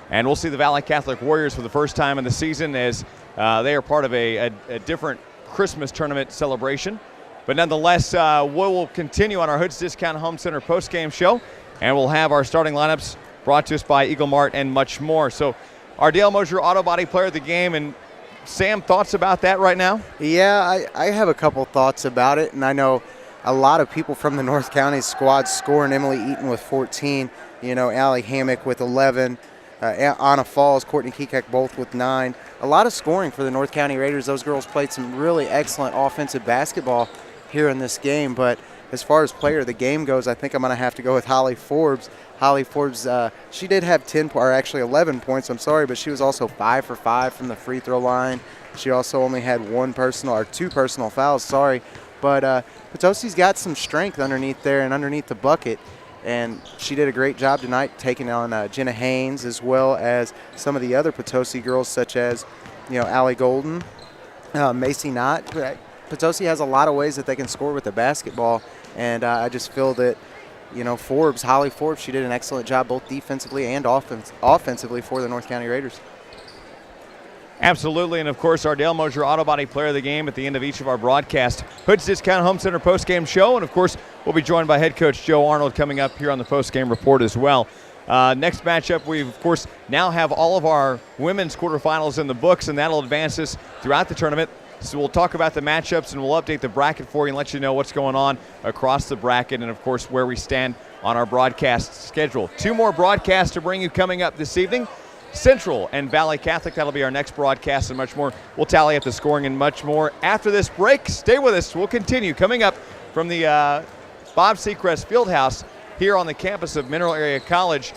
And we'll see the Valley Catholic Warriors for the first time in the season, as they are part of a different Christmas tournament celebration. But nonetheless, we will continue on our Hoods Discount Home Center postgame show, and we'll have our starting lineups brought to us by Eagle Mart and much more. So our Dale Mosier Auto Body Player of the Game, and Sam, thoughts about that right now?
Yeah, I have a couple thoughts about it, and I know a lot of people from the North County squad scoring. Emily Eaton with 14, Allie Hammock with 11, Anna Falls, Courtney Kekek both with 9. A lot of scoring for the North County Raiders. Those girls played some really excellent offensive basketball here in this game, but as far as player of the game goes, I think I'm going to have to go with Holly Forbes. Holly Forbes, she did have 11 points, but she was also 5 for 5 from the free throw line. She also only had 2 personal fouls, But Potosi's got some strength underneath there and underneath the bucket, and she did a great job tonight taking on Jenna Haynes, as well as some of the other Potosi girls, such as, Allie Golden, Macy Knott. Potosi has a lot of ways that they can score with the basketball, and I just feel that, Holly Forbes, she did an excellent job both defensively and offensively for the North County Raiders.
Absolutely, and of course, our Dale Mosier Auto Body Player of the Game at the end of each of our broadcasts. Hoods Discount Home Center postgame show, and of course, we'll be joined by head coach Joe Arnold coming up here on the postgame report as well. Next matchup, we of course now have all of our women's quarterfinals in the books, and that'll advance us throughout the tournament. So we'll talk about the matchups, and we'll update the bracket for you and let you know what's going on across the bracket, and of course where we stand on our broadcast schedule. 2 more broadcasts to bring you coming up this evening. Central and Valley Catholic, that'll be our next broadcast, and much more. We'll tally up the scoring and much more after this break. Stay with us. We'll continue coming up from the Bob Seacrest Fieldhouse here on the campus of Mineral Area College,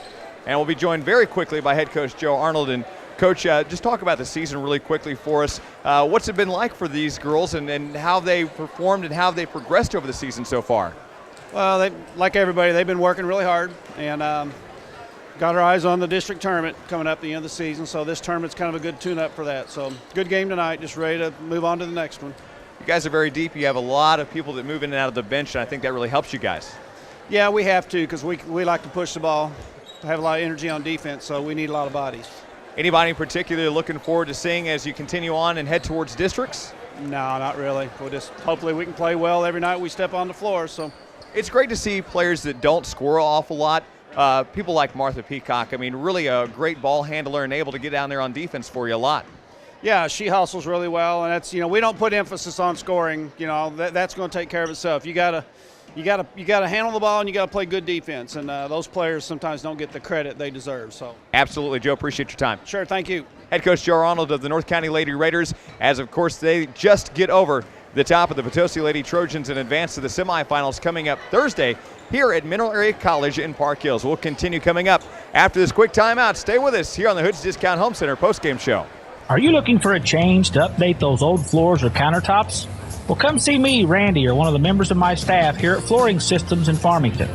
and we'll be joined very quickly by head coach Joe Arnold. And Coach, just talk about the season really quickly for us. What's it been like for these girls, and how they performed and how they progressed over the season so far?
Well, like everybody, they've been working really hard, and got our eyes on the district tournament coming up at the end of the season, so this tournament's kind of a good tune-up for that. So good game tonight, just ready to move on to the next one.
You guys are very deep. You have a lot of people that move in and out of the bench, and I think that really helps you guys.
Yeah, we have to, because we like to push the ball, have a lot of energy on defense, so we need a lot of bodies.
Anybody in particular looking forward to seeing as you continue on and head towards districts?
No, not really. We'll just hopefully we can play well every night we step on the floor. So
it's great to see players that don't score an awful lot people like Martha Peacock. I mean, really a great ball handler and able to get down there on defense for you a lot.
Yeah, she hustles really well, and that's, we don't put emphasis on scoring. That's going to take care of itself. You got to handle the ball, and you got to play good defense, and those players sometimes don't get the credit they deserve. So
absolutely, Joe. Appreciate your time.
Sure, thank you.
Head coach Joe Arnold of the North County Lady Raiders, as of course they just get over the top of the Potosi Lady Trojans and advance to the semifinals coming up Thursday here at Mineral Area College in Park Hills. We'll continue coming up after this quick timeout. Stay with us here on the Hoods Discount Home Center postgame show.
Are you looking for a change to update those old floors or countertops? Well, come see me, Randy, or one of the members of my staff here at Flooring Systems in Farmington.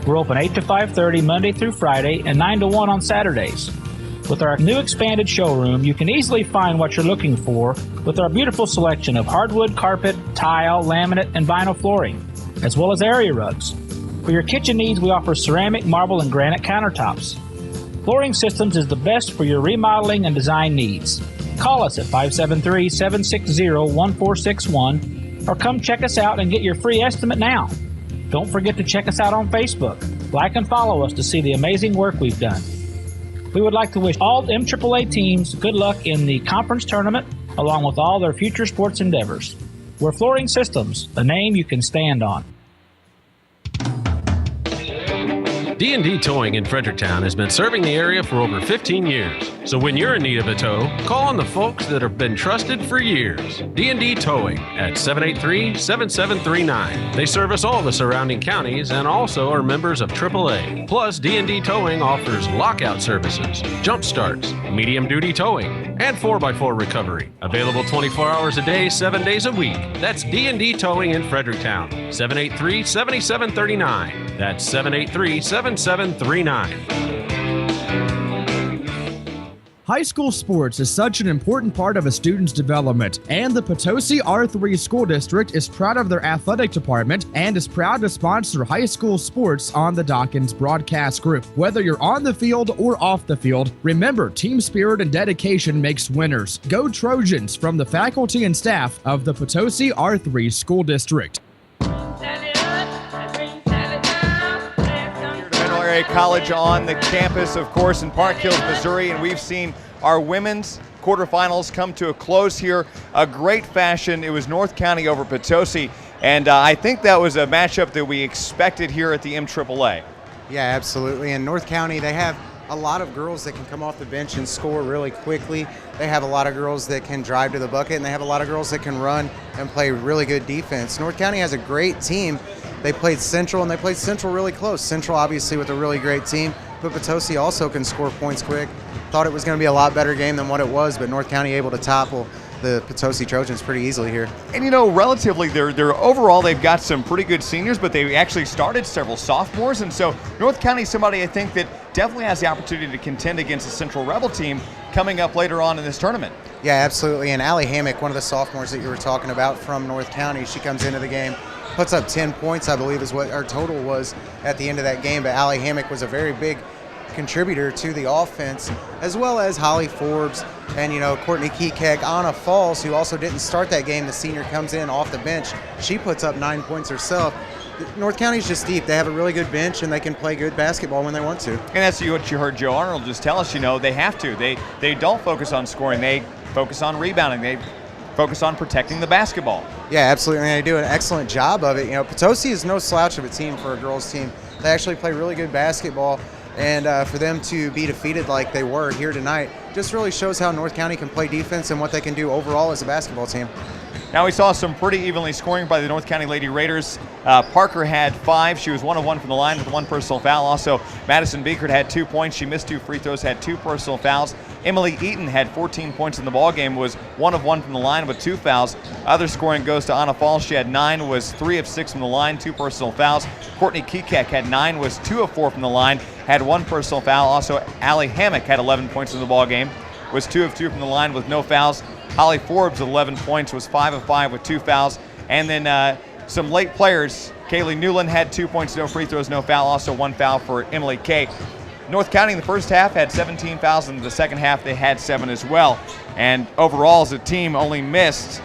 We're open 8 to 5:30 Monday through Friday and 9 to 1 on Saturdays. With our new expanded showroom, you can easily find what you're looking for with our beautiful selection of hardwood, carpet, tile, laminate, and vinyl flooring, as well as area rugs. For your kitchen needs, we offer ceramic, marble, and granite countertops. Flooring Systems is the best for your remodeling and design needs. Call us at 573-760-1461 or come check us out and get your free estimate now. Don't forget to check us out on Facebook. Like and follow us to see the amazing work we've done. We would like to wish all MAAA teams good luck in the conference tournament, along with all their future sports endeavors. We're Flooring Systems, a name you can stand on.
D&D Towing in Fredericktown has been serving the area for over 15 years. So when you're in need of a tow, call on the folks that have been trusted for years. D&D Towing at 783-7739. They service all the surrounding counties and also are members of AAA. Plus, D&D Towing offers lockout services, jump starts, medium-duty towing, and 4x4 recovery. Available 24 hours a day, 7 days a week. That's D&D Towing in Fredericktown. 783-7739. That's 783-7739.
High school sports is such an important part of a student's development, and the Potosi R3 School District is proud of their athletic department and is proud to sponsor high school sports on the Dawkins Broadcast Group. Whether you're on the field or off the field, remember, team spirit and dedication makes winners. Go Trojans from the faculty and staff of the Potosi R3 School District.
College on the campus, of course, in Park Hills, Missouri, and we've seen our women's quarterfinals come to a close here. A great fashion. It was North County over Potosi, and I think that was a matchup that we expected here at the MAAA.
Yeah, absolutely. And North County, they have a lot of girls that can come off the bench and score really quickly. They have a lot of girls that can drive to the bucket, and they have a lot of girls that can run and play really good defense. North County has a great team. They played Central, and they played Central really close. Central, obviously, with a really great team, but Potosi also can score points quick. Thought it was going to be a lot better game than what it was, but North County able to topple the Potosi Trojans pretty easily here.
And relatively, they're overall, they've got some pretty good seniors, but they actually started several sophomores, and so North County is somebody I think that definitely has the opportunity to contend against the Central Rebel team coming up later on in this tournament.
Yeah, absolutely. And Allie Hammock, one of the sophomores that you were talking about from North County, she comes into the game, puts up 10 points, I believe is what our total was at the end of that game. But Allie Hammock was a very big contributor to the offense, as well as Holly Forbes and, Courtney Kekek. Anna Falls, who also didn't start that game, the senior, comes in off the bench. She puts up 9 points herself. North County's just deep. They have a really good bench, and they can play good basketball when they want to.
And that's what you heard Joe Arnold just tell us. They have to. They don't focus on scoring. They focus on rebounding. They focus on protecting the basketball.
Yeah, absolutely. And they do an excellent job of it. Potosi is no slouch of a team for a girls' team. They actually play really good basketball. And for them to be defeated like they were here tonight just really shows how North County can play defense and what they can do overall as a basketball team.
Now we saw some pretty evenly scoring by the North County Lady Raiders. Parker had 5. She was 1 of 1 from the line with 1 personal foul. Also, Madison Beekert had 2 points. She missed 2 free throws, had 2 personal fouls. Emily Eaton had 14 points in the ballgame, was 1 of 1 from the line with 2 fouls. Other scoring goes to Anna Falls. She had 9, was 3 of 6 from the line, 2 personal fouls. Courtney Kekek had 9, was 2 of 4 from the line, had 1 personal foul. Also, Allie Hammock had 11 points in the ballgame, was 2 of 2 from the line with no fouls. Holly Forbes, 11 points, was 5 of 5 with 2 fouls. And then some late players. Kaylee Newland had 2 points, no free throws, no foul. Also 1 foul for Emily Kay. North County in the first half had 17 fouls, and in the second half they had 7 as well. And overall, as a team, only missed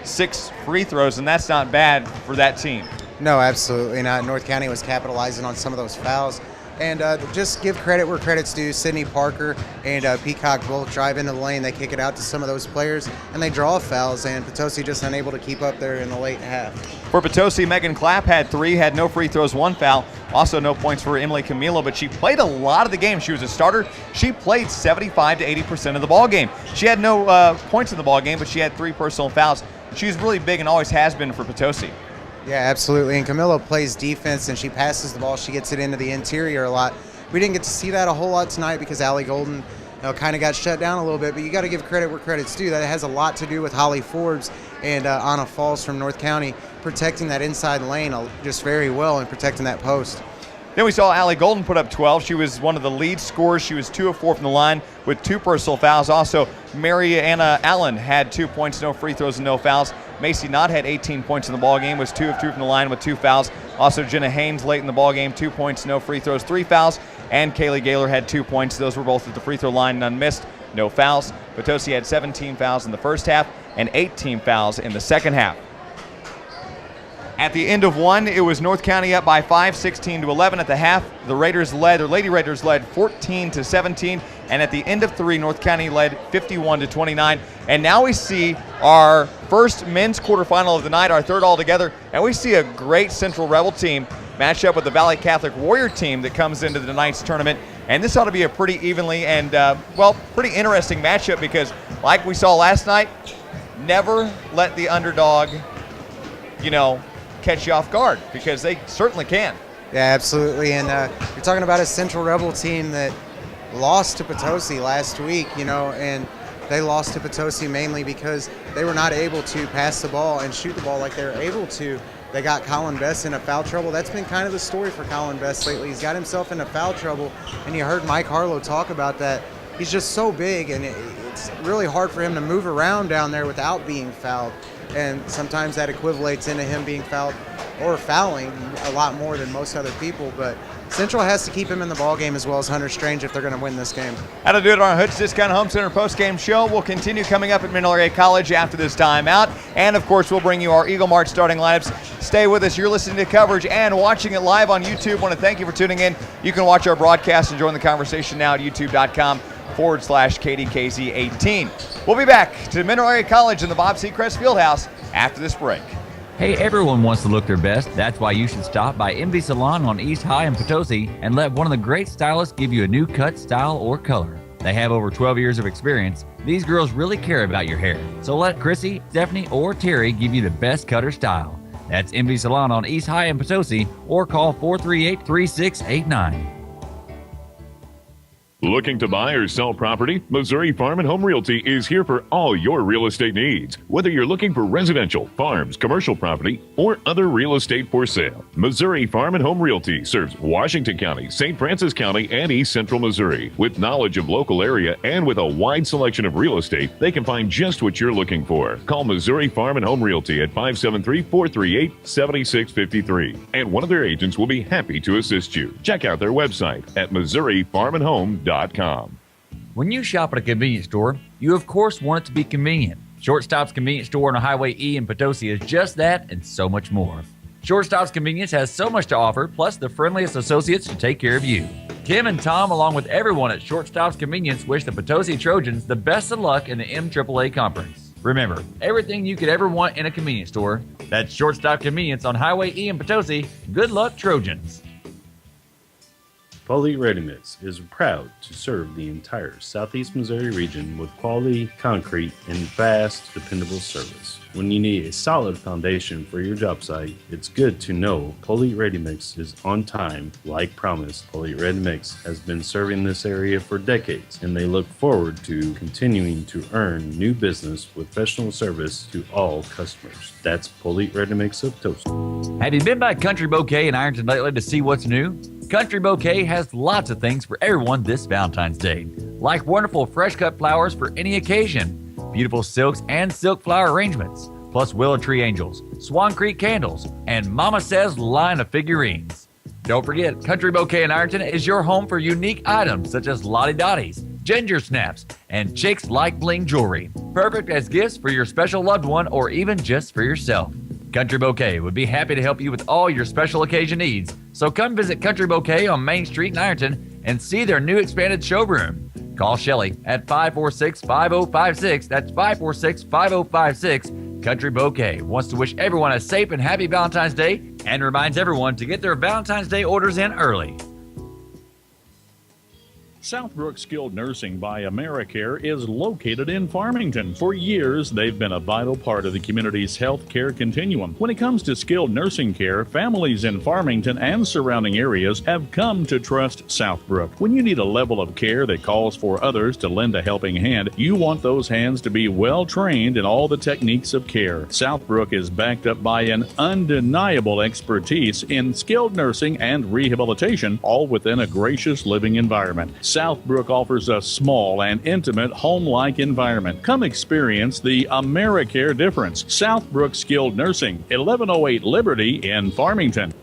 6 free throws, and that's not bad for that team.
No, absolutely not. North County was capitalizing on some of those fouls. And just give credit where credit's due. Sydney Parker and Peacock both drive into the lane. They kick it out to some of those players, and they draw fouls, and Potosi just unable to keep up there in the late half.
For Potosi, Megan Clapp had 3, had no free throws, 1 foul. Also no points for Emily Camilo, but she played a lot of the game. She was a starter. She played 75 to 80% of the ball game. She had no points in the ball game, but she had 3 personal fouls. She's really big and always has been for Potosi.
Yeah, absolutely. And Camilo plays defense, and she passes the ball. She gets it into the interior a lot. We didn't get to see that a whole lot tonight because Allie Golden kind of got shut down a little bit, but you got to give credit where credit's due. That has a lot to do with Holly Forbes and Anna Falls from North County protecting that inside lane just very well and protecting that post.
Then we saw Allie Golden put up 12. She was one of the lead scorers. She was 2 of 4 from the line with 2 personal fouls. Also, Mariana Allen had 2 points, no free throws and no fouls. Macy Knott had 18 points in the ballgame, was 2 of 2 from the line with 2 fouls. Also, Jenna Haynes late in the ballgame, 2 points, no free throws, 3 fouls. And Kaylee Gaylor had 2 points. Those were both at the free throw line, none missed, no fouls. Potosi had 17 fouls in the first half and 18 fouls in the second half. At the end of one, it was North County up by 5, 16-11 at the half. The Lady Raiders led 14-17, and at the end of 3, North County led 51-29. And now we see our first men's quarterfinal of the night, our third altogether, and we see a great Central Rebel team match up with the Valley Catholic Warrior team that comes into tonight's tournament. And this ought to be a pretty evenly and, pretty interesting matchup because, like we saw last night, never let the underdog, catch you off guard because they certainly can.
Yeah, absolutely. And you're talking about a Central Rebel team that lost to Potosi last week, and they lost to Potosi mainly because they were not able to pass the ball and shoot the ball like they were able to. They got Colin Best into foul trouble. That's been kind of the story for Colin Best lately. He's got himself into foul trouble, and you heard Mike Harlow talk about that. He's just so big, and it's really hard for him to move around down there without being fouled. And sometimes that equivalates into him being fouled or fouling a lot more than most other people. But Central has to keep him in the ballgame as well as Hunter Strange if they're going to win this game.
That'll do it on our Hoods Discount Home Center postgame show. We'll continue coming up at Mineral Area College after this timeout. And, of course, we'll bring you our Eagle Mart starting lineups. Stay with us. You're listening to coverage and watching it live on YouTube. I want to thank you for tuning in. You can watch our broadcast and join the conversation now at youtube.com/KDKZ18. We'll be back to Mineral Area College in the Bob Seacrest Fieldhouse after this break.
Hey, everyone wants to look their best. That's why you should stop by MV Salon on East High in Potosi and let one of the great stylists give you a new cut, style, or color. They have over 12 years of experience. These girls really care about your hair. So let Chrissy, Stephanie, or Terry give you the best cut or style. That's MV Salon on East High in Potosi or call 438-3689.
Looking to buy or sell property? Missouri Farm and Home Realty is here for all your real estate needs. Whether you're looking for residential, farms, commercial property, or other real estate for sale, Missouri Farm and Home Realty serves Washington County, St. Francis County, and East Central Missouri. With knowledge of local area and with a wide selection of real estate, they can find just what you're looking for. Call Missouri Farm and Home Realty at 573-438-7653, and one of their agents will be happy to assist you. Check out their website at MissouriFarmandHome.com.
When you shop at a convenience store, you of course want it to be convenient. Shortstop's convenience store on Highway E in Potosi is just that and so much more. Shortstop's Convenience has so much to offer, plus the friendliest associates to take care of you. Tim and Tom, along with everyone at Shortstop's Convenience, wish the Potosi Trojans the best of luck in the MAAA Conference. Remember, everything you could ever want in a convenience store, that's Shortstop Convenience on Highway E in Potosi. Good luck, Trojans.
Polite Ready Mix is proud to serve the entire Southeast Missouri region with quality concrete and fast, dependable service. When you need a solid foundation for your job site, it's good to know Polite Ready Mix is on time, like promised. Polite Ready Mix has been serving this area for decades, and they look forward to continuing to earn new business with professional service to all customers. That's Polite Ready Mix of Toast.
Have you been by Country Bouquet in Ironton lately to see what's new? Country Bouquet has lots of things for everyone this Valentine's Day, like wonderful fresh cut flowers for any occasion, beautiful silks and silk flower arrangements, plus Willow Tree Angels, Swan Creek candles, and Mama Says line of figurines. Don't forget, Country Bouquet in Ironton is your home for unique items such as Lottie Dotties, Ginger Snaps, and Chicks Like Bling jewelry, perfect as gifts for your special loved one or even just for yourself. Country Bouquet would be happy to help you with all your special occasion needs. So come visit Country Bouquet on Main Street in Ironton and see their new expanded showroom. Call Shelley at 546-5056. That's 546-5056. Country Bouquet wants to wish everyone a safe and happy Valentine's Day and reminds everyone to get their Valentine's Day orders in early.
Southbrook Skilled Nursing by AmeriCare is located in Farmington. For years, they've been a vital part of the community's health care continuum. When it comes to skilled nursing care, families in Farmington and surrounding areas have come to trust Southbrook. When you need a level of care that calls for others to lend a helping hand, you want those hands to be well trained in all the techniques of care. Southbrook is backed up by an undeniable expertise in skilled nursing and rehabilitation, all within a gracious living environment. Southbrook offers a small and intimate home-like environment. Come experience the AmeriCare difference. Southbrook Skilled Nursing, 1108 Liberty in Farmington.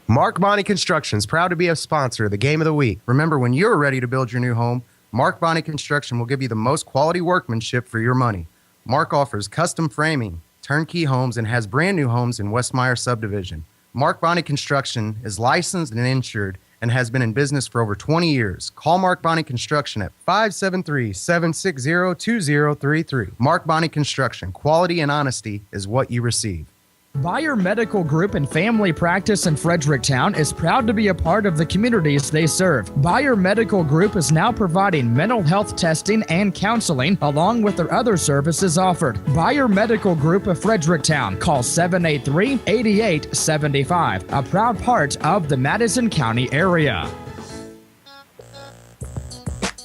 Mark Bonney Construction is proud to be a sponsor of the Game of the Week. Remember, when you're ready to build your new home, Mark Bonney Construction will give you the most quality workmanship for your money. Mark offers custom framing, turnkey homes, and has brand new homes in Westmeyer Subdivision. Mark Bonney Construction is licensed and insured and has been in business for over 20 years. Call Mark Bonney Construction at 573-760-2033. Mark Bonney Construction, quality and honesty is what you receive.
Bayer Medical Group and Family Practice in Fredericktown is proud to be a part of the communities they serve. Bayer Medical Group is now providing mental health testing and counseling along with their other services offered. Bayer Medical Group of Fredericktown. Call 783-8875, a proud part of the Madison County area.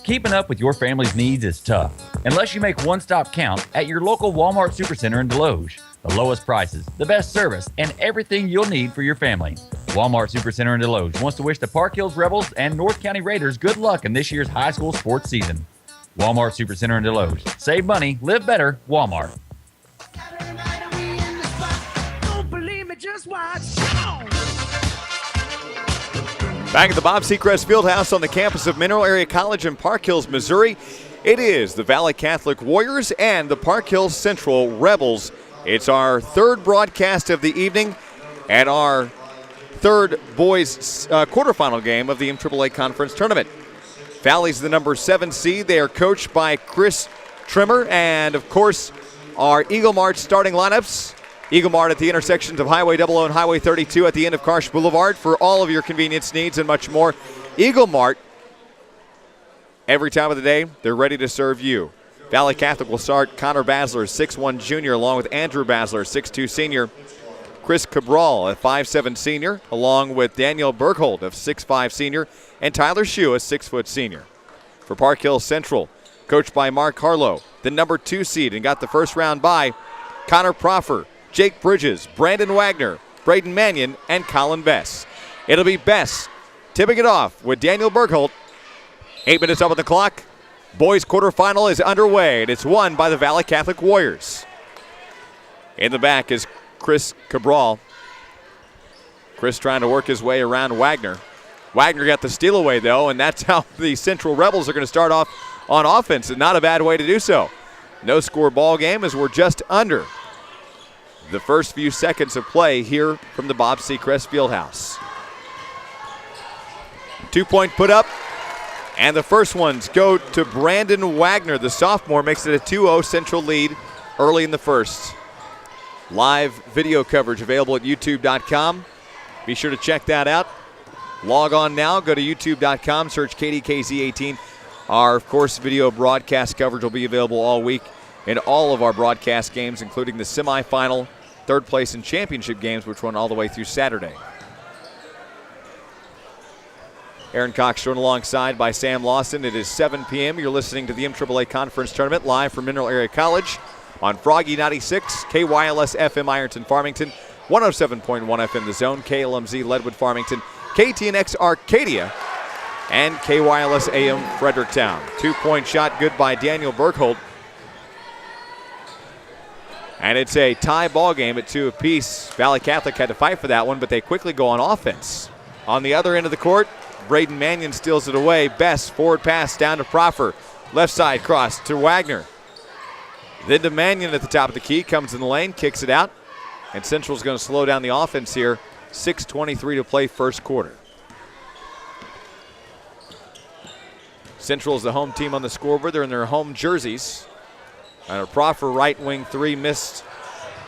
Keeping up with your family's needs is tough, unless you make one stop count at your local Walmart Supercenter in Deloge. The lowest prices, the best service, and everything you'll need for your family. Walmart Supercenter in Deloge wants to wish the Park Hills Rebels and North County Raiders good luck in this year's high school sports season. Walmart Supercenter in Deloge. Save money, live better, Walmart.
Don't believe me, just watch.
Back at the Bob Seacrest Fieldhouse on the campus of Mineral Area College in Park Hills, Missouri, it is the Valley Catholic Warriors and the Park Hills Central Rebels. It's our third broadcast of the evening and our third boys quarterfinal game of the MAAA Conference Tournament. Valley's the number 7 seed. They are coached by Chris Trimmer, and of course our Eagle Mart starting lineups. Eagle Mart at the intersections of Highway 00 and Highway 32 at the end of Karsh Boulevard for all of your convenience needs and much more. Eagle Mart, every time of the day, they're ready to serve you. Valley Catholic will start Connor Basler, 6'1 junior, along with Andrew Basler, 6'2 senior. Chris Cabral, a 5'7 senior, along with Daniel Bergholt, a 6'5 senior, and Tyler Shue, a 6' senior. For Park Hills Central, coached by Mark Harlow, the number 2 seed, and got the first round bye, Connor Proffer, Jake Bridges, Brandon Wagner, Braden Mannion, and Colin Bess. It'll be Bess tipping it off with Daniel Bergholt. 8 minutes up on the clock. Boys quarterfinal is underway, and it's won by the Valley Catholic Warriors. In the back is Chris Cabral. Chris trying to work his way around Wagner. Wagner got the steal away, though, and that's how the Central Rebels are going to start off on offense, and not a bad way to do so. No score ball game as we're just under the first few seconds of play here from the Bob Seacrest Fieldhouse. 2-point put up. And the first ones go to Brandon Wagner. The sophomore makes it a 2-0 Central lead early in the first. Live video coverage available at youtube.com. Be sure to check that out. Log on now. Go to youtube.com. Search KDKZ18. Our, of course, video broadcast coverage will be available all week in all of our broadcast games, including the semifinal, third place, and championship games, which run all the way through Saturday. Aaron Cox joined alongside by Sam Lawson. It is 7 p.m. You're listening to the MAAA Conference Tournament live from Mineral Area College on Froggy 96, KYLS FM Ironton Farmington, 107.1 FM The Zone, KLMZ Leadwood Farmington, KTNX Arcadia, and KYLS AM Fredericktown. 2-point shot good by Daniel Bergholt. And it's a tie ball game at 2 apiece. Valley Catholic had to fight for that one, but they quickly go on offense. On the other end of the court, Braden Mannion steals it away. Best forward pass down to Proffer. Left side cross to Wagner. Then to Mannion at the top of the key. Comes in the lane, kicks it out. And Central's going to slow down the offense here 6:23 to play first quarter. Central is the home team on the scoreboard. They're in their home jerseys. And a Proffer right wing three missed.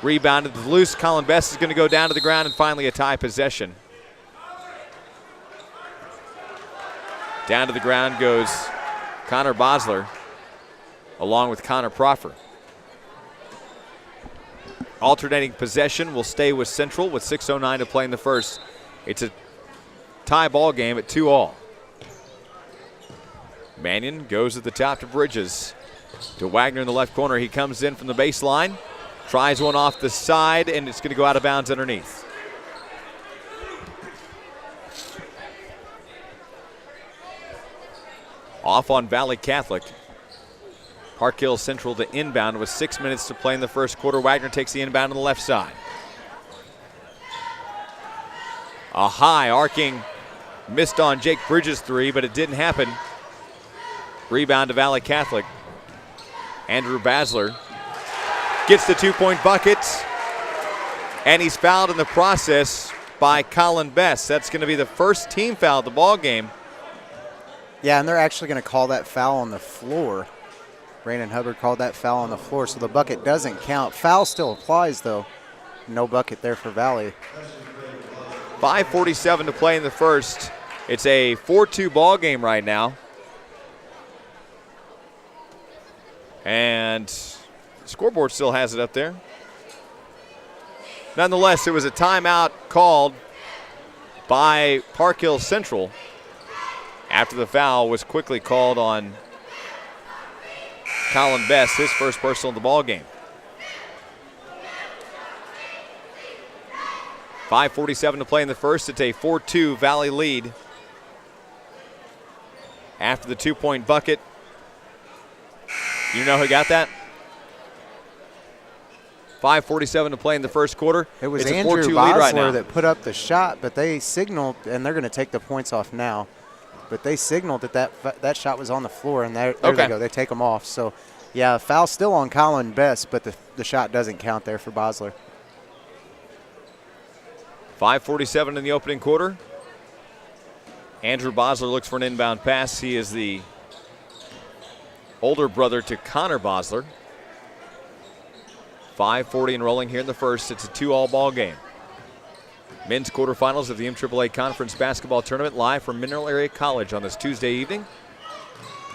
Rebounded loose. Colin Best is going to go down to the ground, and finally a tie possession. Down to the ground goes Connor Bosler along with Connor Proffer. Alternating possession will stay with Central with 6:09 to play in the first. It's a tie ball game at 2-all. Mannion goes at the top to Bridges. To Wagner in the left corner. He comes in from the baseline. Tries one off the side, and it's going to go out of bounds underneath. Off on Valley Catholic. Park Hill Central to inbound with 6 minutes to play in the first quarter. Wagner takes the inbound on the left side. A high arcing missed on Jake Bridges' three, but it didn't happen. Rebound to Valley Catholic. Andrew Basler gets the 2-point bucket, and he's fouled in the process by Colin Best. That's going to be the first team foul of the ball game.
Yeah, and they're actually going to call that foul on the floor. Brandon Hubbard called that foul on the floor, so the bucket doesn't count. Foul still applies, though. No bucket there for Valley.
5:47 to play in the first. It's a 4-2 ball game right now. And the scoreboard still has it up there. Nonetheless, it was a timeout called by Park Hill Central after the foul was quickly called on Colin Best, his first personal in the ball game. 5:47 to play in the first. It's a 4-2 Valley lead. After the 2-point bucket. You know who got that? 5:47 to play in the first quarter.
It was
it's
Andrew
a 4-2 lead right now.
Bosler that put up the shot, but they signaled, and they're going to take the points off now. But they signaled that shot was on the floor, and there they go. They take them off. So, yeah, foul still on Colin Best, but the shot doesn't count there for Bosler.
5:47 in the opening quarter. Andrew Bosler looks for an inbound pass. He is the older brother to Connor Bosler. 5:40 and rolling here in the first. It's a 2-all ball game. Men's quarterfinals of the MAAA Conference Basketball Tournament live from Mineral Area College on this Tuesday evening.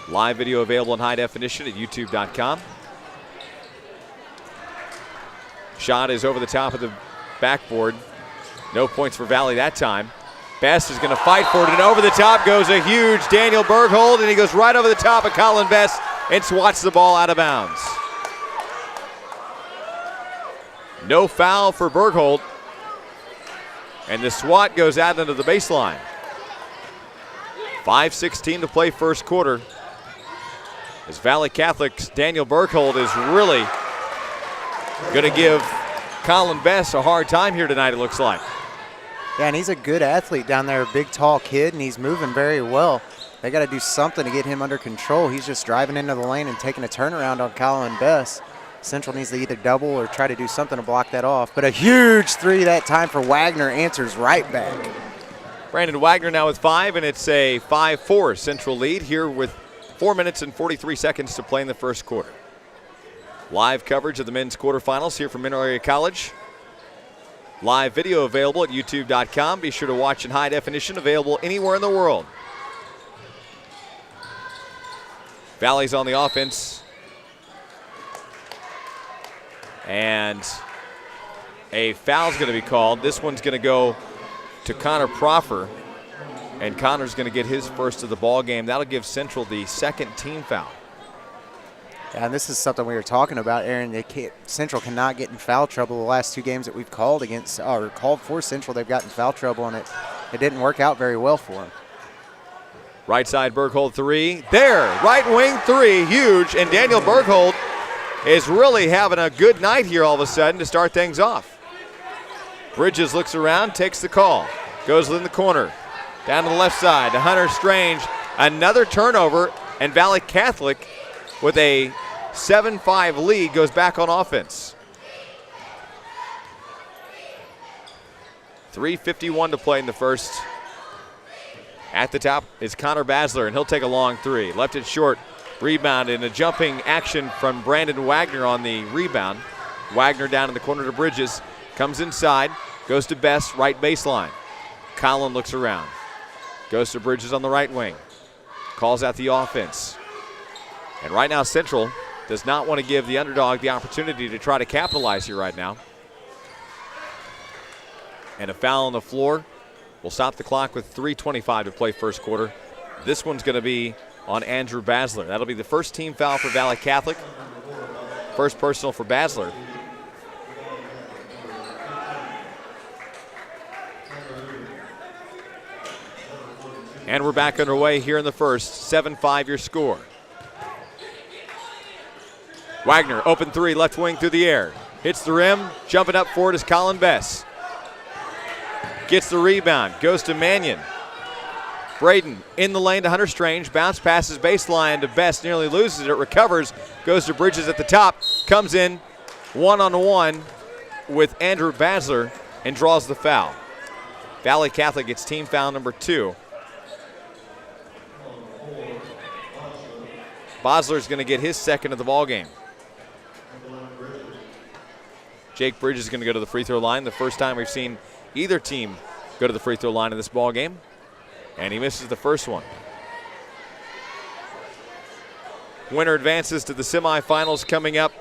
Live video available in high definition at youtube.com. Shot is over the top of the backboard. No points for Valley that time. Best is going to fight for it, and over the top goes a huge Daniel Berghold, and he goes right over the top of Colin Best and swats the ball out of bounds. No foul for Berghold, and the swat goes out into the baseline. 5:16 to play first quarter. As Valley Catholic's Daniel Berghold is really going to give Colin Best a hard time here tonight, it looks like.
Yeah, and he's a good athlete down there, a big, tall kid, and he's moving very well. They got to do something to get him under control. He's just driving into the lane and taking a turnaround on Colin Best. Central needs to either double or try to do something to block that off. But a huge three that time for Wagner, answers right back.
Brandon Wagner now with 5, and it's a 5-4 Central lead here with 4 minutes and 43 seconds to play in the first quarter. Live coverage of the men's quarterfinals here from Mineral Area College. Live video available at youtube.com. Be sure to watch in high definition, available anywhere in the world. Valley's on the offense. And a foul's going to be called. This one's going to go to Connor Proffer. And Connor's going to get his first of the ball game. That'll give Central the second team foul.
Yeah, and this is something we were talking about, Aaron. Central cannot get in foul trouble. The last 2 games that we've called against or called for Central, they've gotten foul trouble, and it didn't work out very well for them.
Right side Berghold 3. There, right wing 3, huge. And Daniel Berghold is really having a good night here all of a sudden to start things off. Bridges looks around, takes the call. Goes in the corner. Down to the left side to Hunter Strange. Another turnover, and Valley Catholic with a 7-5 lead goes back on offense. 3:51 to play in the first. At the top is Connor Basler, and he'll take a long three. Left it short. Rebound in a jumping action from Brandon Wagner on the rebound. Wagner down in the corner to Bridges. Comes inside. Goes to Best, right baseline. Collin looks around. Goes to Bridges on the right wing. Calls out the offense. And right now Central does not want to give the underdog the opportunity to try to capitalize here right now. And a foul on the floor will stop the clock with 3:25 to play first quarter. This one's going to be on Andrew Basler. That'll be the first team foul for Valley Catholic. First personal for Basler. And we're back underway here in the first. 7-5 your score. Wagner, open three, left wing through the air. Hits the rim, jumping up for it is Colin Bess. Gets the rebound, goes to Mannion. Braden in the lane to Hunter Strange. Bounce passes baseline to Best, nearly loses it, recovers, goes to Bridges at the top, comes in one-on-one with Andrew Basler and draws the foul. Valley Catholic gets team foul number 2. Basler's going to get his second of the ball game. Jake Bridges is going to go to the free throw line. The first time we've seen either team go to the free throw line in this ball game. And he misses the first one. Winner advances to the semifinals coming up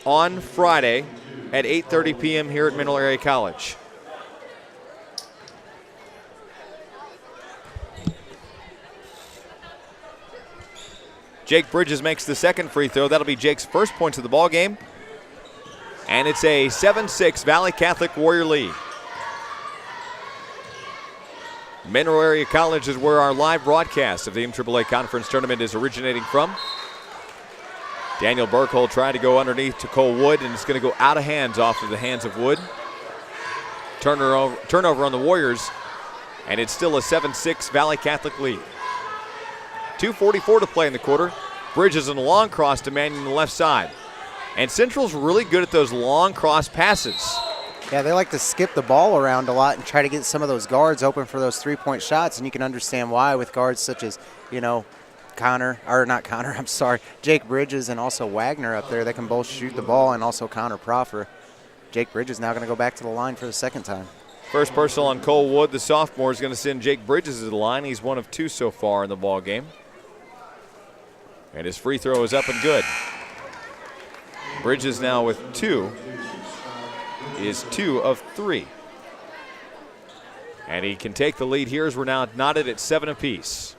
on Friday at 8:30 p.m. here at Mineral Area College. Jake Bridges makes the second free throw. That'll be Jake's first points of the ball game. And it's a 7-6 Valley Catholic Warrior lead. Mineral Area College is where our live broadcast of the MAAA Conference Tournament is originating from. Daniel Burkhold tried to go underneath to Cole Wood, and it's going to go out of hands off of the hands of Wood. Turnover on the Warriors, and it's still a 7-6 Valley Catholic lead. 2:44 to play in the quarter. Bridges in a long cross to Mannion on the left side. And Central's really good at those long cross passes.
Yeah, they like to skip the ball around a lot and try to get some of those guards open for those three-point shots, and you can understand why with guards such as, Jake Bridges and also Wagner up there. They can both shoot the ball, and also Connor Proffer. Jake Bridges now going to go back to the line for the second time.
First personal on Cole Wood, the sophomore, is going to send Jake Bridges to the line. He's one of 2 so far in the ball game. And his free throw is up and good. Bridges now with 2 is 2 of 3. And he can take the lead here as we're now knotted at 7 apiece.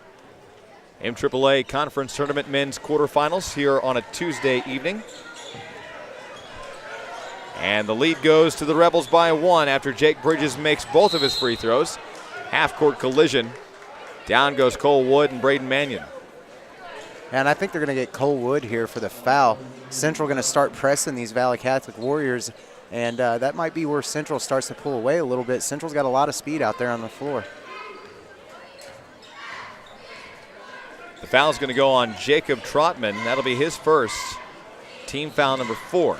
MAAA Conference Tournament men's quarterfinals here on a Tuesday evening. And the lead goes to the Rebels by 1 after Jake Bridges makes both of his free throws. Half-court collision. Down goes Cole Wood and Braden Mannion.
And I think they're going to get Cole Wood here for the foul. Central going to start pressing these Valley Catholic Warriors, and that might be where Central starts to pull away a little bit. Central's got a lot of speed out there on the floor.
The foul's going to go on Jacob Trotman. That'll be his first. Team foul number 4.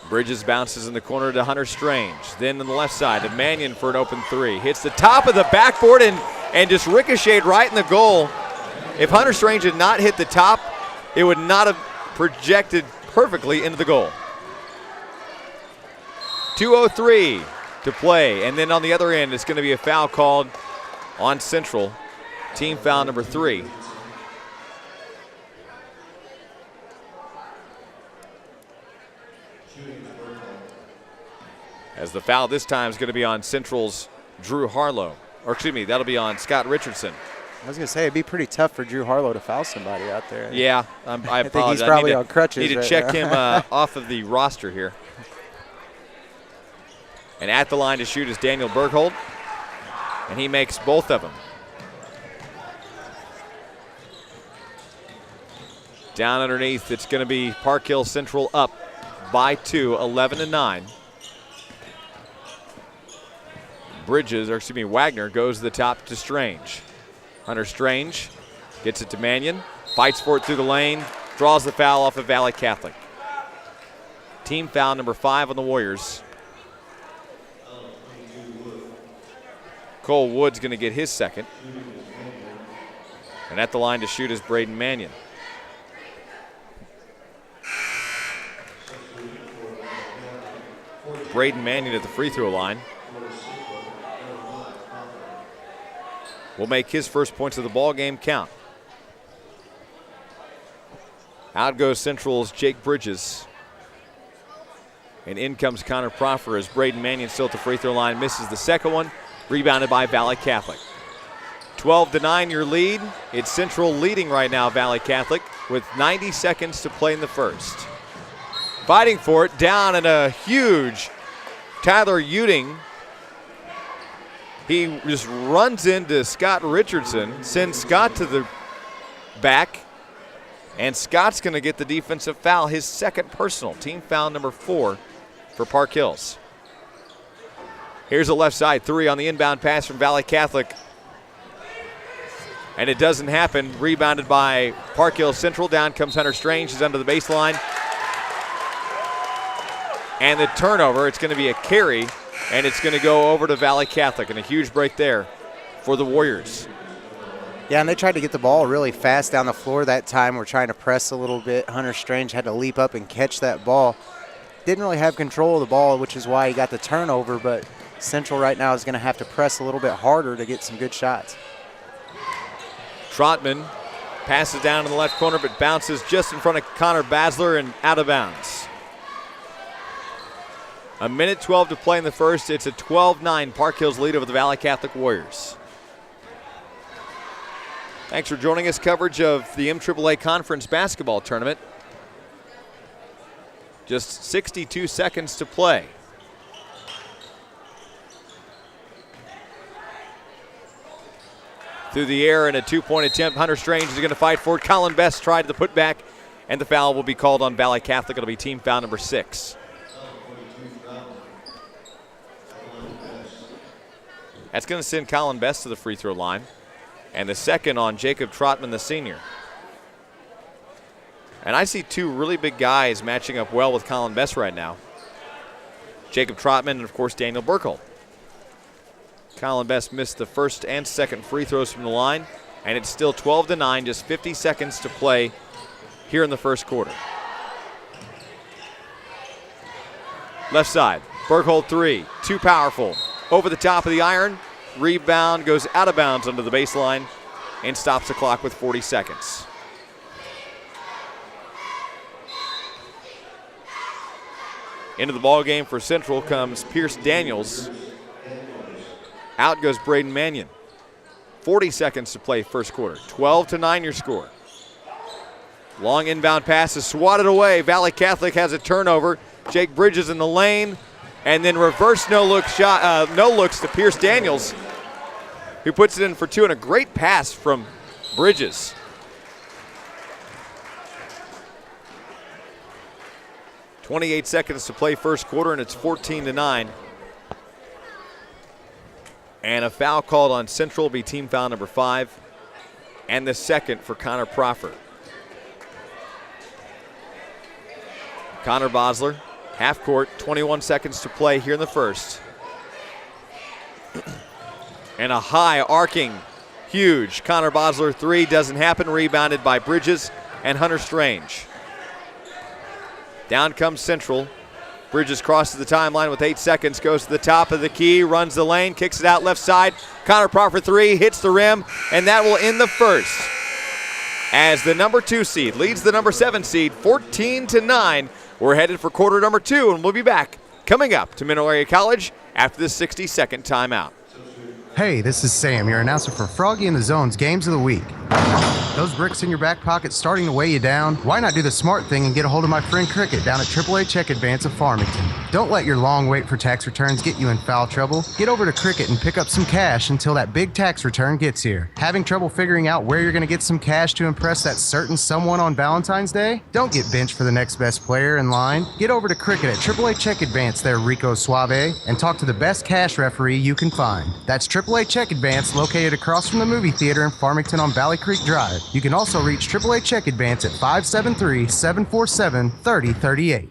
Bridges bounces in the corner to Hunter Strange. Then on the left side to Mannion for an open 3. Hits the top of the backboard and just ricocheted right in the goal. If Hunter Strange had not hit the top, it would not have projected perfectly into the goal. 2:03 to play, and then on the other end, it's going to be a foul called on Central. Team foul number 3. As the foul this time is going to be on Central's Drew Harlow. Or excuse me, that'll be on Scott Richardson.
I was going to say, it'd be pretty tough for Drew Harlow to foul somebody out there.
Yeah, I
think he's probably on crutches.
Need to check him off of the roster here. And at the line to shoot is Daniel Berghold, and he makes both of them. Down underneath, it's going to be Park Hill Central up by 2, 11-9. Wagner goes to the top to Strange. Hunter Strange gets it to Mannion, fights for it through the lane, draws the foul off of Valley Catholic. Team foul number 5 on the Warriors. Cole Wood's going to get his second. And at the line to shoot is Braden Mannion. Braden Mannion at the free throw line will make his first points of the ball game count. Out goes Central's Jake Bridges. And in comes Connor Proffer as Braden Mannion still at the free throw line, misses the second one, rebounded by Valley Catholic. 12-9 your lead. It's Central leading right now, Valley Catholic, with 90 seconds to play in the first. Fighting for it, down and a huge Tyler Uding. He just runs into Scott Richardson, sends Scott to the back, and Scott's going to get the defensive foul, his second personal, team foul number 4 for Park Hills. Here's a left side three on the inbound pass from Valley Catholic. And it doesn't happen. Rebounded by Park Hills Central. Down comes Hunter Strange. He's under the baseline. And the turnover, it's going to be a carry, and it's going to go over to Valley Catholic. And a huge break there for the Warriors.
Yeah, and they tried to get the ball really fast down the floor that time. We're trying to press a little bit. Hunter Strange had to leap up and catch that ball. Didn't really have control of the ball, which is why he got the turnover, but Central right now is going to have to press a little bit harder to get some good shots.
Trotman passes down in the left corner, but bounces just in front of Connor Basler and out of bounds. A minute 12 to play in the first. It's a 12-9 Park Hills lead over the Valley Catholic Warriors. Thanks for joining us. Coverage of the MAAA Conference Basketball Tournament. Just 62 seconds to play. Through the air and a two-point attempt. Hunter Strange is going to fight for it. Colin Best tried the putback, and the foul will be called on Valley Catholic. It'll be team foul number 6. That's going to send Colin Best to the free throw line. And the second on Jacob Trotman, the senior. And I see two really big guys matching up well with Colin Best right now. Jacob Trotman and, of course, Daniel Burkle. Colin Best missed the first and second free throws from the line, and it's still 12-9, just 50 seconds to play here in the first quarter. Left side, Burkle three, too powerful. Over the top of the iron, rebound goes out of bounds under the baseline and stops the clock with 40 seconds. Into the ball game for Central comes Pierce Daniels. Out goes Braden Mannion. 40 seconds to play first quarter. 12-9 your score. Long inbound pass is swatted away. Valley Catholic has a turnover. Jake Bridges in the lane, and then reverse no looks to Pierce Daniels, who puts it in for two, and a great pass from Bridges. .28 seconds to play first quarter, and it's 14-9. And a foul called on Central will be team foul number 5, and the second for Connor Proffer. Connor Basler, half court, 21 seconds to play here in the first. And a high arcing, huge Connor Basler three doesn't happen, rebounded by Bridges and Hunter Strange. Down comes Central. Bridges crosses the timeline with 8 seconds, goes to the top of the key, runs the lane, kicks it out left side. Connor Proffer three, hits the rim, and that will end the first. As the number 2 seed leads the number 7 seed, 14-9. We're headed for quarter number 2, and we'll be back coming up to Mineral Area College after this 60-second timeout.
Hey, this is Sam, your announcer for Froggy in the Zone's Games of the Week. Those bricks in your back pocket starting to weigh you down? Why not do the smart thing and get a hold of my friend Cricket down at AAA Check Advance of Farmington? Don't let your long wait for tax returns get you in foul trouble. Get over to Cricket and pick up some cash until that big tax return gets here. Having trouble figuring out where you're going to get some cash to impress that certain someone on Valentine's Day? Don't get benched for the next best player in line. Get over to Cricket at AAA Check Advance there, Rico Suave, and talk to the best cash referee you can find. That's AAA Check Advance, located across from the movie theater in Farmington on Valley Creek Drive. You can also reach AAA Check Advance at 573-747-3038.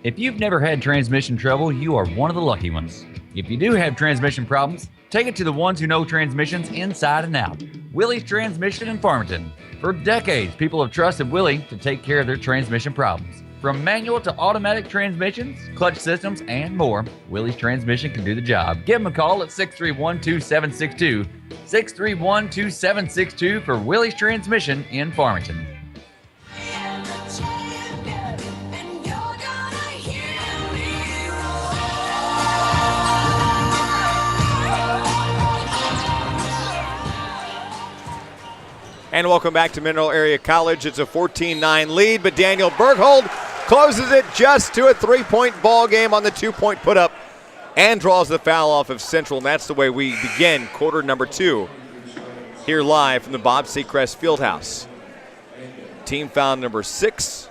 If you've never had transmission trouble, you are one of the lucky ones. If you do have transmission problems, take it to the ones who know transmissions inside and out. Willie's Transmission in Farmington. For decades, people have trusted Willie to take care of their transmission problems. From manual to automatic transmissions, clutch systems, and more, Willie's Transmission can do the job. Give them a call at 631-2762, 631-2762 for Willie's Transmission in Farmington.
And welcome back to Mineral Area College. It's a 14-9 lead, but Daniel Berghold closes it just to a 3-point ball game on the 2-point put-up and draws the foul off of Central. And that's the way we begin quarter number 2 here live from the Bob Seacrest Fieldhouse. Team foul number 6.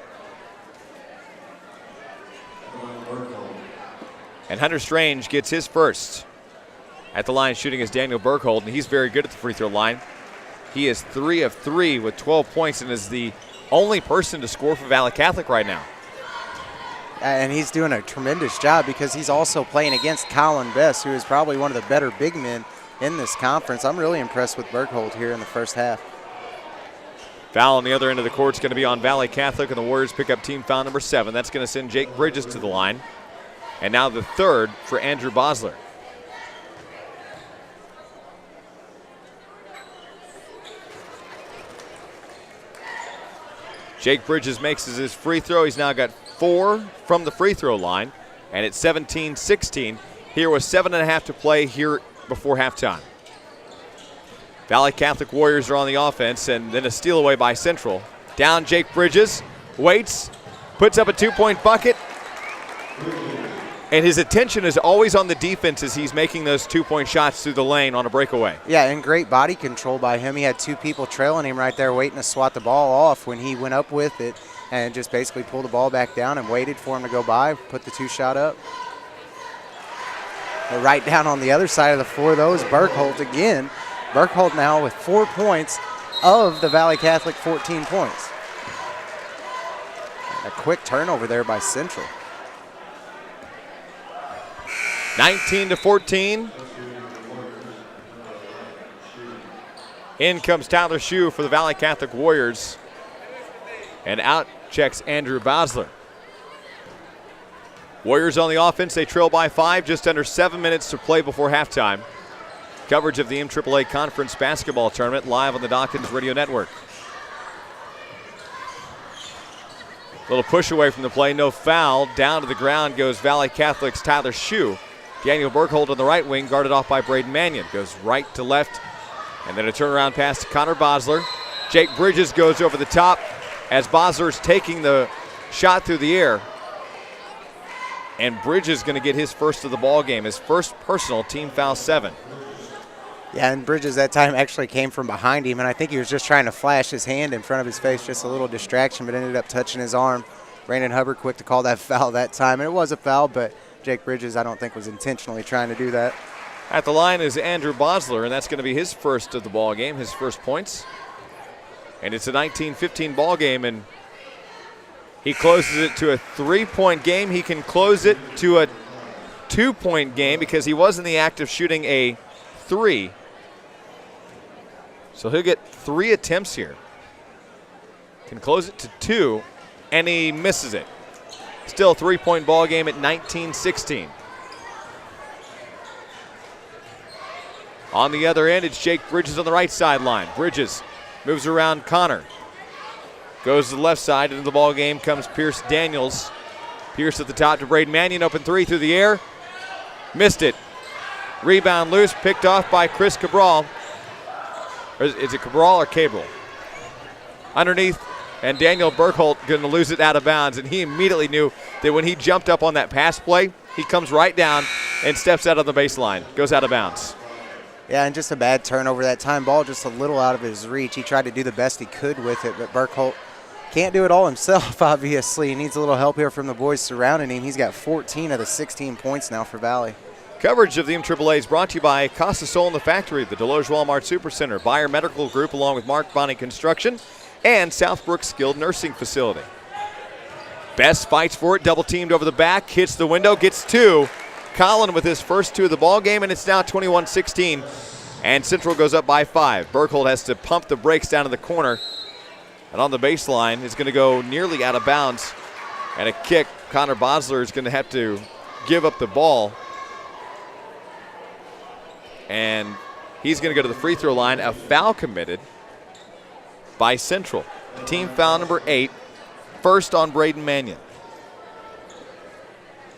And Hunter Strange gets his first. At the line shooting is Daniel Berghold, and he's very good at the free throw line. He is 3 of 3 with 12 points and is the only person to score for Valley Catholic right now.
And he's doing a tremendous job because he's also playing against Colin Best, who is probably one of the better big men in this conference. I'm really impressed with Berghold here in the first half.
Foul on the other end of the court is going to be on Valley Catholic, and the Warriors pick up team foul number 7. That's going to send Jake Bridges to the line. And now the third for Andrew Bosler. Jake Bridges makes his free throw. He's now got 4 from the free throw line, and it's 17-16. Here with 7.5 to play here before halftime. Valley Catholic Warriors are on the offense, and then a steal away by Central. Down Jake Bridges, waits, puts up a 2-point bucket, and his attention is always on the defense as he's making those 2-point shots through the lane on a breakaway.
Yeah, and great body control by him. He had 2 people trailing him right there waiting to swat the ball off when he went up with it and just basically pulled the ball back down and waited for him to go by, put the 2-shot up. And right down on the other side of the floor, though, is Berghold again. Berghold now with 4 points of the Valley Catholic 14 points. A quick turnover there by Central.
19-14. In comes Tyler Shue for the Valley Catholic Warriors. And out checks Andrew Bosler. Warriors on the offense. They trail by 5, just under 7 minutes to play before halftime. Coverage of the MAAA Conference Basketball Tournament live on the Dawkins Radio Network. Little push away from the play, no foul. Down to the ground goes Valley Catholic's Tyler Shue. Daniel Berghold on the right wing, guarded off by Braden Mannion. Goes right to left, and then a turnaround pass to Connor Bosler. Jake Bridges goes over the top as Bosler's taking the shot through the air. And Bridges going to get his first of the ball game, his first personal, team foul 7.
Yeah, and Bridges that time actually came from behind him, and I think he was just trying to flash his hand in front of his face, just a little distraction, but ended up touching his arm. Brandon Hubbard quick to call that foul that time, and it was a foul, but Jake Bridges I don't think was intentionally trying to do that.
At the line is Andrew Bosler, and that's going to be his first of the ball game, his first points. And it's a 19-15 ball game, and he closes it to a 3-point game. He can close it to a 2-point game because he was in the act of shooting a 3. So he'll get 3 attempts here. Can close it to 2, and he misses it. Still a 3-point ball game at 19-16. On the other end, it's Jake Bridges on the right sideline. Bridges moves around Connor. Goes to the left side. Into the ball game comes Pierce Daniels. Pierce at the top to Braden Mannion. Open 3 through the air. Missed it. Rebound loose. Picked off by Chris Cabral. Or is it Cabral or Cabral? Underneath. And Daniel Berghold going to lose it out of bounds. And he immediately knew that when he jumped up on that pass play, he comes right down and steps out of the baseline. Goes out of bounds.
Yeah, and just a bad turnover that time. Ball just a little out of his reach. He tried to do the best he could with it, but Berghold can't do it all himself, obviously. He needs a little help here from the boys surrounding him. He's got 14 of the 16 points now for Valley.
Coverage of the MAAA is brought to you by Casa Sol and the Factory, the Deloge Walmart Supercenter, Bayer Medical Group, along with Mark Bonney Construction, and Southbrook Skilled Nursing Facility. Best fights for it, double teamed over the back, hits the window, gets 2, Collin with his first 2 of the ball game, and it's now 21-16, and Central goes up by 5. Berkhold has to pump the brakes down to the corner, and on the baseline is going to go nearly out of bounds, and a kick. Connor Bosler is going to have to give up the ball, and he's going to go to the free throw line. A foul committed by Central. Team foul number 8, first on Braden Mannion.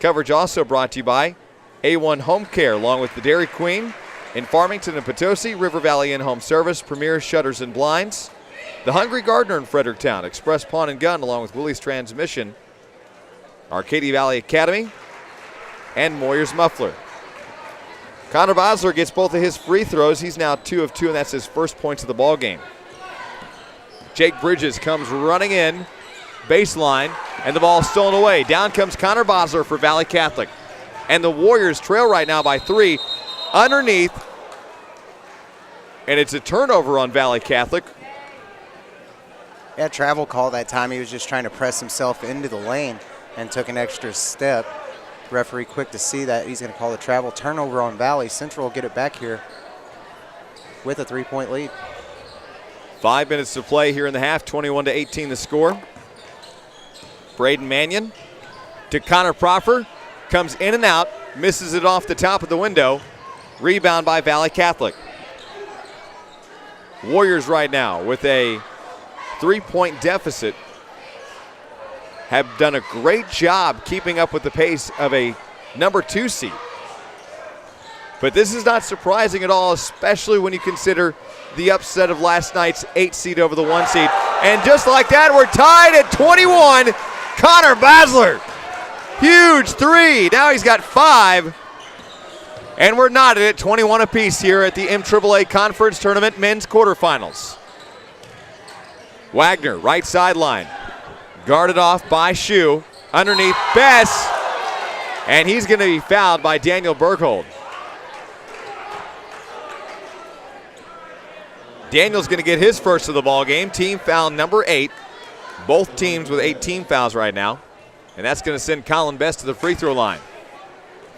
Coverage also brought to you by A1 Home Care, along with the Dairy Queen in Farmington and Potosi, River Valley In-Home Service, Premier Shutters and Blinds, the Hungry Gardener in Fredericktown, Express Pawn and Gun, along with Willie's Transmission, Arcadia Valley Academy, and Moyer's Muffler. Connor Bosler gets both of his free throws. He's now 2 of 2, and that's his first points of the ball game. Jake Bridges comes running in, baseline, and the ball is stolen away. Down comes Connor Bosler for Valley Catholic. And the Warriors trail right now by 3 underneath, and it's a turnover on Valley Catholic.
Yeah, travel call that time. He was just trying to press himself into the lane and took an extra step. Referee quick to see that. He's going to call the travel turnover on Valley. Central will get it back here with a 3-point lead.
5 minutes to play here in the half, 21-18 the score. Braden Mannion to Connor Proffer, comes in and out, misses it off the top of the window. Rebound by Valley Catholic. Warriors right now with a 3-point deficit have done a great job keeping up with the pace of a number 2 seed. But this is not surprising at all, especially when you consider the upset of last night's 8 seed over the 1 seed. And just like that, we're tied at 21. Connor Bosler, huge 3. Now he's got 5. And we're knotted at 21 apiece here at the MAAA Conference Tournament men's quarterfinals. Wagner, right sideline. Guarded off by Shu. Underneath Bess. And he's going to be fouled by Daniel Berkhold. Daniel's going to get his first of the ball game. Team foul number 8. Both teams with 8 team fouls right now. And that's going to send Colin Bess to the free throw line.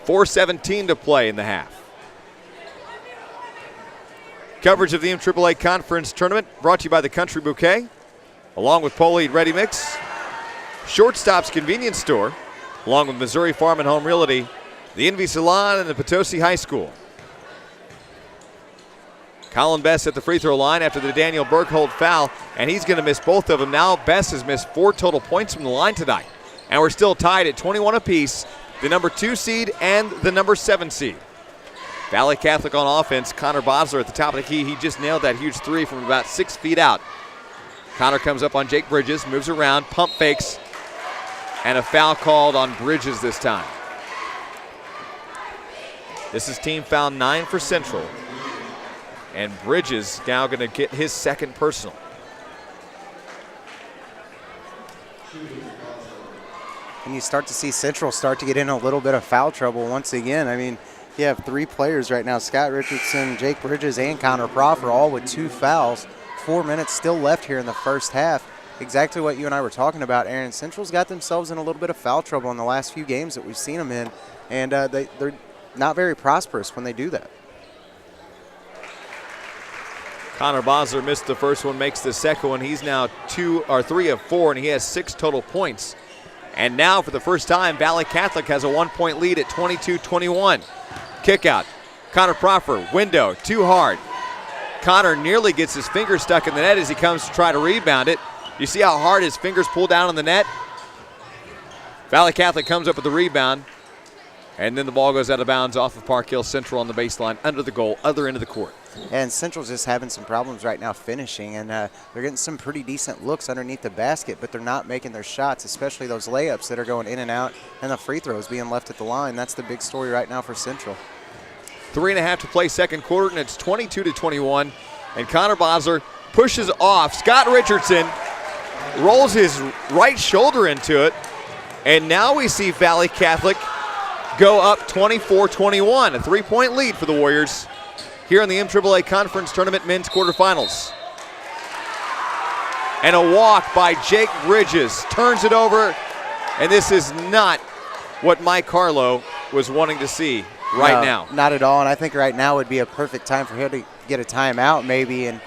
4:17 to play in the half. Coverage of the MAAA Conference Tournament brought to you by the Country Bouquet, along with Polite Ready Mix, Shortstop's Convenience Store, along with Missouri Farm and Home Realty, the Envy Salon, and the Potosi High School. Colin Bess at the free throw line after the Daniel Berkhold foul, and he's going to miss both of them. Now Bess has missed 4 total points from the line tonight. And we're still tied at 21 apiece, the number 2 seed and the number 7 seed. Valley Catholic on offense. Connor Bosler at the top of the key. He just nailed that huge 3 from about 6 feet out. Connor comes up on Jake Bridges, moves around, pump fakes, and a foul called on Bridges this time. This is team foul 9 for Central. And Bridges now going to get his second personal.
And you start to see Central start to get in a little bit of foul trouble once again. I mean, you have 3 players right now, Scott Richardson, Jake Bridges, and Connor Proffer, all with 2 fouls. 4 minutes still left here in the first half. Exactly what you and I were talking about, Aaron. Central's got themselves in a little bit of foul trouble in the last few games that we've seen them in, and they're not very prosperous when they do that.
Connor Bosler missed the first one, makes the second one. He's now 3 of 4, and he has 6 total points. And now, for the first time, Valley Catholic has a 1-point lead at 22-21. Kick out. Connor Proffer, window, too hard. Connor nearly gets his finger stuck in the net as he comes to try to rebound it. You see how hard his fingers pull down on the net? Valley Catholic comes up with the rebound, and then the ball goes out of bounds off of Park Hill Central on the baseline, under the goal, other end of the court.
And Central's just having some problems right now finishing, and they're getting some pretty decent looks underneath the basket, but they're not making their shots, especially those layups that are going in and out, and the free throws being left at the line. That's the big story right now for Central.
3.5 to play second quarter, and it's 22-21. And Connor Bosler pushes off. Scott Richardson rolls his right shoulder into it, and now we see Valley Catholic go up 24-21, a 3-point lead for the Warriors here in the MAAA Conference Tournament men's quarterfinals. And a walk by Jake Bridges turns it over, and this is not what Mike Harlow was wanting to see right now.
Not at all, and I think right now would be a perfect time for him to get a timeout maybe and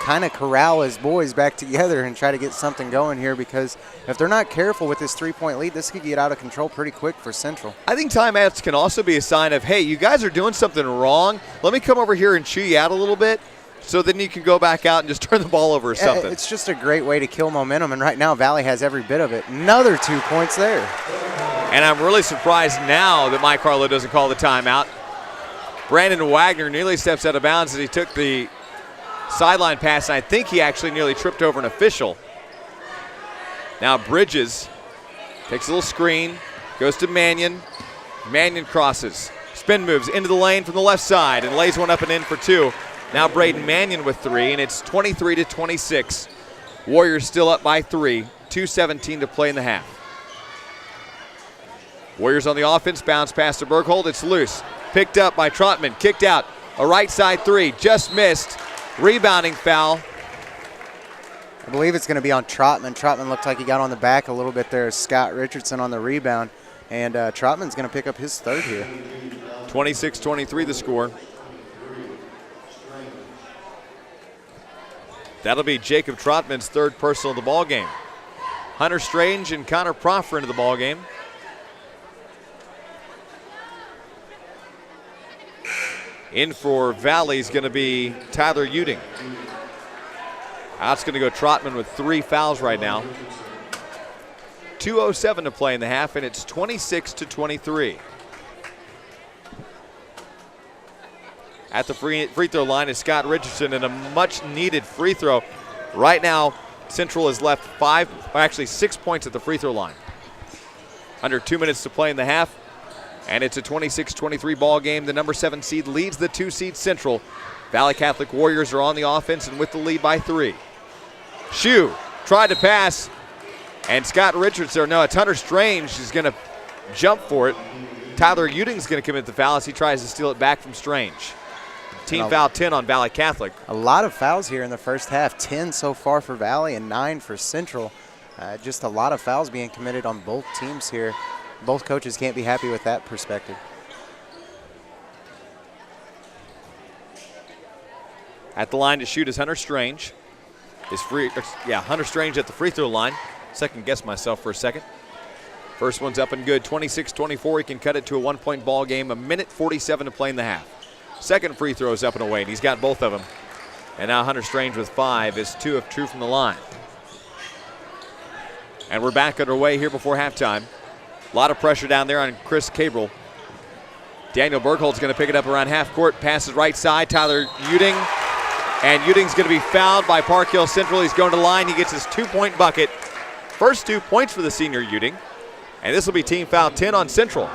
kind of corral his boys back together and try to get something going here, because if they're not careful with this 3-point lead, this could get out of control pretty quick for Central.
I think timeouts can also be a sign of, hey, you guys are doing something wrong. Let me come over here and chew you out a little bit, so then you can go back out and just turn the ball over or something.
It's just a great way to kill momentum, and right now Valley has every bit of it. Another 2 points there.
And I'm really surprised now that Mike Harlow doesn't call the timeout. Brandon Wagner nearly steps out of bounds as he took the sideline pass, and I think he actually nearly tripped over an official. Now Bridges takes a little screen, goes to Mannion. Mannion crosses, spin moves into the lane from the left side and lays one up and in for 2. Now Braden Mannion with 3, and it's 23-26. Warriors still up by 3, 2:17 to play in the half. Warriors on the offense, bounce pass to Berghold, it's loose. Picked up by Trotman, kicked out. A right side 3, just missed. Rebounding foul.
I believe it's going to be on Trotman. Trotman looked like he got on the back a little bit there. Scott Richardson on the rebound. And Trotman's going to pick up his 3rd here.
26-23 the score. That'll be Jacob Trotman's 3rd personal of the ball game. Hunter Strange and Connor Proffer into the ball game. In for Valley is going to be Tyler Uding. Out's going to go Trotman with 3 fouls right now. 2:07 to play in the half, and it's 26-23. At the free throw line is Scott Richardson, and a much-needed free throw. Right now, Central has left 6 points at the free throw line. Under 2 minutes to play in the half. And it's a 26-23 ball game. The number 7 seed leads the 2 seed Central. Valley Catholic Warriors are on the offense and with the lead by 3. Shue tried to pass, and Scott Richardson, no, it's Hunter Strange is going to jump for it. Tyler Uding's going to commit the foul as he tries to steal it back from Strange. Team foul 10 on Valley Catholic.
A lot of fouls here in the first half. 10 so far for Valley and 9 for Central. Just a lot of fouls being committed on both teams here. Both coaches can't be happy with that perspective.
At the line to shoot is Hunter Strange. Hunter Strange at the free throw line. Second guess myself for a second. First one's up and good, 26-24. He can cut it to a 1-point ball game. 1:47 to play in the half. Second free throw is up and away, and he's got both of them. And now Hunter Strange with 5 is 2 of 2 from the line. And we're back underway here before halftime. A lot of pressure down there on Chris Cabral. Daniel Berghold's going to pick it up around half court. Passes right side. Tyler Uding. And Uding's going to be fouled by Park Hill Central. He's going to the line. He gets his 2-point bucket. First 2 points for the senior Uding. And this will be team foul 10 on Central.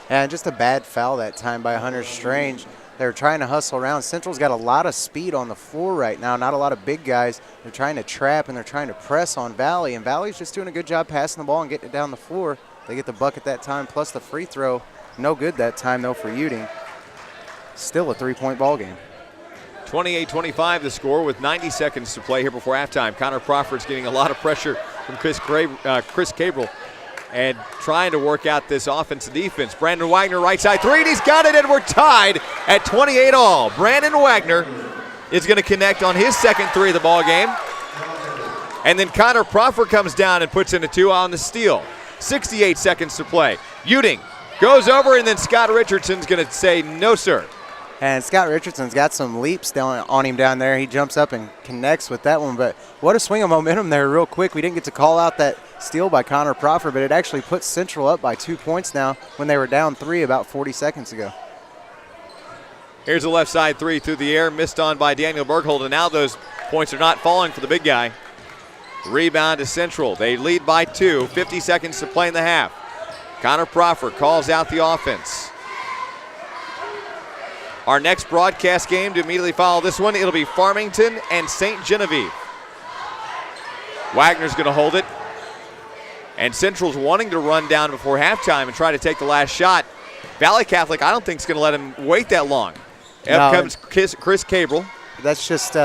And just a bad foul that time by Hunter Strange. They were trying to hustle around. Central's got a lot of speed on the floor right now, not a lot of big guys. They're trying to trap and they're trying to press on Valley, and Valley's just doing a good job passing the ball and getting it down the floor. They get the bucket that time, plus the free throw. No good that time, though, for Uding. Still a 3-point ball game.
28-25 the score with 90 seconds to play here before halftime. Connor Crawford's getting a lot of pressure from Chris Cabral and trying to work out this offense and defense. Brandon Wagner, right side 3, and he's got it, and we're tied at 28 all. Brandon Wagner is going to connect on his second 3 of the ball game. And then Connor Proffer comes down and puts in a 2 on the steal. 68 seconds to play. Uding goes over, and then Scott Richardson's going to say no, sir.
And Scott Richardson's got some leaps down on him down there. He jumps up and connects with that one. But what a swing of momentum there real quick. We didn't get to call out that steal by Connor Proffer, but it actually puts Central up by 2 points now when they were down 3 about 40 seconds ago.
Here's a left side 3 through the air, missed on by Daniel Berghold, and now those points are not falling for the big guy. Rebound to Central. They lead by 2, 50 seconds to play in the half. Connor Proffer calls out the offense. Our next broadcast game to immediately follow this one, it'll be Farmington and St. Genevieve. Wagner's going to hold it. And Central's wanting to run down before halftime and try to take the last shot. Valley Catholic, I don't think is going to let him wait that long. Up comes Chris Cabral.
That's just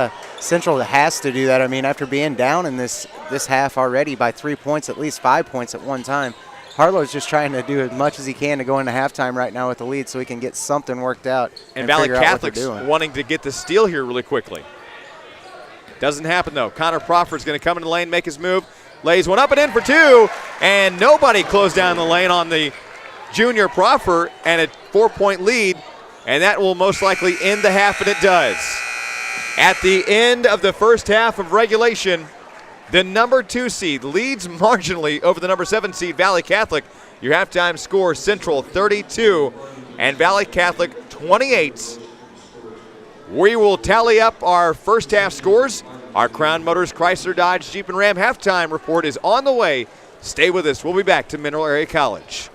Central has to do that. I mean, after being down in this half already by 3 points, at least 5 points at one time, Harlow's just trying to do as much as he can to go into halftime right now with the lead so he can get something worked out.
And Valley
figure out what
Catholic's
they're doing.
wanting to get the steal here really quickly. Doesn't happen, though. Connor Crawford's going to come in the lane, make his move. Lays one up and in for two, and nobody closed down the lane on the junior Crawford, and a 4-point lead, and that will most likely end the half, and it does. At the end of the first half of regulation, the number 2 seed leads marginally over the number 7 seed, Valley Catholic. Your halftime score, Central 32 and Valley Catholic 28. We will tally up our first half scores. Our Crown Motors, Chrysler, Dodge, Jeep, and Ram halftime report is on the way. Stay with us. We'll be back to Mineral Area College.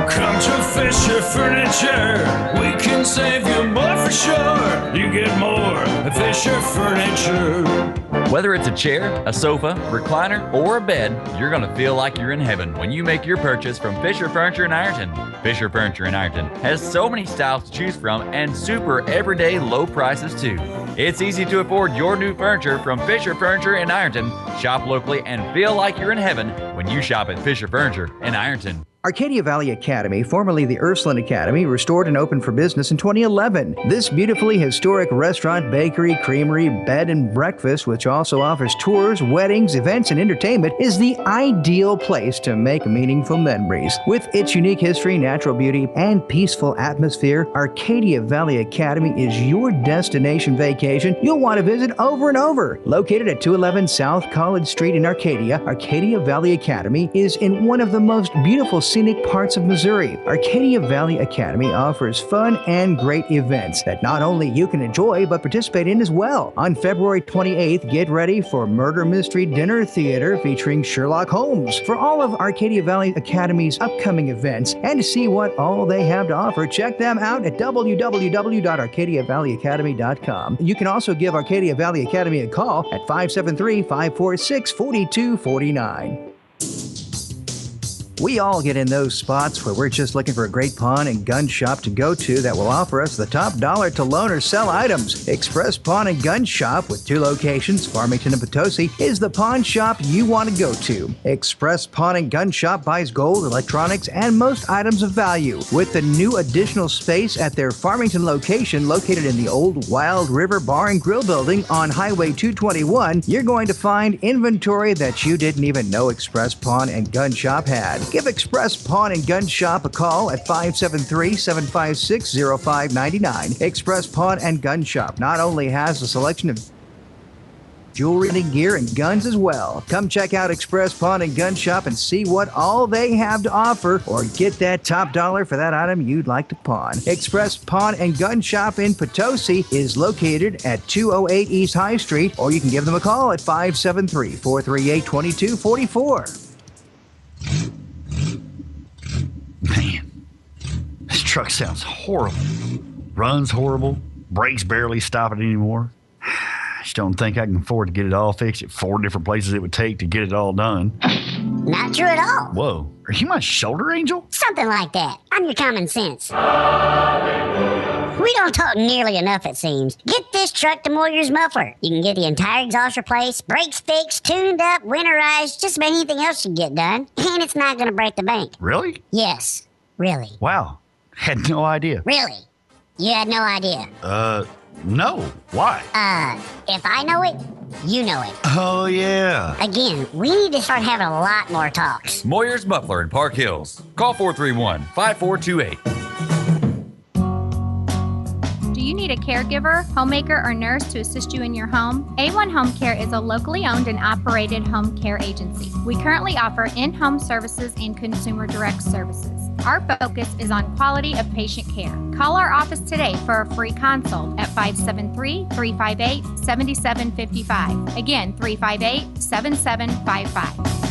Come to Fisher Furniture. We can save you more for sure. You get more at Fisher Furniture.
Whether it's a chair, a sofa, recliner, or a bed, you're going to feel like you're in heaven when you make your purchase from Fisher Furniture in Ironton. Fisher Furniture in Ironton has so many styles to choose from and super everyday low prices too. It's easy to afford your new furniture from Fisher Furniture in Ironton. Shop locally and feel like you're in heaven when you shop at Fisher Furniture in Ironton.
Arcadia Valley Academy, formerly the Ursuline Academy, restored and opened for business in 2011. This beautifully historic restaurant, bakery, creamery, bed and breakfast, which also offers tours, weddings, events, and entertainment, is the ideal place to make meaningful memories. With its unique history, natural beauty, and peaceful atmosphere, Arcadia Valley Academy is your destination vacation you'll want to visit over and over. Located at 211 South College Street in Arcadia, Arcadia Valley Academy is in one of the most beautiful scenic parts of Missouri. Arcadia Valley Academy offers fun and great events that not only you can enjoy but participate in as well. On February 28th, get ready for Murder Mystery Dinner Theater featuring Sherlock Holmes. For all of Arcadia Valley Academy's upcoming events and to see what all they have to offer, check them out at www.arcadiavalleyacademy.com. You can also give Arcadia Valley Academy a call at 573-546-4249. We all get in those spots where we're just looking for a great pawn and gun shop to go to that will offer us the top dollar to loan or sell items. Express Pawn and Gun Shop, with 2 locations, Farmington and Potosi, is the pawn shop you want to go to. Express Pawn and Gun Shop buys gold, electronics, and most items of value. With the new additional space at their Farmington location located in the old Wild River Bar and Grill building on Highway 221, you're going to find inventory that you didn't even know Express Pawn and Gun Shop had. Give Express Pawn and Gun Shop a call at 573-756-0599. Express Pawn and Gun Shop not only has a selection of jewelry, gear, and guns as well. Come check out Express Pawn and Gun Shop and see what all they have to offer, or get that top dollar for that item you'd like to pawn. Express Pawn and Gun Shop in Potosi is located at 208 East High Street, or you can give them a call at 573-438-2244.
Man, this truck sounds horrible. Runs horrible. Brakes barely stop it anymore. I just don't think I can afford to get it all fixed at 4 different places it would take to get it all done.
Not true at all.
Whoa, are you my shoulder angel?
Something like that. I'm your common sense. We don't talk nearly enough, it seems. Get this truck to Moyer's Muffler. You can get the entire exhaust replaced, brakes fixed, tuned up, winterized, just about anything else you can get done. And it's not going to break the bank.
Really?
Yes, really.
Wow, had no idea.
Really? You had no idea?
No. Why?
If I know it, you know it.
Oh, yeah.
Again, we need to start having a lot more talks.
Moyer's Muffler in Park Hills. Call 431-5428.
Do you need a caregiver, homemaker, or nurse to assist you in your home? A1 Home Care is a locally owned and operated home care agency. We currently offer in-home services and consumer direct services. Our focus is on quality of patient care. Call our office today for a free consult at 573-358-7755. Again, 358-7755.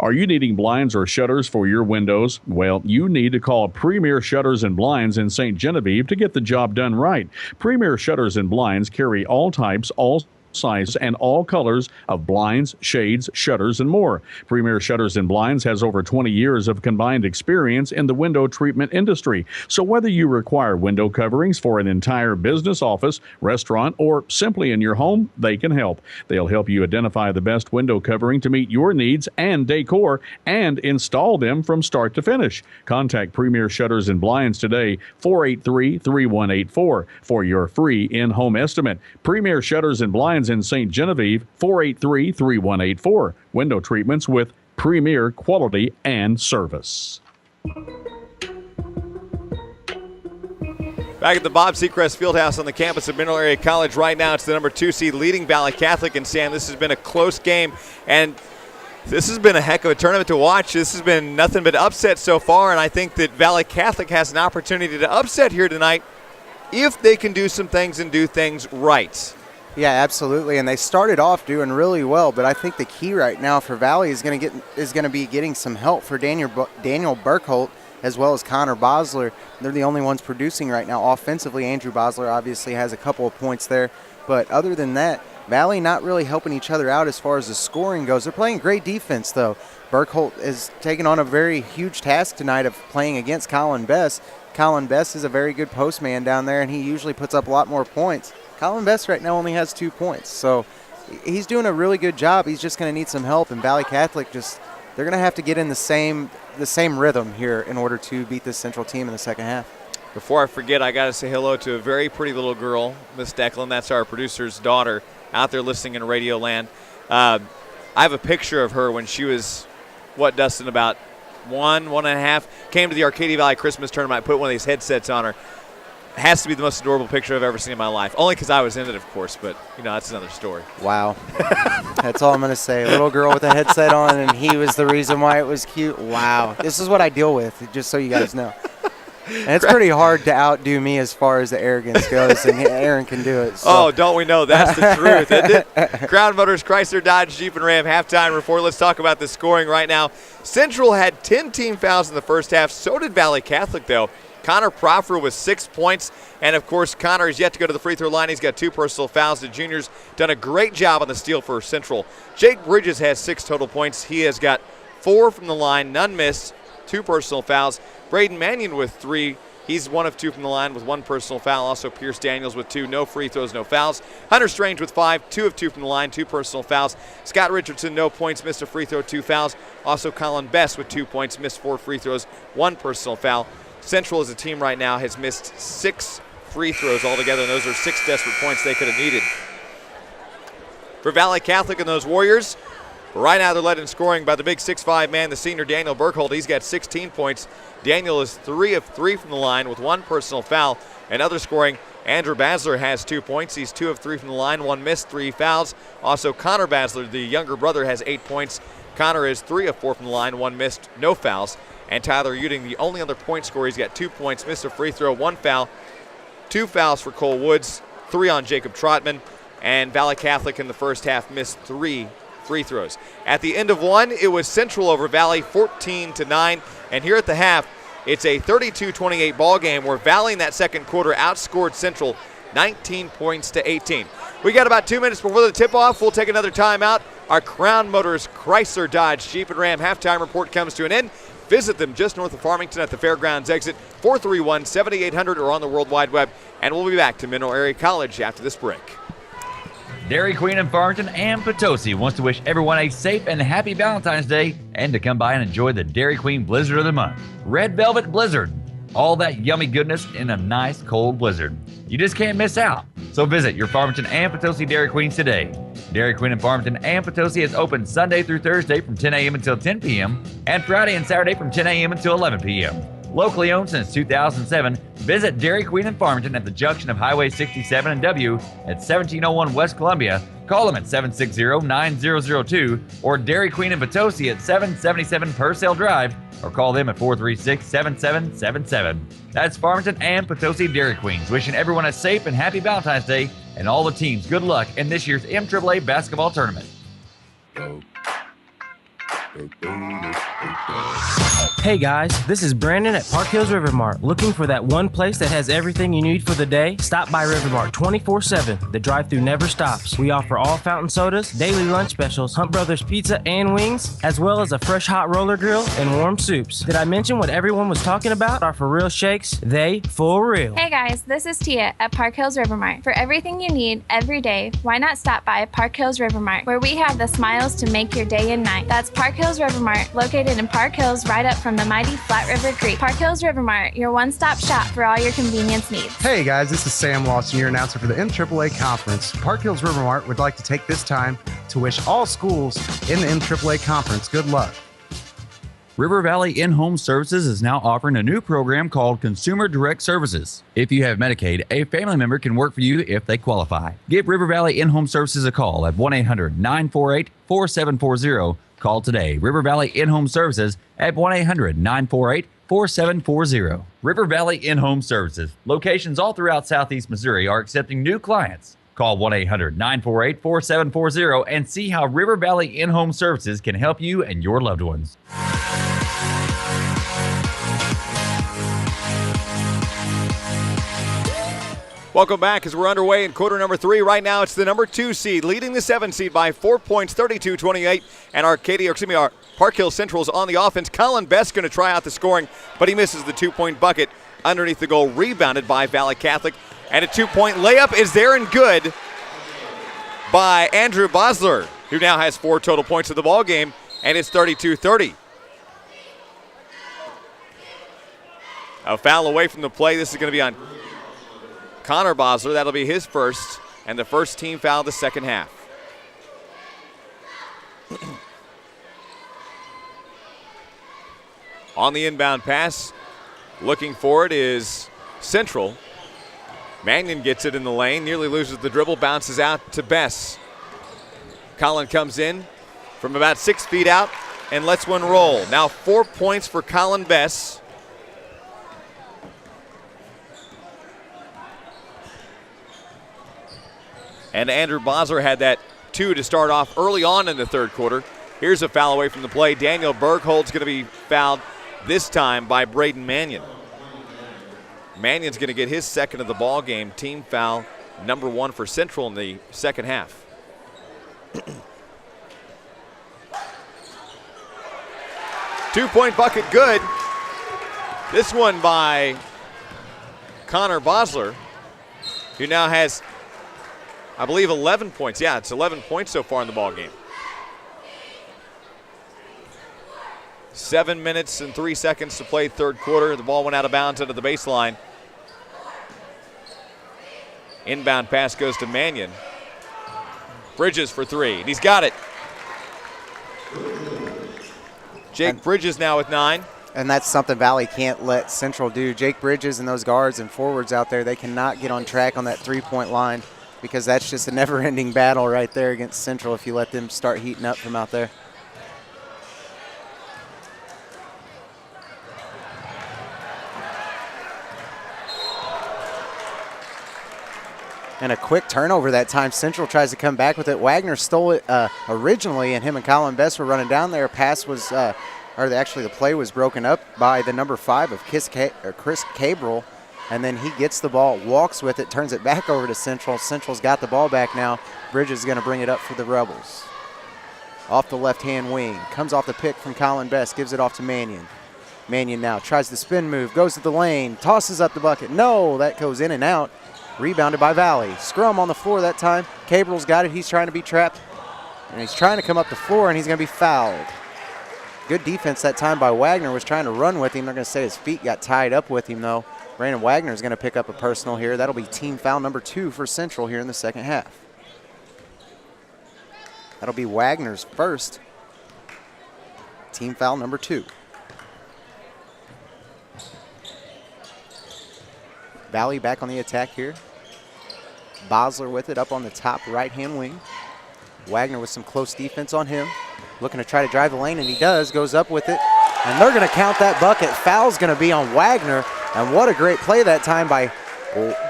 Are you needing blinds or shutters for your windows? Well, you need to call Premier Shutters and Blinds in St. Genevieve to get the job done right. Premier Shutters and Blinds carry all types, all sizes and all colors of blinds, shades, shutters, and more. Premier Shutters and Blinds has over 20 years of combined experience in the window treatment industry. So whether you require window coverings for an entire business, office, restaurant, or simply in your home, they can help. They'll help you identify the best window covering to meet your needs and decor and install them from start to finish. Contact Premier Shutters and Blinds today, 483-3184 for your free in-home estimate. Premier Shutters and Blinds in St. Genevieve, 483-3184. Window treatments with premier quality and service.
Back at the Bob Seacrest Fieldhouse on the campus of Mineral Area College right now, it's the number 2 seed leading Valley Catholic. And Sam, this has been a close game, and this has been a heck of a tournament to watch. This has been nothing but upset so far, and I think that Valley Catholic has an opportunity to upset here tonight if they can do some things and do things right.
Yeah, absolutely. And they started off doing really well, but I think the key right now for Valley is going to be getting some help for Daniel Burkholt as well as Connor Bosler. They're the only ones producing right now offensively. Andrew Bosler obviously has a couple of points there, but other than that, Valley not really helping each other out as far as the scoring goes. They're playing great defense, though. Burkholt is taking on a very huge task tonight of playing against Colin Best. Colin Best is a very good postman down there, and he usually puts up a lot more points. Colin Best right now only has 2 points, so he's doing a really good job. He's just going to need some help, and Valley Catholic they're going to have to get in the same rhythm here in order to beat this Central team in the second half.
Before I forget, I got to say hello to a very pretty little girl, Miss Declan. That's our producer's daughter out there listening in Radio Land. I have a picture of her when she was, Dustin, about 1.5. Came to the Arcadia Valley Christmas tournament. I put one of these headsets on her. It has to be the most adorable picture I've ever seen in my life. Only because I was in it, of course, but, that's another story.
Wow. That's all I'm going to say. A little girl with a headset on, and he was the reason why it was cute. Wow. This is what I deal with, just so you guys know. And it's pretty hard to outdo me as far as the arrogance goes, and Aaron can do it. So.
Oh, don't we know? That's the truth, isn't it? Crown Motors, Chrysler, Dodge, Jeep, and Ram halftime report. Let's talk about the scoring right now. Central had 10 team fouls in the first half. So did Valley Catholic, though. Connor Proffer with 6 points. And, of course, Connor has yet to go to the free throw line. He's got 2 personal fouls. The junior's done a great job on the steal for Central. Jake Bridges has 6 total points. He has got 4 from the line, none missed, 2 personal fouls. Braden Mannion with 3. He's 1 of 2 from the line with 1 personal foul. Also Pierce Daniels with 2. No free throws, no fouls. Hunter Strange with 5. 2 of 2 from the line, 2 personal fouls. Scott Richardson, no points, missed a free throw, 2 fouls. Also Colin Best with 2 points, missed 4 free throws, 1 personal foul. Central as a team right now has missed 6 free throws altogether, and those are 6 desperate points they could have needed. For Valley Catholic and those Warriors, right now they're led in scoring by the big 6'5" man, the senior Daniel Burkholt. He's got 16 points. Daniel is 3 of 3 from the line with 1 personal foul. And other scoring, Andrew Basler has 2 points. He's 2 of 3 from the line, 1 missed, 3 fouls. Also Connor Basler, the younger brother, has 8 points. Connor is 3 of 4 from the line, 1 missed, no fouls. And Tyler Uding, the only other point scorer, he's got 2 points, missed a free throw, 1 foul. 2 fouls for Cole Woods, 3 on Jacob Trotman. And Valley Catholic in the first half missed 3 free throws. At the end of one, it was Central over Valley 14-9. And here at the half, it's a 32-28 ball game where Valley in that second quarter outscored Central 19 points to 18. We got about 2 minutes before the tip-off. We'll take another timeout. Our Crown Motors, Chrysler, Dodge, Jeep, and Ram halftime report comes to an end. Visit them just north of Farmington at the Fairgrounds exit, 431-7800 or on the World Wide Web. And we'll be back to Mineral Area College after this break.
Dairy Queen in Farmington and Potosi wants to wish everyone a safe and happy Valentine's Day and to come by and enjoy the Dairy Queen Blizzard of the Month. Red Velvet Blizzard. All that yummy goodness in a nice cold blizzard. You just can't miss out. So visit your Farmington and Potosi Dairy Queens today. Dairy Queen in Farmington and Potosi is open Sunday through Thursday from 10 a.m. until 10 p.m. and Friday and Saturday from 10 a.m. until 11 p.m. Locally owned since 2007, visit Dairy Queen in Farmington at the junction of Highway 67 and W at 1701 West Columbia. Call them at 760-9002 or Dairy Queen in Potosi at 777 Purcell Drive or call them at 436-7777. That's Farmington and Potosi Dairy Queens, wishing everyone a safe and happy Valentine's Day and all the teams good luck in this year's MAAA basketball tournament.
Hey guys, this is Brandon at Park Hills River Mart. Looking for that one place that has everything you need for the day? Stop by River Mart 24/7. The drive-thru never stops. We offer all fountain sodas, daily lunch specials, Hunt Brothers pizza and wings, as well as a fresh hot roller grill and warm soups. Did I mention what everyone was talking about? Our for real shakes? They for real.
Hey guys, this is Tia at Park Hills River Mart. For everything you need every day, why not stop by Park Hills River Mart, where we have the smiles to make your day and night. That's Park Hills River Mart, located in Park Hills, right up from the mighty Flat River Creek. Park Hills River Mart, your one-stop shop for all your convenience needs.
Hey guys, this is Sam Lawson, your announcer for the MAAA Conference. Park Hills River Mart would like to take this time to wish all schools in the MAAA Conference good luck.
River Valley In-Home Services is now offering a new program called Consumer Direct Services. If you have Medicaid, a family member can work for you if they qualify. Give River Valley In-Home Services a call at 1-800-948-4740. Call today. River Valley In-Home Services at 1-800-948-4740. River Valley In-Home Services. Locations all throughout Southeast Missouri are accepting new clients. Call 1-800-948-4740 and see how River Valley In-Home Services can help you and your loved ones.
Welcome back as we're underway in quarter number 3. Right now, it's the number 2 seed leading the 7 seed by 4 points, 32-28. And our Park Hill Central's on the offense. Colin Best going to try out the scoring, but he misses the 2-point bucket underneath the goal, rebounded by Valley Catholic. And a 2-point layup is there and good by Andrew Bosler, who now has 4 total points of the ball game, and it's 32-30. A foul away from the play. This is going to be on Connor Bosler. That'll be his first, and the first team foul of the second half. On the inbound pass, looking for it is Central. Mannion gets it in the lane, nearly loses the dribble, bounces out to Bess. Colin comes in from about 6 feet out and lets one roll. Now 4 points for Colin Bess. And Andrew Bosler had that 2 to start off early on in the third quarter. Here's a foul away from the play. Daniel Berghold's going to be fouled this time by Braden Mannion. Mannion's going to get his second of the ball game. Team foul number 1 for Central in the second half. Two-point bucket good. This one by Connor Bosler, who now has, I believe, 11 points. Yeah, it's 11 points so far in the ball game. 7 minutes and 3 seconds to play third quarter. The ball went out of bounds under the baseline. Inbound pass goes to Mannion. Bridges for 3, and he's got it. Jake Bridges now with 9.
And that's something Valley can't let Central do. Jake Bridges and those guards and forwards out there, they cannot get on track on that three-point line, because that's just a never-ending battle right there against Central if you let them start heating up from out there. And a quick turnover that time. Central tries to come back with it. Wagner stole it originally, and him and Colin Best were running down there. Pass was, actually the play was broken up by the number 5 of Chris Cabral. And then he gets the ball, walks with it, turns it back over to Central. Central's got the ball back now. Bridges is going to bring it up for the Rebels. Off the left-hand wing. Comes off the pick from Colin Best, gives it off to Mannion. Mannion now tries the spin move, goes to the lane, tosses up the bucket. No, that goes in and out. Rebounded by Valley. Scrum on the floor that time. Cabral's got it. He's trying to be trapped. And he's trying to come up the floor, and he's going to be fouled. Good defense that time by Wagner. Was trying to run with him. They're going to say his feet got tied up with him, though. Brandon Wagner is going to pick up a personal here. That'll be team foul number 2 for Central here in the second half. That'll be Wagner's first. Team foul number 2. Valley back on the attack here. Bosler with it up on the top right-hand wing. Wagner with some close defense on him. Looking to try to drive the lane, and he does. Goes up with it. And they're going to count that bucket. Foul's going to be on Wagner. And what a great play that time by,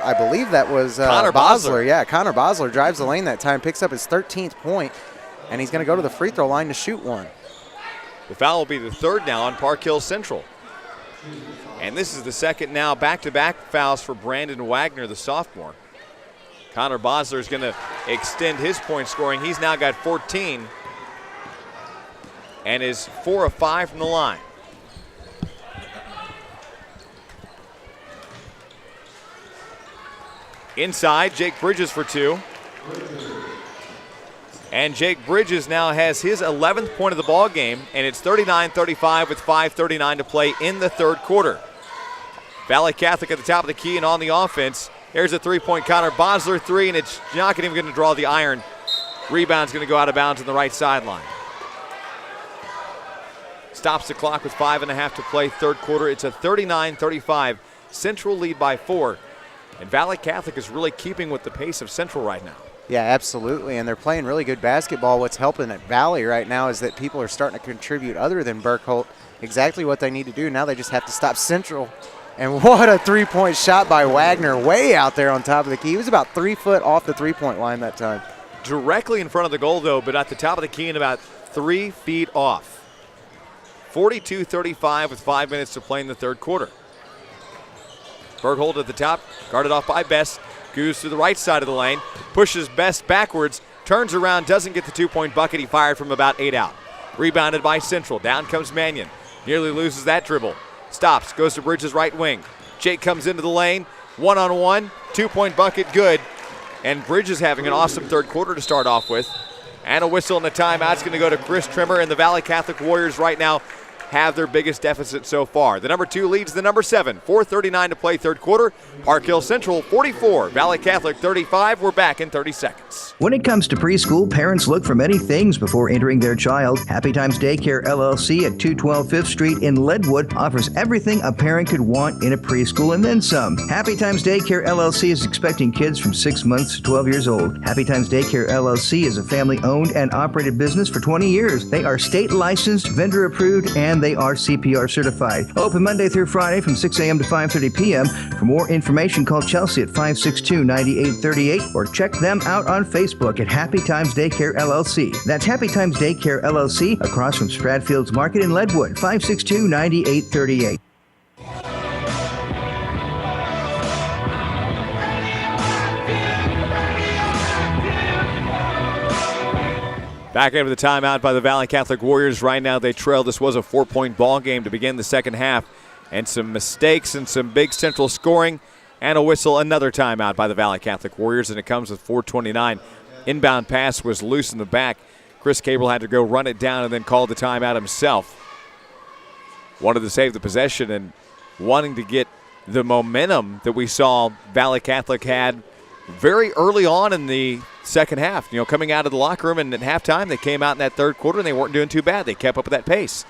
I believe that was
Connor Bosler.
Yeah, Connor Bosler drives the lane that time, picks up his 13th point, and he's going to go to the free throw line to shoot one.
The foul will be the third now on Park Hill Central. And this is the second now back-to-back fouls for Brandon Wagner, the sophomore. Connor Bosler is going to extend his point scoring. He's now got 14 and is 4 of 5 from the line. Inside, Jake Bridges for 2. And Jake Bridges now has his 11th point of the ball game, and it's 39-35 with 5:39 to play in the third quarter. Valley Catholic at the top of the key and on the offense. There's a three-point Connor Bosler three, and it's not even going to draw the iron. Rebound's going to go out of bounds on the right sideline. Stops the clock with 5.5 to play, third quarter. It's a 39-35 Central lead by 4. And Valley Catholic is really keeping with the pace of Central right now.
Yeah, absolutely, and they're playing really good basketball. What's helping at Valley right now is that people are starting to contribute other than Burkholt exactly what they need to do. Now they just have to stop Central. And what a three-point shot by Wagner way out there on top of the key. He was about 3 foot off the three-point line that time.
Directly in front of the goal, though, but at the top of the key and about 3 feet off. 42-35 with 5 minutes to play in the third quarter. Bergholt at the top, guarded off by Best. Goes to the right side of the lane, pushes Best backwards, turns around, doesn't get the two-point bucket. He fired from about 8 out. Rebounded by Central. Down comes Mannion. Nearly loses that dribble. Stops, goes to Bridges' right wing. Jake comes into the lane, one-on-one, two-point bucket, good. And Bridges having an awesome third quarter to start off with. And a whistle and a timeout. It's going to go to Chris Trimmer, and the Valley Catholic Warriors right now have their biggest deficit so far. The number 2 leads the number 7. 4:39 to play third quarter. Park Hill Central 44, Valley Catholic 35. We're back in 30 seconds.
When it comes to preschool, parents look for many things before entering their child. Happy Times Daycare LLC at 212 5th Street in Leadwood offers everything a parent could want in a preschool and then some. Happy Times Daycare LLC is expecting kids from 6 months to 12 years old. Happy Times Daycare LLC is a family-owned and operated business for 20 years. They are state licensed, vendor approved, and they are CPR certified. Open Monday through Friday from 6 a.m. to 5:30 p.m. For more information, call Chelsea at 562-9838 or check them out on Facebook at Happy Times Daycare LLC. That's Happy Times Daycare LLC across from Stratfield's Market in Leadwood, 562-9838.
Back after the timeout by the Valley Catholic Warriors. Right now they trail. This was a 4-point ball game to begin the second half. And some mistakes and some big Central scoring. And a whistle, another timeout by the Valley Catholic Warriors. And it comes with 4:29. Inbound pass was loose in the back. Chris Cable had to go run it down and then call the timeout himself. Wanted to save the possession and wanting to get the momentum that we saw Valley Catholic had very early on in the second half. You know, coming out of the locker room and at halftime, they came out in that third quarter and they weren't doing too bad. They kept up with that pace.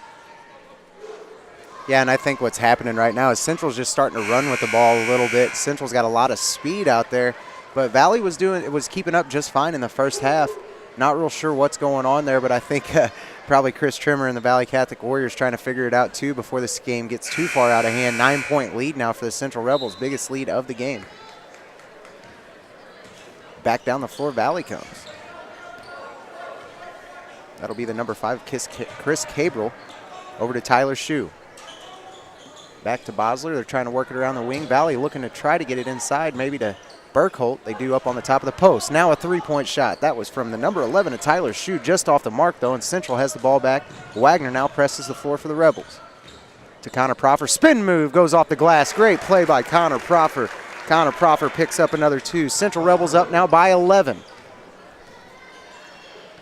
Yeah, and I think what's happening right now is Central's just starting to run with the ball a little bit. Central's got a lot of speed out there, but Valley was keeping up just fine in the first half. Not real sure what's going on there, but I think probably Chris Trimmer and the Valley Catholic Warriors trying to figure it out too before this game gets too far out of hand. 9-point lead now for the Central Rebels, biggest lead of the game. Back down the floor, Valley comes. That'll be the number 5, Chris Cabral, over to Tyler Shue. Back to Bosler. They're trying to work it around the wing. Valley looking to try to get it inside, maybe to Burkholt. They do up on the top of the post. Now a three-point shot. That was from the number 11 of Tyler Shue, just off the mark, though, and Central has the ball back. Wagner now presses the floor for the Rebels. To Connor Proffer. Spin move goes off the glass. Great play by Connor Proffer. Connor Proffer picks up another 2. Central Rebels up now by 11.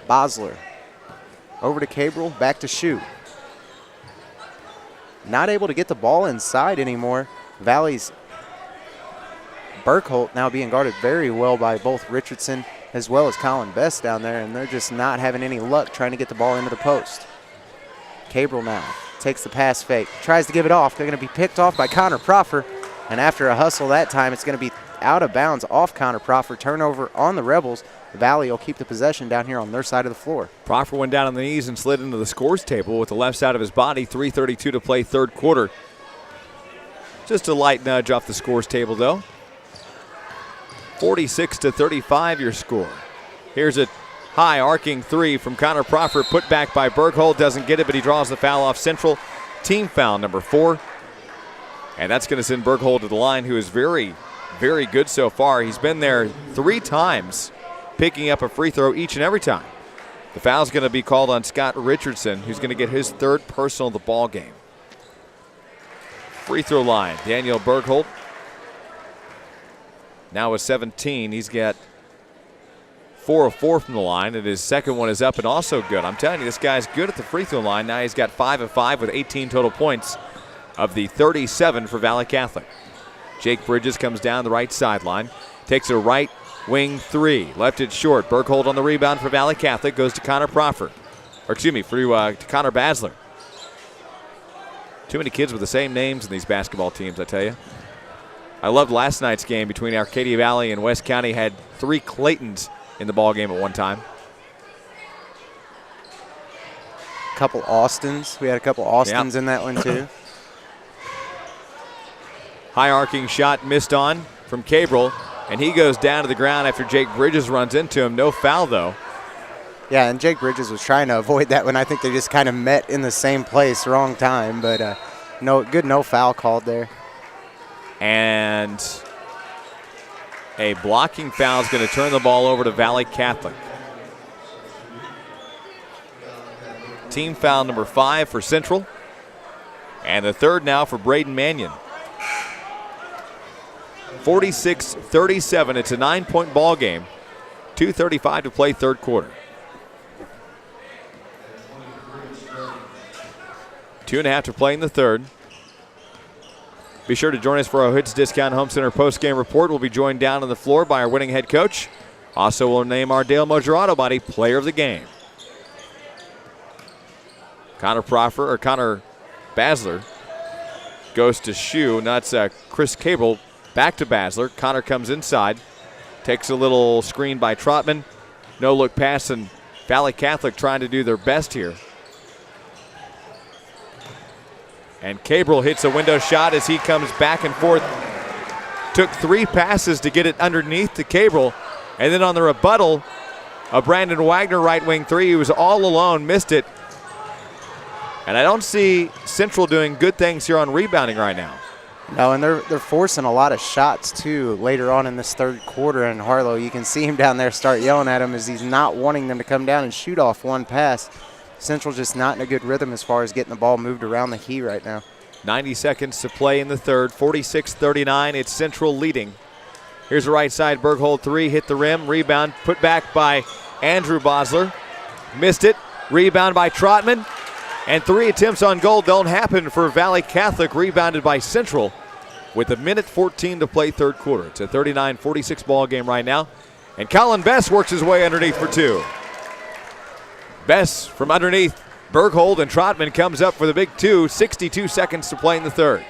Bosler over to Cabral, back to Shue. Not able to get the ball inside anymore. Valley's Burkholt now being guarded very well by both Richardson as well as Colin Best down there, and they're just not having any luck trying to get the ball into the post. Cabral now takes the pass fake, tries to give it off. They're going to be picked off by Connor Proffer. And after a hustle that time, it's going to be out of bounds off Connor Proffer. Turnover on the Rebels. Valley will keep the possession down here on their side of the floor.
Proffer went down on the knees and slid into the scores table with the left side of his body. 3:32 to play third quarter. Just a light nudge off the scores table, though. 46-35 your score. Here's a High arcing three from Connor Proffer, put back by Berghold, doesn't get it, but he draws the foul off Central. Team foul number 4. And that's going to send Berghold to the line, who is very, very good so far. He's been there 3 times, picking up a free throw each and every time. The foul's going to be called on Scott Richardson, who's going to get his 3rd personal of the ball game. Free throw line, Daniel Berghold. Now with 17, he's got 4 of 4 from the line, and his second one is up and also good. I'm telling you, this guy's good at the free throw line. Now he's got 5 of 5 with 18 total points of the 37 for Valley Catholic. Jake Bridges comes down the right sideline, takes a right wing 3, left it short. Berghold on the rebound for Valley Catholic, goes to Connor Proffer. Or excuse me, to Connor Basler. Too many kids with the same names in these basketball teams, I tell you. I loved last night's game between Arcadia Valley and West County. Had 3 Claytons in the ball game at one time.
Couple Austins. We had a couple Austins in that one too.
High arcing shot missed on from Cabral, and he goes down to the ground after Jake Bridges runs into him. No foul though.
Yeah, and Jake Bridges was trying to avoid that one. I think they just kind of met in the same place, wrong time, but no foul called there.
And a blocking foul is going to turn the ball over to Valley Catholic. Team foul number 5 for Central, and the 3rd now for Braden Mannion. 46-37. It's a 9-point ball game. 2:35 to play, 3rd quarter. 2.5 to play in the 3rd. Be sure to join us for our Hoods Discount Home Center post-game report. We'll be joined down on the floor by our winning head coach. Also, we'll name our Dale Moser Auto Body player of the game. Connor Basler goes to Shue. And that's Chris Cable back to Basler. Connor comes inside. Takes a little screen by Trotman. No look pass, and Valley Catholic trying to do their best here. And Cabral hits a window shot as he comes back and forth. Took 3 passes to get it underneath to Cabral. And then on the rebuttal, a Brandon Wagner right wing 3. He was all alone, missed it. And I don't see Central doing good things here on rebounding right now.
No, and they're forcing a lot of shots, too, later on in this 3rd quarter. And Harlow, you can see him down there start yelling at him as he's not wanting them to come down and shoot off one pass. Central just not in a good rhythm as far as getting the ball moved around the key right now.
90 seconds to play in the 3rd. 46-39. It's Central leading. Here's the right side. Berghold 3. Hit the rim. Rebound. Put back by Andrew Basler. Missed it. Rebound by Trotman. And 3 attempts on goal don't happen for Valley Catholic. Rebounded by Central with 1:14 to play 3rd quarter. It's a 39-46 ball game right now. And Colin Bess works his way underneath for 2. Bess from underneath Berghold and Trotman comes up for the big 2. 62 seconds to play in the 3rd.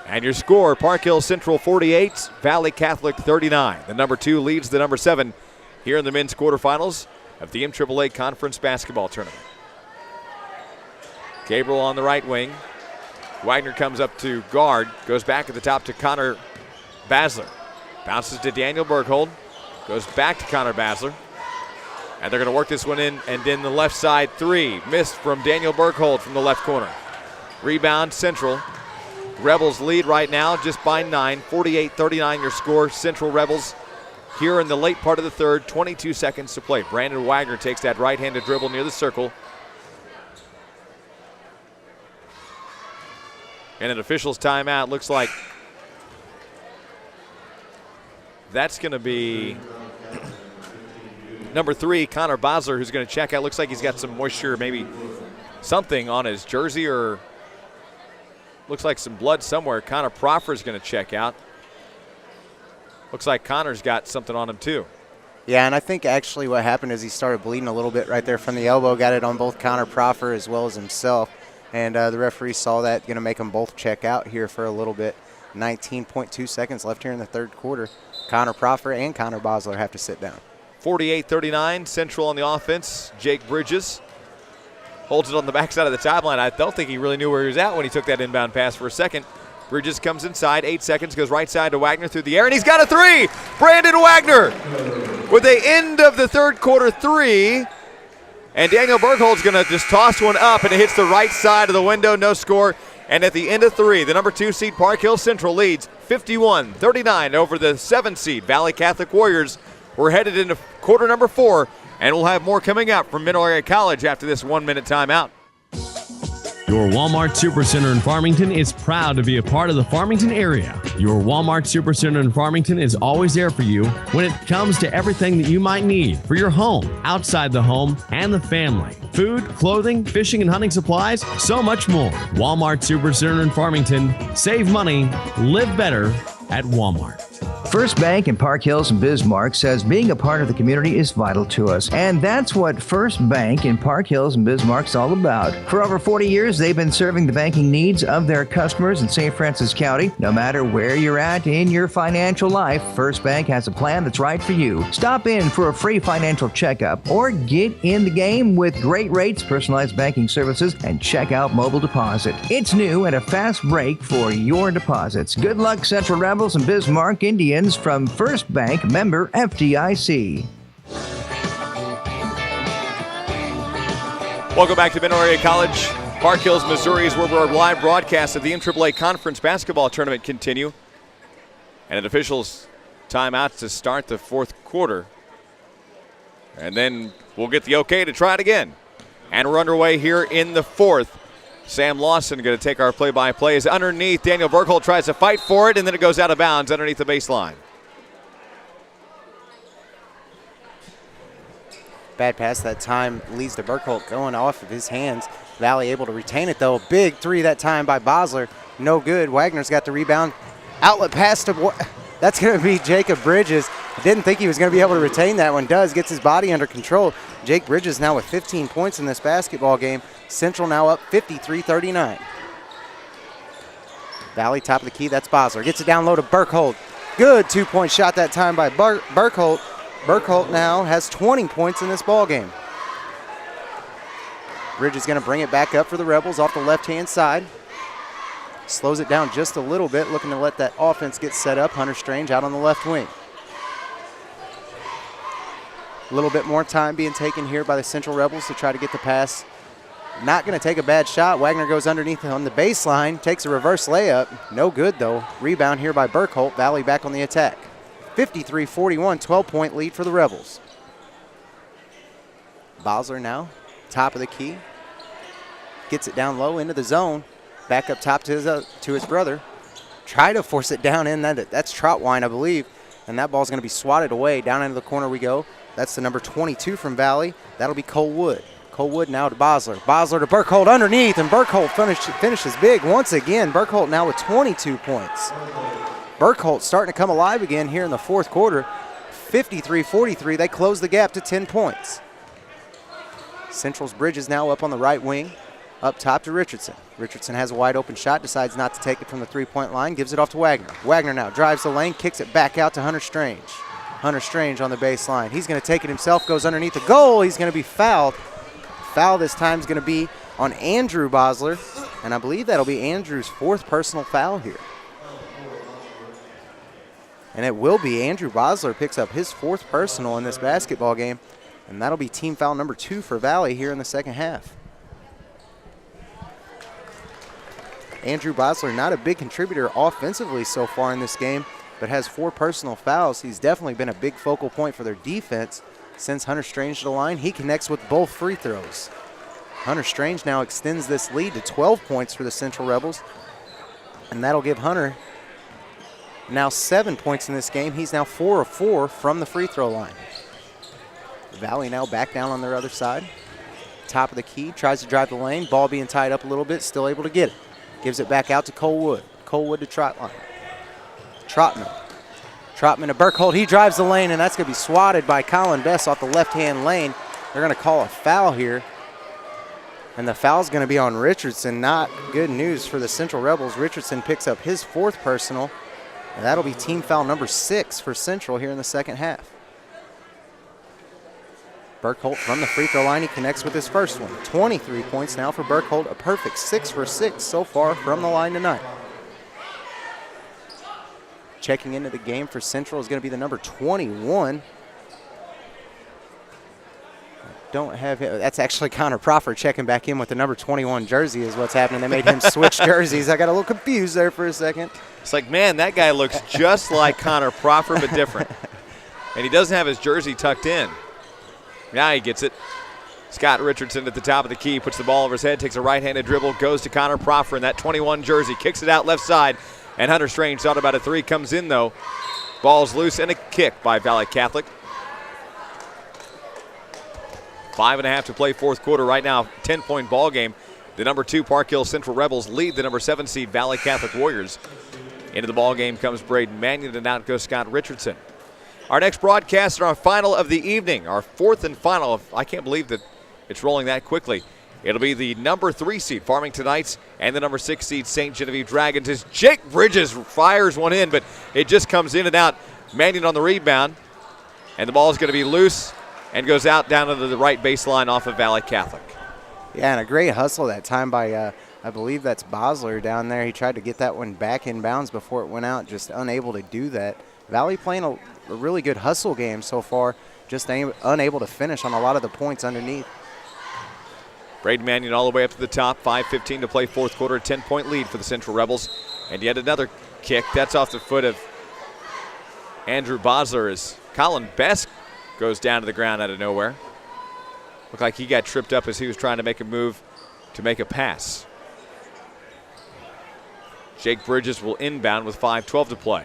And your score, Park Hill Central 48, Valley Catholic 39. The number 2 leads the number 7 here in the men's quarterfinals of the MAAA Conference Basketball Tournament. Gabriel on the right wing. Wagner comes up to guard, goes back at the top to Connor Basler. Bounces to Daniel Berghold, goes back to Connor Basler. And they're going to work this one in, and then the left side 3. Missed from Daniel Berghold from the left corner. Rebound Central. Rebels lead right now just by 9. 48-39 your score. Central Rebels here in the late part of the 3rd. 22 seconds to play. Brandon Wagner takes that right-handed dribble near the circle. And an official's timeout. Looks like that's going to be number 3, Connor Basler, who's going to check out. Looks like he's got some moisture, maybe something on his jersey, or looks like some blood somewhere. Connor Proffer is going to check out. Looks like Connor's got something on him too.
Yeah, and I think actually what happened is he started bleeding a little bit right there from the elbow. Got it on both Connor Proffer as well as himself. And the referee saw that, going to make them both check out here for a little bit. 19.2 seconds left here in the 3rd quarter. Connor Proffer and Connor Basler have to sit down.
48-39, Central on the offense. Jake Bridges holds it on the backside of the timeline. I don't think he really knew where he was at when he took that inbound pass for a second. Bridges comes inside, 8 seconds, goes right side to Wagner through the air, and he's got a three! Brandon Wagner with the end of the third quarter three. And Daniel Berghold's going to just toss one up, and it hits the right side of the window, no score. And at the end of three, the number 2 seed Park Hill Central leads 51-39 over the 7 seed Valley Catholic Warriors. We're headed into quarter number 4, and we'll have more coming up from Mineral Area College after this 1-minute timeout.
Your Walmart Supercenter in Farmington is proud to be a part of the Farmington area. Your Walmart Supercenter in Farmington is always there for you when it comes to everything that you might need for your home, outside the home, and the family. Food, clothing, fishing and hunting supplies, so much more. Walmart Supercenter in Farmington. Save money, live better at Walmart.
First Bank in Park Hills and Bismarck says being a part of the community is vital to us. And that's what First Bank in Park Hills and Bismarck's all about. For over 40 years, they've been serving the banking needs of their customers in St. Francis County. No matter where you're at in your financial life, First Bank has a plan that's right for you. Stop in for a free financial checkup or get in the game with great rates, personalized banking services, and check out mobile deposit. It's new and a fast break for your deposits. Good luck, Central Rebels and Bismarck Indians from First Bank, member FDIC.
Welcome back to Mineral Area College. Park Hills, Missouri is where our live broadcast of the MAAA Conference Basketball Tournament continue. And an official's timeout to start the fourth quarter. And then we'll get the okay to try it again. And we're underway here in the fourth. Sam Lawson going to take our play-by-play. Is underneath. Daniel Bergholt tries to fight for it, and then it goes out of bounds underneath the baseline.
Bad pass that time leads to Bergholt going off of his hands. Valley able to retain it, though. Big three that time by Bosler. No good. Wagner's got the rebound. Outlet pass to that's going to be Jacob Bridges. Didn't think he was going to be able to retain that one. Does. Gets his body under control. Jake Bridges now with 15 points in this basketball game. Central now up 53-39. Valley top of the key. That's Bosler. Gets it down low to Bergholt. Good two-point shot that time by Bergholt. Bergholt now has 20 points in this ball game. Bridges going to bring it back up for the Rebels off the left-hand side. Slows it down just a little bit, looking to let that offense get set up. Hunter Strange out on the left wing. A little bit more time being taken here by the Central Rebels to try to get the pass. Not going to take a bad shot. Wagner goes underneath on the baseline, takes a reverse layup. No good, though. Rebound here by Bergholt. Valley back on the attack. 53-41, 12-point lead for the Rebels. Bosler now, top of the key. Gets it down low into the zone. Back up top to his brother. Try to force it down in. That's Trotwine, I believe. And that ball's going to be swatted away. Down into the corner we go. That's the number 22 from Valley. That'll be Cole Wood. Cole Wood now to Bosler. Bosler to Bergholt underneath, and Bergholt finishes big once again. Bergholt now with 22 points. Bergholt starting to come alive again here in the fourth quarter. 53-43. They close the gap to 10 points. Central's Bridges now up on the right wing. Up top to Richardson. Richardson has a wide open shot, decides not to take it from the three-point line, gives it off to Wagner. Wagner now drives the lane, kicks it back out to Hunter Strange. Hunter Strange on the baseline. He's going to take it himself, goes underneath the goal. He's going to be fouled. Foul this time is going to be on Andrew Bosler, and I believe that'll be Andrew's fourth personal foul here. And it will be. Andrew Bosler picks up his fourth personal in this basketball game, and that'll be team foul number 2 for Valley here in the second half. Andrew Bosler, not a big contributor offensively so far in this game, but has 4 personal fouls. He's definitely been a big focal point for their defense. Sends Hunter Strange to the line. He connects with both free throws. Hunter Strange now extends this lead to 12 points for the Central Rebels, and that'll give Hunter now 7 points in this game. He's now 4 of 4 from the free throw line. Valley now back down on their other side. Top of the key, tries to drive the lane. Ball being tied up a little bit, still able to get it. Gives it back out to Cole Wood. Cole Wood to Trotman. Trotman to Bergholt. He drives the lane, and that's going to be swatted by Colin Bess off the left-hand lane. They're going to call a foul here. And the foul's going to be on Richardson. Not good news for the Central Rebels. Richardson picks up his 4th personal, and that'll be team foul number 6 for Central here in the second half. Bergholt from the free throw line. He connects with his first one. 23 points now for Bergholt. A perfect 6 for 6 so far from the line tonight. Checking into the game for Central is going to be the number 21. Don't have it. That's actually Connor Proffer checking back in with the number 21 jersey is what's happening. They made him switch jerseys. I got a little confused there for a second.
It's like, man, that guy looks just like Connor Proffer, but different. And he doesn't have his jersey tucked in. Now he gets it. Scott Richardson at the top of the key, puts the ball over his head, takes a right-handed dribble, goes to Connor Proffer in that 21 jersey, kicks it out left side, and Hunter Strange thought about a three, comes in though. Ball's loose and a kick by Valley Catholic. 5.5 to play fourth quarter right now, 10-point ball game. The number 2 Park Hill Central Rebels lead the number 7 seed Valley Catholic Warriors. Into the ball game comes Braden Mannion, and out goes Scott Richardson. Our next broadcast and our final of the evening, our fourth and final. I can't believe that it's rolling that quickly. It'll be the number 3 seed Farmington Knights and the number 6 seed St. Genevieve Dragons as Jake Bridges fires one in, but it just comes in and out. Mannion on the rebound, and the ball is going to be loose and goes out down to the right baseline off of Valley Catholic.
Yeah, and a great hustle that time by, I believe that's Bosler down there. He tried to get that one back in bounds before it went out, just unable to do that. Valley playing a really good hustle game so far, just unable to finish on a lot of the points underneath.
Braden Mannion all the way up to the top, 5:15 to play fourth quarter, a 10-point lead for the Central Rebels. And yet another kick, that's off the foot of Andrew Bosler as Colin Best goes down to the ground out of nowhere. Looked like he got tripped up as he was trying to make a move to make a pass. Jake Bridges will inbound with 5:12 to play.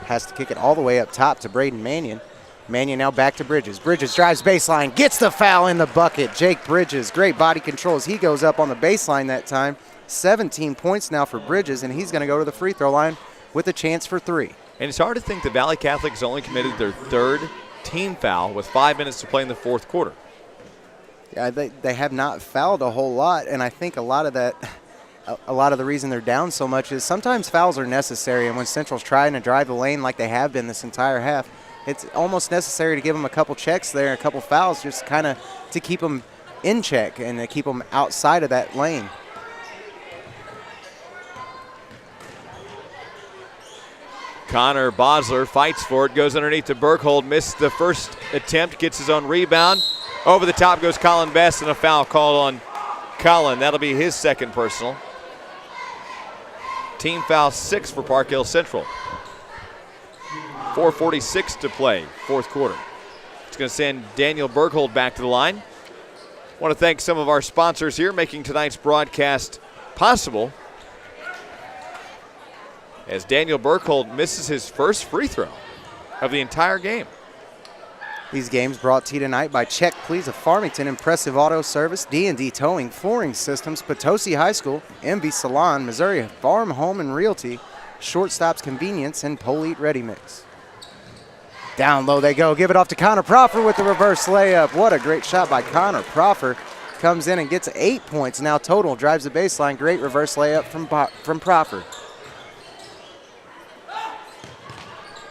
Has to kick it all the way up top to Braden Mannion. Mannion now back to Bridges. Bridges drives baseline, gets the foul in the bucket. Jake Bridges, great body control as he goes up on the baseline that time. 17 points now for Bridges, and he's going to go to the free throw line with a chance for 3.
And it's hard to think that Valley Catholic has only committed their 3rd team foul with 5 minutes to play in the fourth quarter.
Yeah, they have not fouled a whole lot, and I think a lot of the reason they're down so much is sometimes fouls are necessary, and when Central's trying to drive the lane like they have been this entire half, it's almost necessary to give them a couple checks there, a couple fouls, just kind of to keep them in check and to keep them outside of that lane.
Connor Bosler fights for it, goes underneath to Berghold, missed the first attempt, gets his own rebound. Over the top goes Colin Best, and a foul called on Colin. That'll be his second personal. Team foul 6 for Park Hill Central. 4:46 to play, fourth quarter. It's going to send Daniel Berghold back to the line. I want to thank some of our sponsors here making tonight's broadcast possible. As Daniel Berghold misses his first free throw of the entire game.
These games brought to you tonight by Check Please of Farmington, Impressive Auto Service, D&D Towing, Flooring Systems, Potosi High School, MB Salon, Missouri Farm, Home and Realty, Shortstops Convenience, and Polite Ready Mix. Down low they go. Give it off to Connor Proffer with the reverse layup. What a great shot by Connor Proffer. Comes in and gets 8 points now total. Drives the baseline. Great reverse layup from Proffer.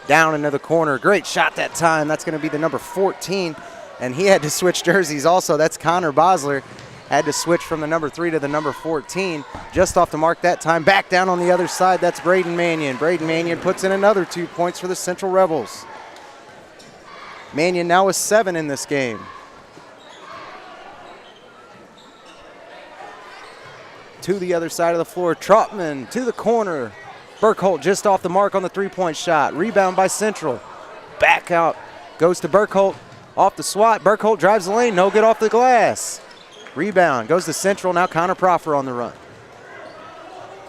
Down into the corner. Great shot that time. That's going to be the number 14. And he had to switch jerseys also. That's Connor Bosler. Had to switch from the number 3 to the number 14. Just off the mark that time. Back down on the other side. That's Braden Mannion. Braden Mannion puts in another 2 points for the Central Rebels. Mannion now with 7 in this game. To the other side of the floor. Trotman to the corner. Burkholt just off the mark on the 3-point shot. Rebound by Central. Back out. Goes to Burkholt. Off the swat. Burkholt drives the lane. No good off the glass. Rebound. Goes to Central. Now Connor Proffer on the run.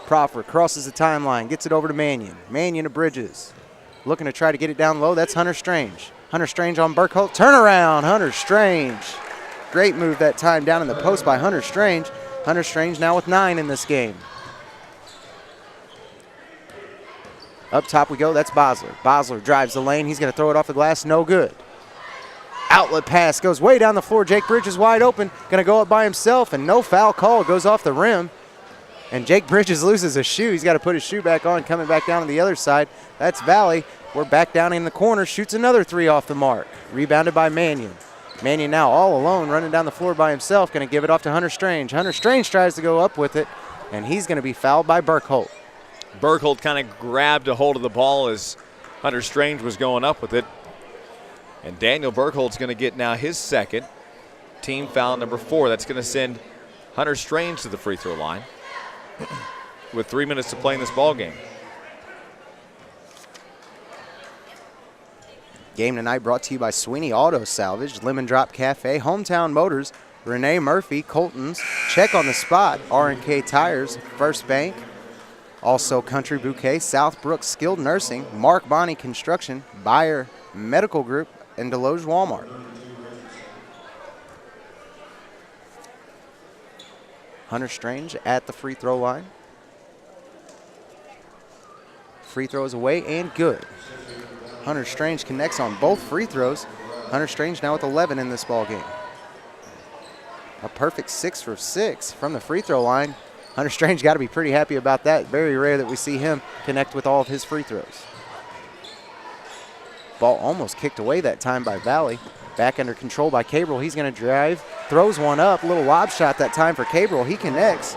Proffer crosses the timeline. Gets it over to Mannion. Mannion to Bridges. Looking to try to get it down low. That's Hunter Strange. Hunter Strange on Burkholt. Turnaround. Hunter Strange. Great move that time down in the post by Hunter Strange. Hunter Strange now with 9 in this game. Up top we go. That's Bosler. Bosler drives the lane. He's going to throw it off the glass. No good. Outlet pass goes way down the floor. Jake Bridges wide open. Going to go up by himself, and no foul call. Goes off the rim. And Jake Bridges loses a shoe. He's got to put his shoe back on, coming back down on the other side. That's Valley. We're back down in the corner. Shoots another 3 off the mark. Rebounded by Mannion. Mannion now all alone, running down the floor by himself. Going to give it off to Hunter Strange. Hunter Strange tries to go up with it, and he's going to be fouled by Burkholt.
Bergholt kind of grabbed a hold of the ball as Hunter Strange was going up with it. And Daniel Bergholt's going to get now his second. Team foul number 4. That's going to send Hunter Strange to the free throw line with 3 minutes to play in this ball game.
Game tonight brought to you by Sweeney Auto Salvage, Lemon Drop Cafe, Hometown Motors, Renee Murphy, Colton's, Check on the Spot, R&K Tires, First Bank, also Country Bouquet, Southbrook Skilled Nursing, Mark Bonney Construction, Bayer Medical Group, and Deloge Walmart. Hunter Strange at the free throw line. Free throw is away and good. Hunter Strange connects on both free throws. Hunter Strange now with 11 in this ball game. A perfect 6 for 6 from the free throw line. Hunter Strange got to be pretty happy about that. Very rare that we see him connect with all of his free throws. Ball almost kicked away that time by Valley. Back under control by Cabral. He's going to drive, throws one up. Little lob shot that time for Cabral. He connects.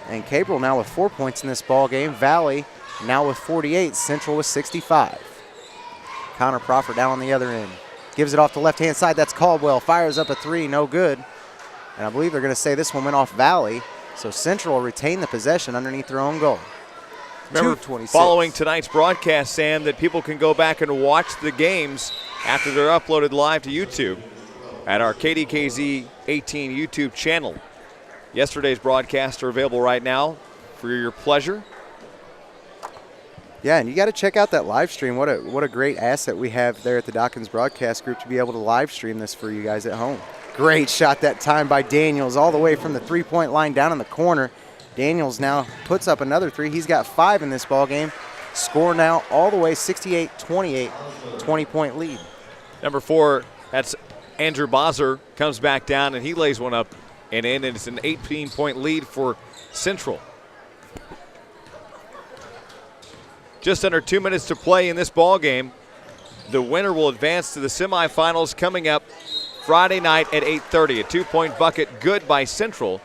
And Cabral now with 4 points in this ball game. Valley now with 48. Central with 65. Connor Proffer down on the other end. Gives it off the left-hand side. That's Caldwell. Fires up a 3. No good. And I believe they're going to say this one went off Valley. So Central will retain the possession underneath their own goal.
Remember, following tonight's broadcast, Sam, that people can go back and watch the games after they're uploaded live to YouTube at our KDKZ 18 YouTube channel. Yesterday's broadcasts are available right now for your pleasure.
Yeah, and you got to check out that live stream. What a great asset we have there at the Dawkins Broadcast Group to be able to live stream this for you guys at home. Great shot that time by Daniels all the way from the three-point line down in the corner. Daniels now puts up another 3. He's got 5 in this ball game. Score now all the way 68-28, 20-point lead.
Number 4, that's Andrew Bozzer, comes back down and he lays one up and in, and it's an 18-point lead for Central. Just under 2 minutes to play in this ball game. The winner will advance to the semifinals coming up Friday night at 8:30. A 2-point bucket good by Central.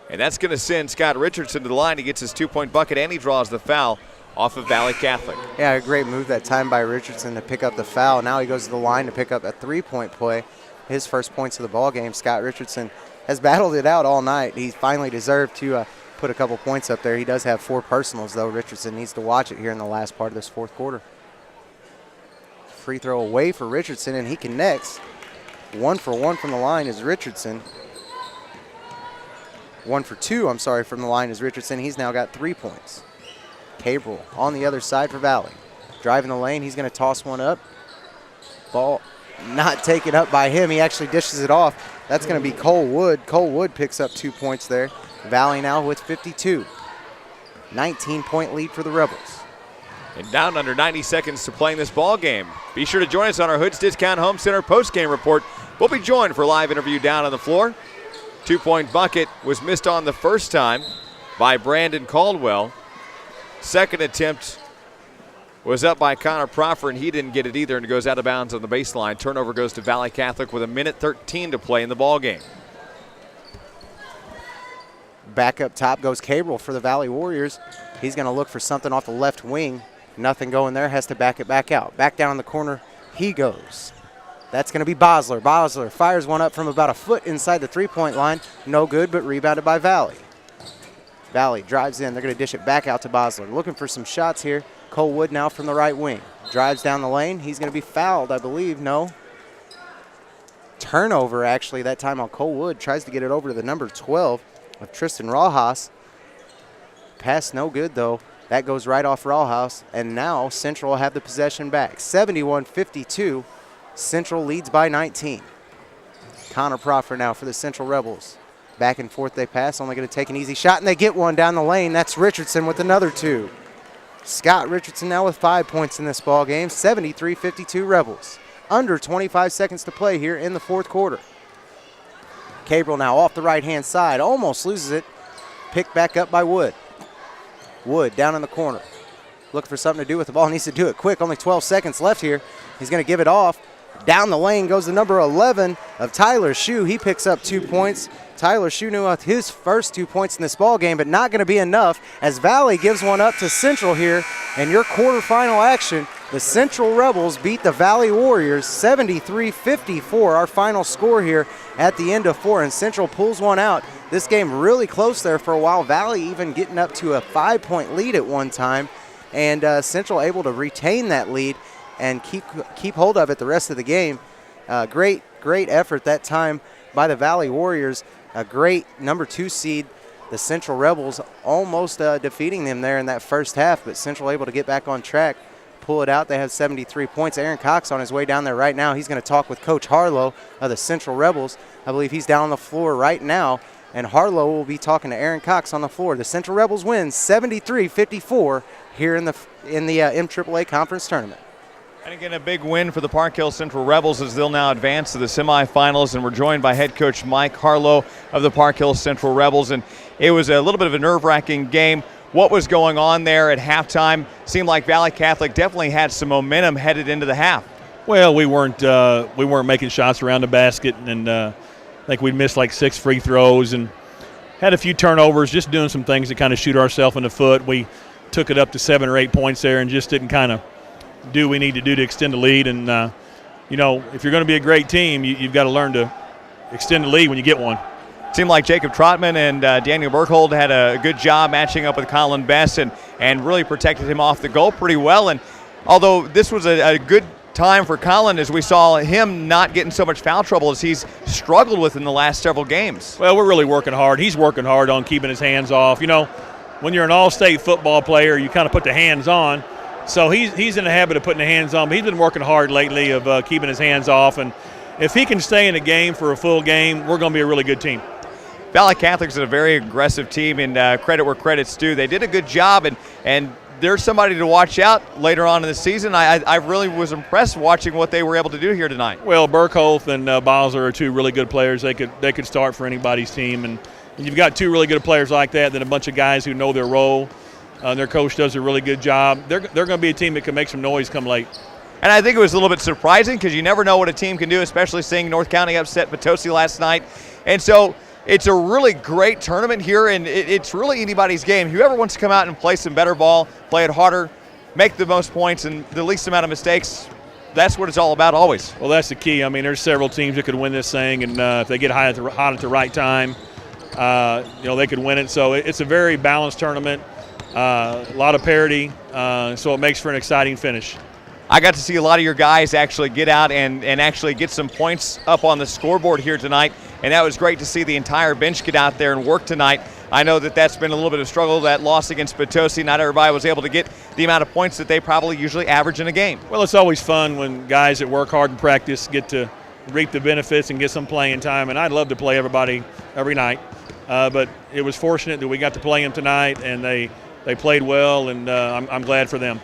And that's going to send Scott Richardson to the line. He gets his 2-point bucket and he draws the foul off of Valley Catholic.
Yeah, a great move that time by Richardson to pick up the foul. Now he goes to the line to pick up a 3-point play. His first points of the ball game. Scott Richardson has battled it out all night. He finally deserved to put a couple points up there. He does have 4 personals, though. Richardson needs to watch it here in the last part of this fourth quarter. Free throw away for Richardson, and he connects. 1 for 1 from the line is Richardson. 1 for 2, I'm sorry, from the line is Richardson. He's now got 3 points. Cabral on the other side for Valley. Driving the lane, he's going to toss one up. Ball not taken up by him. He actually dishes it off. That's going to be Cole Wood. Cole Wood picks up 2 points there. Valley now with 52. 19-point lead for the Rebels.
And down under 90 seconds to play in this ball game. Be sure to join us on our Hoods Discount Home Center postgame report. We'll be joined for a live interview down on the floor. 2-point bucket was missed on the first time by Brandon Caldwell. Second attempt was up by Connor Proffer, and he didn't get it either, and it goes out of bounds on the baseline. Turnover goes to Valley Catholic with 1:13 to play in the ball game.
Back up top goes Cabral for the Valley Warriors. He's going to look for something off the left wing. Nothing going there, has to back it back out. Back down in the corner he goes. That's going to be Bosler. Bosler fires one up from about a foot inside the three-point line. No good, but rebounded by Valley. Valley drives in. They're going to dish it back out to Bosler. Looking for some shots here. Cole Wood now from the right wing. Drives down the lane. He's going to be fouled, I believe. No. Turnover, actually, that time on Cole Wood. Tries to get it over to the number 12 of Tristan Rawhaus. Pass no good, though. That goes right off Rawhaus. And now Central will have the possession back. 71-52. Central leads by 19. Connor Proffer now for the Central Rebels. Back and forth they pass, only going to take an easy shot, and they get one down the lane. That's Richardson with another 2. Scott Richardson now with 5 points in this ball game. 73-52 Rebels. Under 25 seconds to play here in the fourth quarter. Cabral now off the right-hand side, almost loses it. Picked back up by Wood. Wood down in the corner. Looking for something to do with the ball, needs to do it quick. Only 12 seconds left here. He's going to give it off. Down the lane goes the number 11 of Tyler Shue. He picks up 2 points. Tyler Shunu with his first 2 points in this ball game, but not going to be enough as Valley gives one up to Central here. And your quarterfinal action, the Central Rebels beat the Valley Warriors 73-54, our final score here at the end of 4, and Central pulls one out. This game really close there for a while. Valley even getting up to a 5-point lead at one time, and Central able to retain that lead and keep hold of it the rest of the game. Great effort that time by the Valley Warriors. A great number 2 seed, the Central Rebels, almost defeating them there in that first half, but Central able to get back on track, pull it out. They have 73 points. Aaron Cox on his way down there right now. He's going to talk with Coach Harlow of the Central Rebels. I believe he's down on the floor right now, and Harlow will be talking to Aaron Cox on the floor. The Central Rebels win 73-54 here in the MAAA Conference Tournament.
And again, a big win for the Park Hill Central Rebels as they'll now advance to the semifinals. And we're joined by head coach Mike Harlow of the Park Hill Central Rebels. And it was a little bit of a nerve-wracking game. What was going on there at halftime? Seemed like Valley Catholic definitely had some momentum headed into the half.
Well, we weren't making shots around the basket, and I think we missed like 6 free throws and had a few turnovers, just doing some things to kind of shoot ourselves in the foot. We took it up to 7 or 8 points there and just didn't kind of do what we need to do to extend the lead. And, if you're going to be a great team, you've got to learn to extend the lead when you get one.
Seemed like Jacob Trotman and Daniel Burkhold had a good job matching up with Colin Best and really protected him off the goal pretty well. And although this was a good time for Colin, as we saw him not getting so much foul trouble as he's struggled with in the last several games.
Well, we're really working hard. He's working hard on keeping his hands off. When you're an all-state football player, you kind of put the hands on. So he's in the habit of putting the hands on, but he's been working hard lately of keeping his hands off. And if he can stay in a game for a full game, we're going to be a really good team.
Valley Catholic's a very aggressive team, and credit where credit's due. They did a good job, and there's somebody to watch out later on in the season. I really was impressed watching what they were able to do here tonight.
Well, Burkholz and Bowser are 2 really good players. They could start for anybody's team, and you've got 2 really good players like that, then a bunch of guys who know their role. Their coach does a really good job. They're going to be a team that can make some noise come late.
And I think it was a little bit surprising because you never know what a team can do, especially seeing North County upset Potosi last night. And so it's a really great tournament here, and it's really anybody's game. Whoever wants to come out and play some better ball, play it harder, make the most points and the least amount of mistakes, that's what it's all about always.
Well, that's the key. I mean, there's several teams that could win this thing, and if they get hot at the right time, they could win it. So it's a very balanced tournament. A lot of parity, so it makes for an exciting finish.
I got to see a lot of your guys actually get out and actually get some points up on the scoreboard here tonight, and that was great to see the entire bench get out there and work tonight. I know that's been a little bit of a struggle, that loss against Potosi. Not everybody was able to get the amount of points that they probably usually average in a game.
Well, it's always fun when guys that work hard in practice get to reap the benefits and get some playing time, and I'd love to play everybody every night. But it was fortunate that we got to play them tonight, and they played well, and I'm glad for them.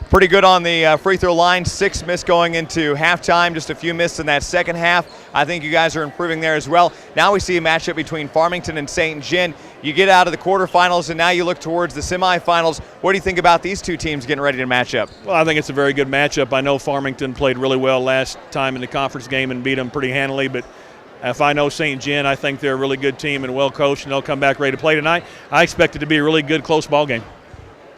Pretty good on the free throw line. 6 missed going into halftime, just a few missed in that second half. I think you guys are improving there as well. Now we see a matchup between Farmington and St. John. You get out of the quarterfinals, and now you look towards the semifinals. What do you think about these 2 teams getting ready to match up?
Well, I think it's a very good matchup. I know Farmington played really well last time in the conference game and beat them pretty handily, but if I know St. John, I think they're a really good team and well coached, and they'll come back ready to play tonight. I expect it to be a really good, close ball game.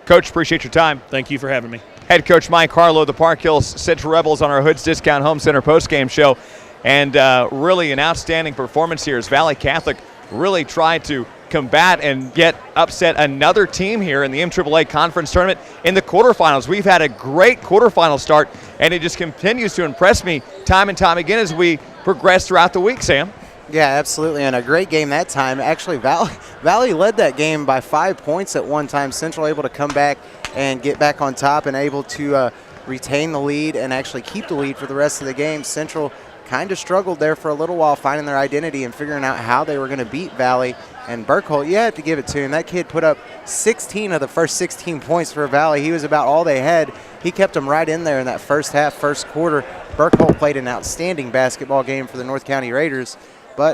Coach, appreciate your time.
Thank you for having me.
Head coach Mike Harlow, the Park Hills Central Rebels on our Hoods Discount Home Center postgame show. And really an outstanding performance here as Valley Catholic really tried to combat and get upset another team here in the MAAA Conference Tournament in the quarterfinals. We've had a great quarterfinal start, and it just continues to impress me time and time again as we progress throughout the week, Sam.
Yeah, absolutely, and a great game that time. Actually, Valley led that game by 5 points at one time. Central able to come back and get back on top and able to retain the lead and actually keep the lead for the rest of the game. Central kind of struggled there for a little while, finding their identity and figuring out how they were going to beat Valley. And Burkholz, you have to give it to him. That kid put up 16 of the first 16 points for Valley. He was about all they had. He kept them right in there in that first half, first quarter. Burkholz played an outstanding basketball game for the North County Raiders. For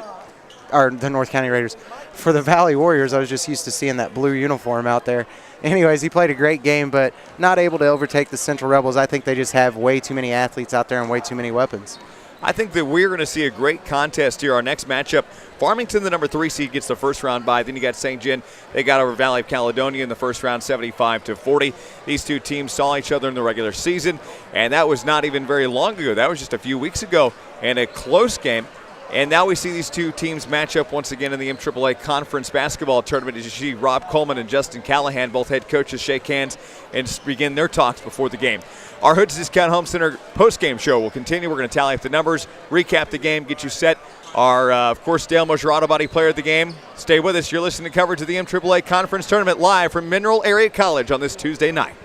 the Valley Warriors, I was just used to seeing that blue uniform out there. Anyways, he played a great game, but not able to overtake the Central Rebels. I think they just have way too many athletes out there and way too many weapons.
I think that we're going to see a great contest here. Our next matchup, Farmington, the number 3 seed, gets the first round bye. Then you got St. John. They got over Valley of Caledonia in the first round, 75-40. These two teams saw each other in the regular season, and that was not even very long ago. That was just a few weeks ago, and a close game. And now we see these two teams match up once again in the MAAA Conference Basketball Tournament. As you see Rob Coleman and Justin Callahan, both head coaches, shake hands and begin their talks before the game. Our Hoods Discount Home Center postgame show will continue. We're going to tally up the numbers, recap the game, get you set. Our, of course, Dale Mosher Auto Body player of the game. Stay with us. You're listening to coverage of the MAAA Conference Tournament live from Mineral Area College on this Tuesday night.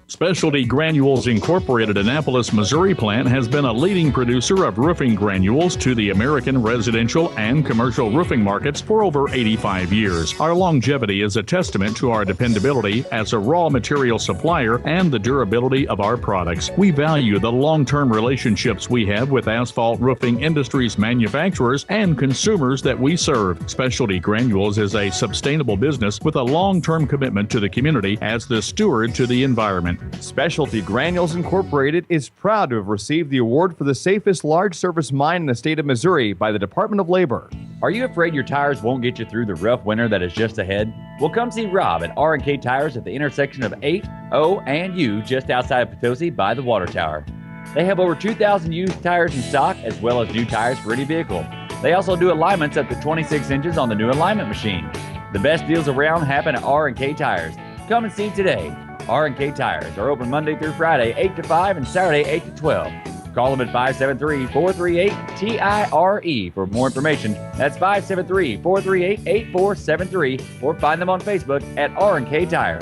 Specialty Granules Incorporated Annapolis, Missouri plant has been a leading producer of roofing granules to the American residential and commercial roofing markets for over 85 years. Our longevity is a testament to our dependability as a raw material supplier and the durability of our products. We value the long-term relationships we have with asphalt roofing industries manufacturers and consumers that we serve. Specialty Granules is a sustainable business with a long-term commitment to the community as the steward to the environment.
Specialty Granules Incorporated is proud to have received the award for the safest large surface mine in the state of Missouri by the Department of Labor.
Are you afraid your tires won't get you through the rough winter that is just ahead? Well, come see Rob at R&K Tires at the intersection of 8, O, and U just outside of Potosi by the water tower. They have over 2,000 used tires in stock as well as new tires for any vehicle. They also do alignments up to 26 inches on the new alignment machine. The best deals around happen at R&K Tires. Come and see today. R&K Tires are open Monday through Friday, 8 to 5, and Saturday, 8 to 12. Call them at 573-438-TIRE for more information. That's 573-438-8473, or find them on Facebook at R&K Tire.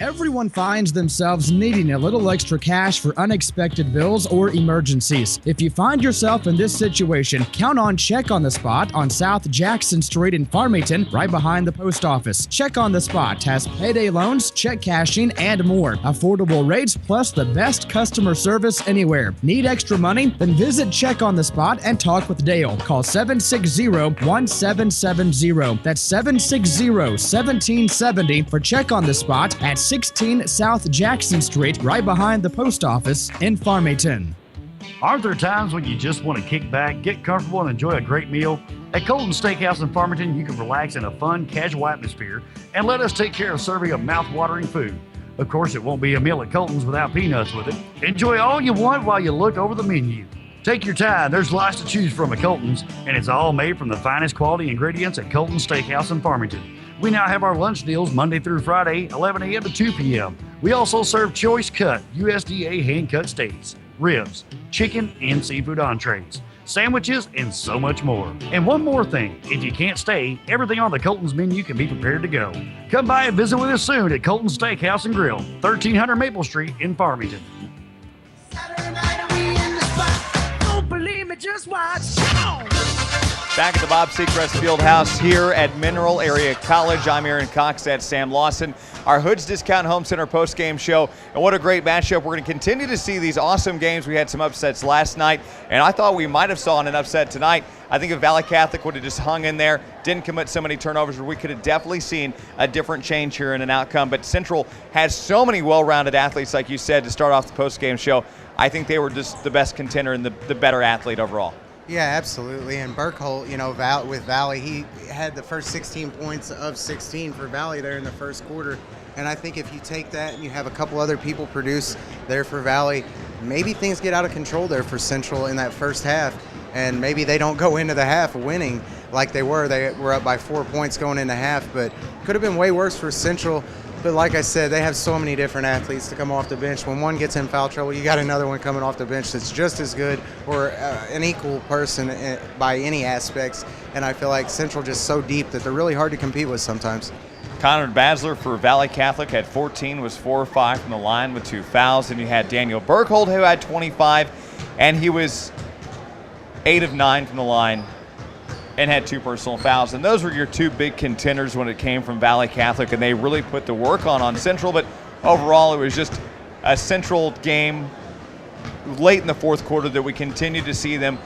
Everyone finds themselves needing a little extra cash for unexpected bills or emergencies. If you find yourself in this situation, count on Check on the Spot on South Jackson Street in Farmington, right behind the post office. Check on the Spot has payday loans, check cashing, and more. Affordable rates plus the best customer service anywhere. Need extra money? Then visit Check on the Spot and talk with Dale. Call 760-1770. That's 760-1770 for Check on the Spot at 16 South Jackson Street, right behind the post office in Farmington.
Aren't there times when you just want to kick back, get comfortable, and enjoy a great meal? At Colton's Steakhouse in Farmington, you can relax in a fun, casual atmosphere and let us take care of serving of mouth-watering food. Of course, it won't be a meal at Colton's without peanuts with it. Enjoy all you want while you look over the menu. Take your time. There's lots to choose from at Colton's, and it's all made from the finest quality ingredients at Colton's Steakhouse in Farmington. We now have our lunch deals Monday through Friday, 11 a.m. to 2 p.m. We also serve choice cut, USDA hand-cut steaks, ribs, chicken, and seafood entrees, sandwiches, and so much more. And one more thing, if you can't stay, everything on the Colton's menu can be prepared to go. Come by and visit with us soon at Colton's Steakhouse and Grill, 1300 Maple Street in Farmington.
Don't believe me, just watch.
Back at the Bob Seacrest Fieldhouse here at Mineral Area College. I'm Aaron Cox. That's Sam Lawson. Our Hoods Discount Home Center postgame show. And what a great matchup. We're going to continue to see these awesome games. We had some upsets last night, and I thought we might have saw an upset tonight. I think if Valley Catholic would have just hung in there, didn't commit so many turnovers, we could have definitely seen a different change here in an outcome. But Central has so many well-rounded athletes, like you said, to start off the postgame show. I think they were just the best contender and the better athlete overall.
Yeah, absolutely. And Burkholt, with Valley, he had the first 16 points of 16 for Valley there in the first quarter. And I think if you take that and you have a couple other people produce there for Valley, maybe things get out of control there for Central in that first half. And maybe they don't go into the half winning like they were. They were up by 4 points going into half, but could have been way worse for Central. But like I said, they have so many different athletes to come off the bench. When one gets in foul trouble, you got another one coming off the bench that's just as good or an equal person by any aspects. And I feel like Central just so deep that they're really hard to compete with sometimes.
Connor Basler for Valley Catholic had 14, was 4 or 5 from the line with 2 fouls. And you had Daniel Burkhold, who had 25, and he was 8 of 9 from the line and had 2 personal fouls. And those were your 2 big contenders when it came from Valley Catholic, and they really put the work on Central. But overall, it was just a Central game late in the fourth quarter that we continued to see them,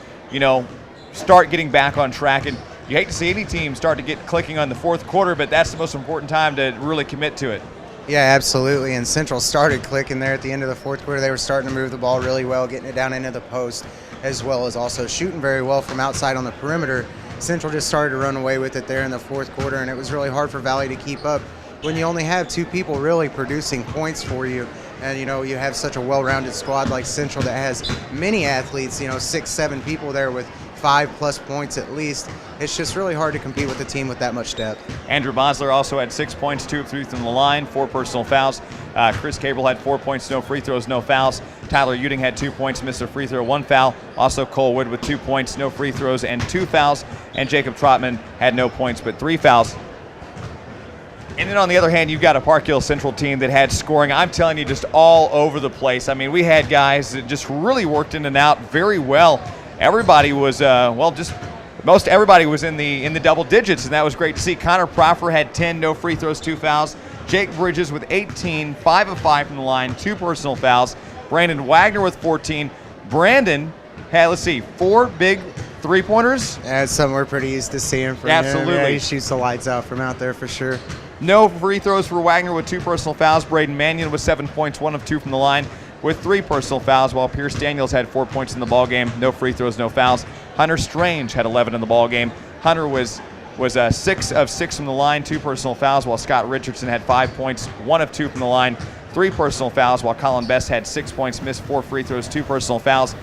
start getting back on track. And you hate to see any team start to get clicking on the fourth quarter, but that's the most important time to really commit to it.
Yeah, absolutely. And Central started clicking there at the end of the fourth quarter. They were starting to move the ball really well, getting it down into the post, as well as also shooting very well from outside on the perimeter. Central just started to run away with it there in the fourth quarter, and it was really hard for Valley to keep up when you only have two people really producing points for you. And, you have such a well-rounded squad like Central that has many athletes, 6, 7 people there with 5+ points at least. It's just really hard to compete with a team with that much depth.
Andrew Bosler also had 6 points, 2 of 3 from the line, 4 personal fouls. Chris Cable had 4 points, no free throws, no fouls. Tyler Uding had 2 points, missed a free throw, 1 foul. Also Cole Wood with 2 points, no free throws, and 2 fouls. And Jacob Trotman had no points, but 3 fouls. And then on the other hand, you've got a Park Hill Central team that had scoring, I'm telling you, just all over the place. I mean, we had guys that just really worked in and out very well. Everybody was, most everybody was in the double digits, and that was great to see. Connor Proffer had 10, no free throws, 2 fouls. Jake Bridges with 18, 5 of 5 from the line, 2 personal fouls. Brandon Wagner with 14. Brandon had, 4 big three-pointers.
That's something we're pretty used to seeing from him.
Absolutely.
Yeah, he shoots the lights out from out there for sure.
No free throws for Wagner with 2 personal fouls. Braden Mannion with 7 points, 1 of 2 from the line with 3 personal fouls, while Pierce Daniels had 4 points in the ballgame. No free throws, no fouls. Hunter Strange had 11 in the ballgame. Hunter was 6 of 6 from the line, 2 personal fouls, while Scott Richardson had 5 points, 1 of 2 from the line, 3 personal fouls, while Colin Best had 6 points, missed 4 free throws, 2 personal fouls.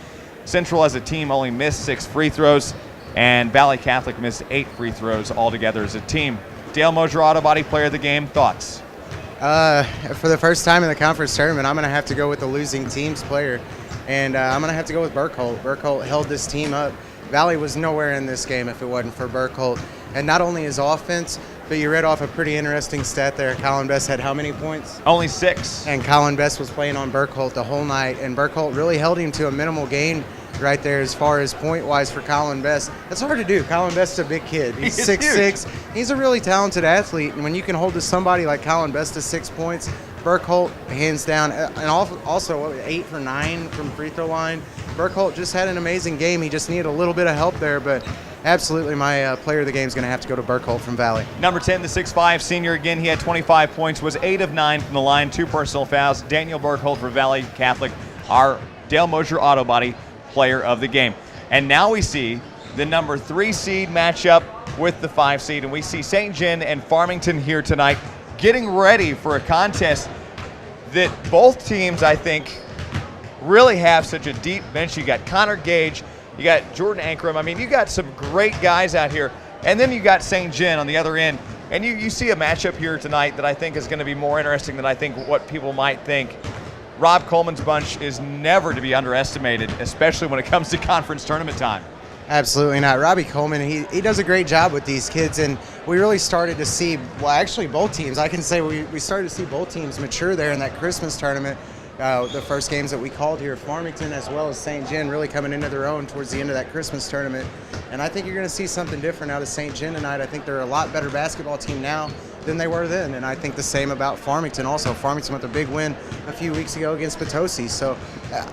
Central as a team only missed 6 free throws, and Valley Catholic missed 8 free throws altogether as a team. Dale Mosier, Auto Body Player of the Game, thoughts?
For the first time in the conference tournament, I'm going to have to go with the losing team's player, and I'm going to have to go with Burkholt. Burkholt held this team up. Valley was nowhere in this game if it wasn't for Burkholt. And not only his offense, but you read off a pretty interesting stat there. Colin Best had how many points?
Only 6.
And Colin Best was playing on Burkholt the whole night, and Burkholt really held him to a minimal gain right there as far as point-wise for Colin Best. That's hard to do. Colin Best's a big kid. He's 6'6". He's a really talented athlete, and when you can hold to somebody like Colin Best to 6 points, Burkholt, hands down, and also 8 for 9 from free throw line. Burkholt just had an amazing game. He just needed a little bit of help there, but absolutely my player of the game is going to have to go to Burkholt from Valley.
Number 10, the 6'5" senior again. He had 25 points, was 8 of 9 from the line, 2 personal fouls. Daniel Burkholt for Valley Catholic, our Dale Mosier Auto Body Player of the Game. And now we see the number 3 seed matchup with the 5 seed, and we see St. John and Farmington here tonight getting ready for a contest that both teams, I think, really have such a deep bench. You got Connor Gage, you got Jordan Ankrum. I mean, you got some great guys out here. And then you got St. John on the other end. And you see a matchup here tonight that I think is going to be more interesting than I think what people might think. Rob Coleman's bunch is never to be underestimated, especially when it comes to conference tournament time.
Absolutely not. Robbie Coleman, he does a great job with these kids, and we really started to see, well, actually both teams, I can say we started to see both teams mature there in that Christmas tournament. The first games that we called here, Farmington as well as St. John, really coming into their own towards the end of that Christmas tournament. And I think you're going to see something different out of St. John tonight. I think they're a lot better basketball team now than they were then. And I think the same about Farmington also. Farmington with a big win a few weeks ago against Potosi. So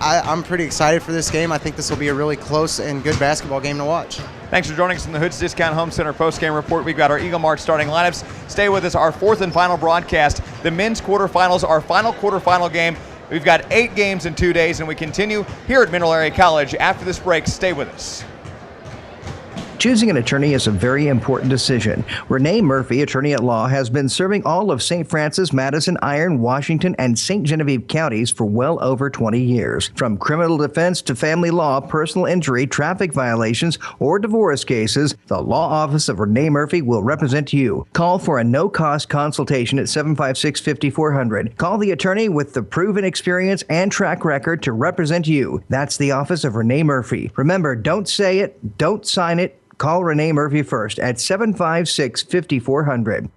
I'm pretty excited for this game. I think this will be a really close and good basketball game to watch.
Thanks for joining us in the Hoods Discount Home Center postgame report. We've got our Eagle March starting lineups. Stay with us. Our 4th and final broadcast. The men's quarterfinals, our final quarterfinal game. We've got 8 games in 2 days, and we continue here at Mineral Area College. After this break, stay with us.
Choosing an attorney is a very important decision. Renee Murphy, attorney at law, has been serving all of St. Francis, Madison, Iron, Washington, and St. Genevieve counties for well over 20 years. From criminal defense to family law, personal injury, traffic violations, or divorce cases, the law office of Renee Murphy will represent you. Call for a no-cost consultation at 756-5400. Call the attorney with the proven experience and track record to represent you. That's the office of Renee Murphy. Remember, don't say it, don't sign it. Call Renee Murphy first at 756-5400.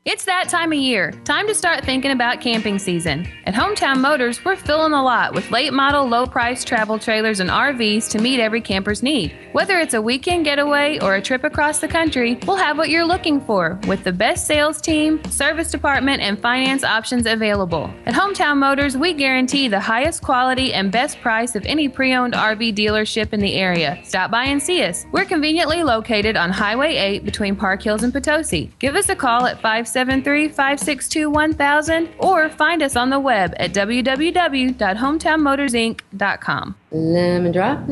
It's that time of year. Time to start thinking about camping season. At Hometown Motors, we're filling the lot with late model, low price travel trailers and RVs to meet every camper's need. Whether it's a weekend getaway or a trip across the country, we'll have what you're looking for with the best sales team, service department, and finance options available. At Hometown Motors, we guarantee the highest quality and best price of any pre-owned RV dealership in the area. Stop by and see us. We're conveniently located on Highway 8 between Park Hills and Potosi. Give us a call at 573-562-1000 or find us on the web at www.hometownmotorsinc.com.
Lemon drop,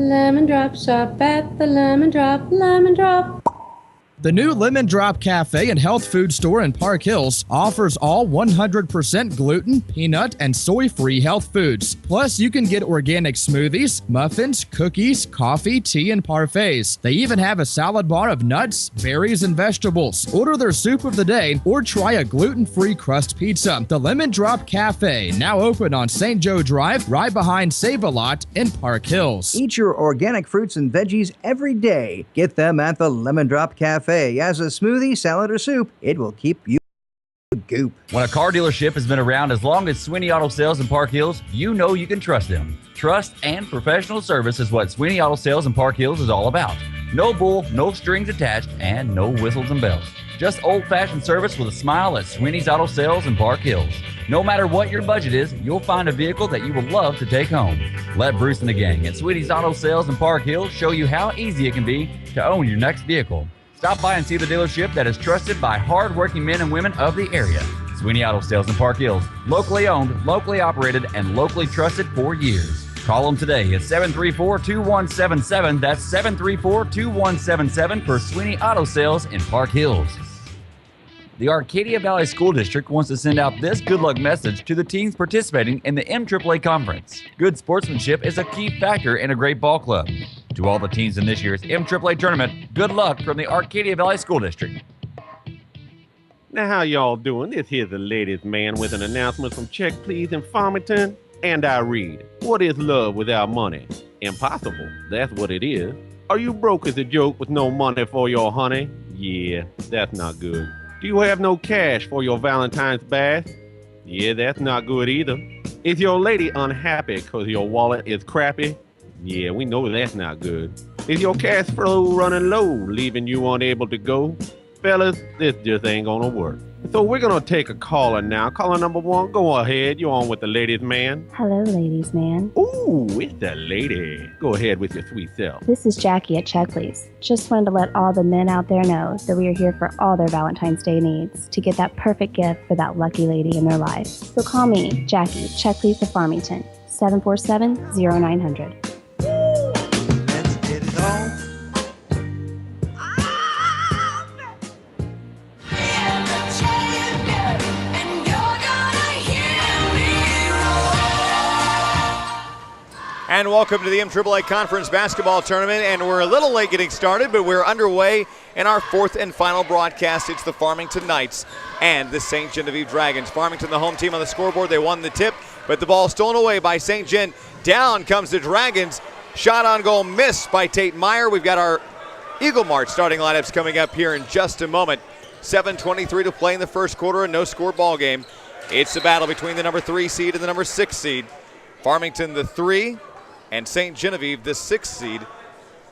shop at the lemon drop.
The new Lemon Drop Cafe and Health Food Store in Park Hills offers all 100% gluten, peanut, and soy-free health foods. Plus, you can get organic smoothies, muffins, cookies, coffee, tea, and parfaits. They even have a salad bar of nuts, berries, and vegetables. Order their soup of the day or try a gluten-free crust pizza. The Lemon Drop Cafe, now open on St. Joe Drive, right behind Save-A-Lot in Park Hills.
Eat your organic fruits and veggies every day. Get them at the Lemon Drop Cafe. As a smoothie, salad, or soup, it will keep you goop.
When a car dealership has been around as long as Sweeney Auto Sales in Park Hills, you know you can trust them. Trust and professional service is what Sweeney Auto Sales in Park Hills is all about. No bull, no strings attached, and no whistles and bells. Just old-fashioned service with a smile at Sweeney's Auto Sales in Park Hills. No matter what your budget is, you'll find a vehicle that you will love to take home. Let Bruce and the gang at Sweeney's Auto Sales in Park Hills show you how easy it can be to own your next vehicle. Stop by and see the dealership that is trusted by hard-working men and women of the area. Sweeney Auto Sales in Park Hills. Locally owned, locally operated, and locally trusted for years. Call them today at 734-2177. That's 734-2177 for Sweeney Auto Sales in Park Hills. The Arcadia Valley School District wants to send out this good luck message to the teams participating in the MAAA Conference. Good sportsmanship is a key factor in a great ball club. To all the teams in this year's MAAA tournament, good luck from the Arcadia Valley School District.
Now, how y'all doing? This here's the ladies' man with an announcement from Check Please in Farmington. And I read, what is love without money? Impossible. That's what it is. Are you broke as a joke with no money for your honey? Yeah, that's not good. Do you have no cash for your Valentine's bath? Yeah, that's not good either. Is your lady unhappy because your wallet is crappy? Yeah, we know that's not good. Is your cash flow running low, leaving you unable to go? Fellas, this just ain't gonna work. So we're gonna take a caller now. Caller number 1, go ahead. You're on with the ladies' man.
Hello, ladies, man.
Ooh, it's the lady. Go ahead with your sweet self.
This is Jackie at Check Please. Just wanted to let all the men out there know that we are here for all their Valentine's Day needs to get that perfect gift for that lucky lady in their life. So call me, Jackie, Check Please of Farmington, 747-0900.
Let's get it on.
And welcome to the MAAA Conference Basketball Tournament. And we're a little late getting started, but we're underway in our fourth and final broadcast. It's the Farmington Knights and the St. Genevieve Dragons. Farmington, the home team on the scoreboard. They won the tip, but the ball stolen away by St. Gen. Down comes the Dragons. Shot on goal missed by Tate Meyer. We've got our Eagle Mart starting lineups coming up here in just a moment. 7:23 to play in the first quarter, a no-score ball game. It's the battle between the number 3 seed and the number 6 seed. Farmington, the 3, and St. Genevieve, the 6th seed,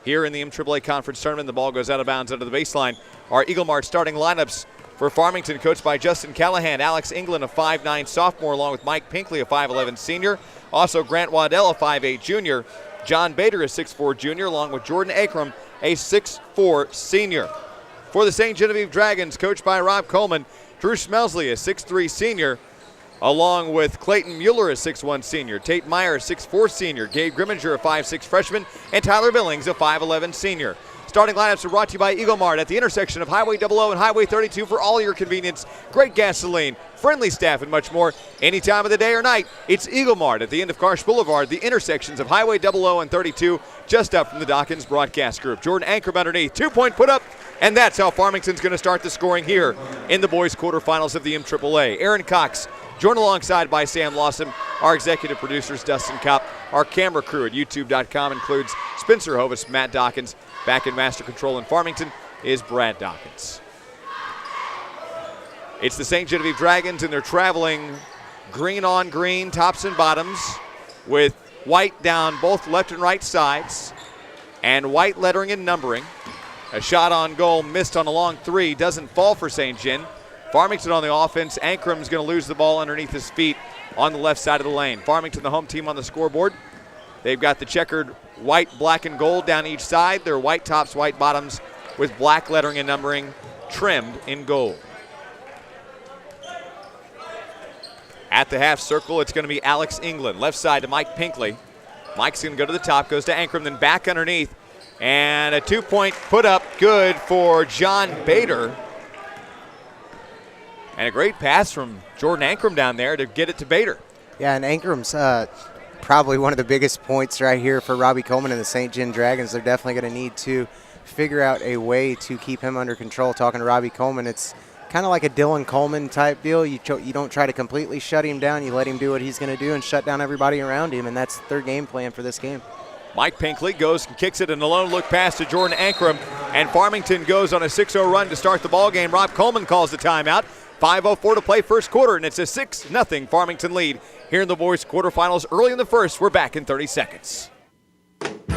here in the MAAA Conference Tournament. The ball goes out of bounds under the baseline. Our Eagle Mart starting lineups for Farmington, coached by Justin Callahan. Alex England, a 5'9 sophomore, along with Mike Pinkley, a 5'11 senior. Also Grant Waddell, a 5'8 junior. John Bader, a 6'4 junior, along with Jordan Akram, a 6'4 senior. For the St. Genevieve Dragons, coached by Rob Coleman, Drew Smelsley, a 6'3 senior, along with Clayton Mueller, a 6'1 senior, Tate Meyer, a 6'4 senior, Gabe Grimminger, a 5'6 freshman, and Tyler Billings, a 5'11 senior. Starting lineups are brought to you by Eagle Mart at the intersection of Highway 00 and Highway 32 for all your convenience. Great gasoline, friendly staff, and much more. Any time of the day or night, it's Eagle Mart at the end of Karsh Boulevard, the intersections of Highway 00 and 32, just up from the Dawkins Broadcast Group. Jordan Ankrum underneath, 2-point put up, and that's how Farmington's going to start the scoring here in the boys' quarterfinals of the MAAA. Aaron Cox, joined alongside by Sam Lawson. Our executive producers, Dustin Kopp. Our camera crew at YouTube.com includes Spencer Hovis, Matt Dawkins. Back in master control in Farmington is Brad Dawkins. It's the St. Genevieve Dragons, and they're traveling green on green, tops and bottoms, with white down both left and right sides, and white lettering and numbering. A shot on goal missed on a long three, doesn't fall for St. Gen. Farmington on the offense. Ankram's going to lose the ball underneath his feet on the left side of the lane. Farmington, the home team on the scoreboard. They've got the checkered white, black, and gold down each side. They're white tops, white bottoms with black lettering and numbering trimmed in gold. At the half circle, it's going to be Alex England. Left side to Mike Pinkley. Mike's going to go to the top, goes to Ankram, then back underneath. And a 2-point put up good for John Bader. And a great pass from Jordan Ankram down there to get it to Bader.
Yeah, and Ankram's probably one of the biggest points right here for Robbie Coleman and the St. Gen Dragons. They're definitely going to need to figure out a way to keep him under control. Talking to Robbie Coleman, it's kind of like a Dylan Coleman type deal. You don't try to completely shut him down. You let him do what he's going to do and shut down everybody around him, and that's their game plan for this game.
Mike Pinkley goes and kicks it in a lone look pass to Jordan Ankram, and Farmington goes on a 6-0 run to start the ball game. Rob Coleman calls the timeout. 5:04 to play first quarter, and it's a 6-0 Farmington lead here in the boys' quarterfinals. Early in the first, we're back in 30 seconds.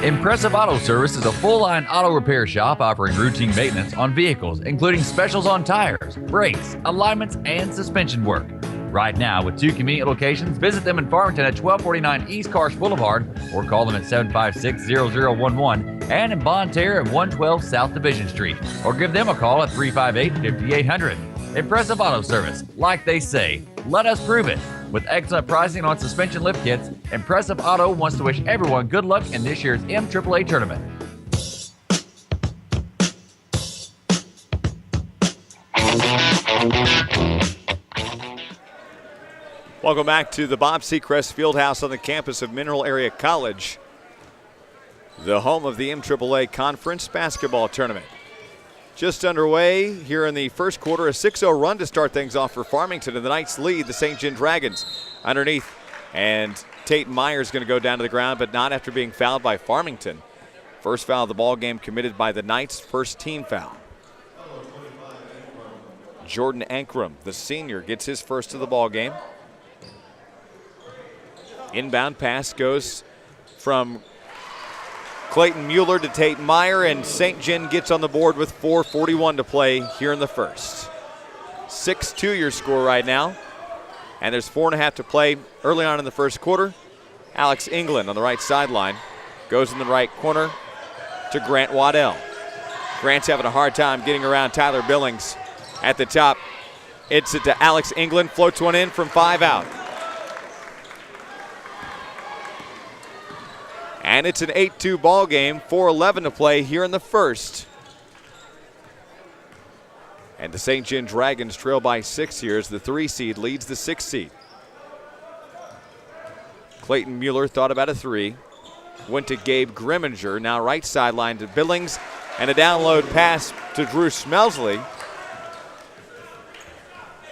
Impressive Auto Service is a full-line auto repair shop offering routine maintenance on vehicles, including specials on tires, brakes, alignments, and suspension work. Right now, with 2 convenient locations, visit them in Farmington at 1249 East Karsh Boulevard or call them at 756-0011 and in Bonne Terre at 112 South Division Street or give them a call at 358-5800. Impressive Auto Service, like they say, let us prove it. With excellent pricing on suspension lift kits, Impressive Auto wants to wish everyone good luck in this year's MAAA tournament.
Welcome back to the Bob Seacrest Fieldhouse on the campus of Mineral Area College, the home of the MAAA Conference Basketball Tournament. Just underway here in the first quarter, a 6-0 run to start things off for Farmington, and the Knights lead the St. Gen Dragons underneath. And Tate Meyer's going to go down to the ground, but not after being fouled by Farmington. First foul of the ball game committed by the Knights, first team foul. Jordan Ankram, the senior, gets his first of the ball game. Inbound pass goes from Clayton Mueller to Tate Meyer, and St. Gen gets on the board with 4:41 to play here in the first. 6-2 your score right now, and there's 4.5 to play early on in the first quarter. Alex England on the right sideline goes in the right corner to Grant Waddell. Grant's having a hard time getting around Tyler Billings at the top. It's it to Alex England, floats one in from 5 out. And it's an 8-2 ball game, 4:11 to play here in the first. And the St. Gen Dragons trail by 6 here as the 3 seed leads the 6 seed. Clayton Mueller thought about a 3. Went to Gabe Grimminger, now right sideline to Billings, and a download pass to Drew Smelsley,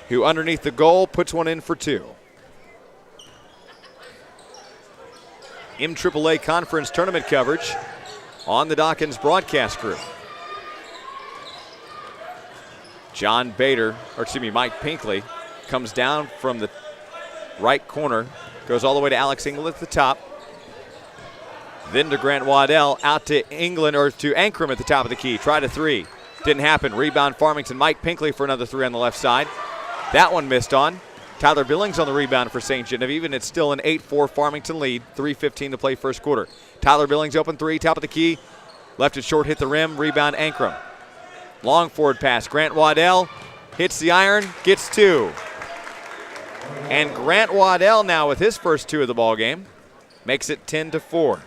who underneath the goal puts one in for 2. MAAA Conference Tournament coverage on the Dawkins broadcast group. Mike Pinkley comes down from the right corner, goes all the way to Alex England at the top, then to Grant Waddell, out to England or to Ankram at the top of the key. Tried a 3, didn't happen. Rebound Farmington. Mike Pinkley for another 3 on the left side. That one missed on. Tyler Billings on the rebound for St. Genevieve, and it's still an 8-4 Farmington lead. 3:15 to play first quarter. Tyler Billings open 3, top of the key. Left it short, hit the rim, rebound Ankram. Long forward pass. Grant Waddell hits the iron, gets 2. And Grant Waddell now with his first 2 of the ball game makes it 10-4.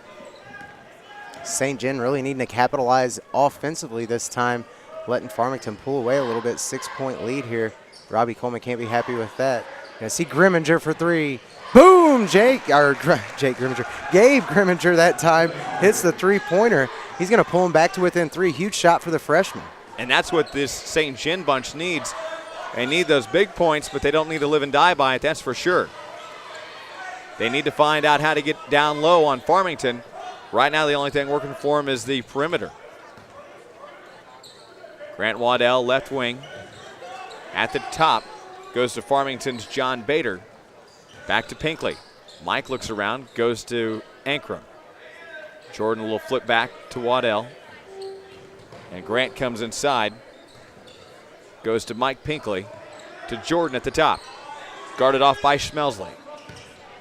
St. Gen really needing to capitalize offensively this time, letting Farmington pull away a little bit. 6-point lead here. Robbie Coleman can't be happy with that. Gonna see Grimminger for 3. Boom! Gabe Grimminger that time hits the 3-pointer. He's gonna pull him back to within 3. Huge shot for the freshman.
And that's what this St. Gen bunch needs. They need those big points, but they don't need to live and die by it, that's for sure. They need to find out how to get down low on Farmington. Right now, the only thing working for them is the perimeter. Grant Waddell, left wing. At the top Goes to Farmington's John Bader. Back to Pinkley. Mike looks around, goes to Ankrum. Jordan will flip back to Waddell. And Grant comes inside. Goes to Mike Pinkley. To Jordan at the top. Guarded off by Schmelsley.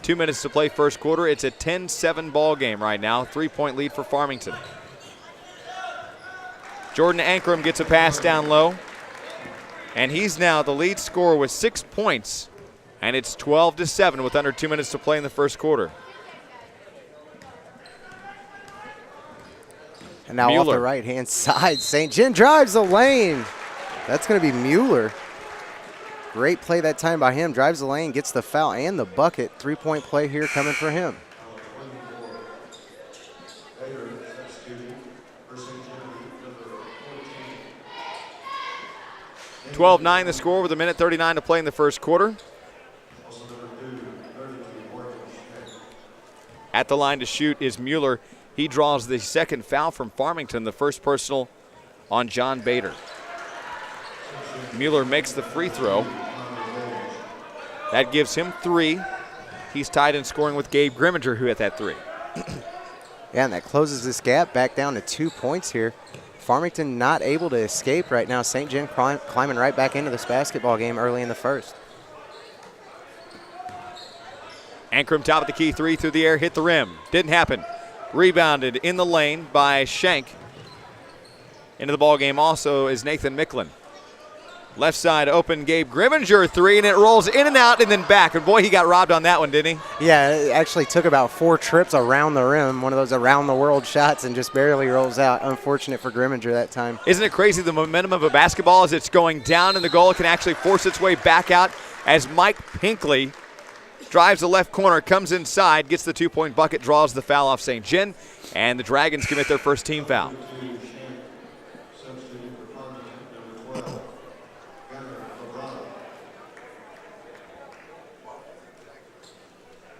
2 minutes to play first quarter. It's a 10-7 ball game right now. 3-point lead for Farmington. Jordan Ankrum gets a pass down low. And he's now the lead scorer with 6 points. And it's 12-7 with under 2 minutes to play in the first quarter.
And now
Mueller.
off the right-hand side, St. John drives the lane. That's going to be Mueller. Great play that time by him. Drives the lane, gets the foul and the bucket. 3-point play here coming for him.
(12-9) the score with 1:39 to play in the first quarter. At the line to shoot is Mueller. He draws the second foul from Farmington, the first personal on John Bader. Mueller makes the free throw. That gives him 3. He's tied in scoring with Gabe Grimminger, who hit that 3.
Yeah, and that closes this gap back down to 2 points here. Farmington not able to escape right now. St. John climbing right back into this basketball game early in the first.
Ankrum top of the key, 3 through the air, hit the rim. Didn't happen. Rebounded in the lane by Schenk. Into the ball game also is Nathan Micklin. Left side open, Gabe Grimminger 3, and it rolls in and out and then back. And boy, he got robbed on that one, didn't he?
Yeah, it actually took about 4 trips around the rim, one of those around-the-world shots, and just barely rolls out. Unfortunate for Grimminger that time.
Isn't it crazy the momentum of a basketball as it's going down and the goal can actually force its way back out as Mike Pinkley drives the left corner, comes inside, gets the 2-point bucket, draws the foul off St. John, and the Dragons commit their first team foul.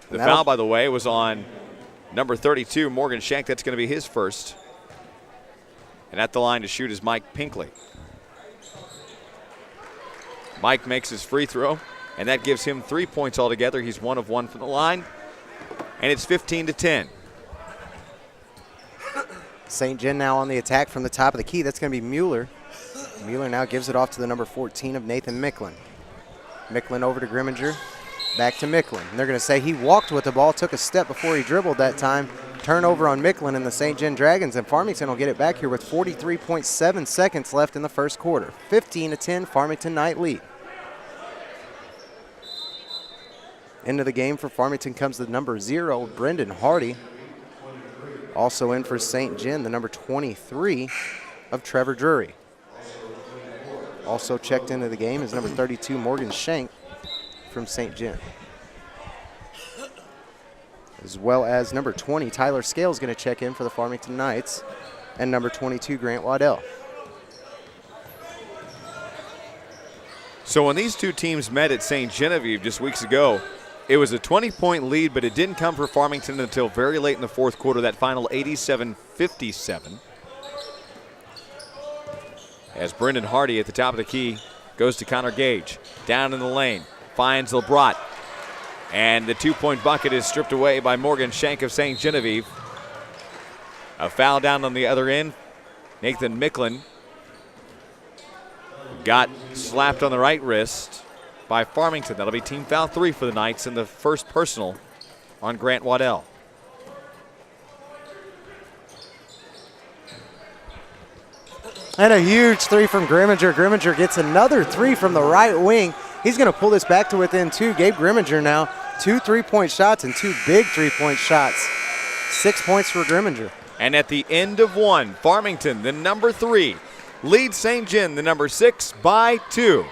The foul, by the way, was on number 32, Morgan Schenk. That's going to be his first. And at the line to shoot is Mike Pinkley. Mike makes his free throw, and that gives him 3 points altogether. He's 1 of 1 from the line, and it's 15-10.
St. John now on the attack from the top of the key. That's going to be Mueller. Mueller now gives it off to the number 14 of Nathan Micklin. Micklin over to Grimminger. Back to Micklin. And they're going to say he walked with the ball, took a step before he dribbled that time. Turnover on Micklin and the St. John Dragons, and Farmington will get it back here with 43.7 seconds left in the first quarter. 15-10, Farmington night lead. Into the game for Farmington comes the number 0, Brendan Hardy. Also in for St. John, the number 23 of Trevor Drury. Also checked into the game is number 32, Morgan Schenk from St. John. As well as number 20, Tyler Scales going to check in for the Farmington Knights, and number 22, Grant Waddell.
So when these two teams met at St. Genevieve just weeks ago, it was a 20-point lead, but it didn't come for Farmington until very late in the fourth quarter, that final 87-57. As Brendan Hardy at the top of the key goes to Connor Gage. Down in the lane, finds LeBrot. And the 2-point bucket is stripped away by Morgan Schenk of St. Genevieve. A foul down on the other end. Nathan Micklin got slapped on the right wrist by Farmington. That'll be team foul 3 for the Knights, and the first personal on Grant Waddell.
And a huge 3 from Grimminger. Grimminger gets another 3 from the right wing. He's going to pull this back to within 2. Gabe Grimminger now, 2 3-point shots and 2 big 3-point shots. 6 points for Grimminger.
And at the end of one, Farmington, the number 3, leads St. John, the number 6, by 2.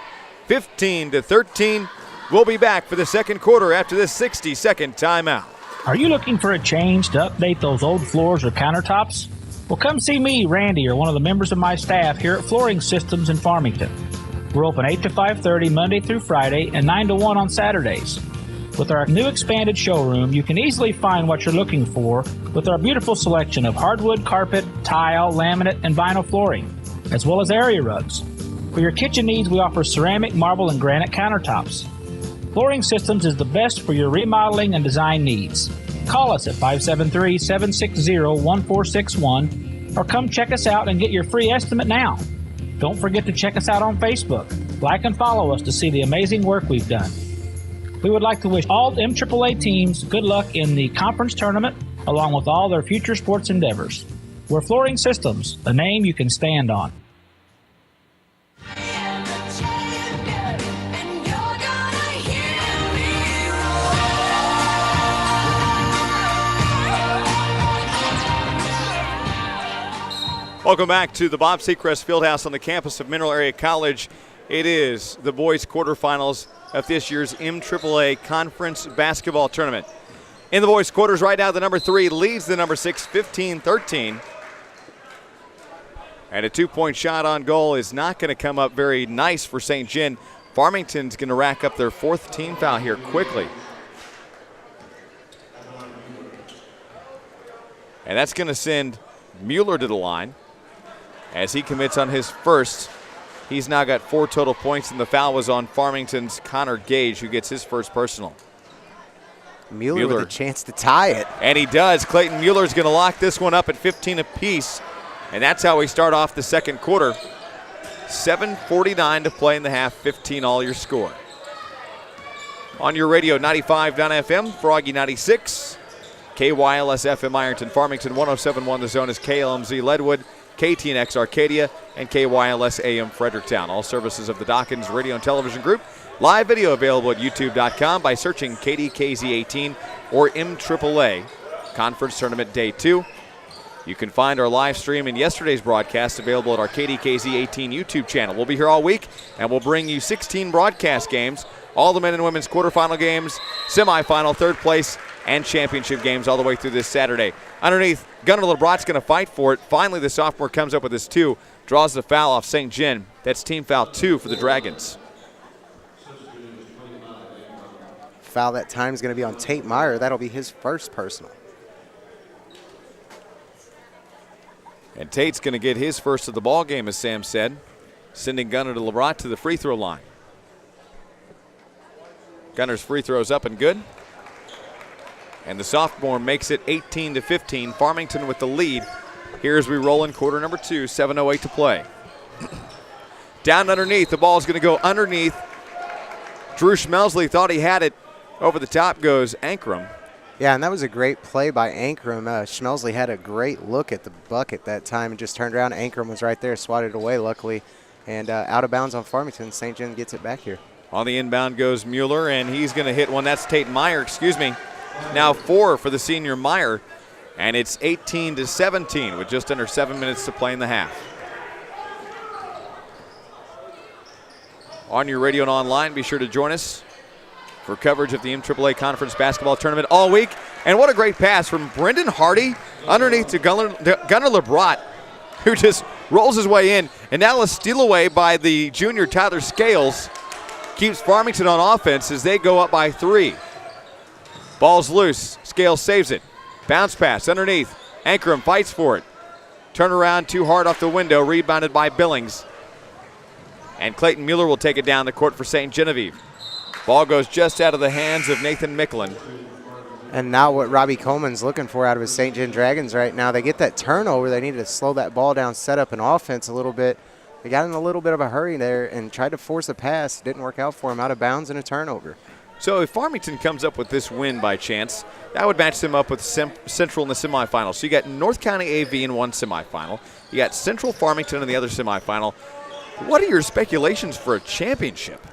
15-13. We'll be back for the second quarter after this 60-second timeout.
Are you looking for a change to update those old floors or countertops? Well, come see me, Randy, or one of the members of my staff here at Flooring Systems in Farmington. We're open 8 to 5:30 Monday through Friday and 9 to 1 on Saturdays. With our new expanded showroom, you can easily find what you're looking for with our beautiful selection of hardwood, carpet, tile, laminate, and vinyl flooring, as well as area rugs. For your kitchen needs, we offer ceramic, marble, and granite countertops. Flooring Systems is the best for your remodeling and design needs. Call us at 573-760-1461 or come check us out and get your free estimate now. Don't forget to check us out on Facebook. Like and follow us to see the amazing work we've done. We would like to wish all MAAA teams good luck in the conference tournament, along with all their future sports endeavors. We're Flooring Systems, a name you can stand on.
Welcome back to the Bob Seacrest Fieldhouse on the campus of Mineral Area College. It is the boys' quarterfinals of this year's MAAA Conference Basketball Tournament. In the boys' quarters right now, the number 3 leads the number 6, 15-13. And a two-point shot on goal is not going to come up very nice for St. John. Farmington's going to rack up their 4th team foul here quickly. And that's going to send Mueller to the line as he commits on his first. He's now got 4 total points, and the foul was on Farmington's Connor Gage, who gets his first personal.
Mueller with a chance to tie it.
And he does. Clayton Mueller's going to lock this one up at 15 apiece, and that's how we start off the second quarter. 7:49 to play in the half, 15 all your score. On your radio, 95.9 FM, Froggy 96, KYLS FM Ironton, Farmington 107.1 The Zone is KLMZ Leadwood, KTNX Arcadia, and KYLS AM Fredericktown. All services of the Dawkins Radio and Television Group. Live video available at youtube.com by searching KDKZ18 or MAAA Conference Tournament Day 2. You can find our live stream and yesterday's broadcast available at our KDKZ18 YouTube channel. We'll be here all week, and we'll bring you 16 broadcast games, all the men and women's quarterfinal games, semifinal, third place, and championship games all the way through this Saturday. Underneath, Gunnar LeBrot's going to fight for it. Finally, the sophomore comes up with his 2, draws the foul off St. John. That's team foul 2 for the Dragons.
Foul that time is going to be on Tate Meyer. That'll be his first personal.
And Tate's going to get his first of the ball game, as Sam said, sending Gunnar LeBrot to the free throw line. Gunnar's free throw's up and good. And the sophomore makes it 18-15. Farmington with the lead. Here as we roll in quarter number 2, 7:08 to play. Down underneath, the ball's going to go underneath. Drew Schmelsley thought he had it. Over the top goes Ankrum.
Yeah, and that was a great play by Ankrum. Schmelsley had a great look at the bucket that time and just turned around. Ankrum was right there, swatted away luckily. And out of bounds on Farmington. St. John gets it back here.
On the inbound goes Mueller, and he's going to hit one. That's Tate Meyer, Now 4 for the senior Meyer, and it's 18-17 with just under 7 minutes to play in the half. On your radio and online, be sure to join us for coverage of the MAAA Conference Basketball Tournament all week. And what a great pass from Brendan Hardy underneath to Gunnar LeBrot, who just rolls his way in. And now a steal away by the junior Tyler Scales keeps Farmington on offense as they go up by 3. Ball's loose. Scales saves it. Bounce pass underneath. Ankrum fights for it. Turn around too hard off the window. Rebounded by Billings. And Clayton Mueller will take it down the court for St. Genevieve. Ball goes just out of the hands of Nathan Micklin.
And now what Robbie Coleman's looking for out of his St. John Dragons right now, they get that turnover. They needed to slow that ball down, set up an offense a little bit. They got in a little bit of a hurry there and tried to force a pass. Didn't work out for him. Out of bounds and a turnover.
So if Farmington comes up with this win by chance, that would match them up with Central in the semifinal. So you got North County AV in one semifinal. You got Central Farmington in the other semifinal. What are your speculations for a championship?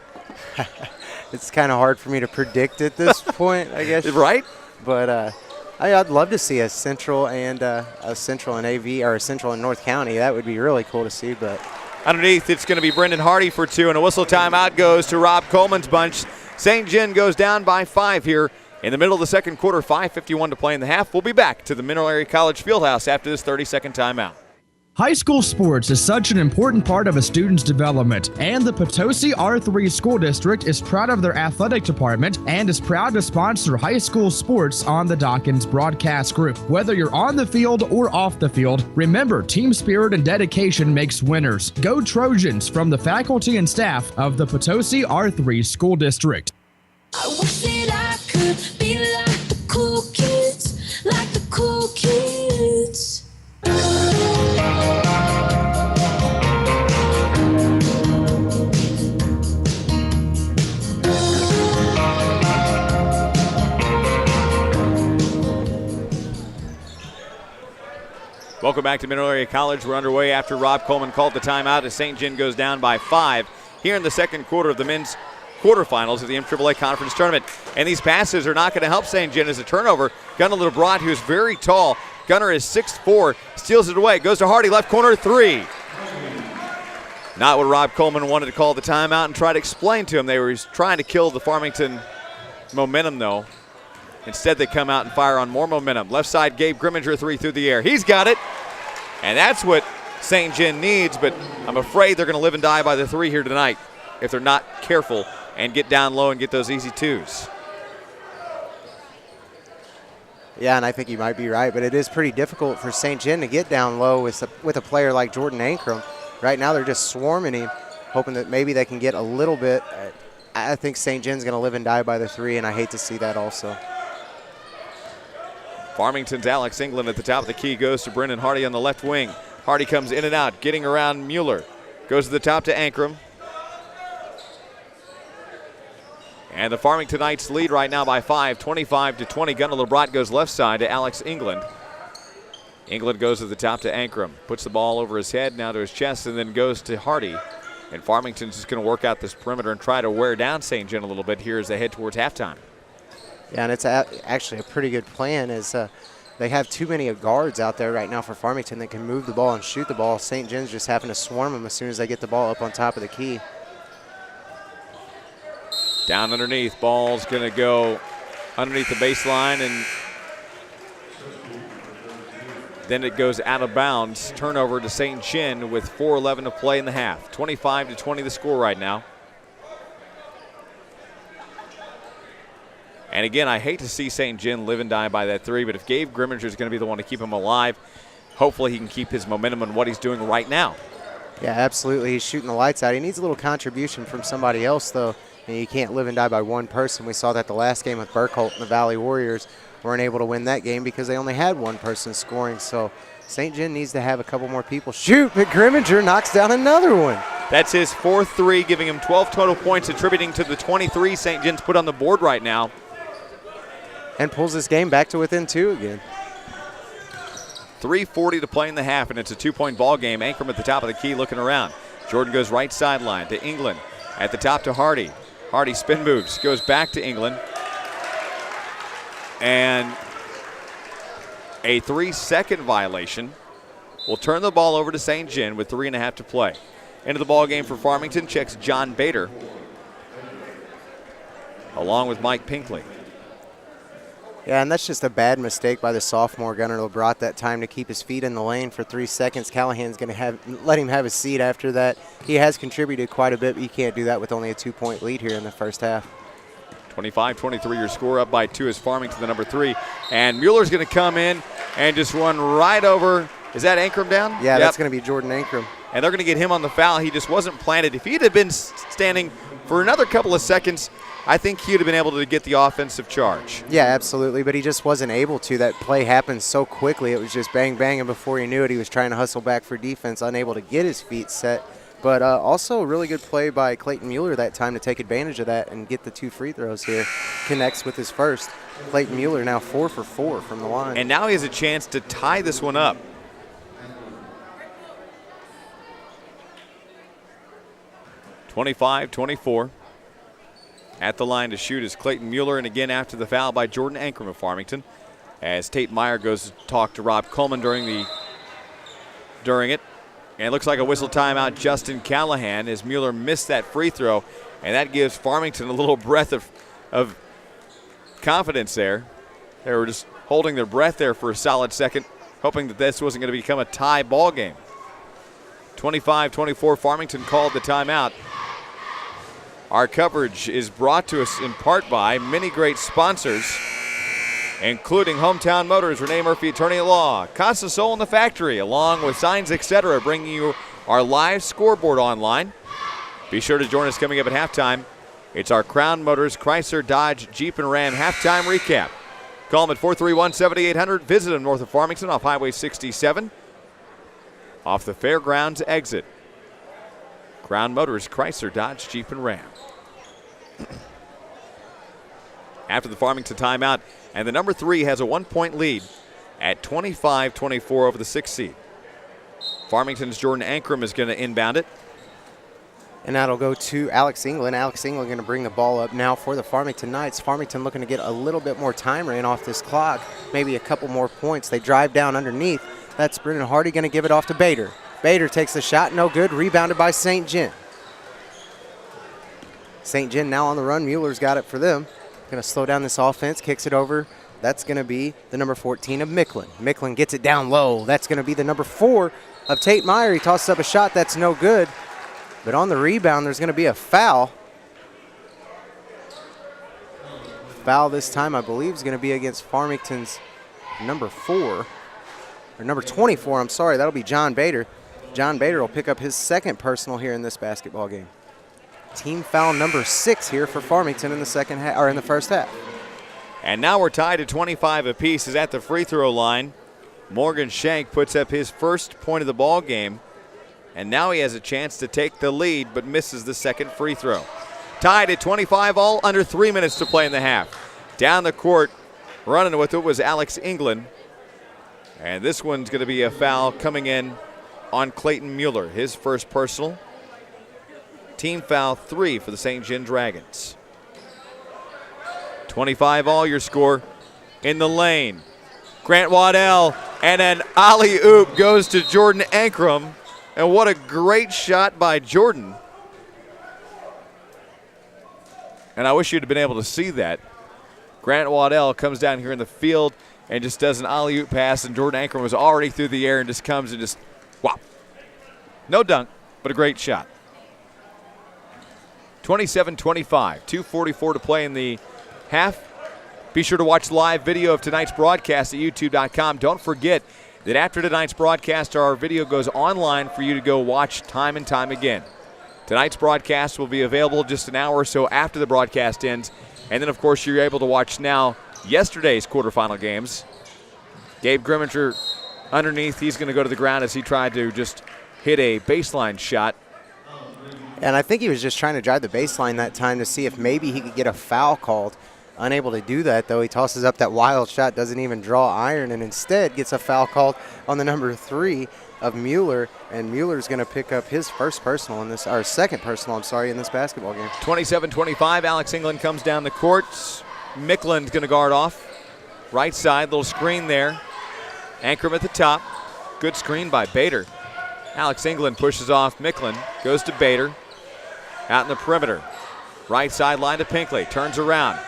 It's kind of hard for me to predict at this point, I guess.
Right?
But I'd love to see a Central and AV, or a Central and North County. That would be really cool to see. But
underneath, it's going to be Brendan Hardy for 2, and a whistle timeout goes to Rob Coleman's bunch. St. John goes down by 5 here in the middle of the second quarter, 5:51 to play in the half. We'll be back to the Mineral Area College Fieldhouse after this 30-second timeout.
High school sports is such an important part of a student's development, and the Potosi R3 School District is proud of their athletic department and is proud to sponsor high school sports on the Dawkins Broadcast Group. Whether you're on the field or off the field, remember, team spirit and dedication makes winners. Go Trojans from the faculty and staff of the Potosi R3 School District.
I wish that I could be like the cool kids, like the cool kids.
Welcome back to Mineral Area College. We're underway after Rob Coleman called the timeout as St. John goes down by 5 here in the second quarter of the men's quarterfinals of the MAAA Conference Tournament. And these passes are not going to help St. John as a turnover. Gunnar LeBron, who is very tall. Gunnar is 6'4", steals it away, goes to Hardy, left corner, 3. Not what Rob Coleman wanted to call the timeout and try to explain to him. They were trying to kill the Farmington momentum, though. Instead, they come out and fire on more momentum. Left side, Gabe Grimminger, 3 through the air. He's got it. And that's what St. John needs, but I'm afraid they're going to live and die by the 3 here tonight if they're not careful and get down low and get those easy 2s.
Yeah, and I think you might be right, but it is pretty difficult for St. John to get down low with a player like Jordan Ankrum. Right now, they're just swarming him, hoping that maybe they can get a little bit. I think St. John's going to live and die by the 3, and I hate to see that also.
Farmington's Alex England at the top of the key goes to Brendan Hardy on the left wing. Hardy comes in and out, getting around Mueller. Goes to the top to Ankrum. And the Farmingtonites lead right now by 5, 25-20. Gunnar LeBron goes left side to Alex England. England goes to the top to Ankrum. Puts the ball over his head, now to his chest, and then goes to Hardy. And Farmington's just going to work out this perimeter and try to wear down St. John a little bit here as they head towards halftime.
Yeah, and it's actually a pretty good plan as they have too many guards out there right now for Farmington that can move the ball and shoot the ball. St. John's just having to swarm them as soon as they get the ball up on top of the key.
Down underneath, ball's going to go underneath the baseline, and then it goes out of bounds. Turnover to St. John with 4:11 to play in the half. 25-20 the score right now. And again, I hate to see St. John live and die by that 3, but if Gabe Grimminger is going to be the one to keep him alive, hopefully he can keep his momentum on what he's doing right now.
Yeah, absolutely. He's shooting the lights out. He needs a little contribution from somebody else, though. And you can't live and die by one person. We saw that the last game with Burkholt and the Valley Warriors weren't able to win that game because they only had one person scoring. So St. John needs to have a couple more people shoot, but Grimminger knocks down another one.
That's his 4th 3, giving him 12 total points, attributing to the 23 St. John's put on the board right now.
And pulls this game back to within 2 again.
3:40 to play in the half, and it's a 2-point ball game. Ankrum at the top of the key looking around. Jordan goes right sideline to England. At the top to Hardy. Hardy spin moves, goes back to England. And a 3-second violation will turn the ball over to St. John with 3.5 to play. Into the ball game for Farmington checks John Bader, along with Mike Pinkley.
Yeah, and that's just a bad mistake by the sophomore Gunnar LeBron that time to keep his feet in the lane for 3 seconds. Callahan's going to let him have his seat after that. He has contributed quite a bit, but you can't do that with only a 2-point lead here in the first half.
25-23 your score, up by 2 is Farmington, the number 3. And Mueller's going to come in and just run right over. Is that Ankrum down?
Yeah, that's going to be Jordan Ankrum.
And they're going to get him on the foul. He just wasn't planted. If he'd have been standing for another couple of seconds, I think he would have been able to get the offensive charge.
Yeah, absolutely, but he just wasn't able to. That play happened so quickly. It was just bang, bang, and before he knew it, he was trying to hustle back for defense, unable to get his feet set. But also a really good play by Clayton Mueller that time to take advantage of that and get the 2 free throws here. Connects with his first. Clayton Mueller now 4 for 4 from the line.
And now he has a chance to tie this one up. (25-24). At the line to shoot is Clayton Mueller, and again after the foul by Jordan Ankrum of Farmington, as Tate Meyer goes to talk to Rob Coleman during it. And it looks like a whistle timeout. Justin Callahan, as Mueller missed that free throw, and that gives Farmington a little breath of confidence there. They were just holding their breath there for a solid second, hoping that this wasn't going to become a tie ball game. 25-24, Farmington called the timeout. Our coverage is brought to us in part by many great sponsors, including Hometown Motors, Renee Murphy, attorney at law, Casa Sol in the Factory, along with Signs, etc., bringing you our live scoreboard online. Be sure to join us coming up at halftime. It's our Crown Motors, Chrysler, Dodge, Jeep, and Ram halftime recap. Call them at 431-7800. Visit them north of Farmington off Highway 67, off the Fairgrounds exit. Crown Motors, Chrysler, Dodge, Jeep, and Ram. After the Farmington timeout, and the number 3 has a 1-point lead at 25-24 over the 6th seed. Farmington's Jordan Ankrum is going to inbound it.
And that'll go to Alex England. Alex England going to bring the ball up now for the Farmington Knights. Farmington looking to get a little bit more time ran off this clock, maybe a couple more points. They drive down underneath. That's Brennan Hardy going to give it off to Bader. Bader takes the shot, no good, rebounded by St. John. St. John now on the run. Mueller's got it for them. Going to slow down this offense, kicks it over. That's going to be the number 14 of Micklin. Micklin gets it down low. That's going to be the number 4 of Tate Meyer. He tosses up a shot that's no good. But on the rebound, there's going to be a foul. Foul this time, I believe, is going to be against Farmington's number 4. Or number 24, I'm sorry. That'll be John Bader. John Bader will pick up his second personal here in this basketball game. Team foul number 6 here for Farmington in the second half, or in the first half.
And now we're tied at 25 apiece. Is at the free throw line. Morgan Shank puts up his first point of the ball game, and now he has a chance to take the lead, but misses the second free throw. Tied at 25, all under 3 minutes to play in the half. Down the court, running with it was Alex England, and this one's going to be a foul coming in on Clayton Mueller, his first personal. Team foul 3 for the St. John Dragons. 25 all your score. In the lane, Grant Waddell, and an alley-oop goes to Jordan Ankrum. And what a great shot by Jordan. And I wish you'd have been able to see that. Grant Waddell comes down here in the field and just does an alley-oop pass, and Jordan Ankrum was already through the air and just comes and just, wow. No dunk, but a great shot. 27-25, 2:44 to play in the half. Be sure to watch live video of tonight's broadcast at youtube.com. Don't forget that after tonight's broadcast, our video goes online for you to go watch time and time again. Tonight's broadcast will be available just an hour or so after the broadcast ends. And then, of course, you're able to watch now yesterday's quarterfinal games. Gabe Grimminger underneath. He's going to go to the ground as he tried to just hit a baseline shot.
And I think he was just trying to drive the baseline that time to see if maybe he could get a foul called. Unable to do that, though. He tosses up that wild shot, doesn't even draw iron, and instead gets a foul called on the number 3 of Mueller. And Mueller's going to pick up his first personal in this, or second personal, I'm sorry, in this basketball game.
27-25, Alex England comes down the court. Micklin's going to guard off. Right side, little screen there. Ankrum at the top. Good screen by Bader. Alex England pushes off Micklin, goes to Bader. Out in the perimeter. Right sideline to Pinkley. Turns around.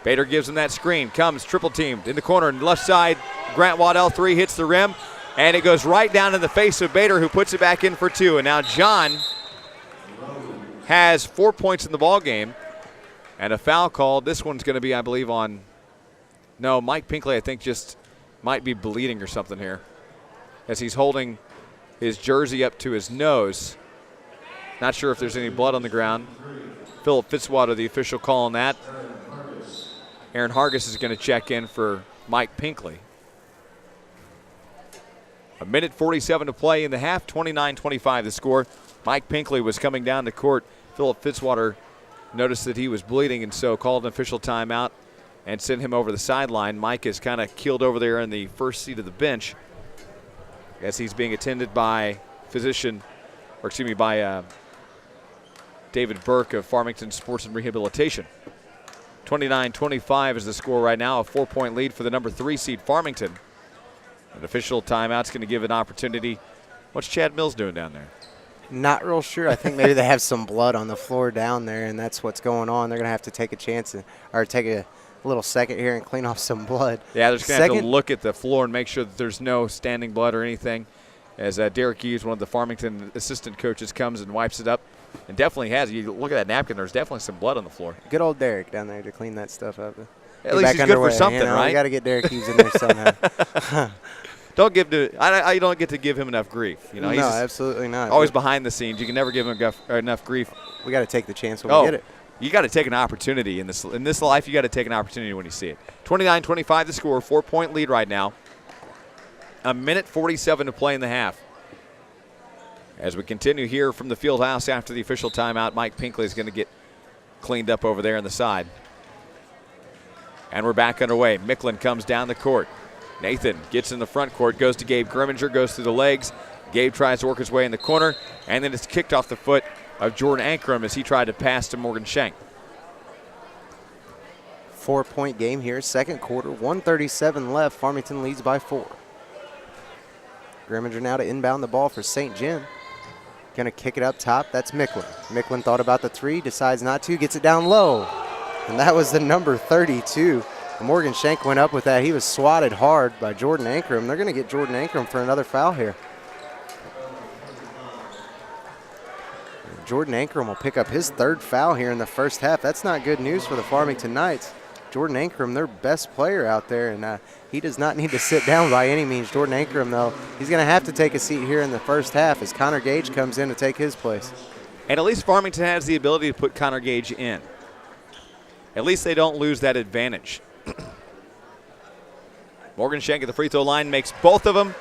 Bader gives him that screen. Comes triple teamed in the corner. Left side. Grant Waddell 3 hits the rim. And it goes right down in the face of Bader, who puts it back in for 2. And now John has 4 points in the ball game. And a foul called. This one's going to be, I believe, on. No, Mike Pinkley, I think, just might be bleeding or something here, as he's holding his jersey up to his nose. Not sure if there's any blood on the ground. Philip Fitzwater, the official call on that. Aaron Hargis is going to check in for Mike Pinkley. A minute 47 to play in the half, 29-25 the score. Mike Pinkley was coming down the court. Philip Fitzwater noticed that he was bleeding and so called an official timeout and sent him over the sideline. Mike is kind of keeled over there in the first seat of the bench as he's being attended by David Burke of Farmington Sports and Rehabilitation. 29-25 is the score right now, a 4-point lead for the number 3 seed Farmington. An official timeout's going to give an opportunity. What's Chad Mills doing down there?
Not real sure. I think maybe they have some blood on the floor down there, and that's what's going on. They're going to have to take a chance or take a little second here and clean off some blood.
Yeah, they're just going to have to look at the floor and make sure that there's no standing blood or anything. as Derek Hughes, one of the Farmington assistant coaches, comes and wipes it up. And definitely has. You look at that napkin, there's definitely some blood on the floor.
Good old Derek down there to clean that stuff up.
At least he's good for something, right?
We got to get Derek Hughes in there somehow.
Don't give I don't get to give him enough grief. You know,
no,
he's
absolutely not.
Always behind the scenes. You can never give him enough grief.
We got to take the chance when we get it.
You got to take an opportunity in this life. You got to take an opportunity when you see it. 29-25 the score, 4-point lead right now. A minute 47 to play in the half. As we continue here from the field house after the official timeout, Mike Pinkley is going to get cleaned up over there on the side. And we're back underway. Micklin comes down the court. Nathan gets in the front court, goes to Gabe Grimminger, goes through the legs. Gabe tries to work his way in the corner, and then it's kicked off the foot of Jordan Ankrum as he tried to pass to Morgan Shank.
4-point game here, second quarter, 1:37 left. Farmington leads by 4. Grimminger now to inbound the ball for St. John. Going to kick it up top. That's Micklin. Micklin thought about the 3, decides not to, gets it down low. And that was the number 32. Morgan Shank went up with that. He was swatted hard by Jordan Ankrum. They're going to get Jordan Ankrum for another foul here. Jordan Ankrum will pick up his 3rd foul here in the first half. That's not good news for the Farmington Knights. Jordan Ankrum, their best player out there, and he does not need to sit down by any means. Jordan Ankrum, though, he's going to have to take a seat here in the first half as Connor Gage comes in to take his place.
And at least Farmington has the ability to put Connor Gage in. At least they don't lose that advantage. Morgan Shank at the free throw line makes both of them.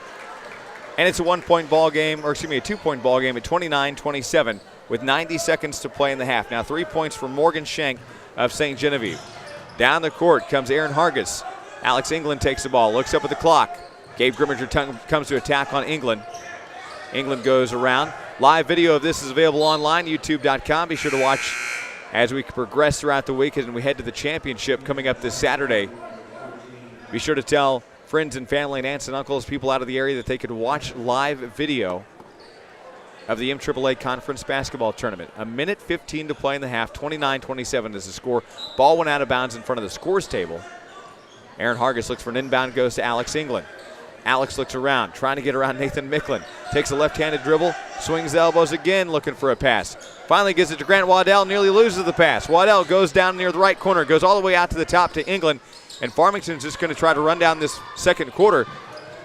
And it's a 1-point ball game, or excuse me, a 2-point ball game at 29-27 with 90 seconds to play in the half. Now 3 points for Morgan Shank of St. Genevieve. Down the court comes Aaron Hargis. Alex England takes the ball, looks up at the clock. Gabe Grimminger comes to attack on England. England goes around. Live video of this is available online, youtube.com. Be sure to watch as we progress throughout the week and we head to the championship coming up this Saturday. Be sure to tell friends and family and aunts and uncles, people out of the area, that they could watch live video of the MAAA Conference Basketball Tournament. A minute 15 to play in the half, 29-27 is the score. Ball went out of bounds in front of the scores table. Aaron Hargis looks for an inbound, goes to Alex England. Alex looks around, trying to get around Nathan Micklin. Takes a left-handed dribble, swings the elbows again, looking for a pass. Finally gives it to Grant Waddell, nearly loses the pass. Waddell goes down near the right corner, goes all the way out to the top to England, and Farmington's just going to try to run down this second quarter,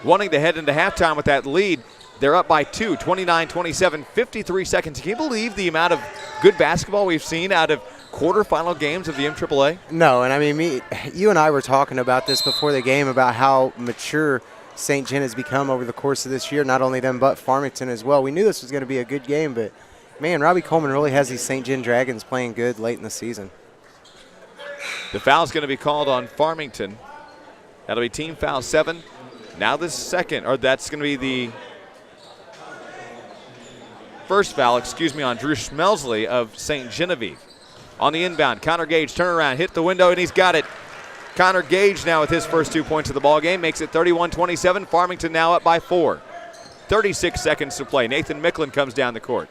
wanting to head into halftime with that lead. They're up by 2, 29-27, 53 seconds. Can you believe the amount of good basketball we've seen out of quarterfinal games of the MAAA?
No, and I mean, you and I were talking about this before the game about how mature St. John has become over the course of this year, not only them but Farmington as well. We knew this was going to be a good game, but, man, Robbie Coleman really has these St. John Dragons playing good late in the season.
The foul's going to be called on Farmington. That'll be team foul 7. Now the second, or that's going to be the first foul, on Drew Schmelsley of St. Genevieve. On the inbound, Connor Gage, turn around, hit the window, and he's got it. Connor Gage now with his first 2 points of the ball game makes it 31-27. Farmington now up by 4. 36 seconds to play. Nathan Micklin comes down the court.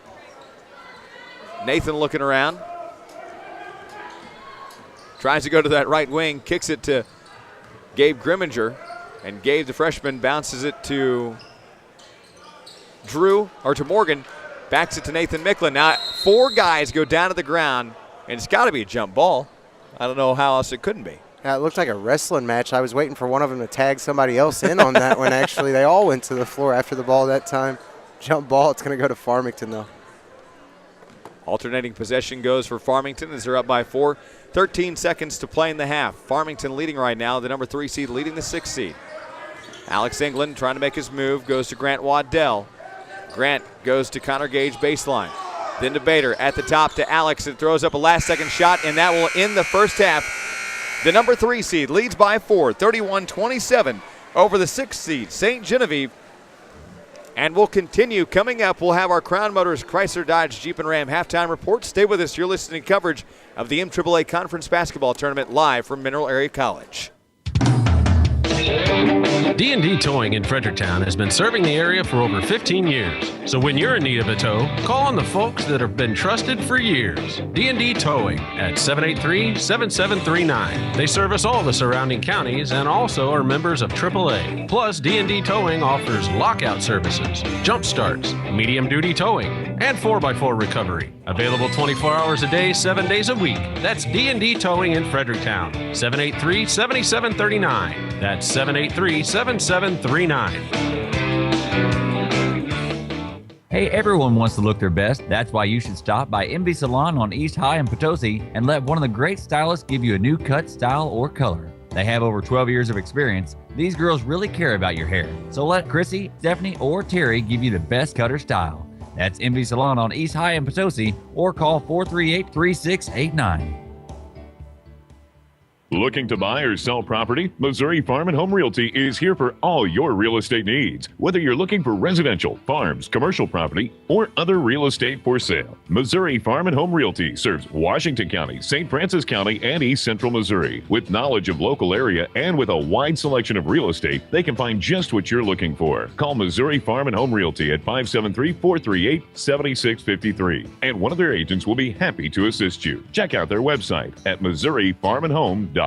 Nathan looking around. Tries to go to that right wing, kicks it to Gabe Grimminger, and Gabe, the freshman, bounces it to Morgan, backs it to Nathan Micklin. Now 4 guys go down to the ground, and it's got to be a jump ball. I don't know how else it couldn't be.
Yeah, it looked like a wrestling match. I was waiting for one of them to tag somebody else in on that one, actually. They all went to the floor after the ball that time. Jump ball, it's going to go to Farmington, though.
Alternating possession goes for Farmington as they're up by 4. 13 seconds to play in the half. Farmington leading right now, the number 3 seed leading the 6 seed. Alex England trying to make his move, goes to Grant Waddell. Grant goes to Connor Gage baseline. Then to Bader at the top to Alex, and throws up a last-second shot, and that will end the first half. The number 3 seed leads by 4, 31-27 over the 6th seed, St. Genevieve. And we'll continue. Coming up, we'll have our Crown Motors Chrysler Dodge Jeep and Ram halftime report. Stay with us. You're listening to coverage of the MAAA Conference Basketball Tournament live from Mineral Area College.
D&D Towing in Fredericktown has been serving the area for over 15 years. So when you're in need of a tow, call on the folks that have been trusted for years. D&D Towing at 783-7739. They service all the surrounding counties and also are members of AAA. Plus, D&D Towing offers lockout services, jump starts, medium-duty towing, and 4x4 recovery. Available 24 hours a day, 7 days a week. That's D&D Towing in Fredericktown. 783-7739. That's 783-7739.
Hey, everyone wants to look their best. That's why you should stop by MV Salon on East High in Potosi and let one of the great stylists give you a new cut, style, or color. They have over 12 years of experience. These girls really care about your hair. So let Chrissy, Stephanie, or Terry give you the best cutter style. That's MV Salon on East High in Potosi, or call 438-3689.
Looking to buy or sell property? Missouri Farm and Home Realty is here for all your real estate needs. Whether you're looking for residential, farms, commercial property, or other real estate for sale, Missouri Farm and Home Realty serves Washington County, St. Francis County, and East Central Missouri. With knowledge of local area and with a wide selection of real estate, they can find just what you're looking for. Call Missouri Farm and Home Realty at 573-438-7653, and one of their agents will be happy to assist you. Check out their website at MissouriFarmandHome.com.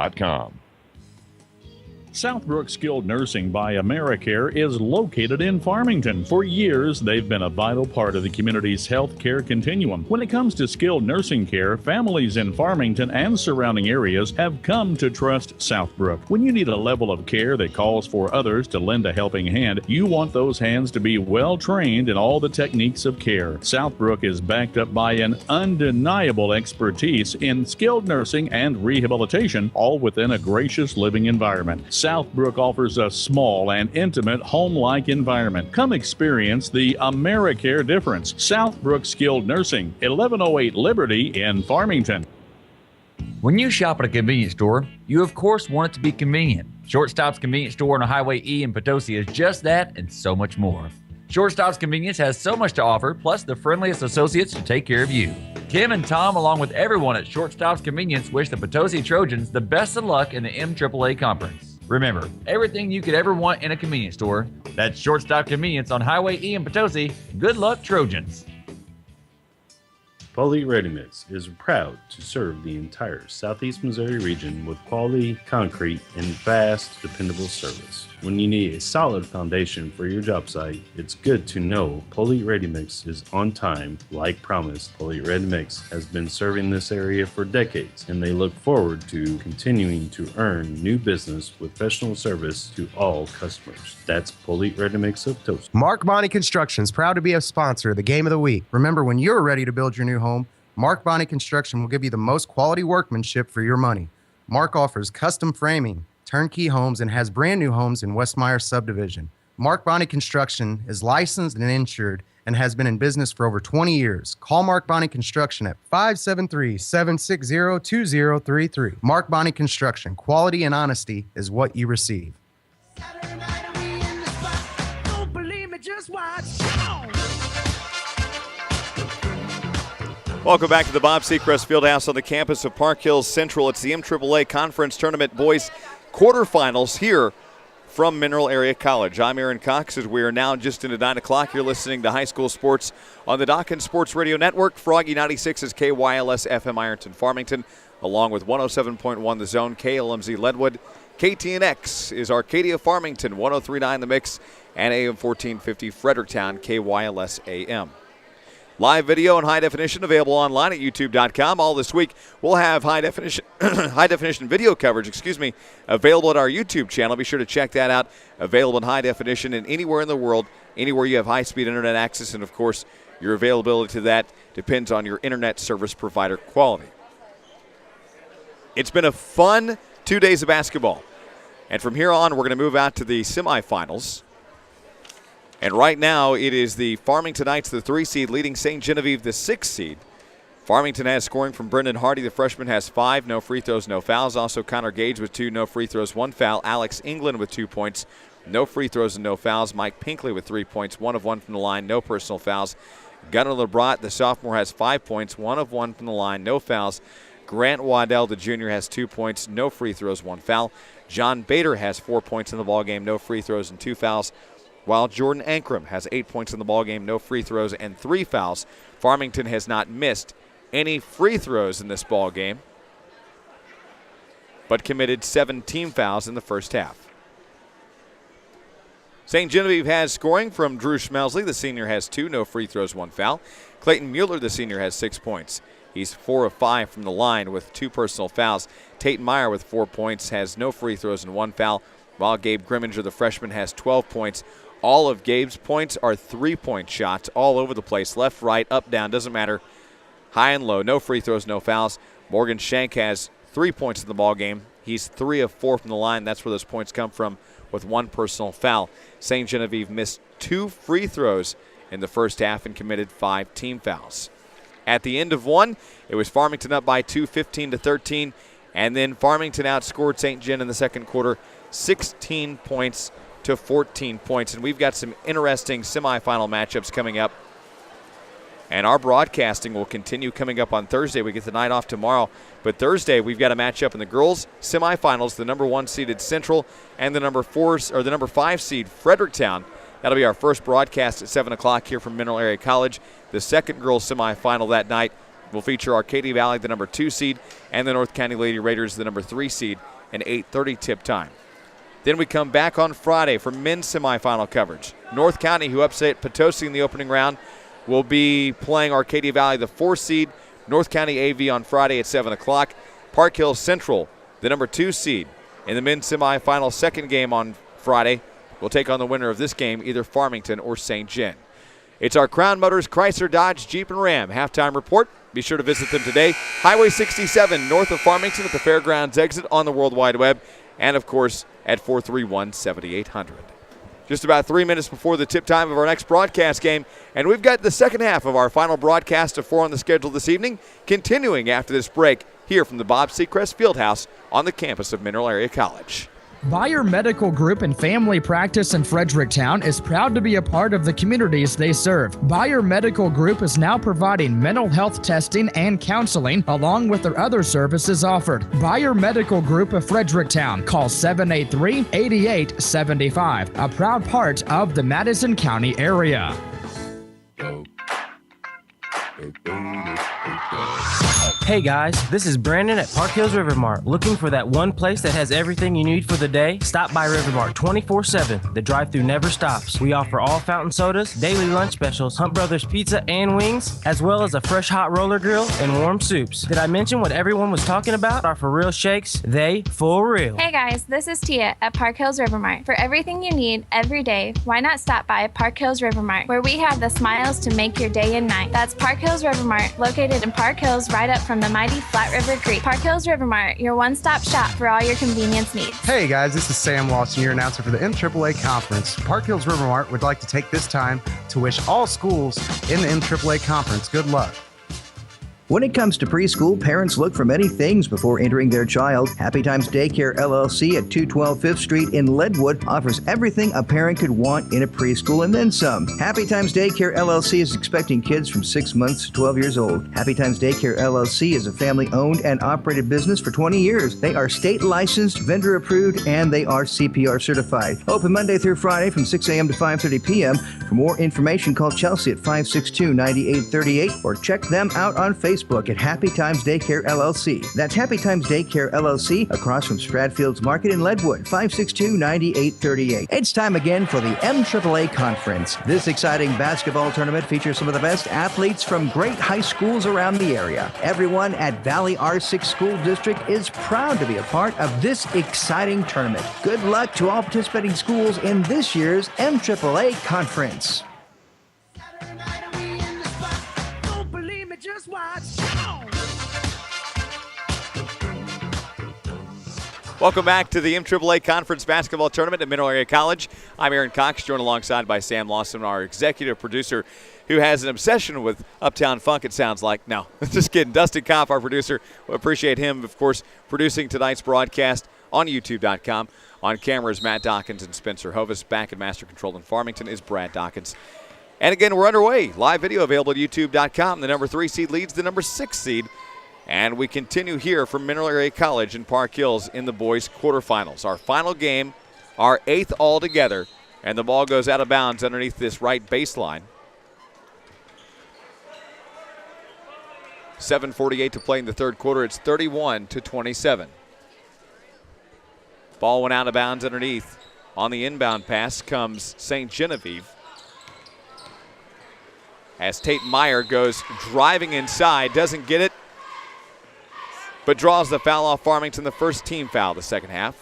Southbrook Skilled Nursing by AmeriCare is located in Farmington. For years, they've been a vital part of the community's health care continuum. When it comes to skilled nursing care, families in Farmington and surrounding areas have come to trust Southbrook. When you need a level of care that calls for others to lend a helping hand, you want those hands to be well trained in all the techniques of care. Southbrook is backed up by an undeniable expertise in skilled nursing and rehabilitation, all within a gracious living environment. Southbrook offers a small and intimate home-like environment. Come experience the AmeriCare difference. Southbrook Skilled Nursing, 1108 Liberty in Farmington.
When you shop at a convenience store, you of course want it to be convenient. Shortstop's convenience store on Highway E in Potosi is just that and so much more. Shortstop's Convenience has so much to offer, plus the friendliest associates to take care of you. Kim and Tom, along with everyone at Shortstop's Convenience, wish the Potosi Trojans the best of luck in the MAAA Conference. Remember, everything you could ever want in a convenience store. That's Shortstop Convenience on Highway E in Potosi. Good luck, Trojans.
Polite Ready Mix is proud to serve the entire Southeast Missouri region with quality concrete and fast, dependable service. When you need a solid foundation for your job site, it's good to know Polite Ready Mix is on time, like promised. Polite Ready Mix has been serving this area for decades, and they look forward to continuing to earn new business with professional service to all customers. That's Polite Ready Mix of Toast.
Mark Bonney Construction is proud to be a sponsor of the Game of the Week. Remember, when you're ready to build your new home, Mark Bonney Construction will give you the most quality workmanship for your money. Mark offers custom framing, turnkey homes, and has brand new homes in Westmeyer subdivision. Mark Bonney Construction is licensed and insured and has been in business for over 20 years. Call Mark Bonney Construction at 573-760-2033. Mark Bonney Construction, quality and honesty is what you receive.
Don't believe me, just watch.
Welcome back to the Bob Seacrest Fieldhouse on the campus of Park Hills Central. It's the MAAA Conference Tournament Boys quarterfinals here from Mineral Area College. I'm Aaron Cox as we are now just into 9 o'clock. You're listening to high school sports on the Dawkins Sports Radio Network. Froggy 96 is KYLS FM Ironton Farmington, along with 107.1 The Zone, KLMZ Leadwood. KTNX is Arcadia Farmington, 103.9 The Mix, and AM 1450 Fredericktown, KYLS AM. Live video and high definition available online at youtube.com. All this week we'll have high definition video coverage, available at our YouTube channel. Be sure to check that out. Available in high definition and anywhere in the world, anywhere you have high-speed internet access, and of course your availability to that depends on your internet service provider quality. It's been a fun 2 days of basketball. And from here on, we're going to move out to the semifinals. And right now, it is the Farmington Knights, the 3 seed, leading St. Genevieve, the 6 seed. Farmington has scoring from Brendan Hardy. The freshman has 5, no free throws, no fouls. Also, Connor Gage with 2, no free throws, 1 foul. Alex England with 2 points, no free throws and no fouls. Mike Pinkley with 3 points, 1 of 1 from the line, no personal fouls. Gunnar LeBrat, the sophomore, has 5 points, 1 of 1 from the line, no fouls. Grant Waddell, the junior, has 2 points, no free throws, 1 foul. John Bader has 4 points in the ballgame, no free throws and 2 fouls, while Jordan Ankrum has 8 points in the ballgame, no free throws and 3 fouls. Farmington has not missed any free throws in this ballgame, but committed 7 team fouls in the first half. St. Genevieve has scoring from Drew Schmelsley. The senior has 2, no free throws, 1 foul. Clayton Mueller, the senior, has 6 points. He's 4 of 5 from the line with 2 personal fouls. Tate Meyer with 4 points has no free throws and 1 foul, while Gabe Grimminger, the freshman, has 12 points. All of Gabe's points are 3-point shots all over the place, left, right, up, down, doesn't matter. High and low, no free throws, no fouls. Morgan Shank has 3 points in the ball game. He's 3 of 4 from the line. That's where those points come from with 1 personal foul. St. Genevieve missed 2 free throws in the first half and committed 5 team fouls. At the end of one, it was Farmington up by 2, 15-13, and then Farmington outscored St. Gen in the second quarter, 16 points to 14 points. And we've got some interesting semifinal matchups coming up. And our broadcasting will continue coming up on Thursday. We get the night off tomorrow. But Thursday, we've got a matchup in the girls' semifinals, the number 1 seeded Central and the number 5 seed Fredericktown. That'll be our first broadcast at 7 o'clock here from Mineral Area College. The second girls' semifinal that night will feature Arcadia Valley, the number 2 seed, and the North County Lady Raiders, the number 3 seed, an 8:30 tip time. Then we come back on Friday for men's semifinal coverage. North County, who upset Potosi in the opening round, will be playing Arcadia Valley, the 4 seed, North County AV on Friday at 7 o'clock. Park Hill Central, the number 2 seed, in the men's semifinal second game on Friday, will take on the winner of this game, either Farmington or St. Gen. It's our Crown Motors, Chrysler, Dodge, Jeep, and Ram halftime report. Be sure to visit them today. Highway 67 north of Farmington at the Fairgrounds exit on the World Wide Web, and, of course, at 431-7800. Just about 3 minutes before the tip time of our next broadcast game, and we've got the second half of our final broadcast of 4 on the schedule this evening, continuing after this break here from the Bob Seacrest Fieldhouse on the campus of Mineral Area College.
Bayer Medical Group and Family Practice in Fredericktown is proud to be a part of the communities they serve. Bayer Medical Group is now providing mental health testing and counseling along with their other services offered. Bayer Medical Group of Fredericktown. Call 783-8875, a proud part of the Madison County area.
Hey guys, this is Brandon at Park Hills River Mart. Looking for that one place that has everything you need for the day? Stop by River Mart 24/7. The drive-thru never stops. We offer all fountain sodas, daily lunch specials, Hunt Brothers pizza and wings, as well as a fresh hot roller grill and warm soups. Did I mention what everyone was talking about? Our for real shakes? They for real.
Hey guys, this is Tia at Park Hills River Mart. For everything you need every day, why not stop by Park Hills River Mart, where we have the smiles to make your day and night. That's Park Hills River Mart, located in Park Hills right up from the mighty Flat River Creek. Park Hills River Mart, your one-stop shop for all your convenience needs.
Hey guys, this is Sam Lawson, your announcer for the MAAA Conference. Park Hills River Mart would like to take this time to wish all schools in the MAAA Conference good luck.
When it comes to preschool, parents look for many things before entering their child. Happy Times Daycare LLC at 212 5th Street in Leadwood offers everything a parent could want in a preschool and then some. Happy Times Daycare LLC is expecting kids from 6 months to 12 years old. Happy Times Daycare LLC is a family-owned and operated business for 20 years. They are state licensed, vendor approved, and they are CPR certified. Open Monday through Friday from 6 a.m. to 5:30 p.m. For more information, call Chelsea at 562-9838 or check them out on Facebook at Happy Times Daycare LLC. That's Happy Times Daycare LLC across from Stradfield's Market in Leadwood, 562-9838. It's time again for the MAAA Conference. This exciting basketball tournament features some of the best athletes from great high schools around the area. Everyone at Valley R6 School District is proud to be a part of this exciting tournament. Good luck to all participating schools in this year's MAAA Conference.
Just watch.
Welcome back to the MAAA Conference Basketball Tournament at Mineral Area College. I'm Aaron Cox, joined alongside by Sam Lawson, our executive producer, who has an obsession with Uptown Funk, it sounds like. No, just kidding. Dustin Kopp, our producer. We appreciate him, of course, producing tonight's broadcast on YouTube.com. On cameras, Matt Dawkins and Spencer Hovis. Back at Master Control in Farmington is Brad Dawkins. And again, we're underway. Live video available at YouTube.com. The number 3 seed leads the number 6 seed And we continue here from Mineral Area College in Park Hills in the boys' quarterfinals. Our final game, our 8th altogether, and the ball goes out of bounds underneath this right baseline. 7:48 to play in the third quarter. It's 31-27. Ball went out of bounds underneath. On the inbound pass comes St. Genevieve. As Tate Meyer goes driving inside, doesn't get it, but draws the foul off Farmington, the first team foul the second half.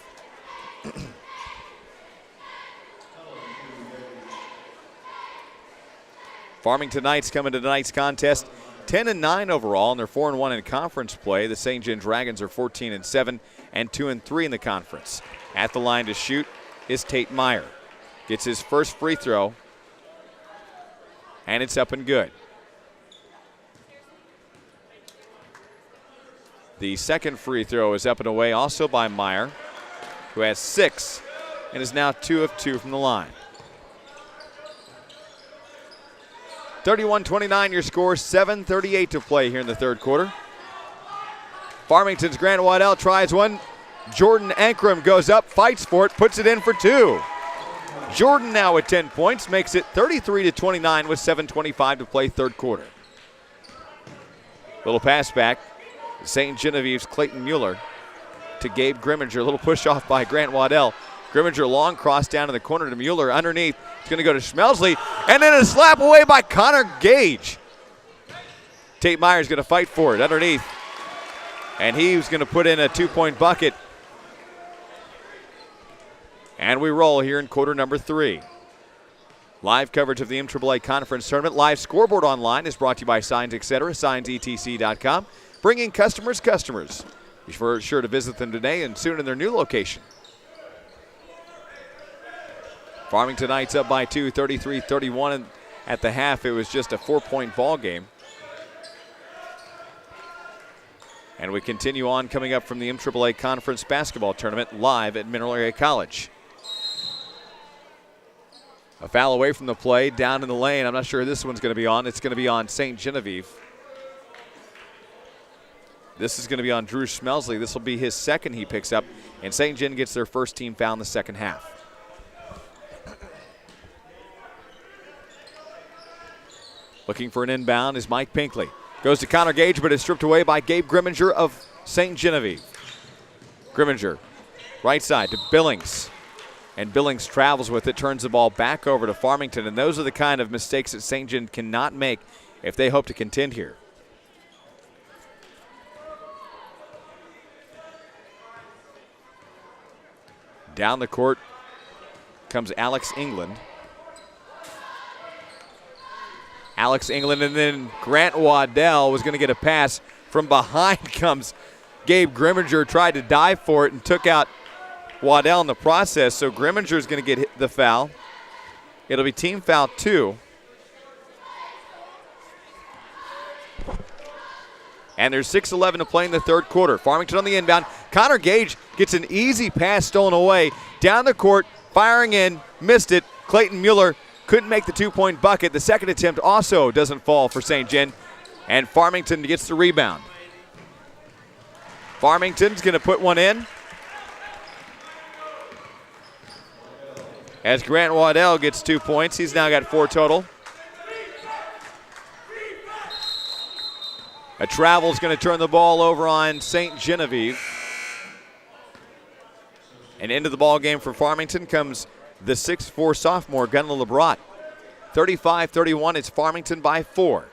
Farmington Knights coming to tonight's contest 10-9 overall, and they're 4-1 in conference play. The St. John Dragons are 14-7 and 2-3 in the conference. At the line to shoot is Tate Meyer. Gets his first free throw, and it's up and good. The second free throw is up and away also by Meyer, who has 6 and is now 2 of 2 from the line. 31-29 your score, 7:38 to play here in the third quarter. Farmington's Grant Waddell tries one. Jordan Ankrum goes up, fights for it, puts it in for 2. Jordan now with 10 points, makes it 33-29 with 7:25 to play third quarter. Little pass back. St. Genevieve's Clayton Mueller to Gabe Grimminger. A little push off by Grant Waddell. Grimminger long cross down in the corner to Mueller underneath. It's going to go to Schmelsley, and then a slap away by Connor Gage. Tate Meyer's going to fight for it underneath, and he's going to put in a 2-point bucket. And we roll here in quarter number 3. Live coverage of the MAAA Conference Tournament. Live scoreboard online is brought to you by Signs Etc., SignsETC.com. Bringing customers. Be sure to visit them today and soon in their new location. Farmington Knights up by 2, 33-31. And at the half, it was just a 4-point ball game. And we continue on coming up from the MAAA Conference Basketball Tournament live at Mineral Area College. A foul away from the play, down in the lane. I'm not sure this one's going to be on. It's going to be on St. Genevieve. This is going to be on Drew Schmelsley. This will be his second he picks up, and St. Gen gets their first team foul in the second half. Looking for an inbound is Mike Pinkley. Goes to Connor Gage, but is stripped away by Gabe Grimminger of St. Genevieve. Grimminger, right side to Billings. And Billings travels with it, turns the ball back over to Farmington. And those are the kind of mistakes that St. John cannot make if they hope to contend here. Down the court comes Alex England. And then Grant Waddell was going to get a pass. From behind comes Gabe Grimminger, tried to dive for it and took out Waddell in the process. So Grimminger is going to get the foul. It'll be team foul 2. And there's 6:11 to play in the third quarter. Farmington on the inbound. Connor Gage gets an easy pass stolen away. Down the court, firing in, missed it. Clayton Mueller couldn't make the 2-point bucket. The second attempt also doesn't fall for St. Gen. And Farmington gets the rebound. Farmington's going to put one in. As Grant Waddell gets 2 points. He's now got 4 total. A travel's going to turn the ball over on St. Genevieve. And into the ball game for Farmington comes the 6'4 sophomore, Gunnar LeBrot. 35-31, it's Farmington by 4.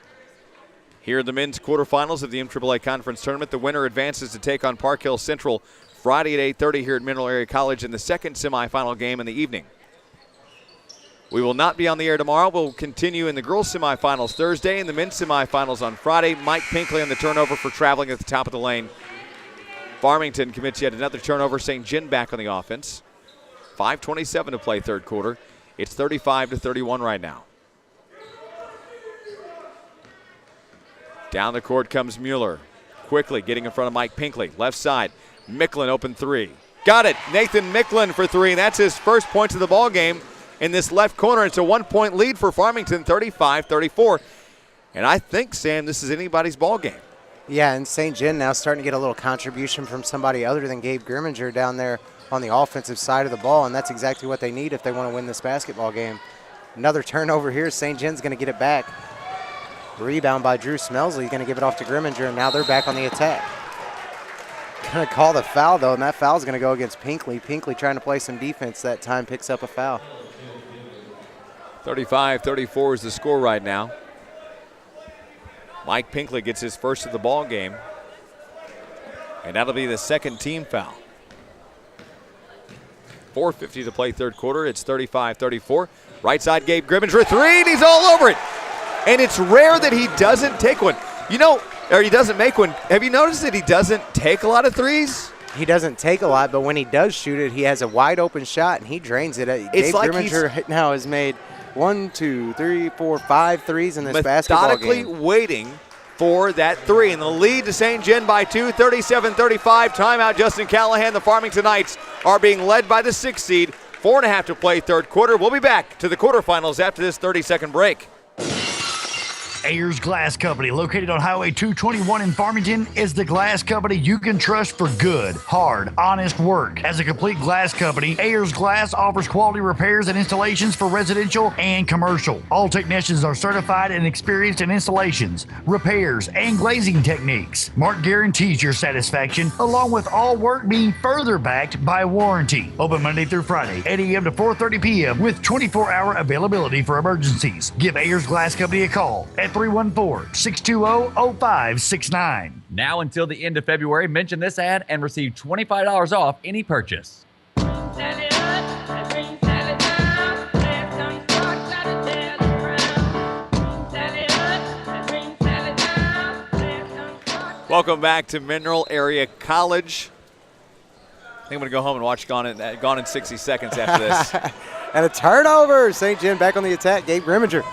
Here in the men's quarterfinals of the MAAA Conference Tournament, the winner advances to take on Park Hill Central Friday at 8:30 here at Mineral Area College in the second semifinal game in the evening. We will not be on the air tomorrow. We'll continue in the girls' semifinals Thursday and the men's semifinals on Friday. Mike Pinkley on the turnover for traveling at the top of the lane. Farmington commits yet another turnover. St. John back on the offense. 5:27 to play third quarter. It's 35-31 right now. Down the court comes Mueller. Quickly getting in front of Mike Pinkley. Left side. Micklin open 3. Got it. Nathan Micklin for 3. That's his first points of the ball game. In this left corner, it's a 1-point lead for Farmington, 35-34. And I think, Sam, this is anybody's ball game.
Yeah, and St. John now starting to get a little contribution from somebody other than Gabe Grimminger down there on the offensive side of the ball, and that's exactly what they need if they want to win this basketball game. Another turnover here. St. John's going to get it back. Rebound by Drew Smelsley. He's going to give it off to Grimminger, and now they're back on the attack. Going to call the foul, though, and that foul is going to go against Pinkley. Pinkley trying to play some defense that time, picks up a foul.
35-34 is the score right now. Mike Pinkley gets his first of the ball game, and that'll be the second team foul. 4:50 to play third quarter. It's 35-34. Right side, Gabe Grimminger, three, and he's all over it. And it's rare that he doesn't take one. Or he doesn't make one. Have you noticed that he doesn't take a lot of threes?
He doesn't take a lot, but when he does shoot it, he has a wide open shot, and he drains it.
It's
Gabe
like
Grimminger now has made 1, 2, 3, 4, 5 threes in this basketball
methodically
game.
waiting for that three. And the lead to St. John by 2, 37-35. Timeout, Justin Callahan. The Farmington Knights are being led by the 6th seed. 4.5 to play third quarter. We'll be back to the quarterfinals after this 30-second break.
Ayers Glass Company, located on Highway 221 in Farmington, is the glass company you can trust for good, hard, honest work. As a complete glass company, Ayers Glass offers quality repairs and installations for residential and commercial. All technicians are certified and experienced in installations, repairs, and glazing techniques. Mark guarantees your satisfaction, along with all work being further backed by warranty. Open Monday through Friday, 8 a.m. to 4:30 p.m. with 24-hour availability for emergencies. Give Ayers Glass Company a call at 314-620-0569.
Now until the end of February, mention this ad and receive $25 off any purchase.
Welcome back to Mineral Area College. I think I'm going to go home and watch Gone in 60 Seconds after this.
And a turnover. St. John back on the attack. Gabe Grimminger.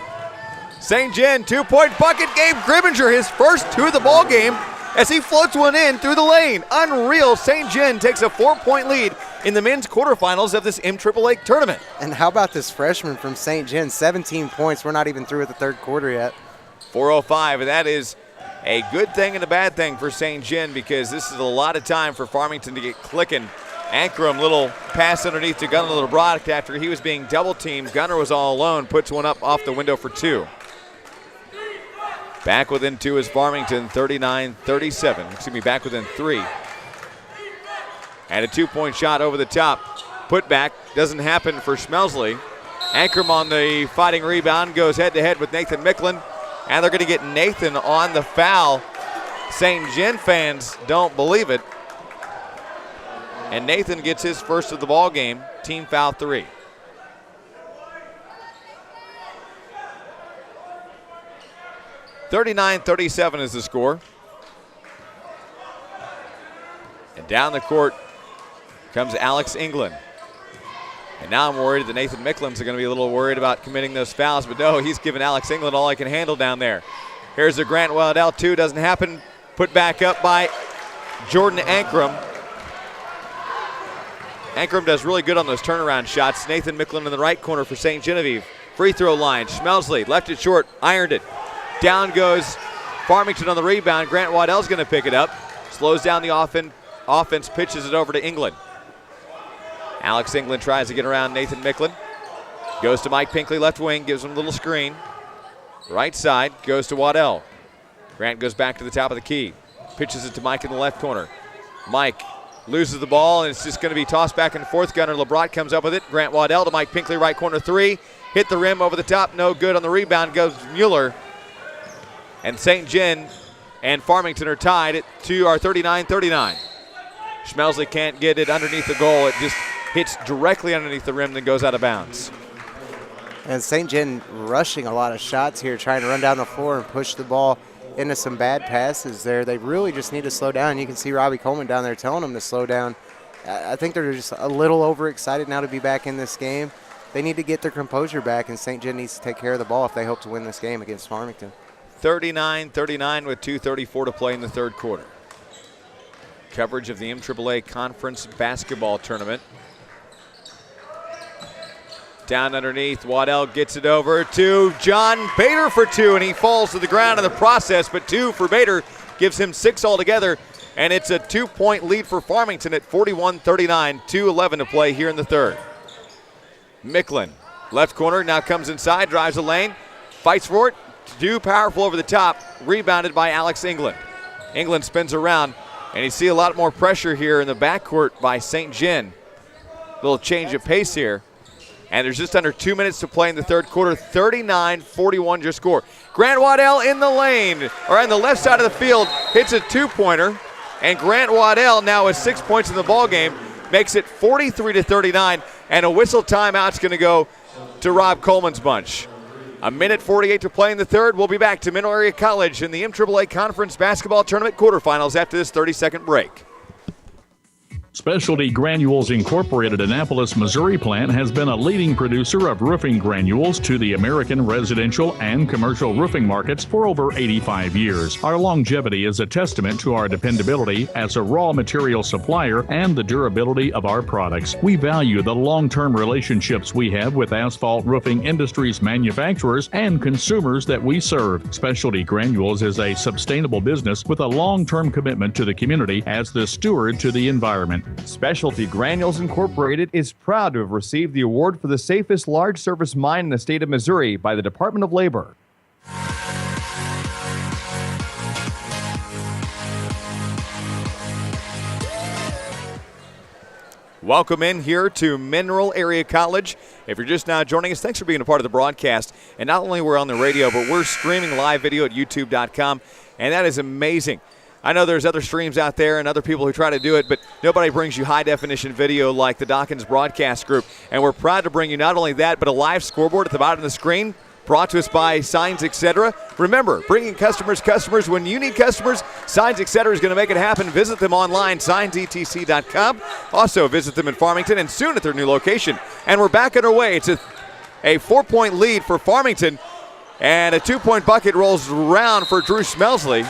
St. John, 2-point bucket. Gabe Grimminger, his first two of the ball game as he floats one in through the lane. Unreal. St. John takes a 4-point lead in the men's quarterfinals of this MAAA tournament.
And how about this freshman from St. John? 17 points. We're not even through with the third quarter yet.
4:05, and that is a good thing and a bad thing for St. John because this is a lot of time for Farmington to get clicking. Ankrum, little pass underneath to Gunnar LeBrock after he was being double-teamed. Gunnar was all alone, puts one up off the window for two. Back within two is Farmington, 39-37. Back within three. And a 2-point shot over the top. Put back doesn't happen for Smelsley. Ankrum on the fighting rebound, goes head-to-head with Nathan Micklin. And they're going to get Nathan on the foul. St. John fans don't believe it. And Nathan gets his first of the ball game, team foul 3. (39-37) is the score. And down the court comes Alex England. And now I'm worried that Nathan Micklin's going to be a little worried about committing those fouls, but no, he's giving Alex England all he can handle down there. Here's a Grant Waddell, 2, doesn't happen. Put back up by Jordan Ankrum. Ankrum does really good on those turnaround shots. Nathan Micklin in the right corner for St. Genevieve. Free throw line, Smelsley left it short, ironed it. Down goes Farmington on the rebound. Grant Waddell's going to pick it up. Slows down the offense, pitches it over to England. Alex England tries to get around Nathan Micklin. Goes to Mike Pinkley, left wing, gives him a little screen. Right side, goes to Waddell. Grant goes back to the top of the key. Pitches it to Mike in the left corner. Mike loses the ball, and it's just going to be tossed back and forth. Gunnar LeBrock comes up with it. Grant Waddell to Mike Pinkley, right corner 3. Hit the rim over the top, no good. On the rebound goes Mueller. And St. John and Farmington are tied at 39-39. Smelsley can't get it underneath the goal. It just hits directly underneath the rim, then goes out of bounds.
And St. John rushing a lot of shots here, trying to run down the floor and push the ball into some bad passes there. They really just need to slow down. You can see Robbie Coleman down there telling them to slow down. I think they're just a little overexcited now to be back in this game. They need to get their composure back, and St. John needs to take care of the ball if they hope to win this game against Farmington.
39-39 with 2:34 to play in the third quarter. Coverage of the MAAA Conference Basketball Tournament. Down underneath, Waddell gets it over to John Bader for 2, and he falls to the ground in the process, but 2 for Bader. gives him 6 altogether, and it's a 2-point lead for Farmington at 41-39, 2:11 to play here in the third. Micklin, left corner, now comes inside, drives the lane, fights for it, too powerful over the top, rebounded by Alex England. England spins around, and you see a lot more pressure here in the backcourt by St. John. Little change of pace here. And there's just under 2 minutes to play in the third quarter. 39-41 your score. Grant Waddell in the lane, or on the left side of the field, hits a 2-pointer. And Grant Waddell now with 6 points in the ballgame, makes it 43-39. And a whistle timeout's going to go to Rob Coleman's bunch. 1:48 to play in the third. We'll be back to Mineral Area College in the MAAA Conference Basketball Tournament quarterfinals after this 30-second break.
Specialty Granules Incorporated Annapolis, Missouri plant has been a leading producer of roofing granules to the American residential and commercial roofing markets for over 85 years. Our longevity is a testament to our dependability as a raw material supplier and the durability of our products. We value the long-term relationships we have with asphalt roofing industries manufacturers and consumers that we serve. Specialty Granules is a sustainable business with a long-term commitment to the community as the steward to the environment.
Specialty Granules Incorporated is proud to have received the award for the safest large surface mine in the state of Missouri by the Department of Labor. Welcome in here to Mineral Area College. If you're just now joining us, thanks for being a part of the broadcast. And not only we're on the radio, but we're streaming live video at youtube.com, and that is amazing. I know there's other streams out there and other people who try to do it, but nobody brings you high-definition video like the Dawkins Broadcast Group. And we're proud to bring you not only that, but a live scoreboard at the bottom of the screen, brought to us by Signs Etc. Remember, bringing customers. When you need customers, Signs Etc. is going to make it happen. Visit them online, signsetc.com. Also, visit them in Farmington and soon at their new location. And we're back underway. It's a 4-point lead for Farmington, and a 2-point bucket rolls around for Drew Smelsley,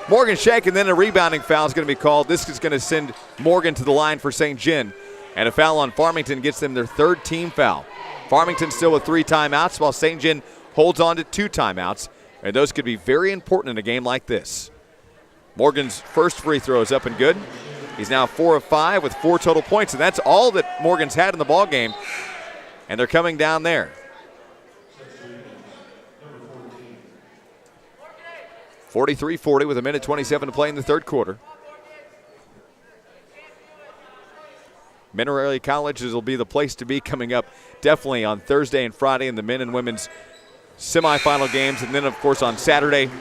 Morgan Shank, and then a rebounding foul is going to be called. This is going to send Morgan to the line for St. John. And a foul on Farmington gets them their third team foul. Farmington still with 3 timeouts, while St. John holds on to 2 timeouts. And those could be very important in a game like this. Morgan's first free throw is up and good. He's now 4 of 5 with 4 total points, and that's all that Morgan's had in the ball game. And they're coming down there. 43-40 with 1:27 to play in the third quarter. Mineral Area College will be the place to be coming up definitely on Thursday and Friday in the men and women's semifinal games. And then, of course, on Saturday,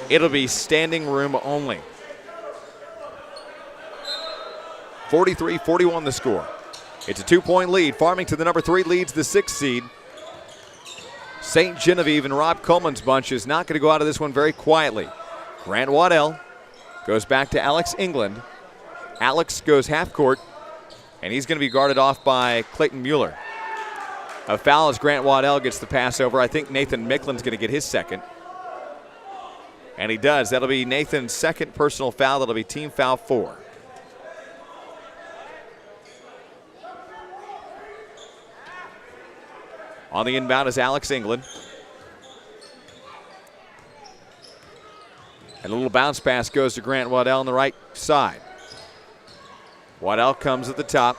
it'll be standing room only. 43-41 the score. It's a 2-point lead. Farmington, the number 3, leads the 6th seed. St. Genevieve and Rob Coleman's bunch is not going to go out of this one very quietly. Grant Waddell goes back to Alex England. Alex goes half court, and he's going to be guarded off by Clayton Mueller. A foul as Grant Waddell gets the pass over. I think Nathan Micklin's going to get his second. And he does. That'll be Nathan's second personal foul. That'll be team foul 4. On the inbound is Alex England. And a little bounce pass goes to Grant Waddell on the right side. Waddell comes at the top.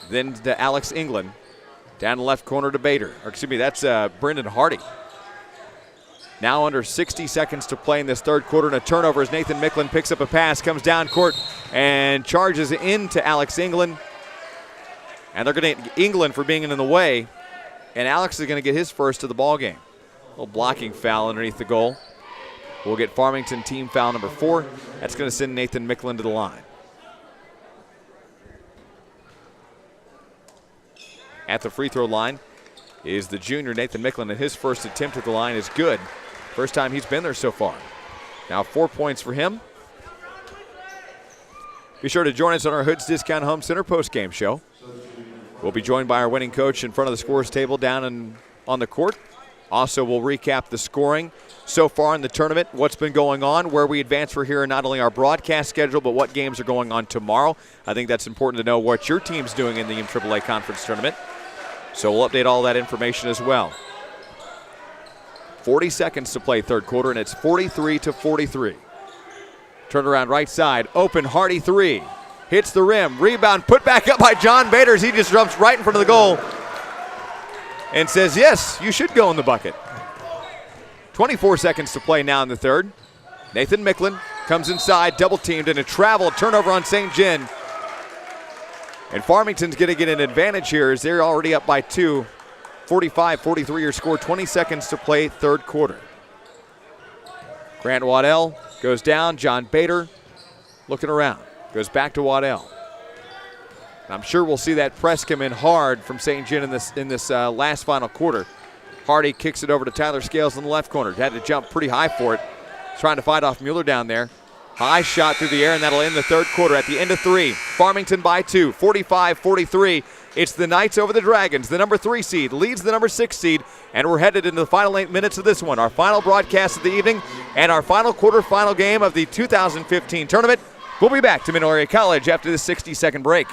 Then to Alex England. Down the left corner to Bader. That's Brendan Hardy. Now under 60 seconds to play in this third quarter, and a turnover as Nathan Micklin picks up a pass, comes down court, and charges into Alex England. And they're going to England for being in the way. And Alex is going to get his first of the ball game. A little blocking foul underneath the goal. We'll get Farmington team foul number 4. That's going to send Nathan Micklin to the line. At the free throw line is the junior Nathan Micklin, and his first attempt at the line is good. First time he's been there so far. Now 4 points for him. Be sure to join us on our Hoods Discount Home Center postgame show. We'll be joined by our winning coach in front of the scores table down on the court. Also, we'll recap the scoring so far in the tournament, what's been going on, where we advance for here, not only our broadcast schedule, but what games are going on tomorrow. I think that's important to know what your team's doing in the MAAA Conference Tournament. So we'll update all that information as well. 40 seconds to play third quarter, and it's 43-43. Turnaround right side, open, Hardy three. Hits the rim, rebound, put back up by John Bader as he just jumps right in front of the goal and says, yes, you should go in the bucket. 24 seconds to play now in the third. Nathan Micklin comes inside, double teamed, and a travel turnover on St. John. And Farmington's going to get an advantage here as they're already up by 2. 45-43 your score, 20 seconds to play third quarter. Grant Waddell goes down, John Bader looking around, goes back to Waddell. And I'm sure we'll see that press come in hard from St. John in this last final quarter. Hardy kicks it over to Tyler Scales in the left corner. Had to jump pretty high for it. Trying to fight off Mueller down there. High shot through the air, and that'll end the third quarter at the end of 3. Farmington by 2, 45-43. It's the Knights over the Dragons. The number 3 seed leads the number 6 seed, and we're headed into the final 8 minutes of this one. Our final broadcast of the evening and our final quarterfinal game of the 2015 tournament. We'll be back to Mineral Area College after this 60-second break.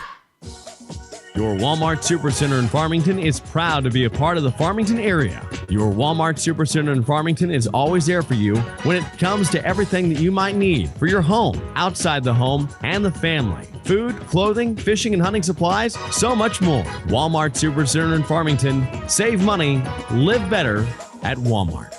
Your Walmart Supercenter in Farmington is proud to be a part of the Farmington area. Your Walmart Supercenter in Farmington is always there for you when it comes to everything that you might need for your home, outside the home, and the family. Food, clothing, fishing and hunting supplies, so much more. Walmart Supercenter in Farmington. Save money, live better at Walmart.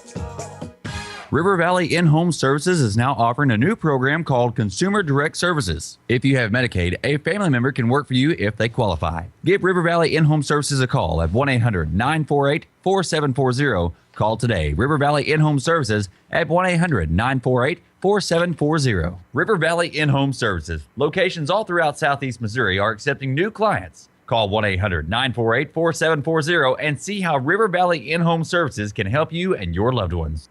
River Valley In-Home Services is now offering a new program called Consumer Direct Services. If you have Medicaid, a family member can work for you if they qualify. Give River Valley In-Home Services a call at 1-800-948-4740. Call today. River Valley In-Home Services at 1-800-948-4740. River Valley In-Home Services. Locations all throughout Southeast Missouri are accepting new clients. Call 1-800-948-4740 and see how River Valley In-Home Services can help you and your loved ones.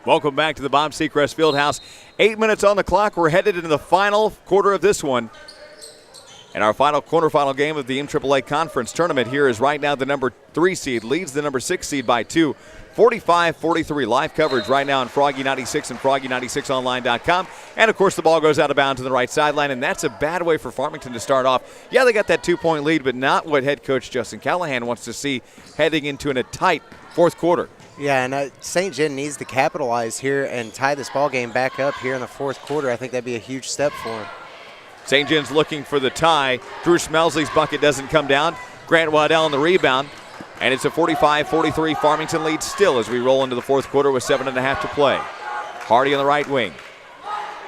Welcome back to the Bob Seacrest Fieldhouse. 8 minutes on the clock. We're headed into the final quarter of this one. And our final quarterfinal game of the MAAA Conference Tournament here is right now the number 3 seed leads the number 6 seed by 2. 45-43. Live coverage right now on Froggy 96 and Froggy96online.com. And, of course, the ball goes out of bounds on the right sideline, and that's a bad way for Farmington to start off. Yeah, they got that 2-point lead, but not what head coach Justin Callahan wants to see heading into a tight fourth quarter.
Yeah, and St. John needs to capitalize here and tie this ball game back up here in the fourth quarter. I think that'd be a huge step for him.
St. John's looking for the tie. Drew Smelsley's bucket doesn't come down. Grant Waddell on the rebound. And it's a 45-43 Farmington lead still as we roll into the fourth quarter with 7.5 to play. Hardy on the right wing.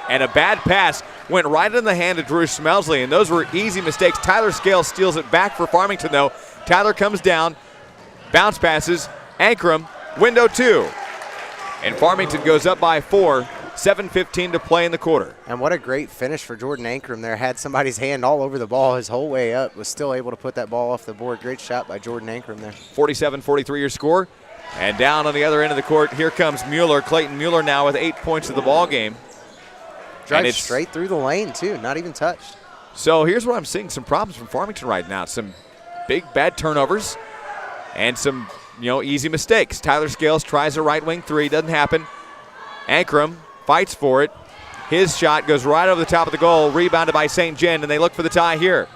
And a bad pass went right in the hand of Drew Smelsley, and those were easy mistakes. Tyler Scales steals it back for Farmington, though. Tyler comes down, bounce passes, Ankrum, window 2. And Farmington goes up by 4. 7:15 to play in the quarter.
And what a great finish for Jordan Ankrum there. Had somebody's hand all over the ball his whole way up. Was still able to put that ball off the board. Great shot by Jordan Ankrum there.
47-43 your score. And down on the other end of the court, here comes Mueller. Clayton Mueller now with 8 points of the ball game.
Drives straight through the lane, too. Not even touched.
So here's where I'm seeing some problems from Farmington right now. Some big, bad turnovers and some, easy mistakes. Tyler Scales tries a right wing 3. Doesn't happen. Ankrum fights for it. His shot goes right over the top of the goal, rebounded by St. John, and they look for the tie here.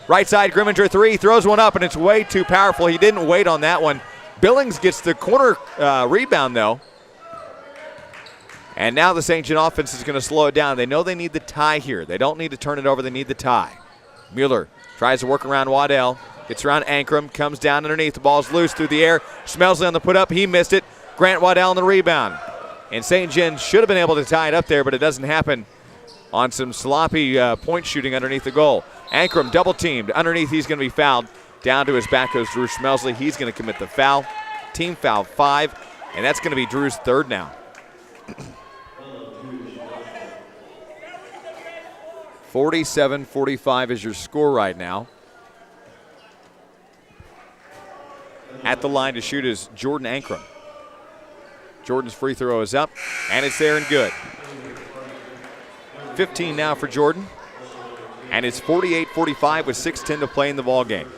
Right side, Grimminger 3, throws one up, and it's way too powerful. He didn't wait on that one. Billings gets the corner rebound, though. And now the St. John offense is going to slow it down. They know they need the tie here. They don't need to turn it over. They need the tie. Mueller tries to work around Waddell. Gets around Ankrum, comes down underneath. The ball's loose through the air. Smelsley on the put-up. He missed it. Grant Waddell on the rebound. And St. John should have been able to tie it up there, but it doesn't happen on some sloppy point shooting underneath the goal. Ankrum double-teamed. Underneath, he's going to be fouled. Down to his back goes Drew Smelsley. He's going to commit the foul. Team foul 5, and that's going to be Drew's third now. 47-45 is your score right now. At the line to shoot is Jordan Ankrum. Jordan's free throw is up, and it's there and good. 15 now for Jordan, and it's 48-45 with 6:10 to play in the ball game.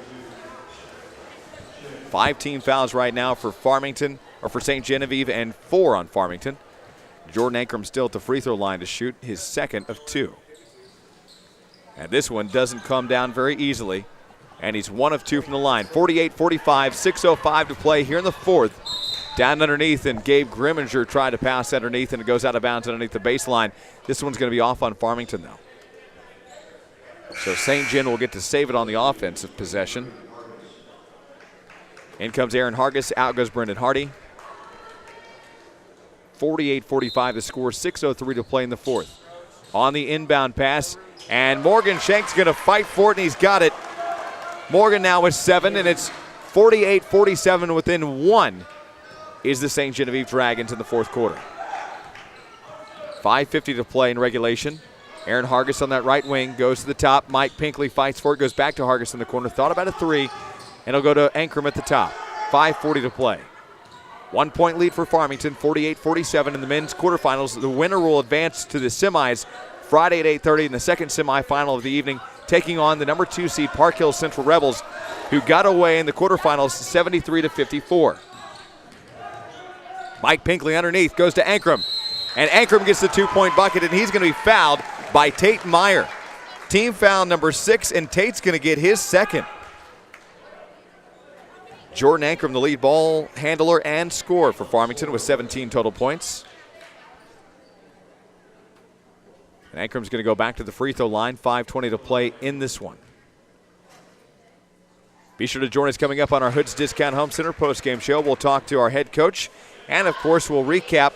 5 team fouls right now for Farmington, or for St. Genevieve, and 4 on Farmington. Jordan Ankrum still at the free throw line to shoot his second of 2. And this one doesn't come down very easily. And he's 1 of 2 from the line. 48-45, 6:05 to play here in the fourth. Down underneath, and Gabe Grimminger tried to pass underneath, and it goes out of bounds underneath the baseline. This one's going to be off on Farmington, though. So St. John will get to save it on the offensive possession. In comes Aaron Hargis. Out goes Brendan Hardy. 48-45 the score. 6:03 to play in the fourth. On the inbound pass, and Morgan Shank's going to fight for it, and he's got it. Morgan now with 7, and it's 48-47 within 1 is the St. Genevieve Dragons in the fourth quarter. 5:50 to play in regulation. Aaron Hargis on that right wing goes to the top. Mike Pinkley fights for it, goes back to Hargis in the corner. Thought about a 3, and he'll go to Ankrum at the top. 5:40 to play. 1 point lead for Farmington, 48-47 in the men's quarterfinals. The winner will advance to the semis Friday at 8:30 in the second semifinal of the evening, taking on the number 2 seed Park Hill Central Rebels, who got away in the quarterfinals 73-54. Mike Pinkley underneath goes to Ankrum, and Ankrum gets the 2-point bucket, and he's going to be fouled by Tate Meyer. Team foul number 6, and Tate's going to get his second. Jordan Ankrum, the lead ball handler and scorer for Farmington with 17 total points. And Ankram's going to go back to the free throw line. 5:20 to play in this one. Be sure to join us coming up on our Hoods Discount Home Center postgame show. We'll talk to our head coach, and of course we'll recap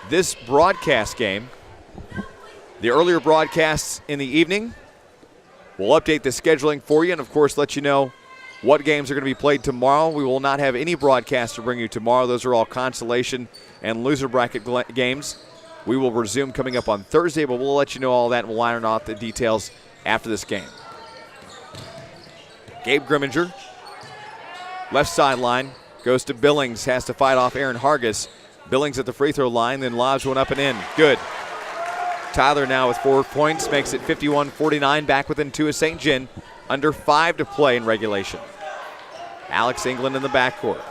this broadcast game. The earlier broadcasts in the evening. We'll update the scheduling for you, and of course let you know what games are going to be played tomorrow. We will not have any broadcasts to bring you tomorrow. Those are all consolation and loser bracket games. We will resume coming up on Thursday, but we'll let you know all that, and we'll iron out the details after this game. Gabe Grimminger, left sideline, goes to Billings, has to fight off Aaron Hargis. Billings at the free throw line, then lobs one up and in. Good. Tyler now with 4 points, makes it 51-49, back within 2 of St. John. Under 5 to play in regulation. Alex England in the backcourt.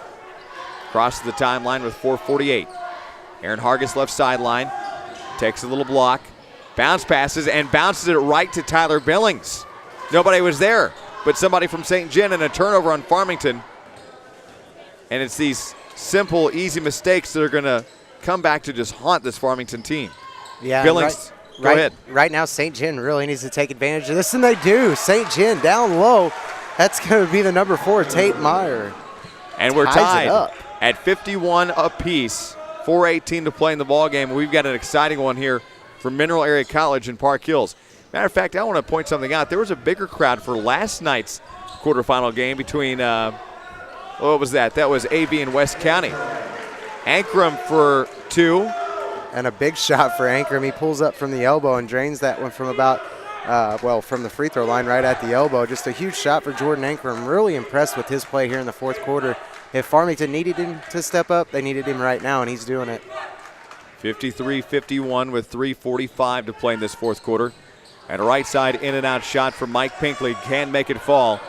Crosses the timeline with 4:48. Aaron Hargis left sideline. Takes a little block. Bounce passes and bounces it right to Tyler Billings. Nobody was there but somebody from St. John, and a turnover on Farmington. And it's these simple, easy mistakes that are going to come back to just haunt this Farmington team.
Yeah,
Billings, go ahead.
Right now, St. John really needs to take advantage of this, and they do. St. John down low. That's going to be the number 4, Tate Meyer.
And we're
Ties
tied
it up
at 51 apiece. 4:18 to play in the ball game. We've got an exciting one here from Mineral Area College in Park Hills. Matter of fact, I want to point something out. There was a bigger crowd for last night's quarterfinal game between, what was that? That was AV and West County. Ankrum for 2.
And a big shot for Ankrum. He pulls up from the elbow and drains that one from about, from the free throw line right at the elbow. Just a huge shot for Jordan Ankrum. Really impressed with his play here in the fourth quarter. If Farmington needed him to step up, they needed him right now, and he's doing it.
53-51 with 3:45 to play in this fourth quarter. And a right side in and out shot from Mike Pinkley. Can make it fall.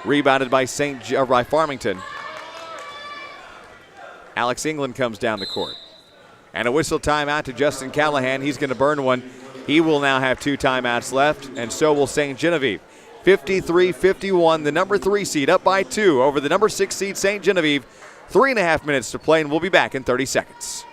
Rebounded by by Farmington. Alex England comes down the court. And a whistle timeout to Justin Callahan. He's going to burn one. He will now have 2 timeouts left, and so will St. Genevieve. 53-51, the number 3 seed up by 2 over the number 6 seed St. Genevieve. 3.5 minutes to play, and we'll be back in 30 seconds.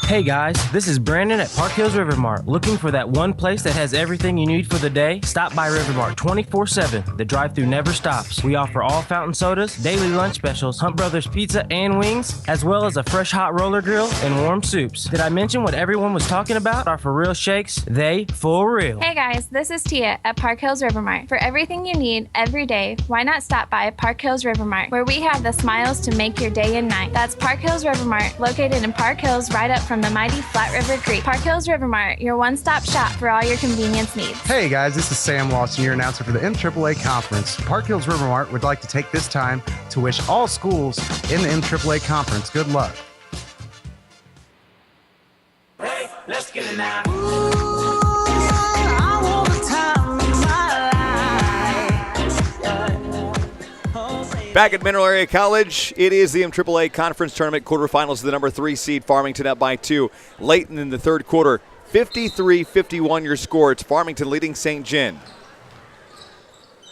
Hey guys, this is Brandon at Park Hills River Mart. Looking for that one place that has everything you need for the day? Stop by River Mart 24/7. The drive-thru never stops. We offer all fountain sodas, daily lunch specials, Hunt Brothers pizza and wings, as well as a fresh hot roller grill and warm soups. Did I mention what everyone was talking about? Our for real shakes? They for real.
Hey guys, this is Tia at Park Hills River Mart. For everything you need every day, why not stop by Park Hills River Mart, where we have the smiles to make your day and night. That's Park Hills River Mart, located in Park Hills, right up from the mighty Flat River Creek. Park Hills River Mart, your one-stop shop for all your convenience needs.
Hey guys, this is Sam Lawson, your announcer for the MAAA Conference. Park Hills River Mart would like to take this time to wish all schools in the MAAA Conference good luck.
Hey, let's get it now. Oh, say
Back at Mineral Area College, it is the MAAA Conference Tournament quarterfinals. The number 3 seed Farmington up by 2 late in the third quarter. 53-51 your score. It's Farmington leading St. John.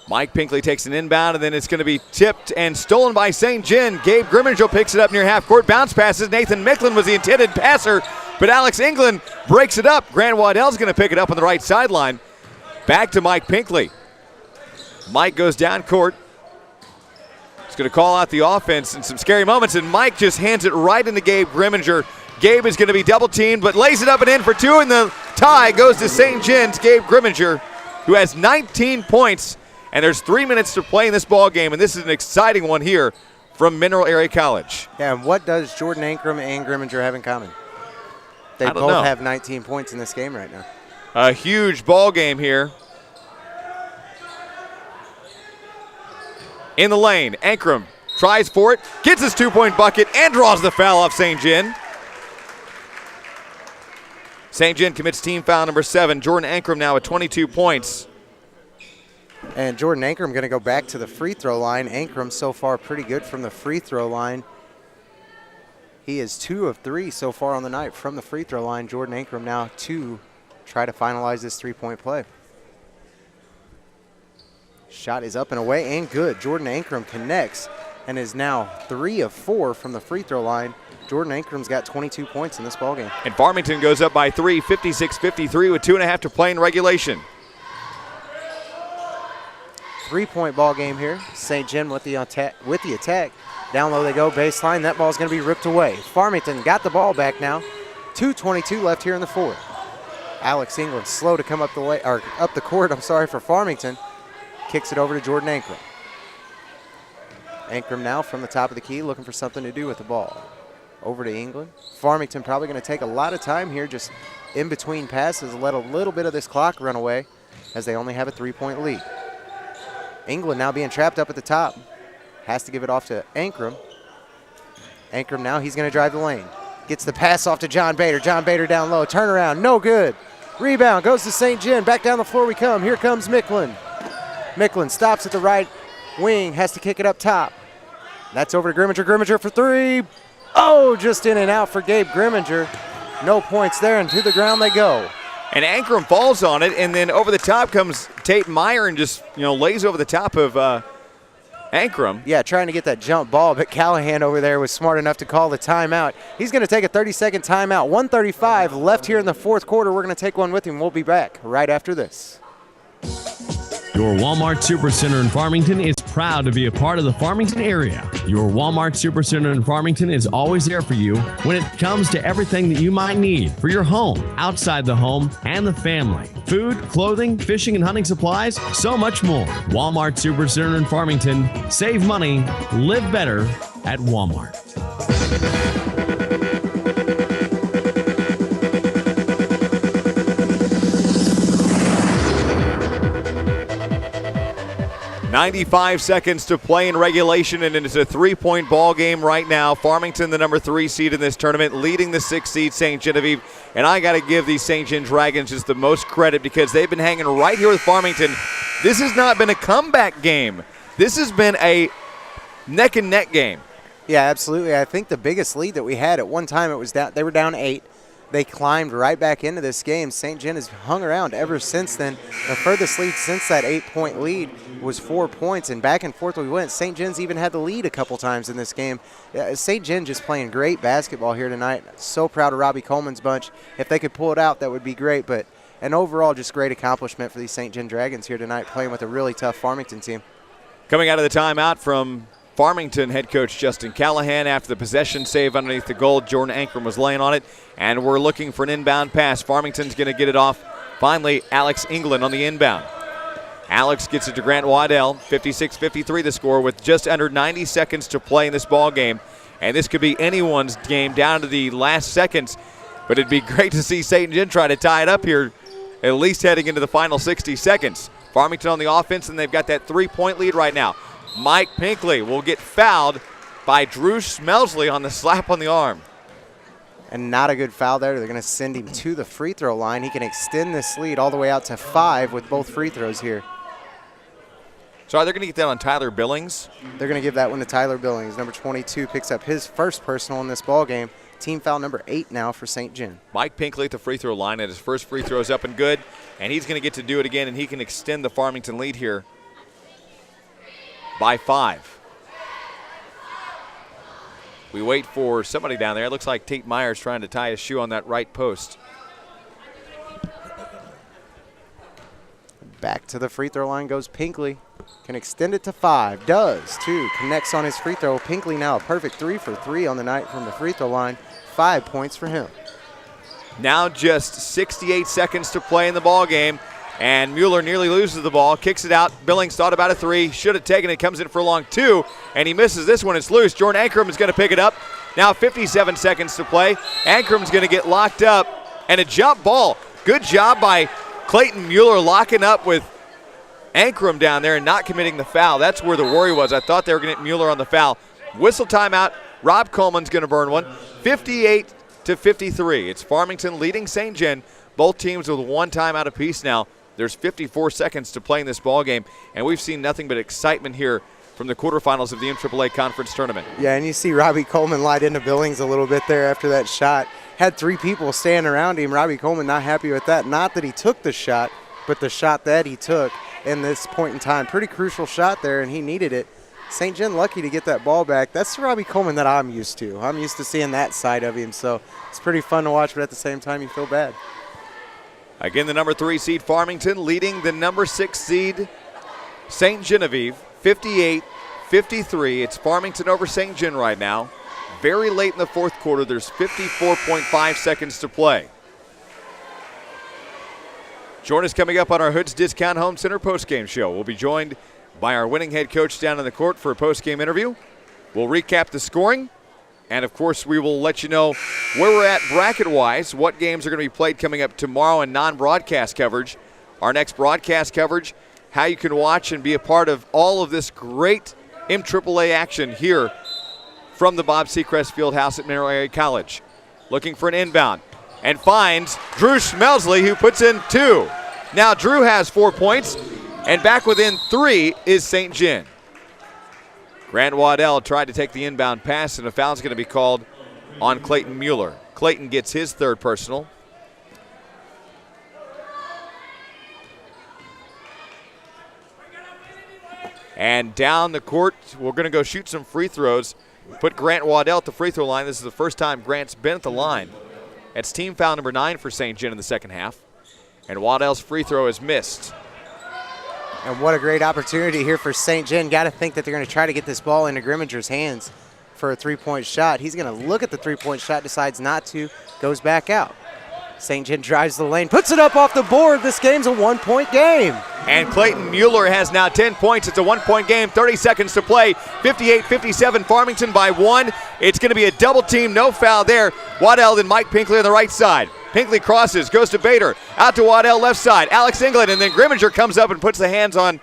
Mike Pinkley takes an inbound, and then it's going to be tipped and stolen by St. John. Gabe Grimminger picks it up near half court. Bounce passes. Nathan Micklin was the intended passer, but Alex England breaks it up. Grant Waddell's going to pick it up on the right sideline. Back to Mike Pinkley. Mike goes down court. He's going to call out the offense in some scary moments, and Mike just hands it right into Gabe Grimminger. Gabe is going to be double teamed, but lays it up and in for 2, and the tie goes to St. John's Gabe Grimminger, who has 19 points, and there's 3 minutes to play in this ball game, and this is an exciting one here from Mineral Area College.
Yeah, and what does Jordan Ankrum and Grimminger have in common? They both have 19 points in this game right now.
A huge ball game here. In the lane, Ankrum tries for it, gets his 2-point bucket, and draws the foul off St. John. St. John commits team foul number 7. Jordan Ankrum now with 22 points.
And Jordan Ankrum going to go back to the free throw line. Ankrum so far pretty good from the free throw line. He is 2 of 3 so far on the night from the free throw line. Jordan Ankrum now to try to finalize this 3-point play. Shot is up and away and good. Jordan Ankrum connects and is now 3 of 4 from the free throw line. Jordan Ankrum's got 22 points in this ballgame.
And Farmington goes up by 3, 56-53 with 2.5 to play in regulation.
3-point ball game here. St. John with the attack. Down low they go, baseline. That ball's going to be ripped away. Farmington got the ball back now. 2:22 left here in the fourth. Alex England slow to come up the court. For Farmington. Kicks it over to Jordan Ankrum. Ankrum now from the top of the key looking for something to do with the ball. Over to England. Farmington probably going to take a lot of time here just in between passes, let a little bit of this clock run away as they only have a 3-point lead. England now being trapped up at the top. Has to give it off to Ankrum. Ankrum now, he's going to drive the lane. Gets the pass off to John Bader. John Bader down low, turnaround, no good. Rebound goes to St. John. Back down the floor we come. Here comes Micklin. Micklin stops at the right wing, has to kick it up top. That's over to Grimminger. Grimminger for 3. Oh, just in and out for Gabe Grimminger. No points there, and to the ground they go.
And Ankrum falls on it, and then over the top comes Tate Meyer and just, lays over the top of Ankrum.
Yeah, trying to get that jump ball, but Callahan over there was smart enough to call the timeout. He's going to take a 30-second timeout. 1:35 left here in the fourth quarter. We're going to take one with him. We'll be back right after this.
Your Walmart Supercenter in Farmington is proud to be a part of the Farmington area. Your Walmart Supercenter in Farmington is always there for you when it comes to everything that you might need for your home, outside the home, and the family. Food, clothing, fishing and hunting supplies, so much more. Walmart Supercenter in Farmington. Save money, live better at Walmart.
95 seconds to play in regulation, and it's a 3-point ball game right now. Farmington, the number 3 seed in this tournament, leading the 6th seed St. Genevieve. And I got to give these St. John Dragons just the most credit because they've been hanging right here with Farmington. This has not been a comeback game. This has been a neck-and-neck game.
Yeah, absolutely. I think the biggest lead that we had at one time, they were down 8. They climbed right back into this game. St. John has hung around ever since then. The furthest lead since that 8-point lead was 4 points, and back and forth we went. St. John's even had the lead a couple times in this game. St. John just playing great basketball here tonight. So proud of Robbie Coleman's bunch. If they could pull it out, that would be great, but an overall just great accomplishment for these St. John Dragons here tonight, playing with a really tough Farmington team.
Coming out of the timeout from Farmington head coach Justin Callahan after the possession save underneath the goal. Jordan Ankrum was laying on it, and we're looking for an inbound pass. Farmington's going to get it off. Finally, Alex England on the inbound. Alex gets it to Grant Waddell. 56-53 the score with just under 90 seconds to play in this ball game. And this could be anyone's game down to the last seconds. But it'd be great to see St. John try to tie it up here, at least heading into the final 60 seconds. Farmington on the offense, and they've got that 3-point lead right now. Mike Pinkley will get fouled by Drew Smelsley on the slap on the arm.
And not a good foul there. They're going to send him to the free throw line. He can extend this lead all the way out to 5 with both free throws here.
So they're going to get that on Tyler Billings.
They're going to give that one to Tyler Billings. Number 22 picks up his first personal in this ball game. Team foul number 8 now for St. John.
Mike Pinkley at the free throw line, and his first free throw is up and good, and he's going to get to do it again, and he can extend the Farmington lead here by 5. We wait for somebody down there. It looks like Tate Myers trying to tie his shoe on that right post.
Back to the free throw line goes Pinkley. Can extend it to 5. Does, too. Connects on his free throw. Pinkley now a perfect 3 for 3 on the night from the free throw line. 5 points for him.
Now just 68 seconds to play in the ball game, and Mueller nearly loses the ball, kicks it out. Billings thought about a 3, should have taken it, comes in for a long 2, and he misses this one. It's loose. Jordan Ankrum is going to pick it up. Now 57 seconds to play. Ankrum's going to get locked up, and a jump ball. Good job by Clayton Mueller locking up with Ankrum down there and not committing the foul. That's where the worry was. I thought they were going to get Mueller on the foul. Whistle timeout. Rob Coleman's going to burn one. 58-53. It's Farmington leading St. John. Both teams with 1 timeout apiece now. There's 54 seconds to play in this ball game, and we've seen nothing but excitement here from the quarterfinals of the MAAA Conference Tournament.
Yeah, and you see Robbie Coleman light into Billings a little bit there after that shot. Had 3 people standing around him. Robbie Coleman not happy with that. Not that he took the shot, but the shot that he took in this point in time. Pretty crucial shot there, and he needed it. St. John lucky to get that ball back. That's the Robbie Coleman that I'm used to. I'm used to seeing that side of him, so it's pretty fun to watch, but at the same time you feel bad.
Again, the number 3 seed Farmington leading the number 6 seed St. Genevieve, 58-53. It's Farmington over St. John right now. Very late in the fourth quarter. There's 54.5 seconds to play. Join us coming up on our Hoods Discount Home Center postgame show. We'll be joined by our winning head coach down in the court for a postgame interview. We'll recap the scoring, and of course we will let you know where we're at bracket-wise, what games are going to be played coming up tomorrow in non-broadcast coverage. Our next broadcast coverage, how you can watch and be a part of all of this great MAAA action here from the Bob Seacrest Fieldhouse at Mineral Area College. Looking for an inbound and finds Drew Schmelsley, who puts in 2. Now Drew has 4 points, and back within 3 is St. John. Grant Waddell tried to take the inbound pass, and a foul is going to be called on Clayton Mueller. Clayton gets his 3rd personal. And down the court, we're going to go shoot some free throws. Put Grant Waddell at the free throw line. This is the first time Grant's been at the line. That's team foul number 9 for St. John in the second half. And Waddell's free throw is missed.
And what a great opportunity here for St. John. Got to think that they're going to try to get this ball into Grimminger's hands for a 3-point shot. He's going to look at the 3-point shot, decides not to, goes back out. St. John drives the lane, puts it up off the board. This game's a 1-point game.
And Clayton Mueller has now 10 points. It's a 1-point game, 30 seconds to play. 58-57, Farmington by 1. It's going to be a double team, no foul there. Waddell and Mike Pinkley on the right side. Pinkley crosses, goes to Bader, out to Waddell left side. Alex England, and then Grimminger comes up and puts the hands on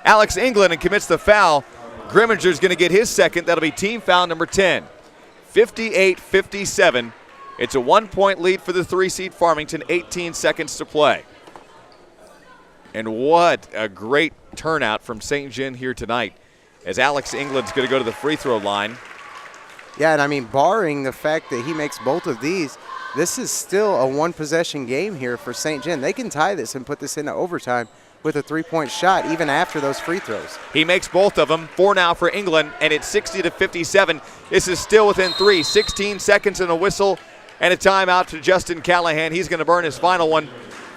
Alex England and commits the foul. Grimminger's going to get his second. That'll be team foul number 10. 58-57. It's a 1-point lead for the 3 seed Farmington, 18 seconds to play. And what a great turnout from St. John here tonight, as Alex England's going to go to the free throw line.
Yeah, and I mean, barring the fact that he makes both of these, this is still a 1-possession game here for St. John. They can tie this and put this into overtime with a 3-point shot even after those free throws.
He makes both of them. 4 now for England, and it's 60-57. This is still within 3. 16 seconds and a whistle and a timeout to Justin Callahan. He's going to burn his final one.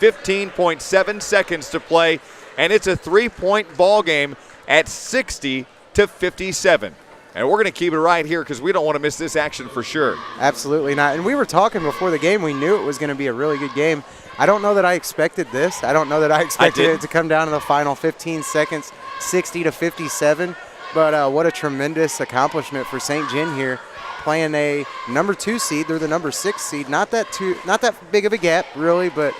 15.7 seconds to play, and it's a 3-point ball game at 60-57. And we're going to keep it right here because we don't want to miss this action for sure.
Absolutely not. And we were talking before the game. We knew it was going to be a really good game. I don't know that I expected this. I don't know that I expected it to come down to the final 15 seconds, 60-57. But what a tremendous accomplishment for St. John here, playing a number 2 seed. They're the number 6 seed. Not that big of a gap, really, but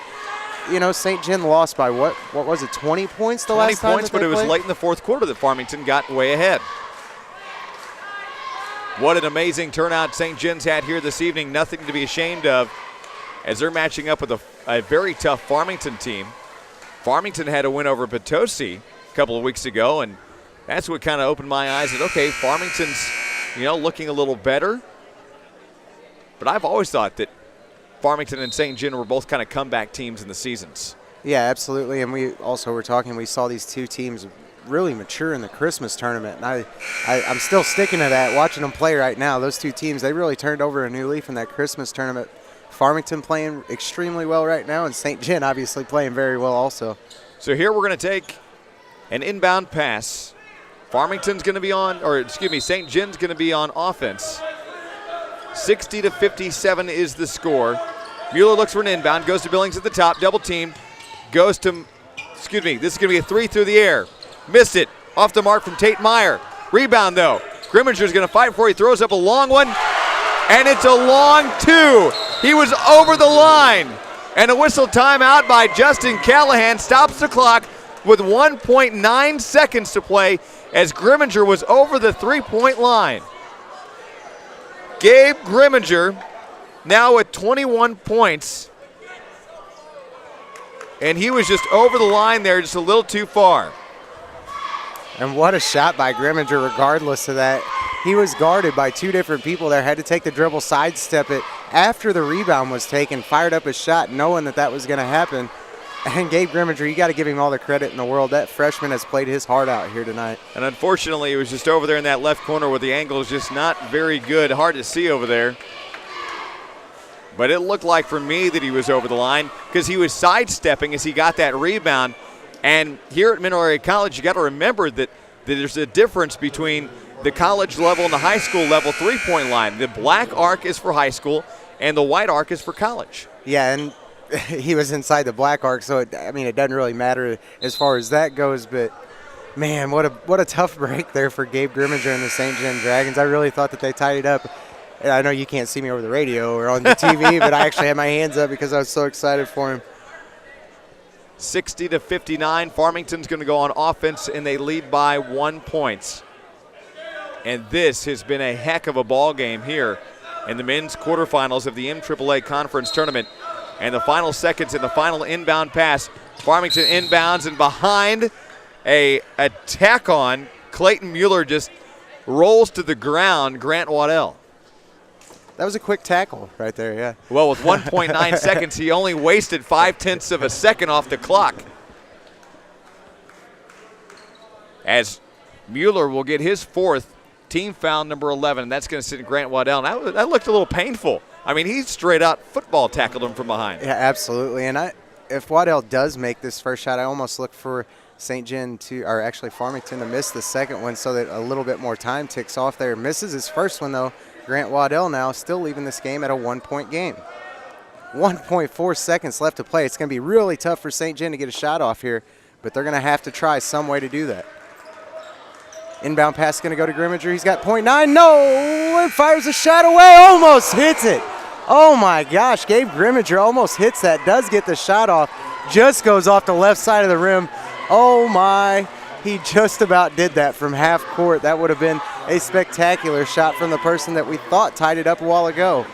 you know, St. John lost by what was it, 20 points the last time?
20 points, but it was late in the fourth quarter that Farmington got way ahead. What an amazing turnout St. John's had here this evening. Nothing to be ashamed of, as they're matching up with a very tough Farmington team. Farmington had a win over Potosi a couple of weeks ago, and that's what kind of opened my eyes that, okay, Farmington's, looking a little better. But I've always thought that Farmington and St. John were both kind of comeback teams in the seasons.
Yeah, absolutely. And we also were talking, we saw these two teams really mature in the Christmas tournament. And I'm still sticking to that, watching them play right now. Those two teams, they really turned over a new leaf in that Christmas tournament. Farmington playing extremely well right now, and St. John obviously playing very well also.
So here we're going to take an inbound pass. Farmington's going to be on, St. John's going to be on offense. 60-57 is the score. Mueller looks for an inbound, goes to Billings at the top, double team, goes to, this is going to be a 3 through the air. Missed it, off the mark from Tate Meyer. Rebound though, Grimminger's going to fight for it, he throws up a long one, and it's a long 2. He was over the line, and a whistle timeout by Justin Callahan stops the clock with 1.9 seconds to play as Grimminger was over the 3-point line. Gabe Grimminger now with 21 points. And he was just over the line there, just a little too far.
And what a shot by Grimminger regardless of that. He was guarded by two different people there, had to take the dribble, sidestep it after the rebound was taken, fired up his shot knowing that was going to happen. And Gabe Grimminger, you got to give him all the credit in the world. That freshman has played his heart out here tonight.
And unfortunately, it was just over there in that left corner where the angle is just not very good. Hard to see over there. But it looked like for me that he was over the line because he was sidestepping as he got that rebound. And here at Mineral Area College, you got to remember that there's a difference between the college level and the high school level three-point line. The black arc is for high school, and the white arc is for college.
Yeah, and he was inside the black arc, so it doesn't really matter as far as that goes. But man, what a tough break there for Gabe Grimminger and the St. John Dragons. I really thought that they tied it up. And I know you can't see me over the radio or on the TV, but I actually had my hands up because I was so excited for him.
60-59. Farmington's going to go on offense, and they lead by 1 point. And this has been a heck of a ball game here in the men's quarterfinals of the MAAA Conference Tournament. And the final seconds in the final inbound pass. Farmington inbounds, and behind a attack on, Clayton Mueller just rolls to the ground, Grant Waddell.
That was a quick tackle right there, yeah.
Well, with 1.9 seconds, he only wasted 0.5 of a second off the clock. As Mueller will get his fourth team foul, number 11, and that's going to sit in Grant Waddell. And that looked a little painful. I mean, he straight out football tackled him from behind.
Yeah, absolutely. And if Waddell does make this first shot, I almost look for St. John Farmington to miss the second one so that a little bit more time ticks off there. Misses his first one, though. Grant Waddell now still leaving this game at a 1-point game. 1.4 seconds left to play. It's going to be really tough for St. John to get a shot off here, but they're going to have to try some way to do that. Inbound pass is going to go to Grimminger. He's got 0.9. No! It fires a shot away. Almost hits it. Oh, my gosh. Gabe Grimminger almost hits that. Does get the shot off. Just goes off the left side of the rim. Oh, my. He just about did that from half court. That would have been a spectacular shot from the person that we thought tied it up a while ago.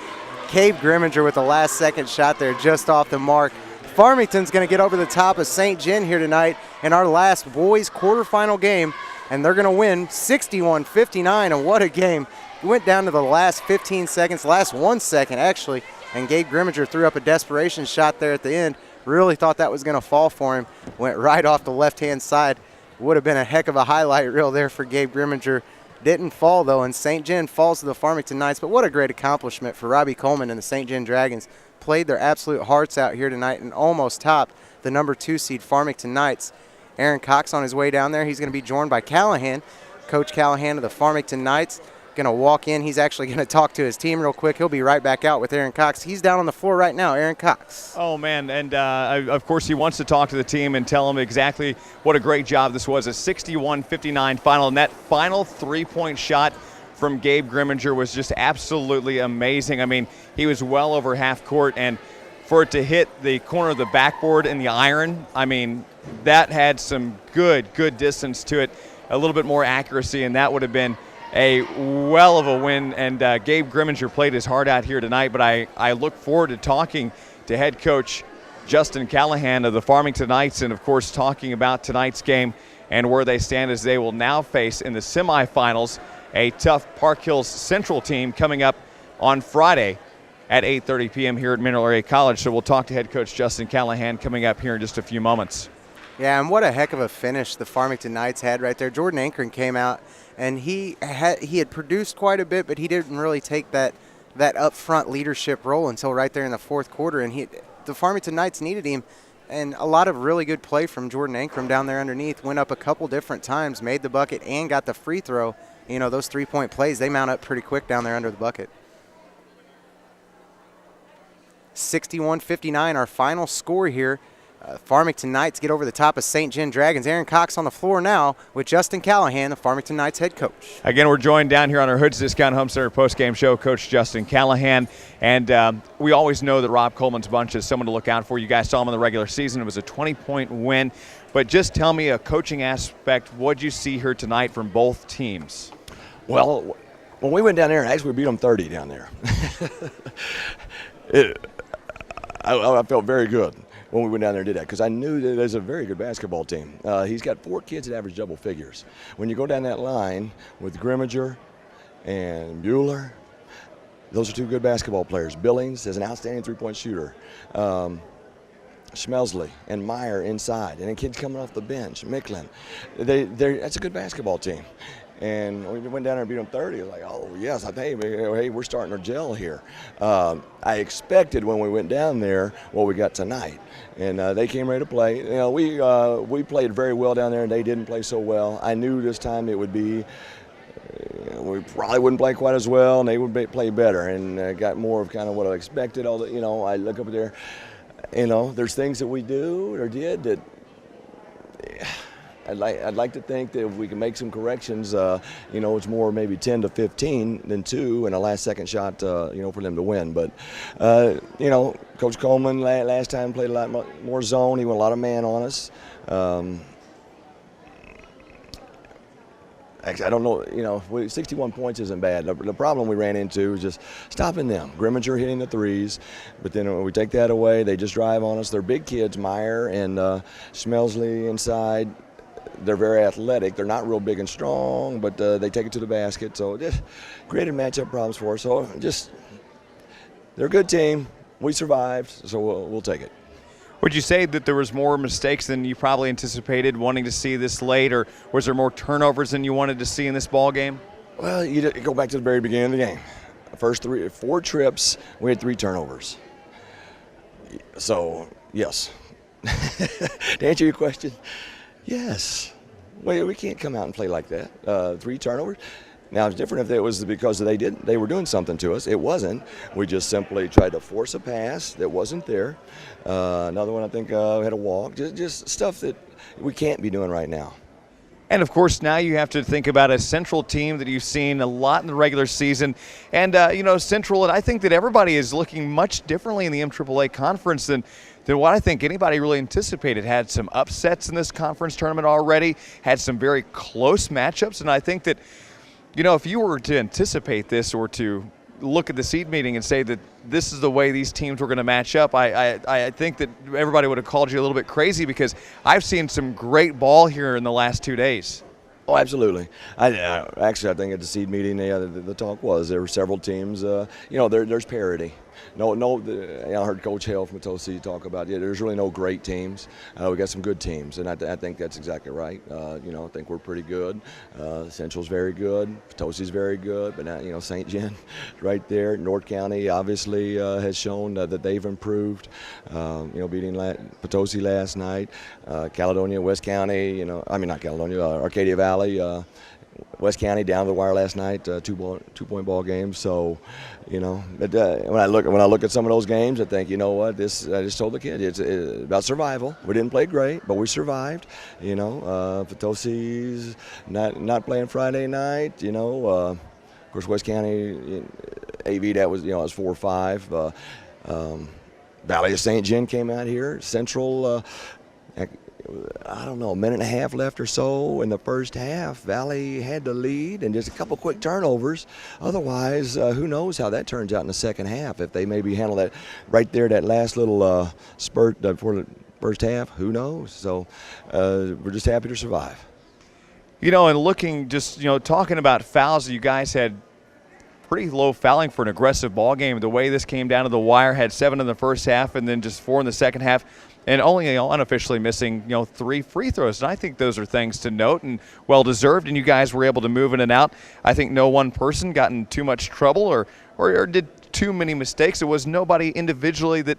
Gabe Grimminger with the last second shot there just off the mark. Farmington's going to get over the top of St. John here tonight in our last boys quarterfinal game, and they're going to win 61-59, and what a game. It went down to the last 15 seconds, last 1 second actually, and Gabe Grimminger threw up a desperation shot there at the end. Really thought that was going to fall for him. Went right off the left-hand side. Would have been a heck of a highlight reel there for Gabe Grimminger. Didn't fall, though, and St. John falls to the Farmington Knights. But what a great accomplishment for Robbie Coleman and the St. John Dragons. Played their absolute hearts out here tonight and almost topped the number 2 seed Farmington Knights. Aaron Cox on his way down there. He's going to be joined by Callahan, Coach Callahan of the Farmington Knights. Going to walk in. He's actually going to talk to his team real quick. He'll be right back out with Aaron Cox. He's down on the floor right now. Aaron Cox.
Oh, man, and of course he wants to talk to the team and tell them exactly what a great job this was. A 61-59 final, and that final three-point shot from Gabe Grimminger was just absolutely amazing. I mean, he was well over half court, and for it to hit the corner of the backboard in the iron, I mean, that had some good distance to it, a little bit more accuracy, and that would have been a well of a win. And Gabe Grimminger played his heart out here tonight, but I look forward to talking to head coach Justin Callahan of the Farmington Knights and, of course, talking about tonight's game and where they stand as they will now face in the semifinals a tough Park Hills Central team coming up on Friday at 8:30 p.m. here at Mineral Area College. So we'll talk to head coach Justin Callahan coming up here in just a few moments.
Yeah, and what a heck of a finish the Farmington Knights had right there. Jordan Ankren came out, and he had produced quite a bit, but he didn't really take that up-front leadership role until right there in the fourth quarter. And the Farmington Knights needed him, and a lot of really good play from Jordan Ankren down there underneath. Went up a couple different times, made the bucket, and got the free throw. You know, those three-point plays, they mount up pretty quick down there under the bucket. 61-59, our final score here. Farmington Knights get over the top of St. John Dragons. Aaron Cox on the floor now with Justin Callahan, the Farmington Knights head coach.
Again, we're joined down here on our Hoods Discount Home Center postgame show, Coach Justin Callahan. And we always know that Rob Coleman's bunch is someone to look out for. You guys saw him in the regular season. It was a 20-point win. But just tell me a coaching aspect. What did you see here tonight from both teams?
Well, when we went down there, actually we beat them 30 down there. I felt very good when we went down there and did that, because I knew that there's a very good basketball team. He's got 4 kids that average double figures. When you go down that line with Grimminger and Bueller, those are 2 good basketball players. Billings is an outstanding three-point shooter. Schmelsley and Meyer inside, and then kids coming off the bench. Micklin, that's a good basketball team. And when we went down there and beat them 30, like, oh, yes, hey, we're starting to gel here. I expected when we went down there what we got tonight. And they came ready to play. You know, we played very well down there, and they didn't play so well. I knew this time it would be, we probably wouldn't play quite as well, and they would play better. And got more of kind of what I expected. All the, you know, I look up there, you know, there's things that we do or did that, I'd like to think that if we can make some corrections, you know, it's more maybe 10 to 15 than 2 and a last-second shot, you know, for them to win. But, you know, Coach Coleman last time played a lot more zone. He went a lot of man on us. Actually, I don't know, you know, 61 points isn't bad. The problem we ran into is just stopping them. Grimminger hitting the threes, but then when we take that away, they just drive on us. They're big kids, Meyer and Schmelsley inside. They're very athletic. They're not real big and strong, but they take it to the basket. So just created matchup problems for us. So just, they're a good team. We survived, so we'll take it.
Would you say that there was more mistakes than you probably anticipated wanting to see this late, or was there more turnovers than you wanted to see in this ball game?
Well, you go back to the very beginning of the game. The first 4 trips, we had 3 turnovers. So, yes. To answer your question, yes. Well, we can't come out and play like that. 3 turnovers. Now, it's different if it was because they were doing something to us. It wasn't. We just simply tried to force a pass that wasn't there. Another one, I think, had a walk. Just stuff that we can't be doing right now.
And, of course, now you have to think about a Central team that you've seen a lot in the regular season. And, you know, Central, and I think that everybody is looking much differently in the MAAA conference than what I think anybody really anticipated. Had some upsets in this conference tournament already, had some very close matchups. And I think that, you know, if you were to anticipate this or to look at the seed meeting and say that this is the way these teams were going to match up, I think that everybody would have called you a little bit crazy, because I've seen some great ball here in the last 2 days.
Oh, absolutely. Actually, I think at the seed meeting, the talk was there were several teams. You know, there's parity. I heard Coach Hale from Potosi talk about there's really no great teams. We got some good teams, and I think that's exactly right. You know, I think we're pretty good. Central's very good. Potosi's very good, but now, you know, St. John right there. North County obviously has shown that they've improved. You know, beating Potosi last night. Caledonia, West County. You know, I mean not Caledonia, Arcadia Valley. West County down to the wire last night, 2-point ball game. So, you know, but when I look at some of those games, I think, you know what, I just told the kid it's about survival. We didn't play great, but we survived. You know, Potosi's not playing Friday night. You know, of course, West County, AV, that was, you know, it was 4-5. Valley of St. John came out here. Central. I don't know, a minute and a half left or so in the first half. Valley had the lead and just a couple quick turnovers. Otherwise, who knows how that turns out in the second half. If they maybe handle that right there, that last little spurt before the first half, who knows? So we're just happy to survive.
And looking just, talking about fouls, you guys had pretty low fouling for an aggressive ball game. The way this came down to the wire, had 7 in the first half and then just 4 in the second half, and only unofficially missing 3 free throws. And I think those are things to note and well deserved. And you guys were able to move in and out. I think no one person got in too much trouble or did too many mistakes. It was nobody individually that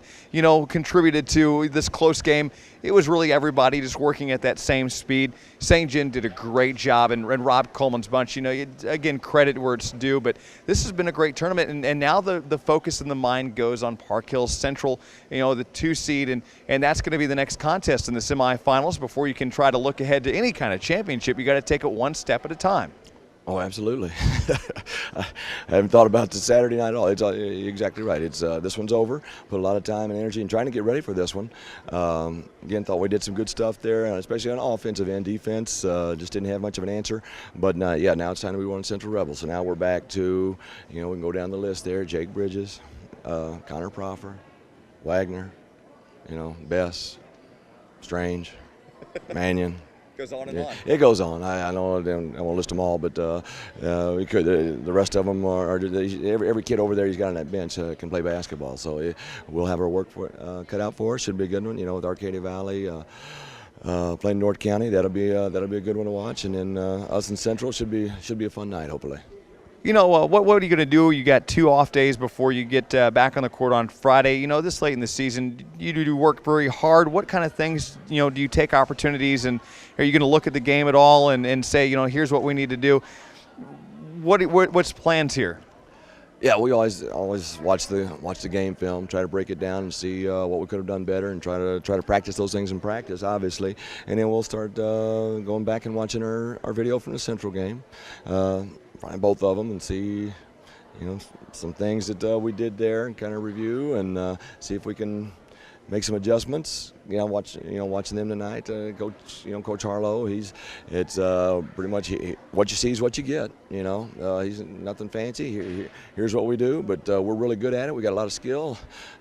contributed to this close game. It was really everybody just working at that same speed. St. John did a great job, and Rob Coleman's bunch, again, credit where it's due, but this has been a great tournament, and now the focus and the mind goes on Park Hills Central, the 2 seed, and that's going to be the next contest in the semifinals. Before you can try to look ahead to any kind of championship, you got to take it one step at a time.
Oh, absolutely. I haven't thought about the Saturday night at all. It's exactly right. It's this one's over. Put a lot of time and energy in trying to get ready for this one. Again, thought we did some good stuff there, especially on offensive end. Defense just didn't have much of an answer. But now it's time to be one Central Rebels. So now we're back to, we can go down the list there. Jake Bridges, Connor Proffer, Wagner, Bess, Strange, Mannion.
Goes on and on.
It goes on. I know I won't list them all, but we could. The rest of them are every kid over there he's got on that bench can play basketball. So we'll have our work cut out for us. Should be a good one. With Arcadia Valley playing North County, that'll be a good one to watch. And then us in Central should be a fun night, hopefully.
What are you going to do? You got 2 off days before you get back on the court on Friday. This late in the season, you do work very hard. What kind of things, do you take opportunities, and are you going to look at the game at all and say, here's what we need to do? What's plans here?
Yeah, we always watch the game film, try to break it down and see what we could have done better, and try to practice those things in practice, obviously. And then we'll start going back and watching our video from the Central game. Find both of them and see, some things that we did there, and kind of review and see if we can make some adjustments. Watching them tonight, Coach Harlow. It's pretty much what you see is what you get. He's nothing fancy. Here's what we do, but we're really good at it. We got a lot of skill,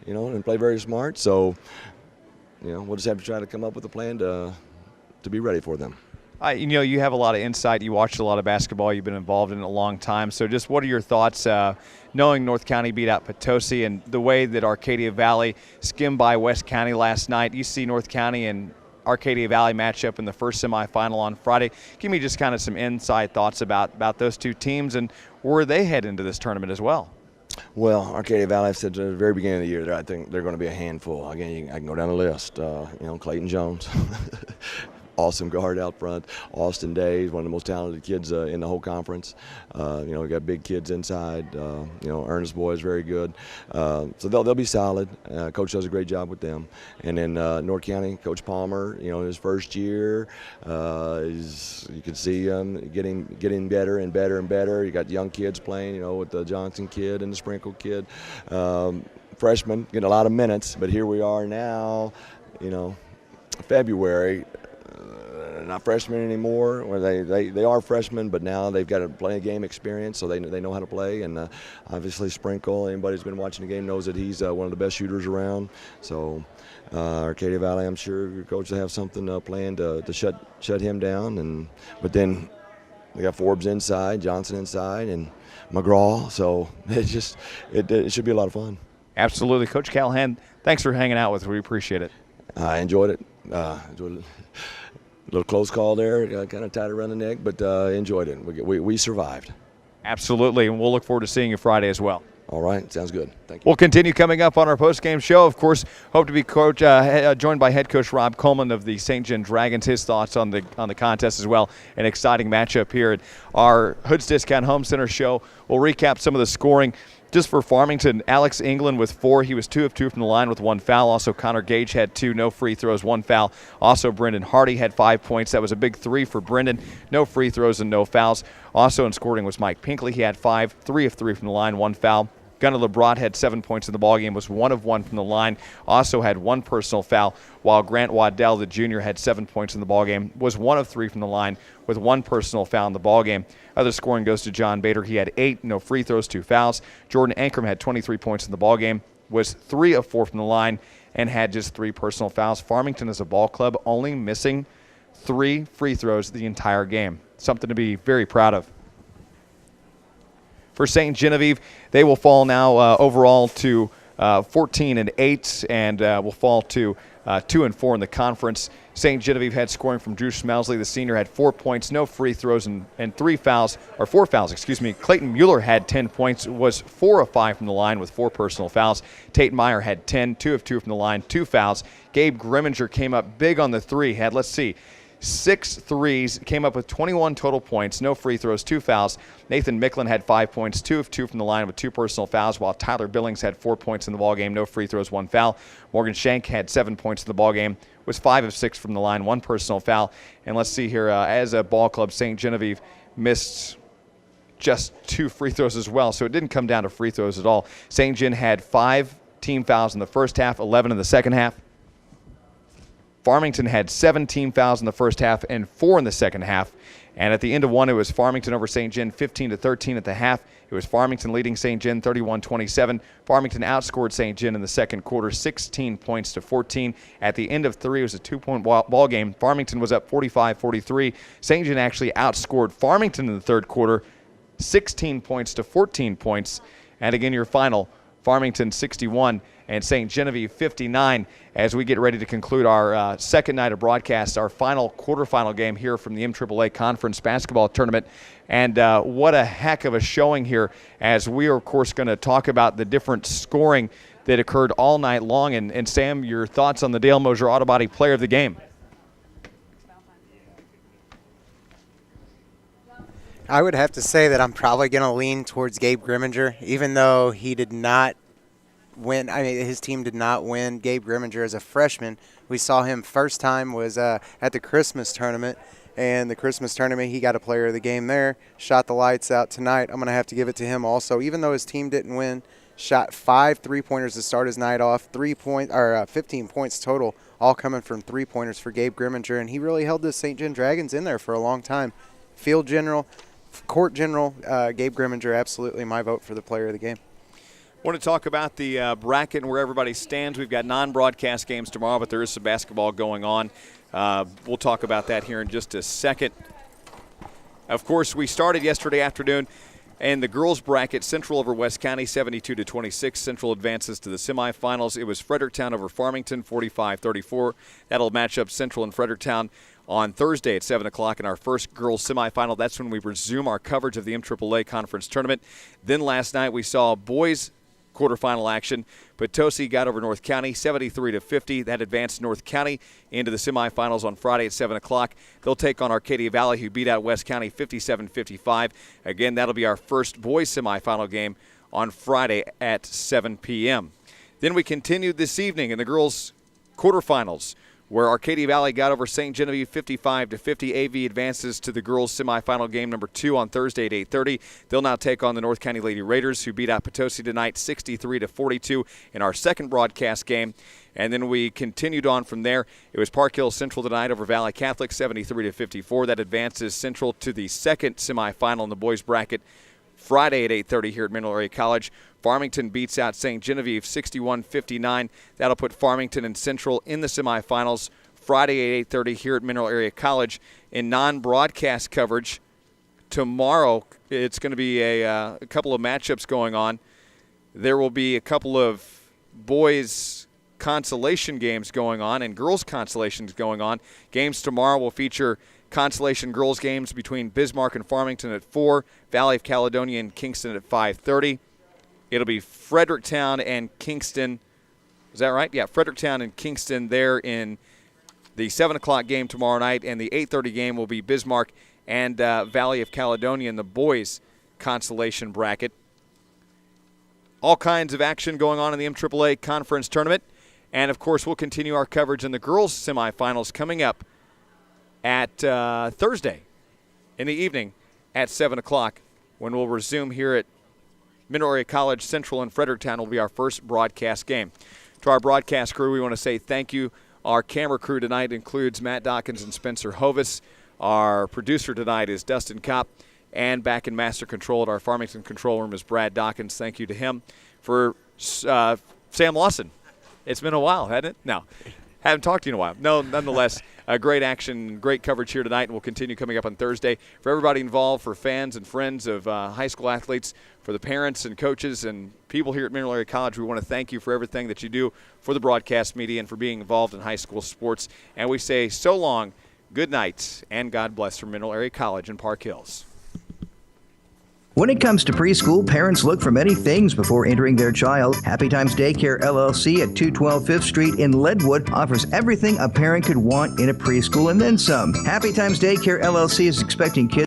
and play very smart. So, we'll just have to try to come up with a plan to be ready for them.
You have a lot of insight. You watched a lot of basketball. You've been involved in it a long time. So just what are your thoughts knowing North County beat out Potosi and the way that Arcadia Valley skimmed by West County last night? You see North County and Arcadia Valley match up in the first semifinal on Friday. Give me just kind of some inside thoughts about those 2 teams and where they head into this tournament as well.
Well, Arcadia Valley, I've said at the very beginning of the year, I think they're going to be a handful. Again, I can go down the list. Clayton Jones. Awesome guard out front. Austin Day, one of the most talented kids in the whole conference. We got big kids inside. Ernest Boy is very good. So they'll be solid. Coach does a great job with them. And then North County, Coach Palmer, his first year, you can see getting better and better and better. You got young kids playing, with the Johnson kid and the Sprinkle kid. Freshmen getting a lot of minutes, but here we are now, February. Not freshmen anymore. Or they are freshmen, but now they've got a play game experience, so they know how to play. And obviously Sprinkle, anybody who's been watching the game knows that he's one of the best shooters around. So Arcadia Valley, I'm sure your coach will have something planned to shut him down. But then we got Forbes inside, Johnson inside, and McGraw. So it should be a lot of fun.
Absolutely, Coach Callahan. Thanks for hanging out with us. We appreciate it.
I enjoyed it. A little close call there, kind of tied around the neck, but enjoyed it. We survived.
Absolutely, and we'll look forward to seeing you Friday as well.
All right, sounds good. Thank you.
We'll continue coming up on our post-game show. Of course, hope to be joined by head coach Rob Coleman of the St. John Dragons. His thoughts on the contest as well. An exciting matchup here at our Hoods Discount Home Center show. We'll recap some of the scoring. Just for Farmington, Alex England with 4. He was 2 of 2 from the line with 1 foul. Also, Connor Gage had 2, no free throws, 1 foul. Also, Brendan Hardy had 5 points. That was a big 3 for Brendan. No free throws and no fouls. Also in scoring was Mike Pinkley. He had 5, 3 of 3 from the line, 1 foul. Gunnar LeBron had 7 points in the ballgame, was 1 of 1 from the line. Also had 1 personal foul, while Grant Waddell, the junior, had 7 points in the ballgame, was 1 of 3 from the line with 1 personal foul in the ballgame. Other scoring goes to John Bader. He had 8, no free throws, 2 fouls. Jordan Ankrum had 23 points in the ballgame, was 3 of 4 from the line, and had just 3 personal fouls. Farmington is a ball club only missing 3 free throws the entire game. Something to be very proud of. For St. Genevieve, they will fall now overall to 14-8 and will fall to 2-4 in the conference. St. Genevieve had scoring from Drew Schmelsley, the senior, had 4 points, no free throws, and 4 fouls, Clayton Mueller had 10 points, was 4 of 5 from the line with 4 personal fouls. Tate Meyer had 10, 2 of 2 from the line, 2 fouls. Gabe Grimminger came up big on the 3, had, 6 threes, came up with 21 total points, no free throws, 2 fouls. Nathan Micklin had 5 points, 2 of 2 from the line with 2 personal fouls, while Tyler Billings had 4 points in the ballgame, no free throws, 1 foul. Morgan Shank had 7 points in the ballgame, was 5 of 6 from the line, 1 personal foul. And let's see here, as a ball club, St. Genevieve missed just 2 free throws as well, so it didn't come down to free throws at all. St. Gen had 5 team fouls in the first half, 11 in the second half. Farmington had 7 team fouls in the first half and 4 in the second half. And at the end of one, it was Farmington over St. Gen 15-13 at the half. It was Farmington leading St. Gen 31-27. Farmington outscored St. Gen in the second quarter 16 points to 14. At the end of 3, it was a 2-point ball game. Farmington was up 45-43. St. Gen actually outscored Farmington in the third quarter 16 points to 14 points. And again, your final, Farmington 61 and St. Genevieve 59, as we get ready to conclude our second night of broadcast, our final quarterfinal game here from the MAAA Conference Basketball Tournament. And what a heck of a showing here, as we are, of course, going to talk about the different scoring that occurred all night long. And Sam, your thoughts on the Dale Mosier Auto Body Player of the Game?
I would have to say that I'm probably going to lean towards Gabe Grimminger, even though he did not win. I mean, his team did not win. Gabe Grimminger as a freshman, we saw him first time was at the Christmas tournament, and the Christmas tournament he got a player of the game there, shot the lights out tonight. I'm going to have to give it to him also, even though his team didn't win. Shot 5 3-pointers to start his night off, 15 points total, all coming from 3-pointers for Gabe Grimminger, and he really held the St. Gen Dragons in there for a long time. Field general, court general, Gabe Grimminger, absolutely my vote for the player of the game.
I want to talk about the bracket and where everybody stands. We've got non-broadcast games tomorrow, but there is some basketball going on. We'll talk about that here in just a second. Of course, we started yesterday afternoon in the girls' bracket, Central over West County, 72-26. Central advances to the semifinals. It was Fredericktown over Farmington, 45-34. That'll match up Central and Fredericktown on Thursday at 7 o'clock in our first girls semifinal. That's when we resume our coverage of the MAAA Conference Tournament. Then last night we saw boys quarterfinal action. Potosi got over North County 73-50. That advanced North County into the semifinals on Friday at 7 o'clock. They'll take on Arcadia Valley, who beat out West County 57-55. Again, that'll be our first boys semifinal game on Friday at 7 p.m. Then we continued this evening in the girls quarterfinals, where Arcadia Valley got over St. Genevieve 55-50. AV advances to the girls' semifinal game number 2 on Thursday at 8:30. They'll now take on the North County Lady Raiders, who beat out Potosi tonight 63-42 in our second broadcast game. And then we continued on from there. It was Park Hill Central tonight over Valley Catholic 73-54. That advances Central to the second semifinal in the boys' bracket Friday at 8:30 here at Mineral Area College. Farmington beats out St. Genevieve 61-59. That'll put Farmington and Central in the semifinals Friday at 8:30 here at Mineral Area College. In non-broadcast coverage tomorrow, it's going to be a couple of matchups going on. There will be a couple of boys consolation games going on and girls consolations going on. Games tomorrow will feature consolation girls games between Bismarck and Farmington at 4, Valley of Caledonia and Kingston at 5:30. It'll be Fredericktown and Kingston. Is that right? Yeah, Fredericktown and Kingston there in the 7 o'clock game tomorrow night, and the 8:30 game will be Bismarck and Valley of Caledonia in the boys consolation bracket. All kinds of action going on in the MAAA Conference Tournament. And, of course, we'll continue our coverage in the girls' semifinals coming up at Thursday in the evening at 7 o'clock when we'll resume here at Mineral Area College. Central and Fredericktown will be our first broadcast game. To our broadcast crew, we want to say thank you. Our camera crew tonight includes Matt Dawkins and Spencer Hovis. Our producer tonight is Dustin Kopp. And back in master control at our Farmington control room is Brad Dawkins. Thank you to him. For Sam Lawson. It's been a while, hasn't it? No. Haven't talked to you in a while. No, nonetheless, great action, great coverage here tonight, and we'll continue coming up on Thursday. For everybody involved, for fans and friends of high school athletes, for the parents and coaches and people here at Mineral Area College, we want to thank you for everything that you do for the broadcast media and for being involved in high school sports. And we say so long, good night, and God bless from Mineral Area College in Park Hills.
When it comes to preschool, parents look for many things before entering their child. Happy Times Daycare LLC at 212 5th Street in Leadwood offers everything a parent could want in a preschool and then some. Happy Times Daycare LLC is expecting kids